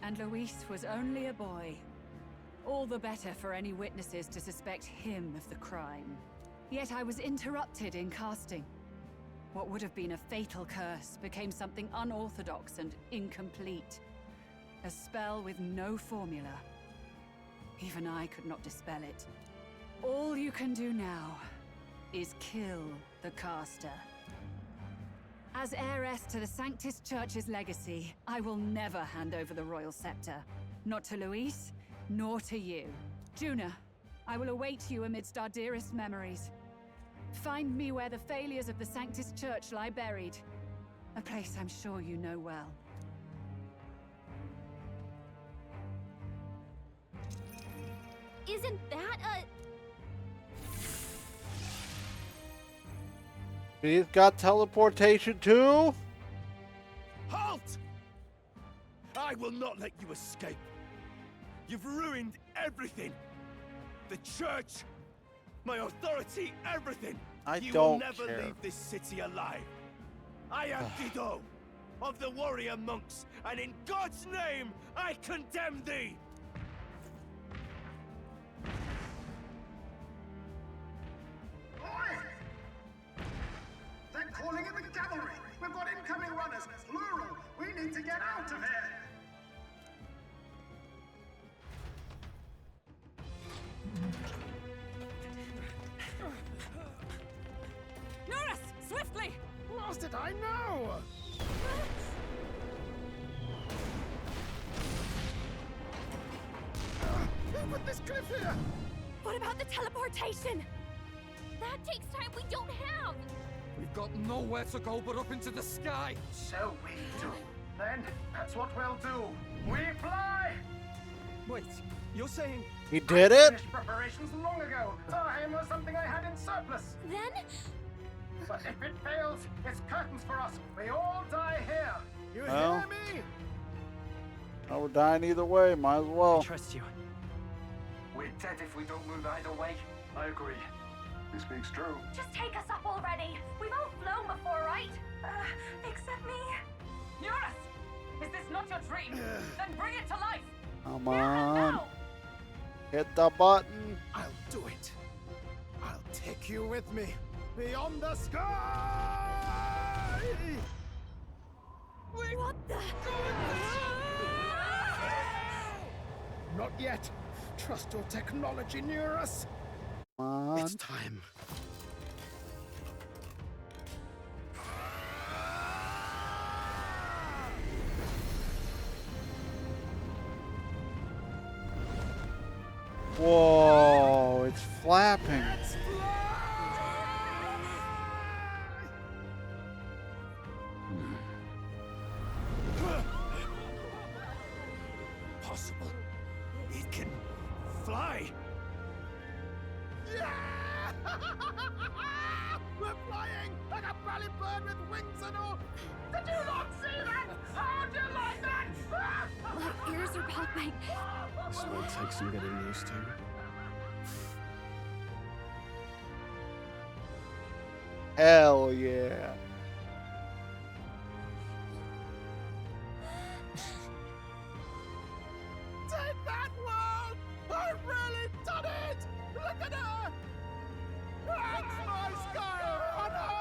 And Luis was only a boy. All the better for any witnesses to suspect him of the crime. Yet I was interrupted in casting. What would have been a fatal curse became something unorthodox and incomplete. A spell with no formula. Even I could not dispel it. All you can do now is kill the caster. As heiress to the Sanctus Church's legacy, I will never hand over the royal scepter. Not to Luis, nor to you. Juna, I will await you amidst our dearest memories. Find me where the failures of the Sanctus Church lie buried. A place I'm sure you know well. Isn't that a... He's got teleportation too? Halt! I will not let you escape. You've ruined everything. The church, my authority, everything. You will never leave this city alive. I am Guido, of the warrior monks, and in God's name, I condemn thee! They're calling in the cavalry! We've got incoming runners, plural! We need to get out of here! Norris! Swiftly! Lost it, I know! Who put this cliff here? What about the teleportation? That takes time we don't have! We've got nowhere to go but up into the sky. So we do. Then, that's what we'll do. We fly! Wait, you're saying... He did it? Finished preparations long ago. Time was something I had in surplus. Then? But if it fails, it's curtains for us. We all die here. You Well. hear me? Oh, we're dying either way. Might as well. I trust you. We're dead if we don't move either way. I agree. He speaks true. Just take us up already. We've all flown before, right? Except me. Norris! Is this not your dream? Then bring it to life! Come on. Hit the button. I'll do it. I'll take you with me. Beyond the sky! What the? Not yet. Trust your technology near us. Come on. It's time. Whoa, it's flapping. Possible. It can fly. Yeah! We're flying like a bally bird with wings and all. Did you not see that? How'd you like that? My ears are popping. This will take some getting used to. Hell yeah. Take that, world! I've really done it! Look at her! That's my Skyrunner!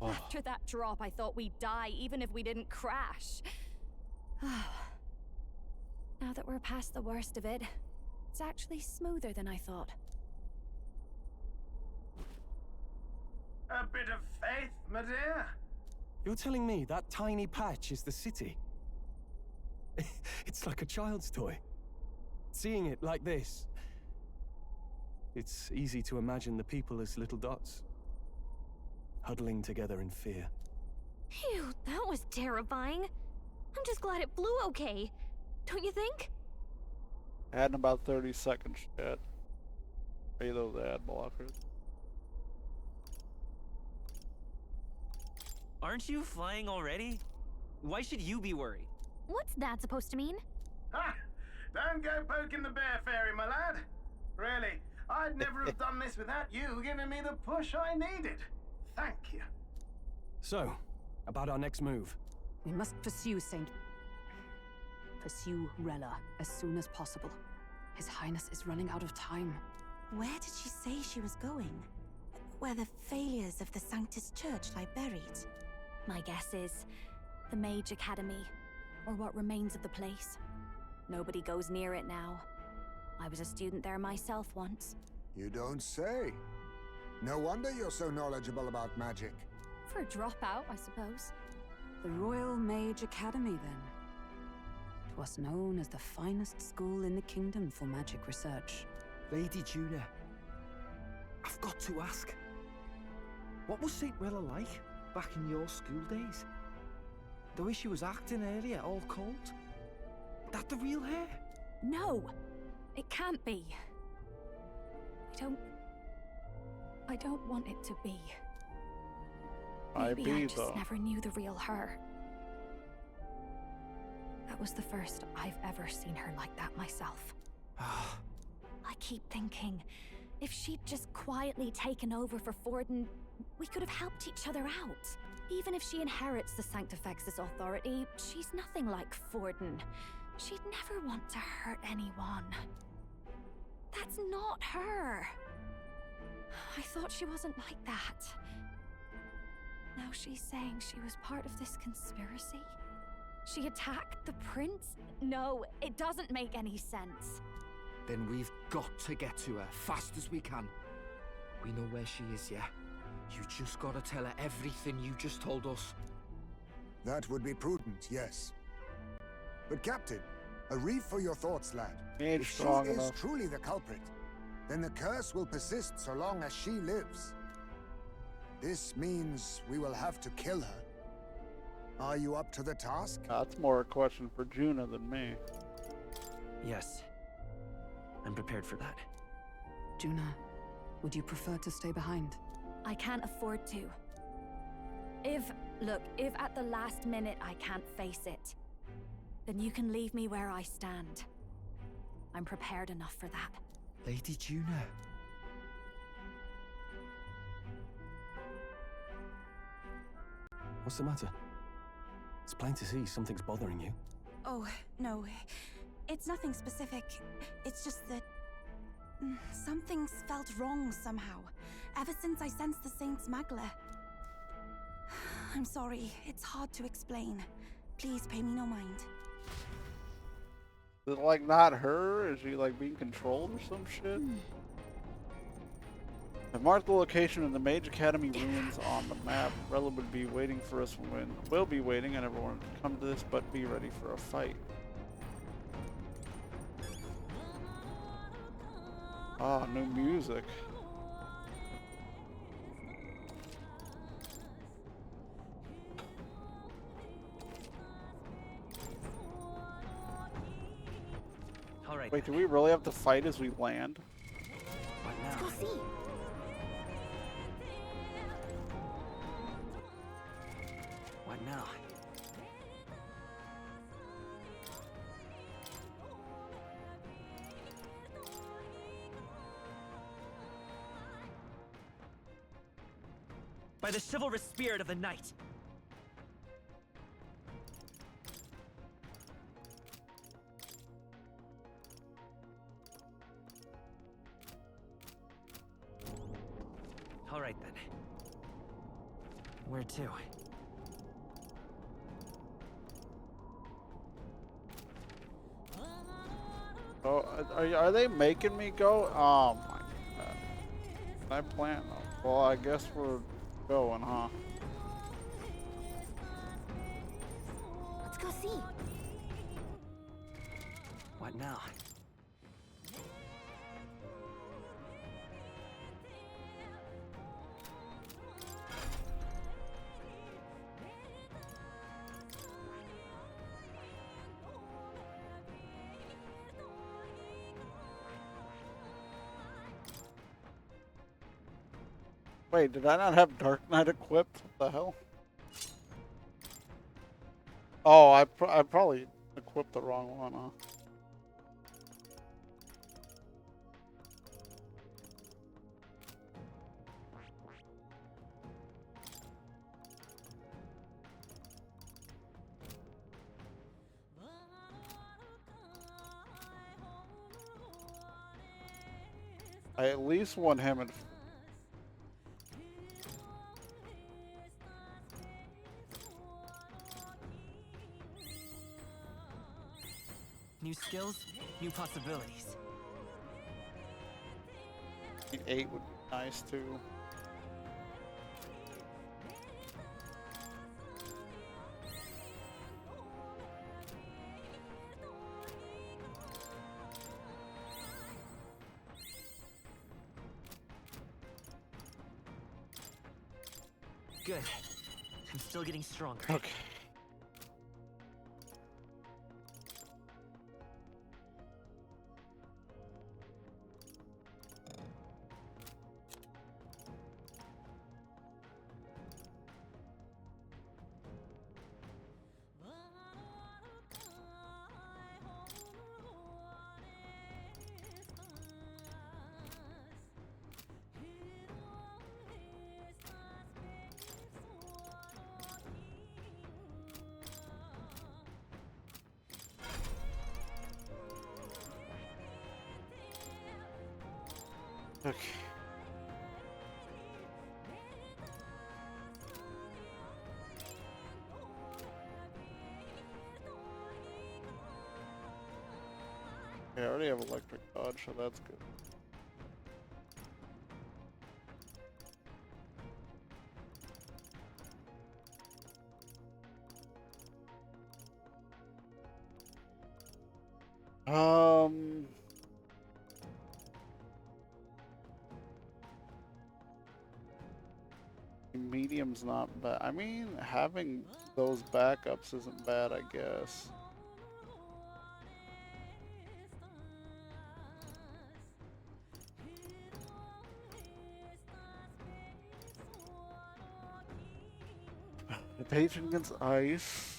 After that drop, I thought we'd die, even if we didn't crash. Now that we're past the worst of it, it's actually smoother than I thought. A bit of faith, my dear. You're telling me that tiny patch is the city? It's like a child's toy. Seeing it like this, it's easy to imagine the people as little dots, huddling together in fear. Phew, that was terrifying. I'm just glad it flew okay. Don't you think? Add in about 30 seconds, chat. Pay those ad blockers. Aren't you flying already? Why should you be worried? What's that supposed to mean? Ha! Don't go poking the bear fairy, my lad. Really, I'd never have done this without you giving me the push I needed. Thank you. So, about our next move. We must pursue Rella as soon as possible. His Highness is running out of time. Where did she say she was going? Where the failures of the Sanctus Church lie buried? My guess is the Mage Academy, or what remains of the place. Nobody goes near it now. I was a student there myself once. You don't say. No wonder you're so knowledgeable about magic. For a dropout, I suppose. The Royal Mage Academy, then. It was known as the finest school in the kingdom for magic research. Lady Juna, I've got to ask. What was St. Rella like back in your school days? The way she was acting earlier, all cold? That the real hair? No! It can't be. I don't want it to be. Maybe I just never knew the real her. That was the first I've ever seen her like that myself. I keep thinking, if she'd just quietly taken over for Forden, we could have helped each other out. Even if she inherits the Sanctifex's authority, she's nothing like Forden. She'd never want to hurt anyone. That's not her. I thought she wasn't like that. Now she's saying she was part of this conspiracy? She attacked the prince? No, it doesn't make any sense. Then we've got to get to her fast as we can. We know where she is, yeah? You just gotta tell her everything you just told us. That would be prudent, yes. But Captain, a reef for your thoughts, lad. If she is truly the culprit, then the curse will persist so long as she lives. This means we will have to kill her. Are you up to the task? That's more a question for Juna than me. Yes. I'm prepared for that. Juna, would you prefer to stay behind? I can't afford to. If at the last minute I can't face it, then you can leave me where I stand. I'm prepared enough for that. Lady Juna. What's the matter? It's plain to see something's bothering you. Oh, no. It's nothing specific. It's just that something's felt wrong somehow, ever since I sensed the Saint's Magla. I'm sorry, it's hard to explain. Please pay me no mind. Is it like not her? Is she like being controlled or some shit? I've marked the location of the Mage Academy ruins on the map. Rella would be waiting for us when we'll be waiting. I never wanted to come to this, but be ready for a fight. Ah, new music. All right. Wait, do we really have to fight as we land? Let's go see. What now? by the chivalrous spirit of the knight. All right then. Where to? Oh, are they making me go? Oh my god. Can I plan? Well, I guess we're going, huh? Let's go see. What now? Wait, did I not have Dark Knight equipped? What the hell? Oh, I probably equipped the wrong one, huh? I at least want him in. New skills, new possibilities. 8 would be nice too. Good. I'm still getting stronger. Okay. Okay. Yeah, I already have electric dodge, so that's good. Medium's not bad. I mean, having those backups isn't bad, I guess. Patient against ice.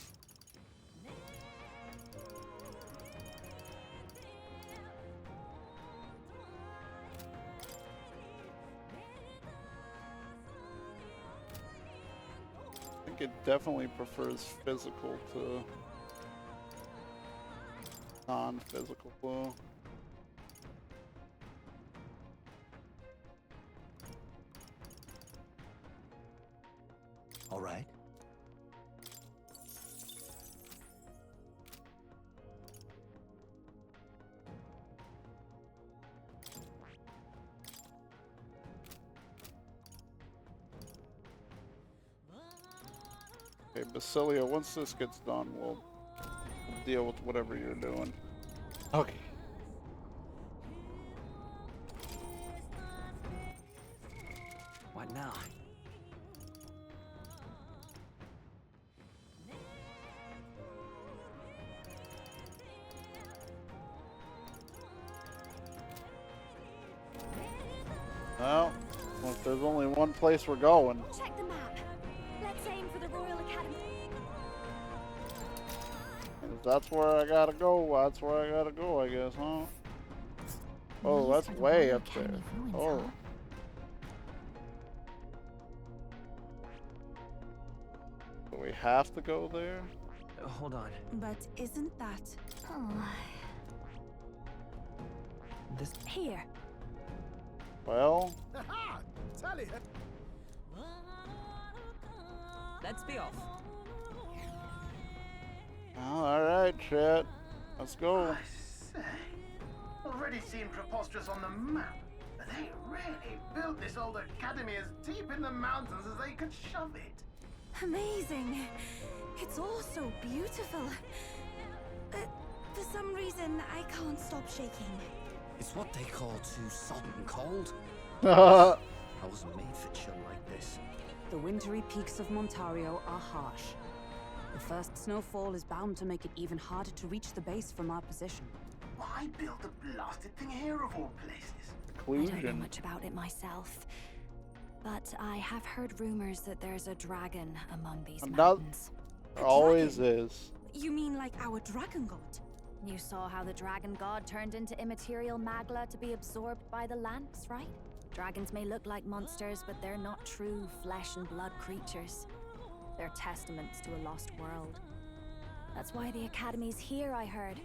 It definitely prefers physical to non-physical blow. All right. Okay, Basilia, once this gets done, we'll deal with whatever you're doing. Okay. What now? Well, if there's only one place we're going. Check the map. Let's aim for the Royal Academy. If that's where I gotta go, that's where I gotta go, I guess, huh? Oh, that's way up there. Oh. We have to go there? Hold on. But isn't that... This... Here. Well... Ha! Tally! Let's be off. Alright, chat. Let's go. I say, already seen preposterous on the map. But they really built this old academy as deep in the mountains as they could shove it. Amazing. It's all so beautiful. But for some reason, I can't stop shaking. It's what they call too sodden cold. I wasn't made for chill like this. The wintry peaks of Montario are harsh. The first snowfall is bound to make it even harder to reach the base from our position. Why build a blasted thing here of all places? I don't know much about it myself, but I have heard rumors that there's a dragon among these mountains. There always is. You mean like our dragon god? You saw how the dragon god turned into immaterial Magla to be absorbed by the lance, right? Dragons may look like monsters, but they're not true flesh and blood creatures. They're testaments to a lost world. That's why the Academy's here, I heard.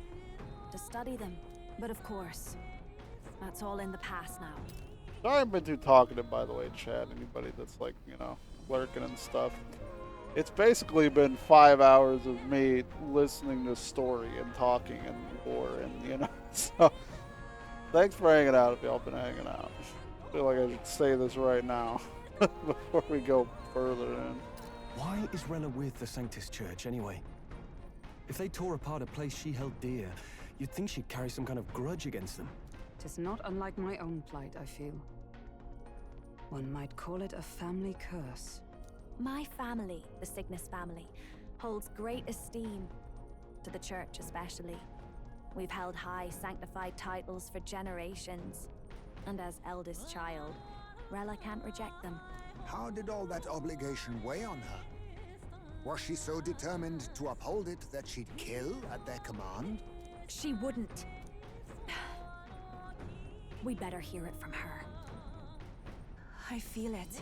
To study them. But of course, that's all in the past now. Sorry I've been too talkative, by the way, chat. Anybody that's like, you know, lurking and stuff. It's basically been 5 hours of me listening to story and talking and lore and, you know, so... Thanks for hanging out if y'all been hanging out. I feel like I should say this right now before we go further in. Why is Rella with the Sanctus Church, anyway? If they tore apart a place she held dear, you'd think she'd carry some kind of grudge against them. Tis not unlike my own plight, I feel. One might call it a family curse. My family, the Cygnus family, holds great esteem, to the church especially. We've held high sanctified titles for generations, and as eldest child, Rella can't reject them. How did all that obligation weigh on her? Was she so determined to uphold it that she'd kill at their command? She wouldn't. We'd better hear it from her. I feel it.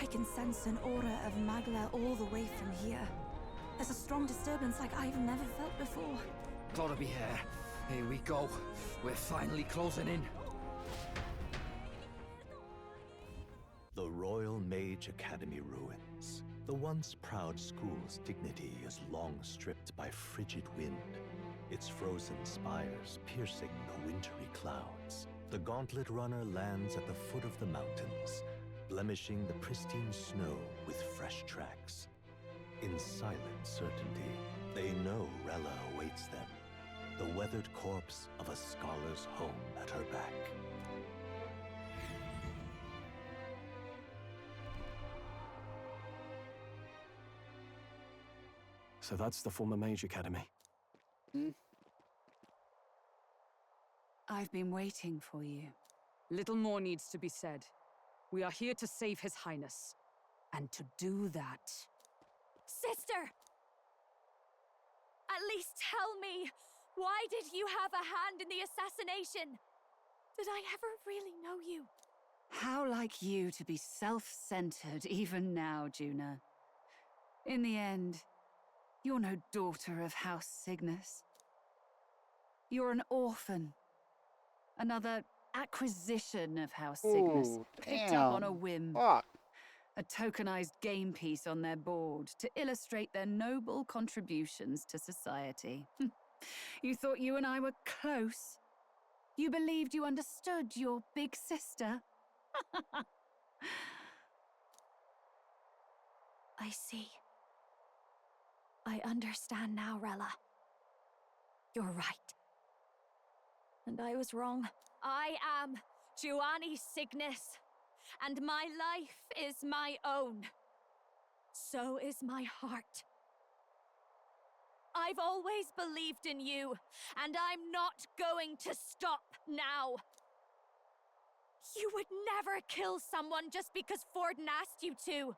I can sense an aura of Magla all the way from here. There's a strong disturbance like I've never felt before. Gotta be here. Here we go. We're finally closing in. The Royal Mage Academy ruins. The once proud school's dignity is long stripped by frigid wind, its frozen spires piercing the wintry clouds. The gauntlet runner lands at the foot of the mountains, blemishing the pristine snow with fresh tracks. In silent certainty, they know Rella awaits them, the weathered corpse of a scholar's home at her back. So that's the former Mage Academy. I've been waiting for you. Little more needs to be said. We are here to save His Highness. And to do that... Sister! At least tell me, why did you have a hand in the assassination? Did I ever really know you? How like you to be self-centered even now, Juna. In the end, you're no daughter of House Cygnus. You're an orphan. Another acquisition of House Cygnus, picked up on a whim. Fuck. A tokenized game piece on their board to illustrate their noble contributions to society. You thought you and I were close? You believed you understood your big sister? I see. I understand now, Rella. You're right. And I was wrong. I am Giovanni Cygnus, and my life is my own. So is my heart. I've always believed in you, and I'm not going to stop now. You would never kill someone just because Forden asked you to.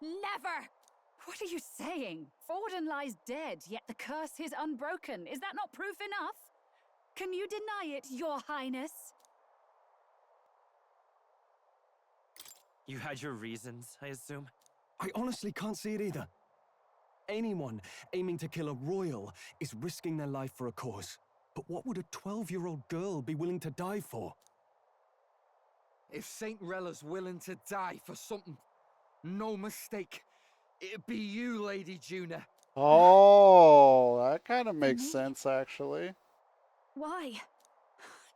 Never! What are you saying? Forden lies dead, yet the curse is unbroken. Is that not proof enough? Can you deny it, Your Highness? You had your reasons, I assume? I honestly can't see it either. Anyone aiming to kill a royal is risking their life for a cause. But what would a 12-year-old girl be willing to die for? If Saint Rella's willing to die for something, no mistake, it'd be you, Lady Juna. Oh, that kind of makes sense, actually. Why?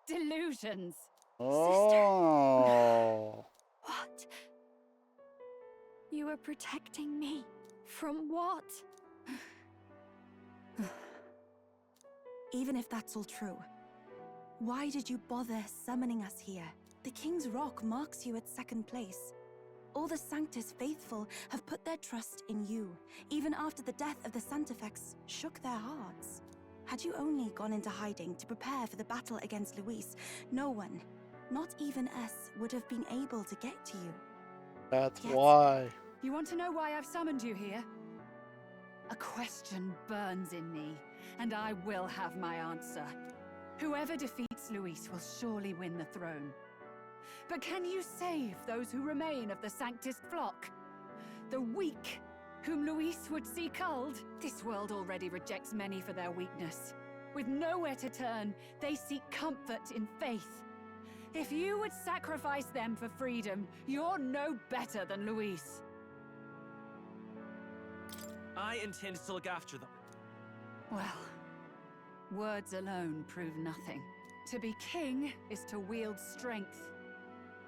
Delusions. Oh. What? You were protecting me from what? Even if that's all true, why did you bother summoning us here? The King's Rock marks you at second place. All the Sanctus faithful have put their trust in you, even after the death of the Santafex shook their hearts. Had you only gone into hiding to prepare for the battle against Luis, no one, not even us, would have been able to get to you. That's why. You want to know why I've summoned you here? A question burns in me, and I will have my answer. Whoever defeats Luis will surely win the throne. But can you save those who remain of the Sanctus flock? The weak, whom Luis would see culled? This world already rejects many for their weakness. With nowhere to turn, they seek comfort in faith. If you would sacrifice them for freedom, you're no better than Luis. I intend to look after them. Well, words alone prove nothing. To be king is to wield strength,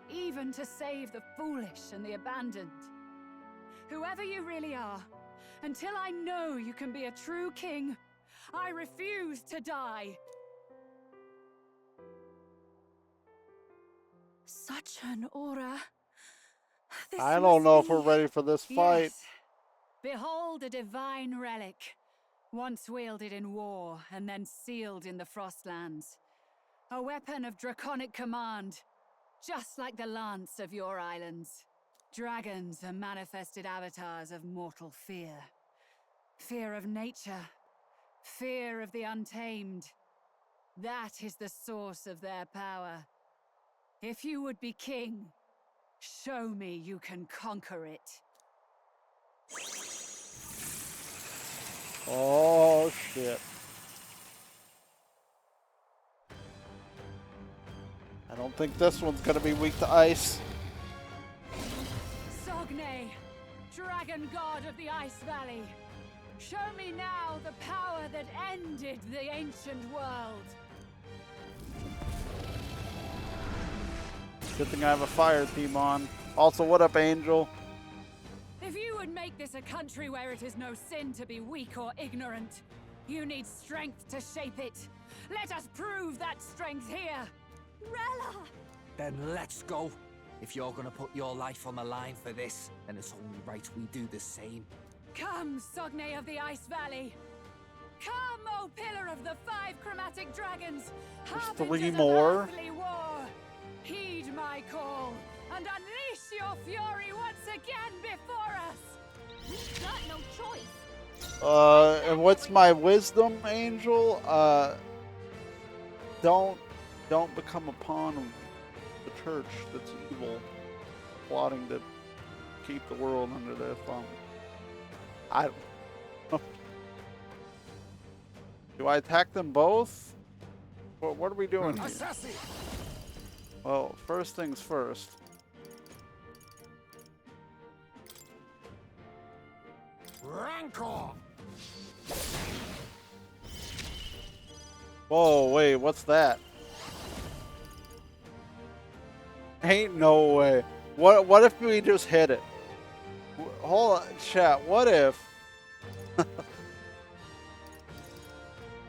even to save the foolish and the abandoned. Whoever you really are, until I know you can be a true king, I refuse to die. Such an aura. I don't know if we're ready for this fight. Yes. Behold a divine relic, once wielded in war and then sealed in the Frostlands. A weapon of draconic command, just like the lance of your islands. Dragons are manifested avatars of mortal fear. Fear of nature, fear of the untamed. That is the source of their power. If you would be king, show me you can conquer it. Oh, shit. I don't think this one's gonna be weak to ice. Sogne, dragon god of the Ice Valley. Show me now the power that ended the ancient world. Good thing I have a fire theme on. Also, what up, Angel? If you would make this a country where it is no sin to be weak or ignorant, you need strength to shape it. Let us prove that strength here. Rella! Then let's go. If you're gonna put your life on the line for this, then it's only right we do the same. Come, Sogne of the Ice Valley. Come, O pillar of the 5 chromatic dragons. There's 3 more. War. Heed my call and unleash your fury once again before us. We've got no choice. And what's my wisdom, Angel? Don't become a pawn of the church that's evil, plotting to keep the world under their thumb. I don't know. Do I attack them both? What are we doing here? Well, first things first. Rancor! Whoa, wait, what's that? Ain't no way. What if we just hit it? Hold on, chat. What if?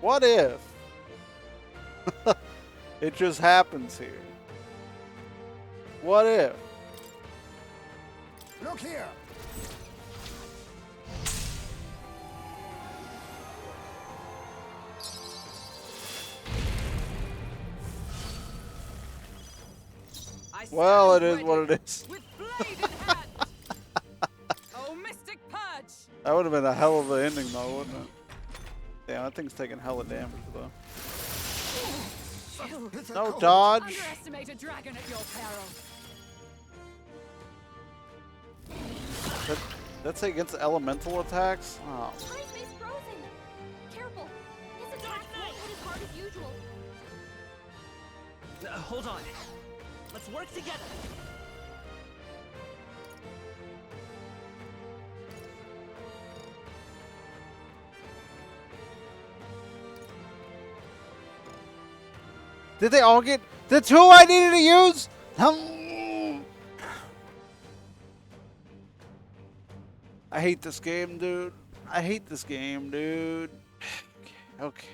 What if? It just happens here. What if? Look here. Well, it is what it is. Oh, Mystic Purge! That would have been a hell of an ending, though, wouldn't it? Damn, that thing's taking hella damage, though. No dodge. Underestimate a dragon at your peril. That's against elemental attacks? Oh. Heismay's frozen! Careful! His attacks won't hit as hard as usual. Hold on. Let's work together. Did they all get the two I needed to use? I hate this game, dude. I hate this game, dude. Okay.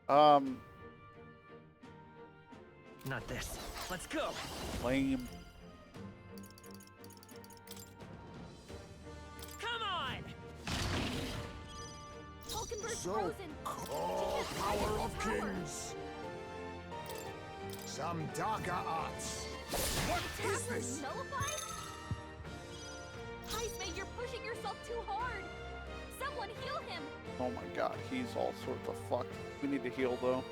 Not this. Let's go. Lame. Come on. Hulkenberg's So frozen. called power of kings. Some darker arts. What is this? Nullified? Heismay, you're pushing yourself too hard. Someone heal him. Oh my god, he's all sorts of fucked. We need to heal though.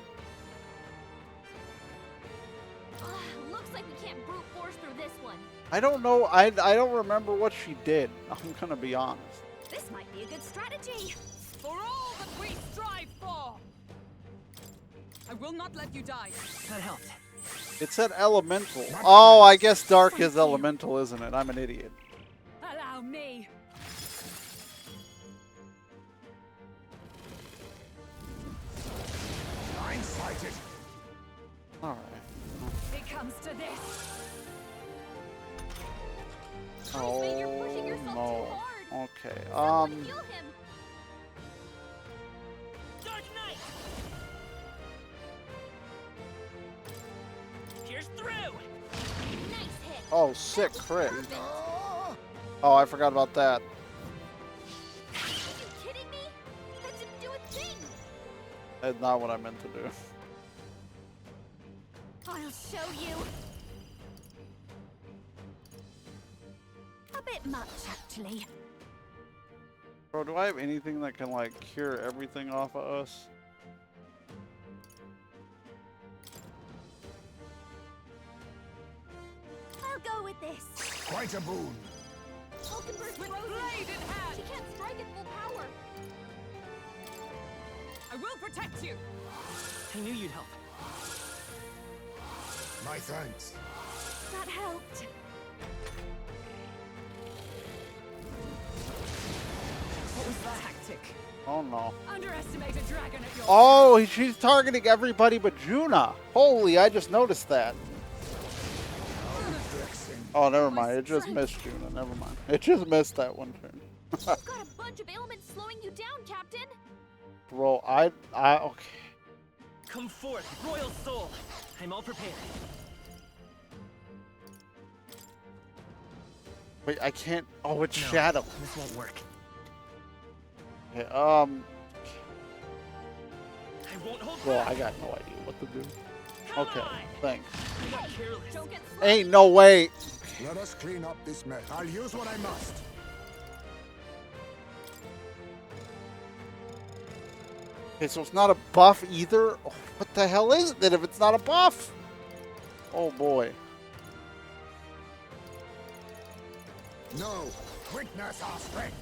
Looks like we can't brute force through this one. I don't know. I don't remember what she did. I'm gonna be honest. This might be a good strategy. For all that we strive for! I will not let you die. That helped. It said elemental. Oh, I guess dark is elemental, isn't it? I'm an idiot. Allow me. Blindsided. Alright. It comes to this. Oh no. Okay. Heal him. Dark Knight. Here's through. Nice hit. Oh, sick crit. Oh, I forgot about that. Are you kidding me? That didn't do a thing. That's not what I meant to do. I'll show you. A bit much, actually. Bro, do I have anything that can like cure everything off of us? I'll go with this. Quite a boon. Hulkenberg's With frozen. blade in hand. She can't strike at full power. I will protect you. I knew you'd help. My thanks. That helped. What was that tactic? Oh no. Underestimate a dragon at your Oh, she's targeting everybody but Juna. Holy, I just noticed that. Oh, never mind. It just missed Juna. Never mind. It just missed that one turn. You've got a bunch of ailments slowing you down, Captain. Bro, okay. Come forth, Royal Soul. I'm all prepared. Wait, I can't. Oh, it's No, Shadow. This won't work. Okay, I won't hold well, back. I got no idea what to do. Come Okay, on. thanks. I got careless. Don't get Ain't no way. Let us clean up this mess. I'll use what I must. Okay, so it's not a buff either? Oh, what the hell is it if it's not a buff? Oh boy. No, witness our strength.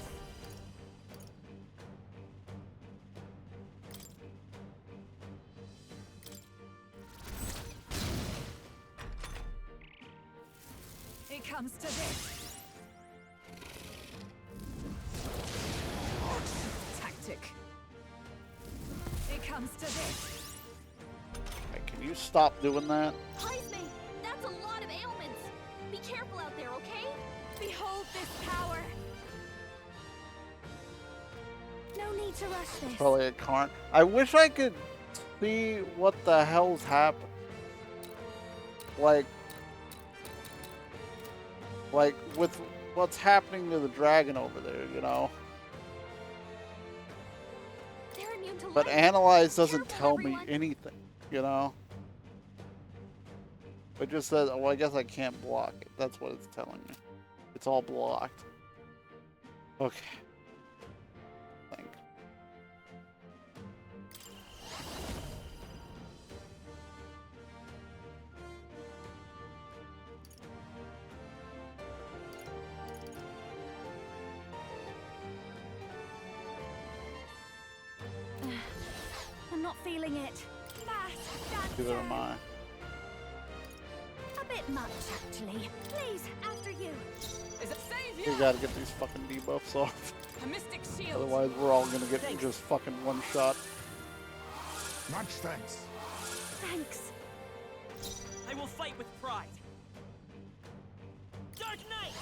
It comes to this. Tactic. It comes to this. Hey, can you stop doing that? Heismay, that's a lot of ailments. Be careful out there, okay? Behold this power. No need to rush this. Probably a con. I wish I could see what the hell's happened. Like with what's happening to the dragon over there, you know? They're immune to But light. Analyze doesn't Careful, tell everyone. me anything, you know? It just says, well, I guess I can't block it. That's what it's telling me. It's all blocked. Okay. Thank. feeling it. Fast Neither dancer. am I. A bit much, actually. Please, after you. Is it savior? We gotta get these fucking debuffs off. A mystic shield. Otherwise, we're all gonna get just fucking one shot. Much thanks. Thanks. I will fight with pride. Dark Knight!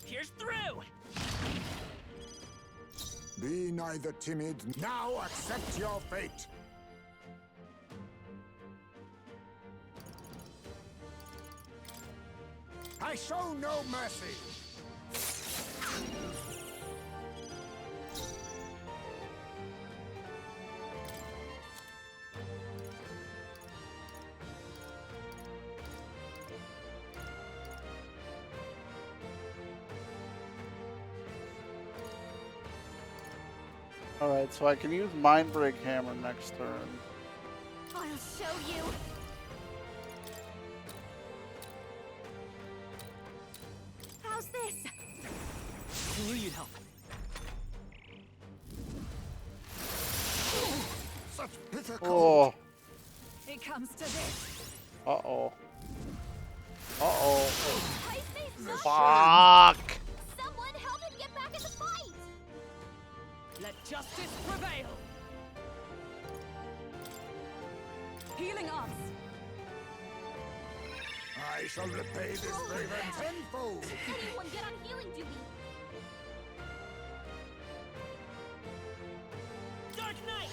Pierce through! Be neither timid. Now accept your fate. I show no mercy. Alright, so I can use Mind Break Hammer next turn. I'll show you. How's this? I knew you'd help. Such bitter Oh. It comes to this. Uh-oh. Uh-oh. Fuck! Fuck! Someone help him get back in the fight! Let justice prevail. Healing arms. I shall repay this favor tenfold. Anyone get on healing duty? Dark Knight!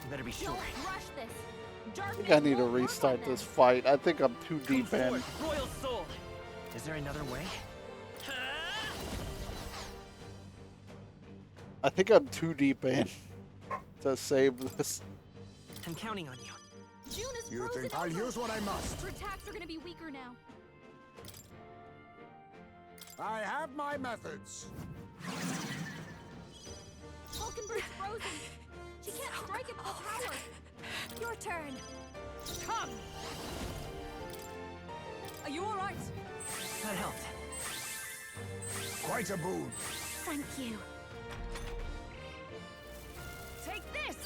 You better be sure. Don't rush this. I think I need to restart this fight. I think I'm too deep in. Royal Soul! Is there another way? I think I'm too deep in to save this. I'm counting on you. June is You frozen think I'll over. use what I must? Her attacks are gonna be weaker now. I have my methods. Falconbird's frozen. She can't strike at full power. Your turn. Come. Are you all right? That helped. Quite a boon. Thank you. Take this.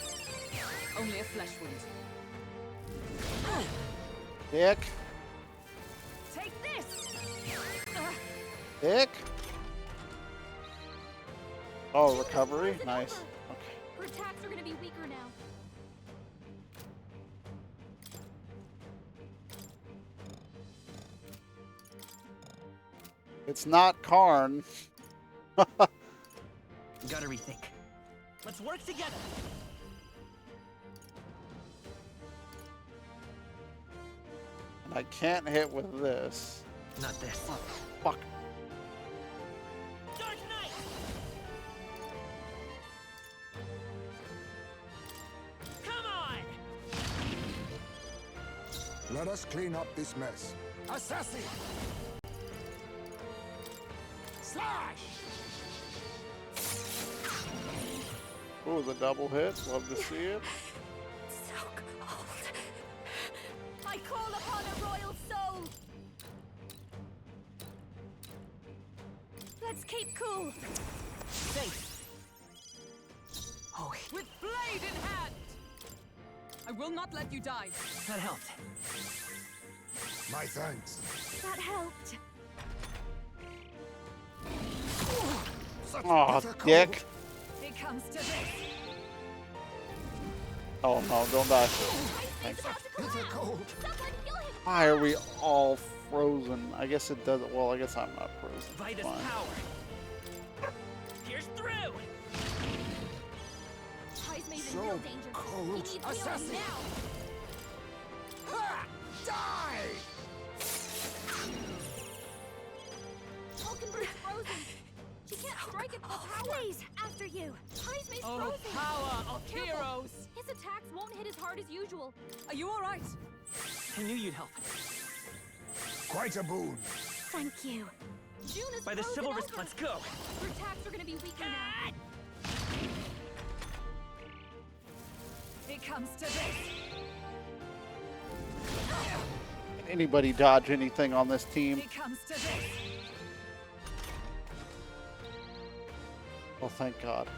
Only a flesh wound. Dick. Take this. Dick. Oh, recovery? Nice. Okay. Her attacks are gonna be weaker now. It's not Karn. Gotta rethink. Let's work together. And I can't hit with this. Not this. Oh, fuck. Dark Knight! Come on! Let us clean up this mess. Assassin! Slash! Ooh, the double hit. Love to see it. So cold. I call upon a royal soul. Let's keep cool. Safe. Oh, with blade in hand. I will not let you die. That helped. My thanks. That helped. Such Oh, bitter cold. dick. It comes to this. Oh no, don't die. Thanks. Bitter cold. Why are we all frozen? I guess it doesn't. Well, I guess I'm not frozen. Vitus Fine. power. Pierce through! Heismay's in So real danger. cold. He needs healing Assassin. now. Ha! Die! Falconbird's frozen. She can't strike at full power. Please, after you. Heismay's Oh, frozen. power of Careful. heroes. His attacks won't hit as hard as usual. Are you all right? I knew you'd help. Quite a boon. Thank you. June is By the frozen chivalrous, over. let's go! Her attacks are gonna be weaker now. It comes to this. Can anybody dodge anything on this team? It comes to this. Oh, thank God.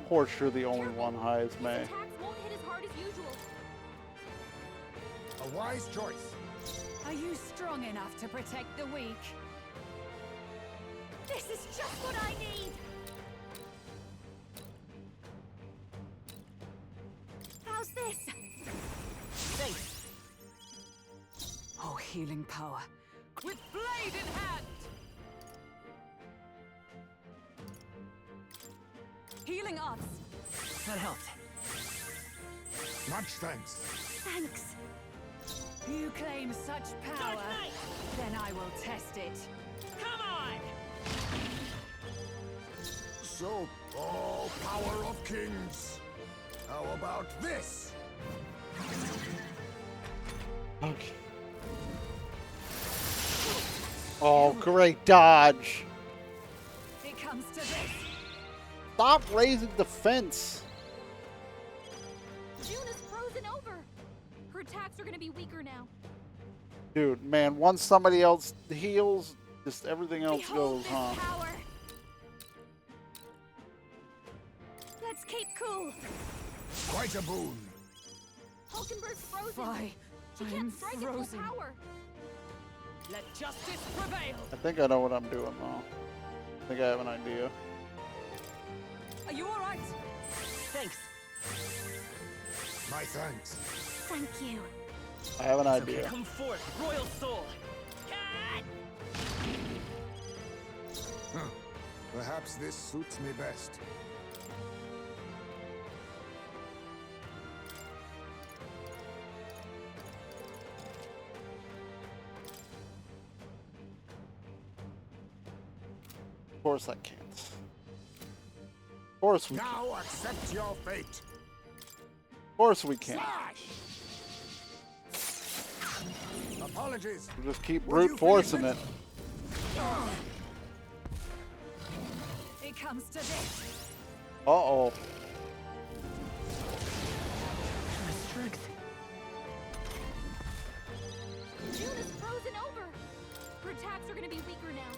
course you're the only one, Highs May. Attacks won't hit as hard as usual. A wise choice. Are you strong enough to protect the weak? This is just what I need. How's this? Thanks. Oh, healing power. With blade in hand! Healing arts. That helped. Much thanks. Thanks. You claim such power, then I will test it. Come on! So, oh, power of kings. How about this? Okay. Oh, great dodge. It comes to this. Stop raising the fence. June is frozen over. Her attacks are gonna be weaker now. Dude, man, once somebody else heals, just everything else Behold goes, this huh? power. Let's keep cool. Quite a boon. Hulkenberg's frozen. Fry, She I'm can't strike at full frozen. power. Let justice prevail. I think I know what I'm doing, though. I think I have an idea. Are you all right? Thanks. My thanks. Thank you. I have an Okay, idea. come forth, royal soul. Huh. Perhaps this suits me best. Of course I can't. Of course we can't. Now accept your fate. Of course we can't. Apologies. We'll just keep Would you brute forcing believe it. It comes to this. Uh-oh. My strength. June is frozen over. Her attacks are gonna be weaker now.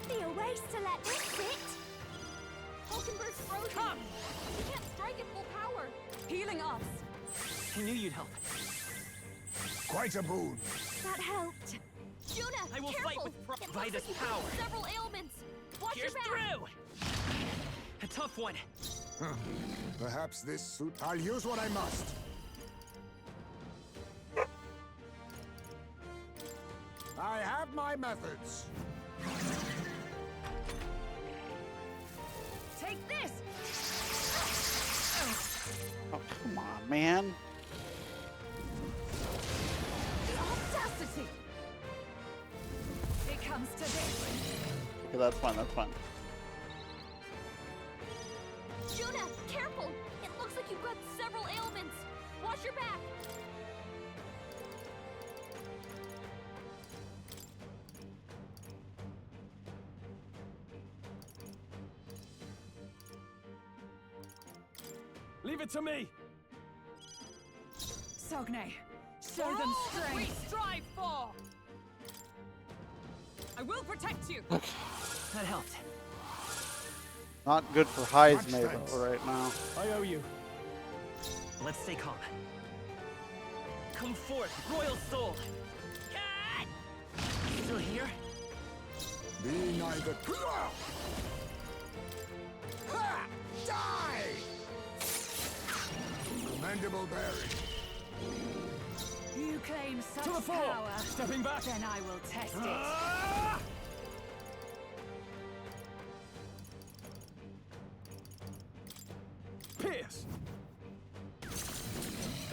Be a waste to let this sit. Hulkenberg's frozen. Come! She can't strike at full power. Healing arts. I knew you'd help. Quite a boon. That helped. Juna, I will careful. fight with It pride looks like as you power. have several ailments. Watch Here's your back. through! A tough one. Huh. Perhaps this suit. I'll use what I must. I have my methods. Take this. Oh, come on, man. The audacity. It comes to this. Okay, that's fine, that's fine. Juna, careful. It looks like you've got several ailments. Watch your back. Leave it to me. Sogne, show them strength. We strive for. I will protect you. That helped. Not good for Highs May though right now. I owe you. Let's stay calm. Come forth, royal soul. Still here? Be neither. Ha! Die! Commendable bearing. You claim such To the fore. power. Stepping back. Then I will test it. Pierce.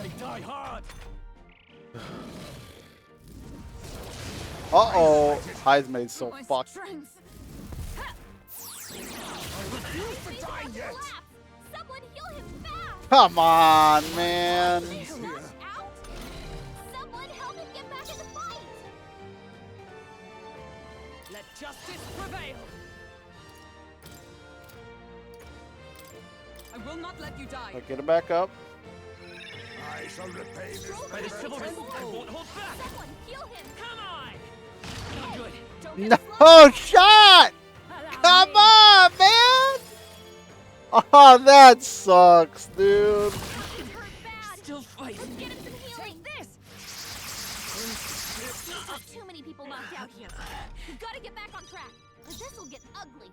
They die hard. Uh-oh. Highs May's so My fucked. strength. Refuse to die yet. Someone heal him fast. Come on, man. He's knocked out. Someone help him get back in the fight. Let justice prevail. I will not let you die. Get him back up. I shall repay this. By the chivalry, I won't hold back. Someone heal him. Come on. Not good. No shot! Come on, man! Oh, that sucks, dude. Still fighting. Get him some healing. Take this. Too many people knocked out here. We've got to get back on track, or this will get ugly.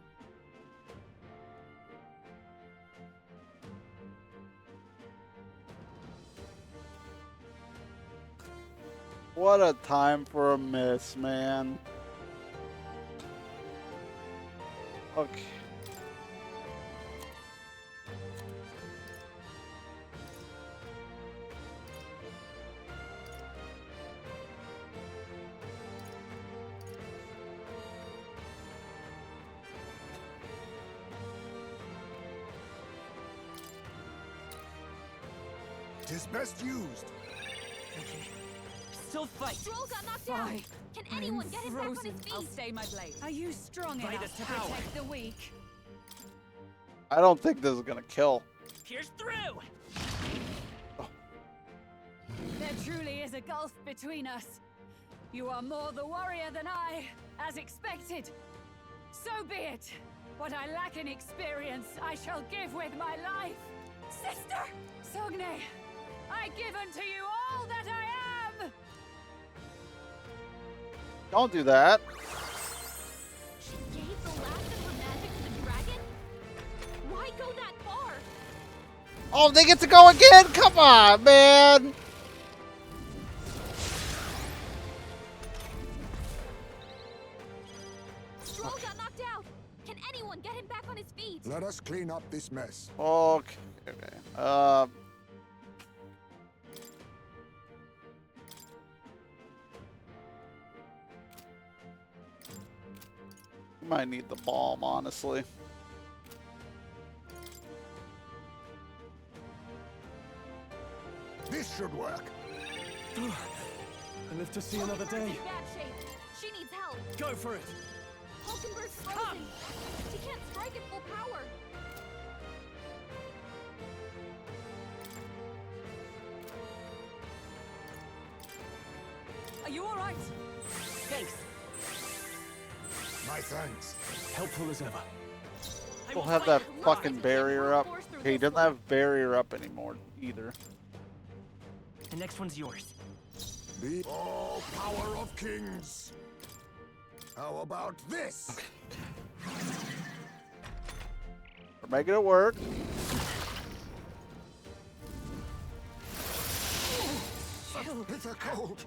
What a time for a miss, man. Okay. Tis best used. Still fight. Stroll got knocked out. Can anyone get him back on his feet? I'll stay my blade. Are you strong By enough the to tower. protect the weak? I don't think this is gonna kill. Pierce through. There truly is a gulf between us. You are more the warrior than I, as expected. So be it. What I lack in experience, I shall give with my life. Sister! Sogne, I give unto you all that I am! Don't do that. She gave the last of her magic to the dragon? Why go that far? Oh, they get to go again? Come on, man. Stroll got knocked out. Can anyone get him back on his feet? Let us clean up this mess. Okay. Might need the bomb, honestly. This should work. I live to see another Hulkenberg's day. in bad shape. She needs help. Go for it. Hulkenberg's frozen. She can't strike at full power. Are you all right? Thanks. My thanks. Helpful as ever. We'll have that fucking barrier up. Okay, he doesn't have barrier up anymore either. The next one's yours. The all power of kings. How about this? We're making it work. Bitter cold.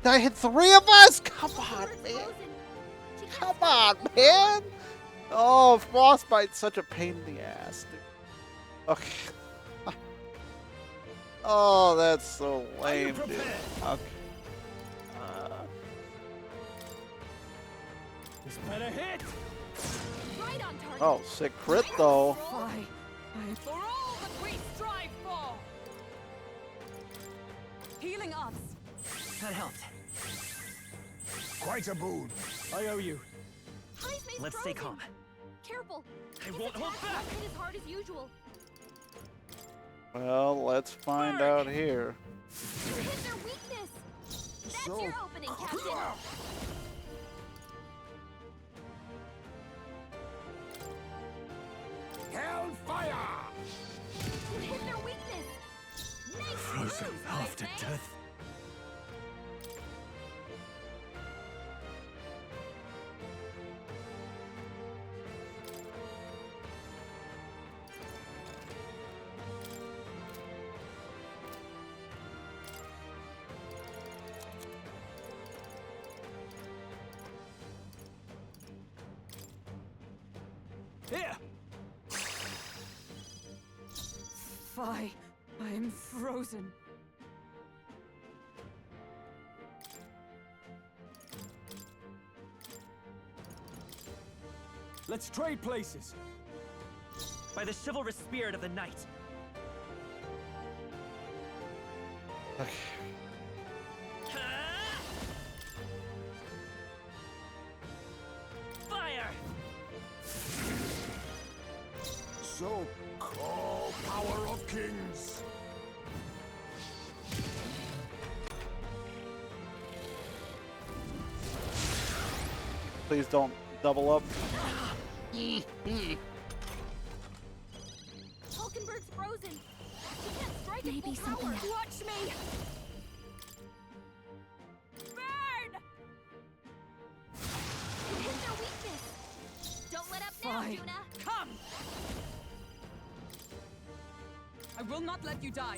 Did I hit 3 of us? Come on, man. Come on, man. Oh, Frostbite's such a pain in the ass, dude. Okay. Oh, that's so lame, dude. Okay. This better hit. Right on target. Oh, sick crit, though. Why? For all that we strive for! Healing us! That helped. Quite a boon. I owe you. Let's stay calm. Careful. I won't hold back. Won't hit as hard as usual. Well, let's find out here. You hit their weakness. That's So your opening, Captain. Hellfire! You hit their weakness. Nice Frozen move, after Lightning. death. Here. Fie, I am frozen. Let's trade places. By the chivalrous spirit of the night. Okay. Fire! So call power of kings. Please don't double up. Hulkenberg's frozen. She can't strike at full power. Watch me. Burn! You hit their weakness. Don't let up now, Fine. Yuna. Come! I will not let you die.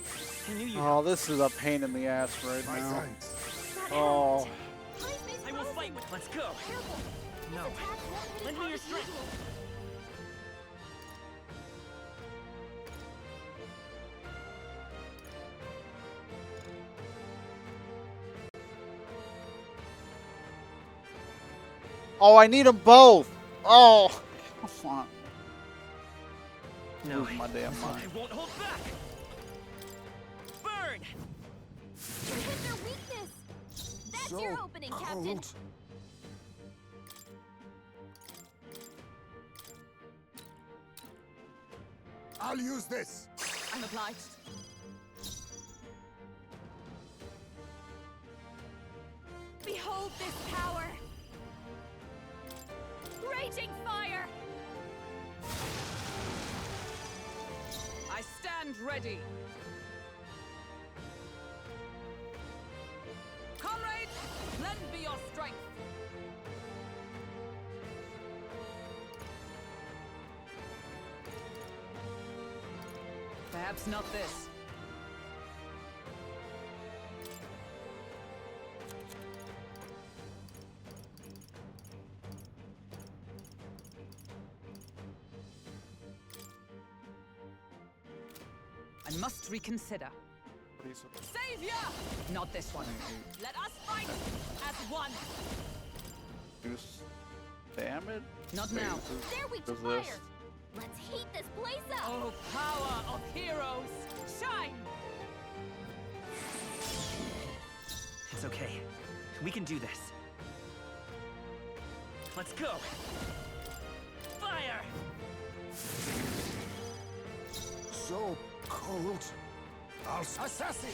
I knew you. Oh, this is a pain in the ass right now. Oh. I will fight with. Let's go. No. Lend me your strength. Oh, I need them both. Oh, come on. No, Lose my damn mind. I won't hold back. Burn! You hit their weakness. That's So your opening, Captain. cold. I'll use this. I'm obliged. Behold this power. Raging fire. I stand ready. Comrades, lend me your strength. Perhaps not this. I must reconsider. Savior! Not this one. Let us fight as one. Use damage? Not now. They're weak to Does this? fire. Let's heat this place up. Oh, power of heroes, shine! It's okay. We can do this. Let's go. Fire! So cold. I'll assassin.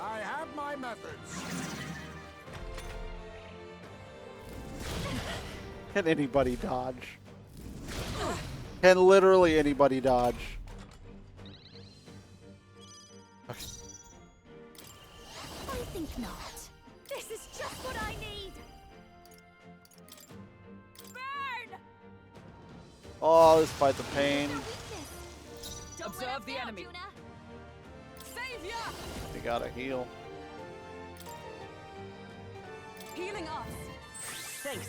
I have my methods. Can anybody dodge? Can literally anybody dodge? Okay. I think not. This is just what I need. Burn! Oh, this fight's a pain. Observe the enemy. Savior! They gotta heal. Healing us. Thanks.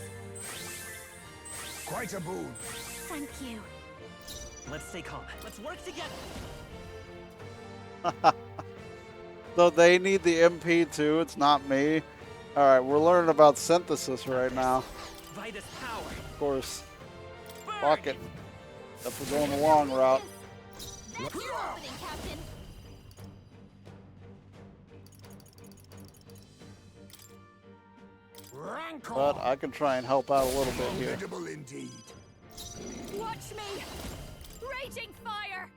Quite a boon. Thank you. Let's stay calm. Let's work together. So they need the MP too, it's not me. Alright, we're learning about synthesis right now. By this power. Of course. Fuck it. If we're going the long route. That's your opening, Captain. Rancor. But I can try and help out a little bit here. Formidable indeed. Watch me. Raging fire.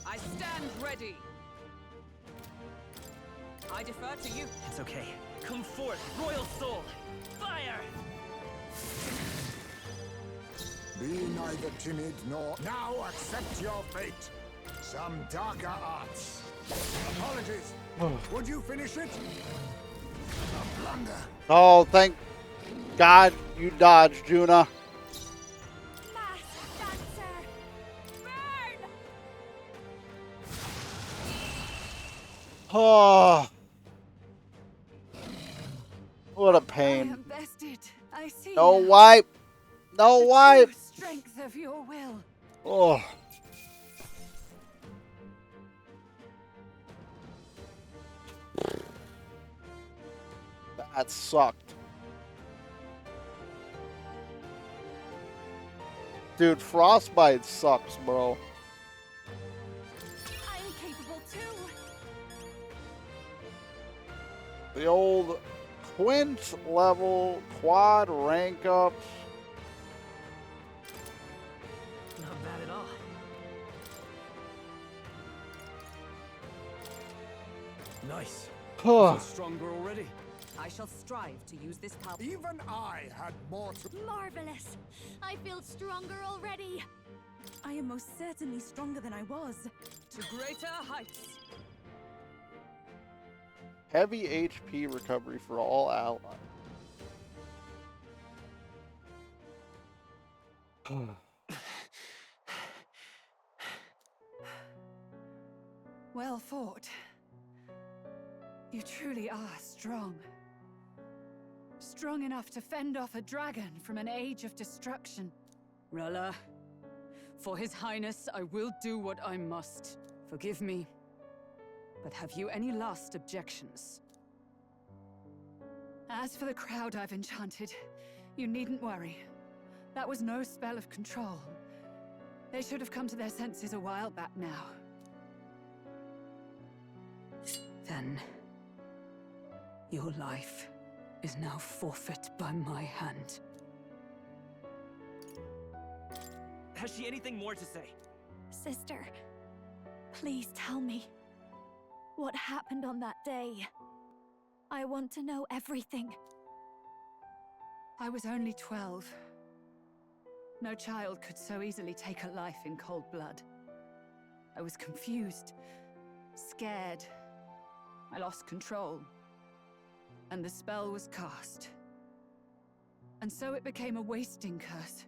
I stand ready. I defer to you. It's okay. Come forth, royal soul. Fire! Be neither timid nor... Now accept your fate. Some darker arts. Apologies. Would you finish it? A blunder. Oh, thank God you dodged, Juna. Mass dancer. Burn! Oh. What a I pain. am bested. I see. No now. wipe. No The wipe. true strength of your will. Oh. That sucked. Dude, frostbite sucks, bro. I'm capable too. The old quint level quad rank up. Not bad at all. Nice. I feel stronger already. I shall strive to use this power. Even I had more to... Marvelous! I feel stronger already. I am most certainly stronger than I was. To greater heights. Heavy HP recovery for all allies. Well fought. You truly are strong. Strong enough to fend off a dragon from an age of destruction. Rella, for His Highness, I will do what I must. Forgive me, but have you any last objections? As for the crowd I've enchanted, you needn't worry. That was no spell of control. They should have come to their senses a while back now. Then, your life is now forfeit by my hand. Has she anything more to say? Sister, please tell me. What happened on that day? I want to know everything. I was only 12. No child could so easily take a life in cold blood. I was confused, scared. I lost control. And the spell was cast. And so it became a wasting curse.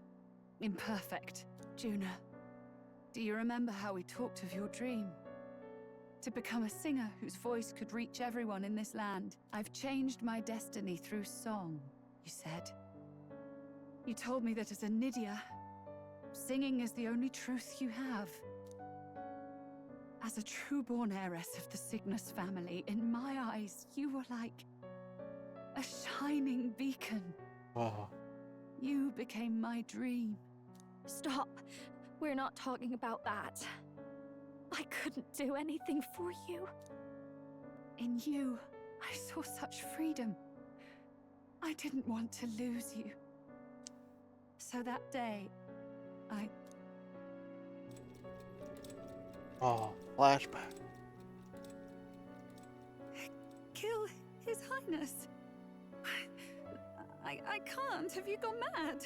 Imperfect. Juna, do you remember how we talked of your dream? To become a singer whose voice could reach everyone in this land. I've changed my destiny through song, you said. You told me that as a Nydia, singing is the only truth you have. As a true-born heiress of the Cygnus family, in my eyes, you were like a shining beacon. Oh. You became my dream. Stop. We're not talking about that. I couldn't do anything for you. In you, I saw such freedom. I didn't want to lose you. So that day, I... Oh, flashback. Kill His Highness. I can't. Have you gone mad?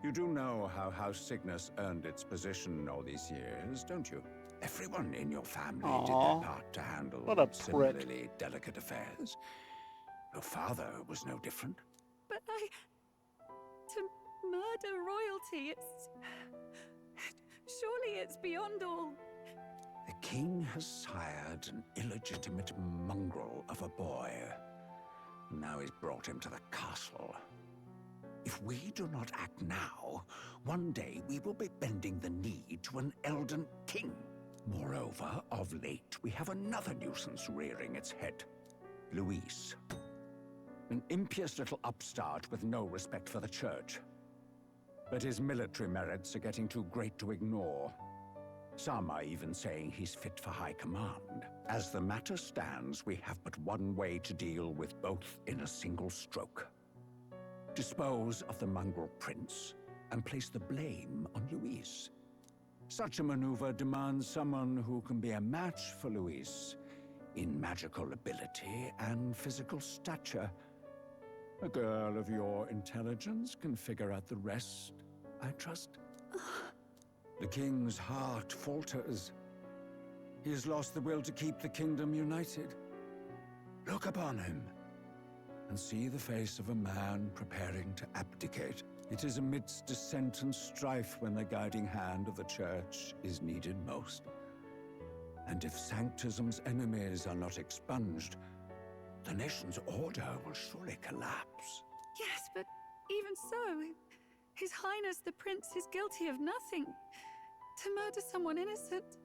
You do know how House Cygnus earned its position all these years, don't you? Everyone in your family did their part to handle similarly delicate affairs. Your father was no different. But to murder royalty, surely it's beyond all... The king has sired an illegitimate mongrel of a boy. Now he's brought him to the castle. If we do not act now, one day we will be bending the knee to an Elden king. Moreover, of late, we have another nuisance rearing its head. Luis. An impious little upstart with no respect for the church. But his military merits are getting too great to ignore. Some are even saying he's fit for high command. As the matter stands, we have but one way to deal with both in a single stroke. Dispose of the mongrel prince and place the blame on Luis. Such a maneuver demands someone who can be a match for Luis in magical ability and physical stature. A girl of your intelligence can figure out the rest, I trust. The king's heart falters. He has lost the will to keep the kingdom united. Look upon him and see the face of a man preparing to abdicate. It is amidst dissent and strife when the guiding hand of the church is needed most. And if Sanctism's enemies are not expunged, the nation's order will surely collapse. Yes, but even so, His Highness the Prince is guilty of nothing. To murder someone innocent,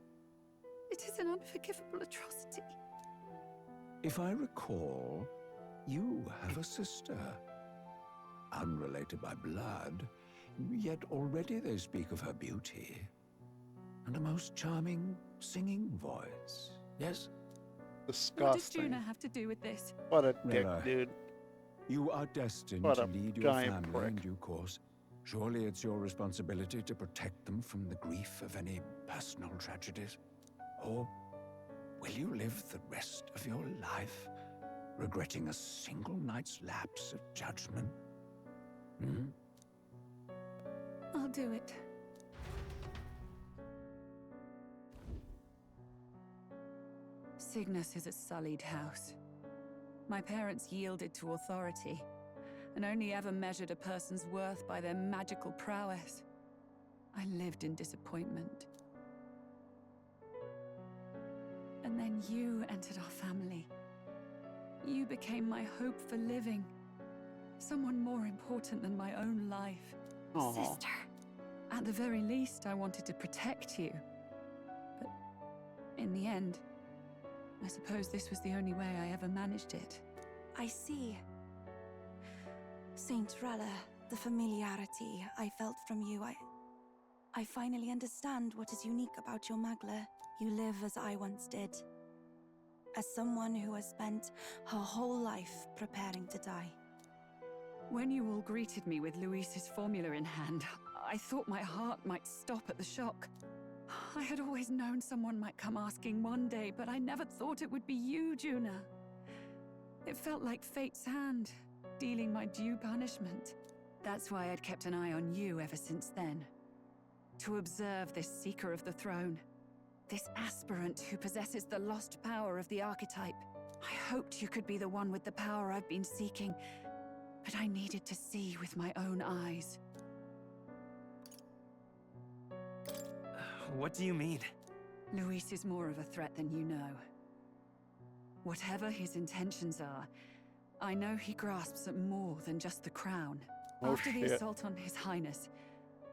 it is an unforgivable atrocity. If I recall, you have a sister. Unrelated by blood, yet already they speak of her beauty. And a most charming singing voice, yes? Disgusting. What does Juna have to do with this? What a dick, Rilla, dude. You are destined What to a lead your giant family in prick. due course. Surely it's your responsibility to protect them from the grief of any personal tragedies. Or will you live the rest of your life regretting a single night's lapse of judgment? Hmm? I'll do it. Cygnus is a sullied house. My parents yielded to authority, and only ever measured a person's worth by their magical prowess. I lived in disappointment. And then you entered our family. You became my hope for living. Someone more important than my own life. Aww. Sister. At the very least, I wanted to protect you. But in the end, I suppose this was the only way I ever managed it. I see. Saint Rella, the familiarity I felt from you, I finally understand what is unique about your Magla. You live as I once did. As someone who has spent her whole life preparing to die. When you all greeted me with Luis's formula in hand, I thought my heart might stop at the shock. I had always known someone might come asking one day, but I never thought it would be you, Juna. It felt like fate's hand, dealing my due punishment. That's why I'd kept an eye on you ever since then. To observe this seeker of the throne. This aspirant who possesses the lost power of the archetype. I hoped you could be the one with the power I've been seeking, but I needed to see with my own eyes. What do you mean? Luis is more of a threat than you know. Whatever his intentions are, I know he grasps at more than just the crown. Oh, After the shit. assault on His Highness,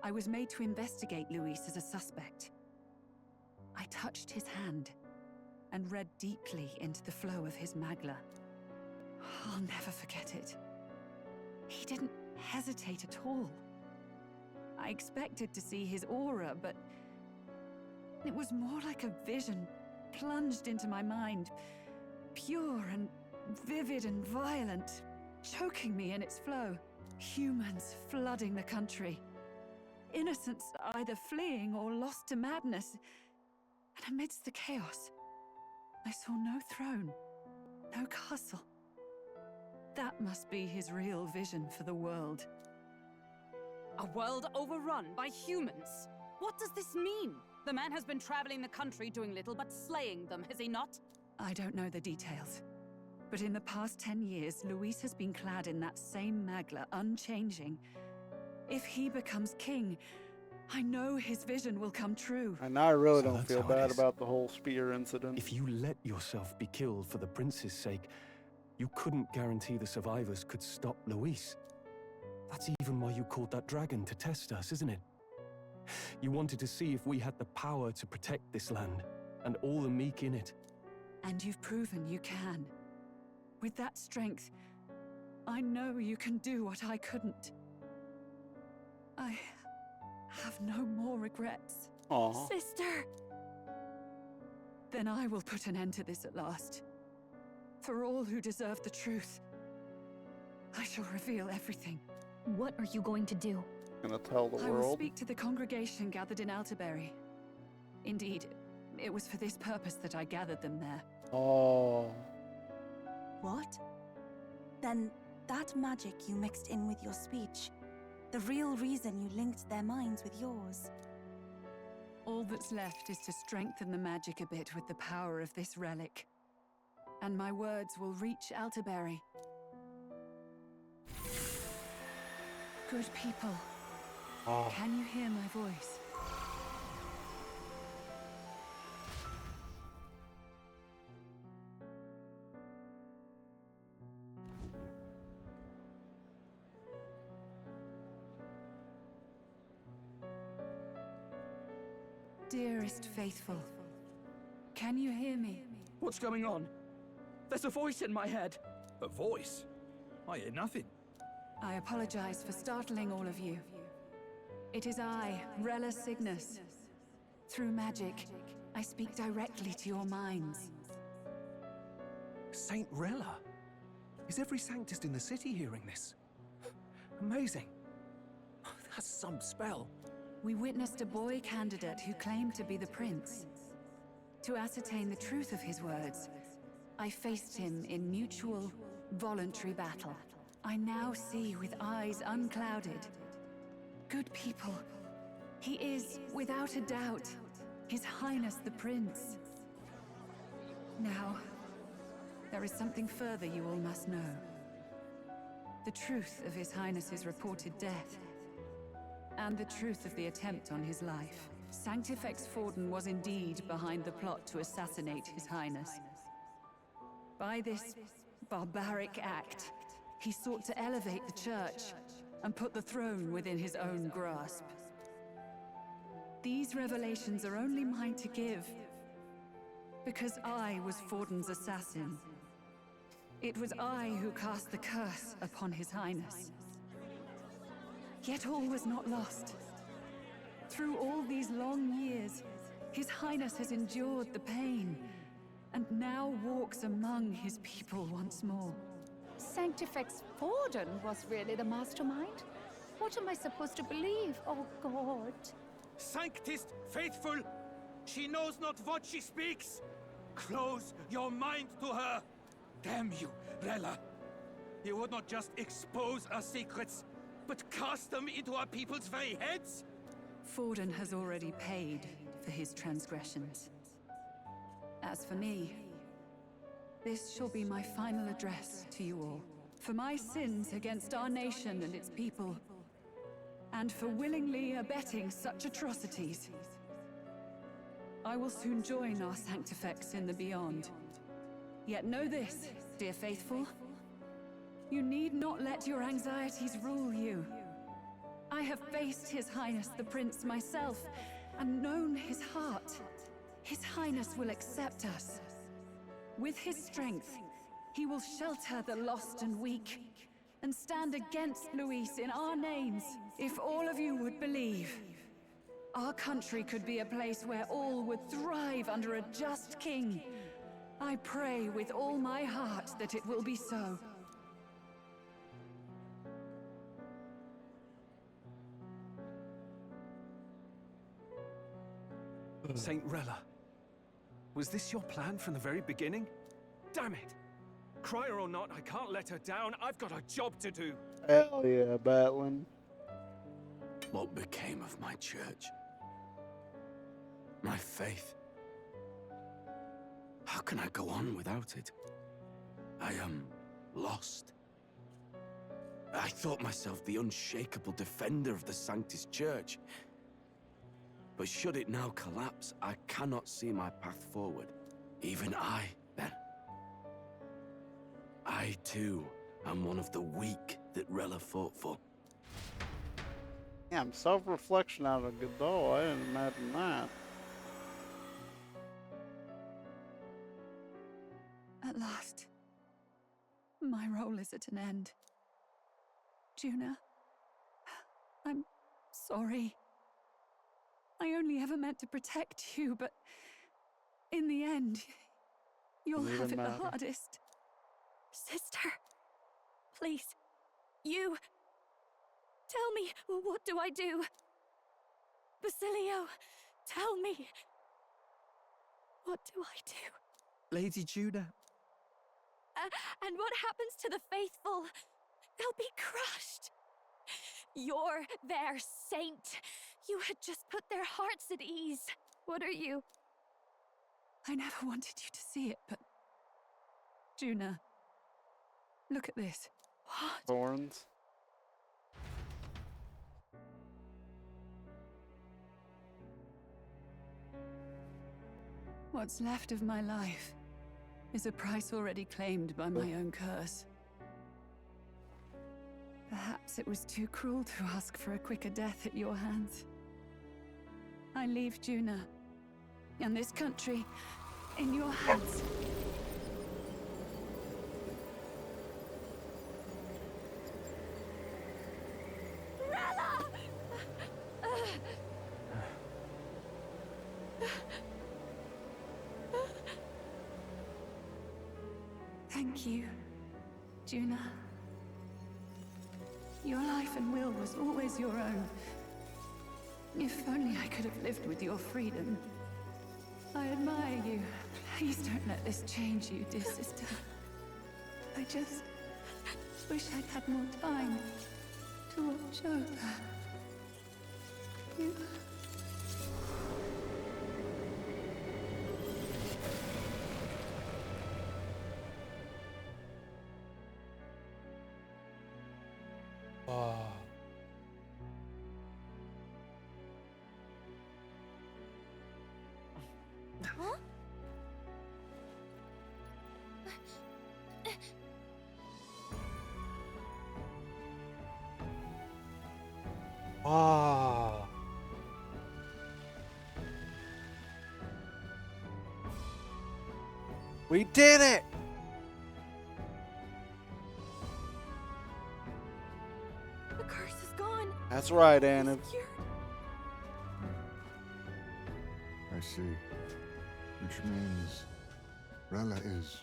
I was made to investigate Luis as a suspect. I touched his hand and read deeply into the flow of his Magla. I'll never forget it. He didn't hesitate at all. I expected to see his aura, but it was more like a vision plunged into my mind, pure and vivid and violent, choking me in its flow. Humans flooding the country. Innocents either fleeing or lost to madness. And amidst the chaos, I saw no throne, no castle. That must be his real vision for the world. A world overrun by humans? What does this mean? The man has been traveling the country doing little but slaying them, has he not? I don't know the details. But in the past 10 years, Luis has been clad in that same Magla, unchanging. If he becomes king, I know his vision will come true. And now I really So don't that's feel how it bad is. about the whole spear incident. If you let yourself be killed for the prince's sake, you couldn't guarantee the survivors could stop Luis. That's even why you called that dragon to test us, isn't it? You wanted to see if we had the power to protect this land, and all the meek in it. And you've proven you can. With that strength, I know you can do what I couldn't. I have no more regrets. Aw. Sister! Then I will put an end to this at last. For all who deserve the truth, I shall reveal everything. What are you going to do? Gonna tell the I will world. speak to the congregation gathered in Alterbury. Indeed, it was for this purpose that I gathered them there. Oh. What? Then that magic you mixed in with your speech, the real reason you linked their minds with yours. All that's left is to strengthen the magic a bit with the power of this relic. And my words will reach Alterbury. Good people, Oh. can you hear my voice? Dearest faithful, can you hear me? What's going on? There's a voice in my head. A voice? I hear nothing. I apologize for startling all of you. It is I, Rella Cygnus. Through magic, I speak directly to your minds. Saint Rella? Is every Sanctist in the city hearing this? Amazing. That's some spell. We witnessed a boy candidate who claimed to be the prince. To ascertain the truth of his words, I faced him in mutual, voluntary battle. I now see with eyes unclouded. Good people. He is, without a doubt, His Highness the Prince. Now, there is something further you all must know. The truth of His Highness's reported death, and the truth of the attempt on his life. Sanctifex Forden was indeed behind the plot to assassinate His Highness. By this barbaric act, he sought to elevate the Church and put the throne within his own grasp. These revelations are only mine to give, because I was Forden's assassin. It was I who cast the curse upon His Highness. Yet all was not lost. Through all these long years, His Highness has endured the pain, and now walks among his people once more. Sanctifex Forden was really the mastermind? What am I supposed to believe? Oh, God. Sanctist faithful, she knows not what she speaks. Close your mind to her. Damn you, Rella. You would not just expose our secrets, but cast them into our people's very heads? Forden has already paid for his transgressions. As for me, this shall be my final address to you all. For my sins against our nation and its people, and for willingly abetting such atrocities. I will soon join our Sanctifex in the beyond. Yet know this, dear faithful. You need not let your anxieties rule you. I have faced His Highness the Prince myself, and known his heart. His Highness will accept us. With his strength, he will shelter the lost and weak, and stand against Luis in our names. If all of you would believe, our country could be a place where all would thrive under a just king. I pray with all my heart that it will be so. Saint Rella, was this your plan from the very beginning? Damn it! Crier or not, I can't let her down. I've got a job to do. Hell yeah, Batlin. What became of my church? My faith? How can I go on without it? I am lost. I thought myself the unshakable defender of the Sanctus Church. But should it now collapse, I cannot see my path forward. Even I, then. I, too, am one of the weak that Rella fought for. Damn, self-reflection out of Godot. I didn't imagine that. At last, my role is at an end. Juna, I'm sorry. I only ever meant to protect you, but in the end, you'll have it the hardest. Sister, please, you... Tell me, what do I do? Basilio, tell me. What do I do? Lady Juna. And what happens to the faithful? They'll be crushed. You're their saint. You had just put their hearts at ease. What are you? I never wanted you to see it, but... Juna, look at this. What? Thorns. What's left of my life is a price already claimed by my own curse. Perhaps it was too cruel to ask for a quicker death at your hands. I leave Juna and this country in your hands. Rella! Thank you, Juna. Your life and will was always your own. If only I could have lived with your freedom. I admire you, Please don't let this change you, dear sister. I just wish I'd had more time to watch over you. Huh? Ah. We did it! The curse is gone. That's right, Anna. I see. Which means Rella is...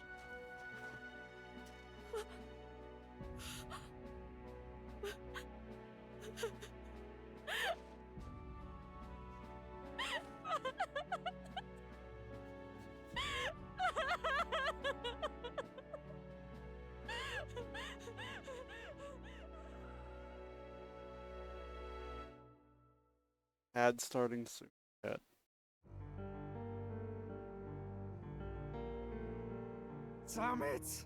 Ad starting soon. Ad. Damn it!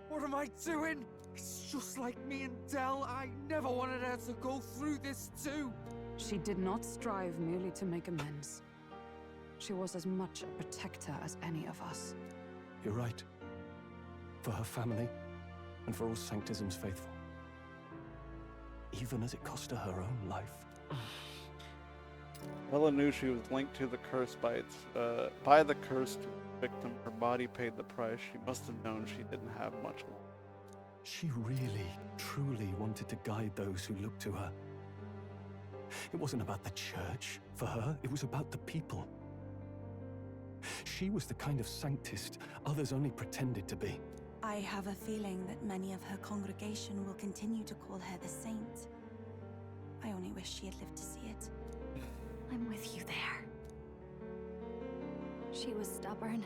What am I doing? It's just like me and Dell. I never wanted her to go through this too. She did not strive merely to make amends. She was as much a protector as any of us. You're right. For her family, and for all Sanctism's faithful. Even as it cost her her own life. Rella knew she was linked to the curse by the cursed victim. Her body paid the price. She must have known she didn't have much longer. She really, truly wanted to guide those who looked to her. It wasn't about the church. For her, it was about the people. She was the kind of sanctist others only pretended to be. I have a feeling that many of her congregation will continue to call her the saint. I only wish she had lived to see it. I'm with you there. She was stubborn,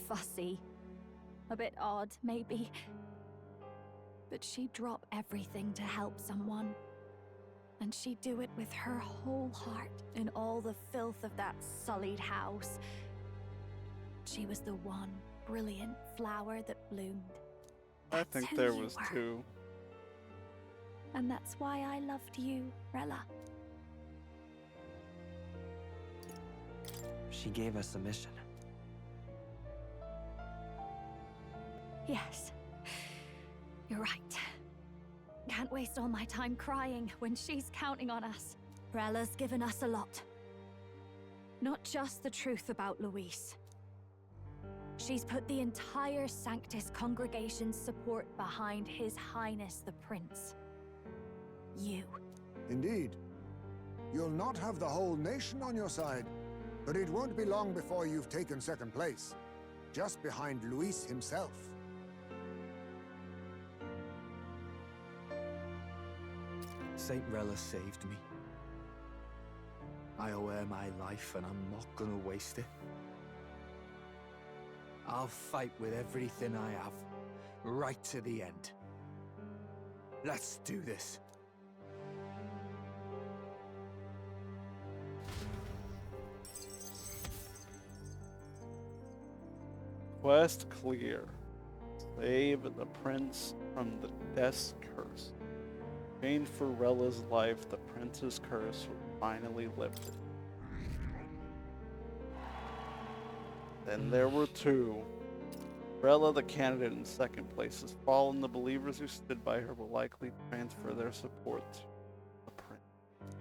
fussy, a bit odd, maybe. But she'd drop everything to help someone. And she'd do it with her whole heart in all the filth of that sullied house. She was the one brilliant flower that bloomed. I think who there you was were. two. And that's why I loved you, Rella. She gave us a mission. Yes. You're right. Can't waste all my time crying when she's counting on us. Rella's given us a lot. Not just the truth about Luis. She's put the entire Sanctus congregation's support behind His Highness the Prince. You. Indeed. You'll not have the whole nation on your side, but it won't be long before you've taken second place, just behind Luis himself. Saint Rella saved me. I owe her my life, and I'm not gonna waste it. I'll fight with everything I have, right to the end. Let's do this. Quest clear. Save the prince from the death's curse. Change for Rella's life, the prince's curse was finally lifted. Then there were two. Rella, the candidate in second place, has fallen. The believers who stood by her will likely transfer their support to the prince.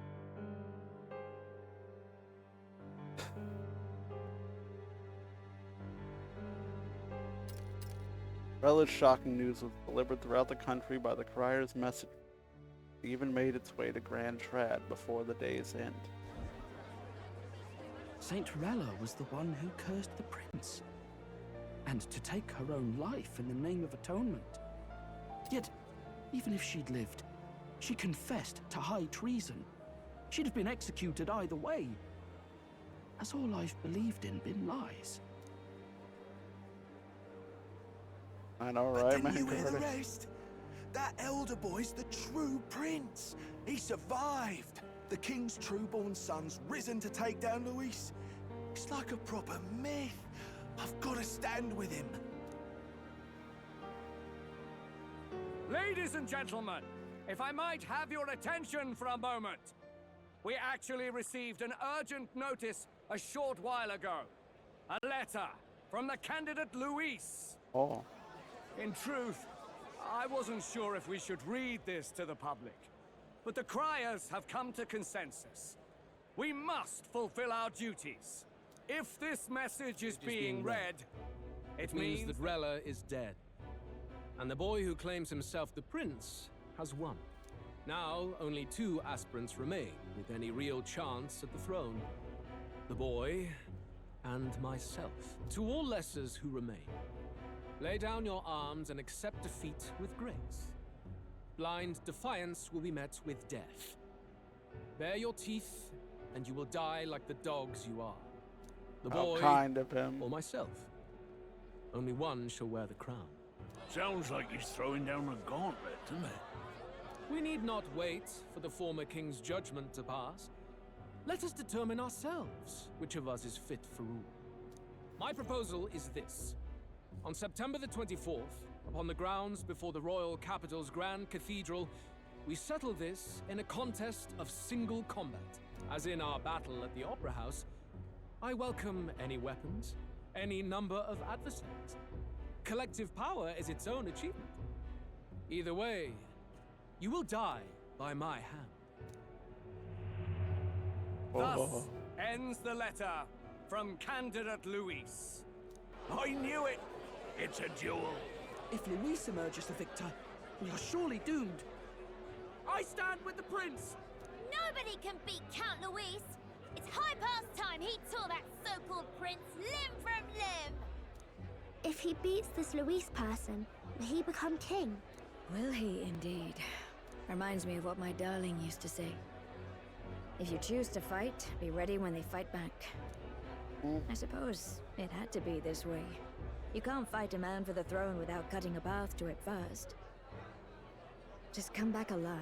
Rella's shocking news was delivered throughout the country by the crier's message. It even made its way to Grand Trad before the day's end. Saint Rella was the one who cursed the prince. And to take her own life in the name of atonement. Yet, even if she'd lived, she confessed to high treason. She'd have been executed either way. Has all I've believed in been lies? I know, But right, didn't man? you hear the Carter? rest? That elder boy's the true prince. He survived. The king's true-born son's risen to take down Luis. It's like a proper myth. I've got to stand with him. Ladies and gentlemen, if I might have your attention for a moment. We actually received an urgent notice a short while ago. A letter from the candidate Luis. Oh. In truth, I wasn't sure if we should read this to the public. But the criers have come to consensus. We must fulfill our duties. If this message is being read, it means that Rella is dead. And the boy who claims himself the prince has won. Now, only 2 aspirants remain, with any real chance at the throne. The boy and myself. To all lessers who remain, lay down your arms and accept defeat with grace. Blind defiance will be met with death. Bare your teeth, and you will die like the dogs you are. The boy, kind of him, or myself. Only one shall wear the crown. Sounds like he's throwing down a gauntlet, doesn't it? We need not wait for the former king's judgment to pass. Let us determine ourselves which of us is fit for rule. My proposal is this. On September the 24th, upon the grounds before the royal capital's grand cathedral, we settle this in a contest of single combat. As in our battle at the Opera House, I welcome any weapons, any number of adversaries. Collective power is its own achievement. Either way, you will die by my hand. Thus ends the letter from candidate Luis. I knew it! It's a duel. If Luis emerges the victor, we are surely doomed. I stand with the prince! Nobody can beat Count Luis! It's high past time he tore that so-called prince limb from limb! If he beats this Luis person, will he become king? Will he indeed? Reminds me of what my darling used to say. If you choose to fight, be ready when they fight back. I suppose it had to be this way. You can't fight a man for the throne without cutting a path to it first. Just come back alive.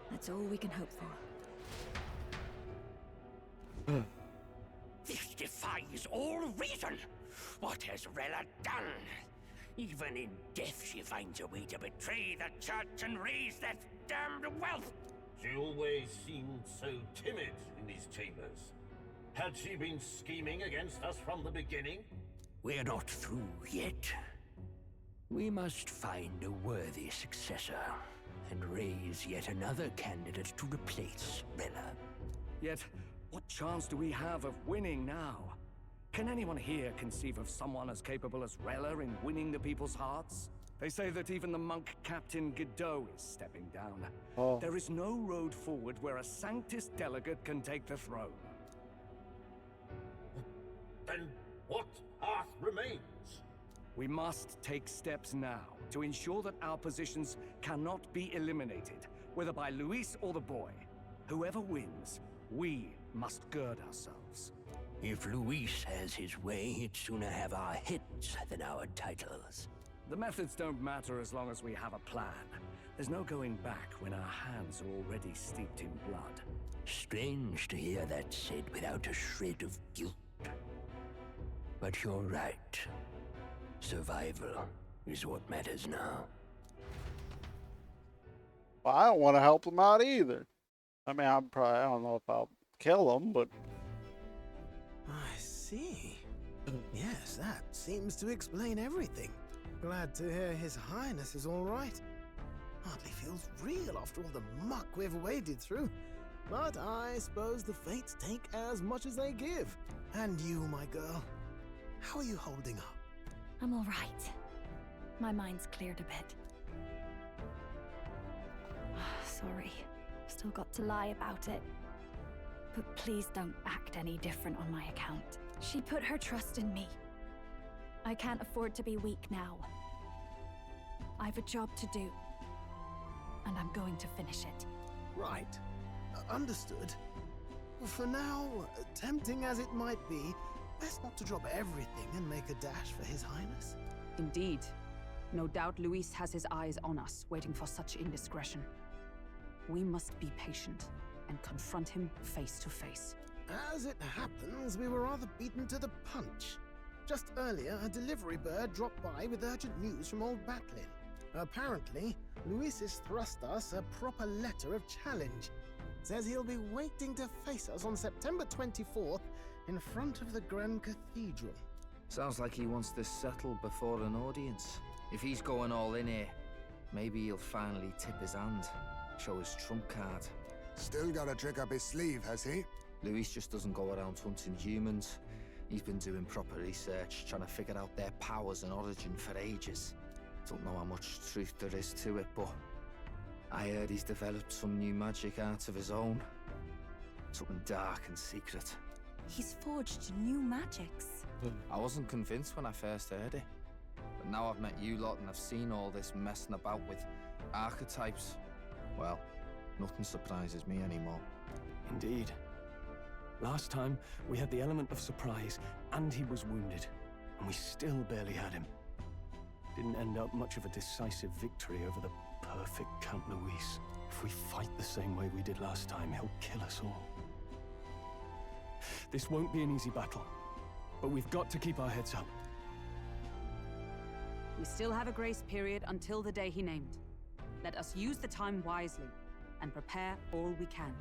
That's all we can hope for. This defies all reason. What has Rella done? Even in death she finds a way to betray the church and raise that damned wealth. She always seemed so timid in these chambers. Had she been scheming against us from the beginning? We're not through yet. We must find a worthy successor and raise yet another candidate to replace Rella. Yet, what chance do we have of winning now? Can anyone here conceive of someone as capable as Rella in winning the people's hearts? They say that even the monk Captain Godot is stepping down. There is no road forward where a Sanctus delegate can take the throne. Then what path remains? We must take steps now to ensure that our positions cannot be eliminated, whether by Luis or the boy. Whoever wins, we must gird ourselves. If Luis has his way, he'd sooner have our heads than our titles. The methods don't matter as long as we have a plan. There's no going back when our hands are already steeped in blood. Strange to hear that said without a shred of guilt. But you're right. Survival is what matters now. Well, I don't want to help them out either. I mean, I don't know if I'll kill them, but... I see. Yes, that seems to explain everything. Glad to hear His Highness is all right. Hardly feels real after all the muck we've waded through. But I suppose the fates take as much as they give. And you, my girl, how are you holding up? I'm all right. My mind's cleared a bit. Sorry. Still got to lie about it. But please don't act any different on my account. She put her trust in me. I can't afford to be weak now. I've a job to do. And I'm going to finish it. Right. Understood. For now, tempting as it might be, best not to drop everything and make a dash for His Highness. Indeed. No doubt Luis has his eyes on us, waiting for such indiscretion. We must be patient and confront him face to face. As it happens, we were rather beaten to the punch. Just earlier, a delivery bird dropped by with urgent news from old Batlin. Apparently, Luis has thrust us a proper letter of challenge. Says he'll be waiting to face us on September 24th in front of the Grand Cathedral. Sounds like he wants this settled before an audience. If he's going all in here, maybe he'll finally tip his hand, show his trump card. Still got a trick up his sleeve, has he? Luis just doesn't go around hunting humans. He's been doing proper research, trying to figure out their powers and origin for ages. Don't know how much truth there is to it, but I heard he's developed some new magic art of his own. Something dark and secret. He's forged new magics. I wasn't convinced when I first heard it. But now I've met you lot and I've seen all this messing about with archetypes. Well, nothing surprises me anymore. Indeed. Last time, we had the element of surprise, and he was wounded, and we still barely had him. Didn't end up much of a decisive victory over the perfect Count Luis. If we fight the same way we did last time, he'll kill us all. This won't be an easy battle, but we've got to keep our heads up. We still have a grace period until the day he named. Let us use the time wisely and prepare all we can.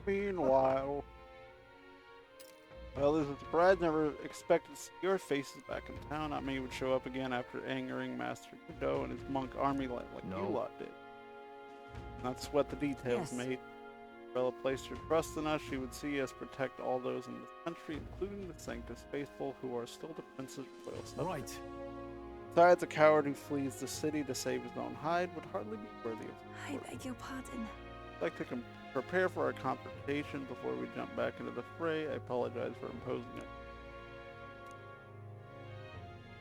Meanwhile, well, there's a surprise. Never expected to see your faces back in town. Not many would show up again after angering Master Godot and his monk army like you lot did. Not sweat the details, Yes. mate. Bella placed her trust in us. She would see us protect all those in this country, including the Sanctus faithful, who are still the prince's royal subjects. Right. Besides, a coward who flees the city to save his own hide would hardly be worthy of I beg your pardon. I'd like to prepare for our confrontation before we jump back into the fray. I apologize for imposing it.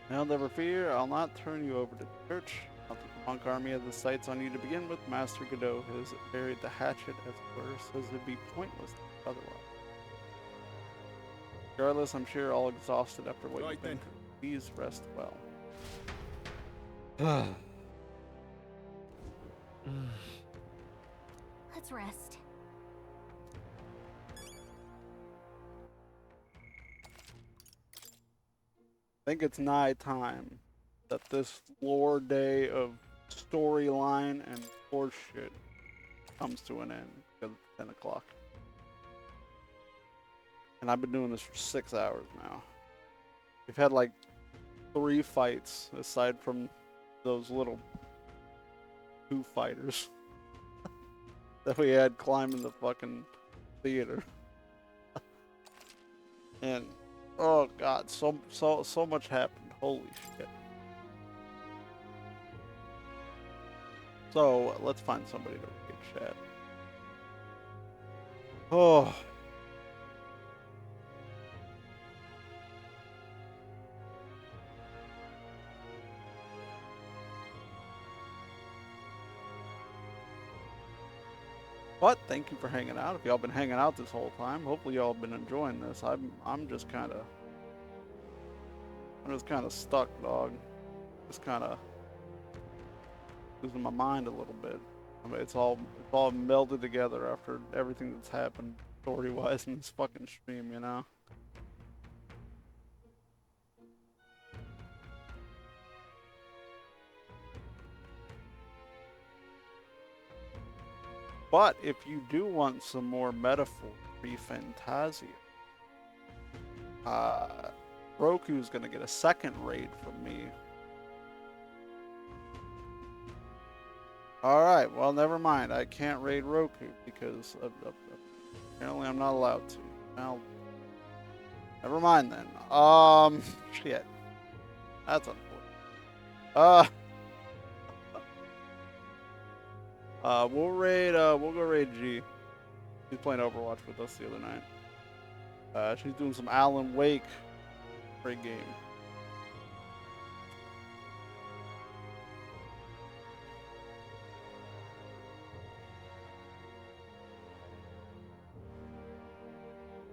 Now, never fear, I'll not turn you over to the church. Not that the monk army has the sights on you to begin with. Master Godot has buried the hatchet, as it were, says it'd be pointless otherwise. Regardless, I'm sure you're all exhausted after what you've been through. Please rest well. Let's rest. I think it's nigh time that this lore day of storyline and horseshit comes to an end because it's 10 o'clock. And I've been doing this for 6 hours now. We've had like 3 fights aside from those little 2 fighters that we had climbing the fucking theater. And oh god, so much happened. Holy shit. So let's find somebody to read chat. Oh. But thank you for hanging out. If y'all been hanging out this whole time, hopefully y'all been enjoying this. I'm just kind of stuck, dog. Just kind of losing my mind a little bit. I mean, it's all melded together after everything that's happened story-wise in this fucking stream, you know. But if you do want some more metaphor Fantazio, Roku's gonna get a second raid from me. Alright, well never mind. I can't raid Roku because apparently I'm not allowed to. Well, never mind then. Shit. That's unfortunate. We'll go raid G. She's playing Overwatch with us the other night. She's doing some Alan Wake. Great game.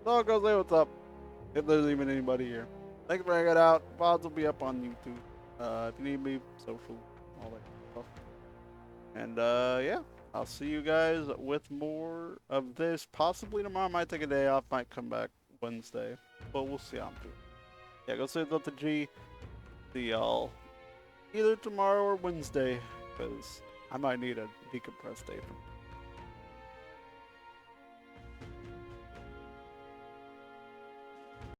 So go say what's up. If there's even anybody here. Thanks for hanging out. VODs will be up on YouTube. If you need me, social, all that stuff. And yeah, I'll see you guys with more of this. Possibly tomorrow. I might take a day off. Might come back Wednesday. But we'll see how I'm doing. Yeah, go say what's up to G. See y'all either tomorrow or Wednesday. Because I might need a decompressed day from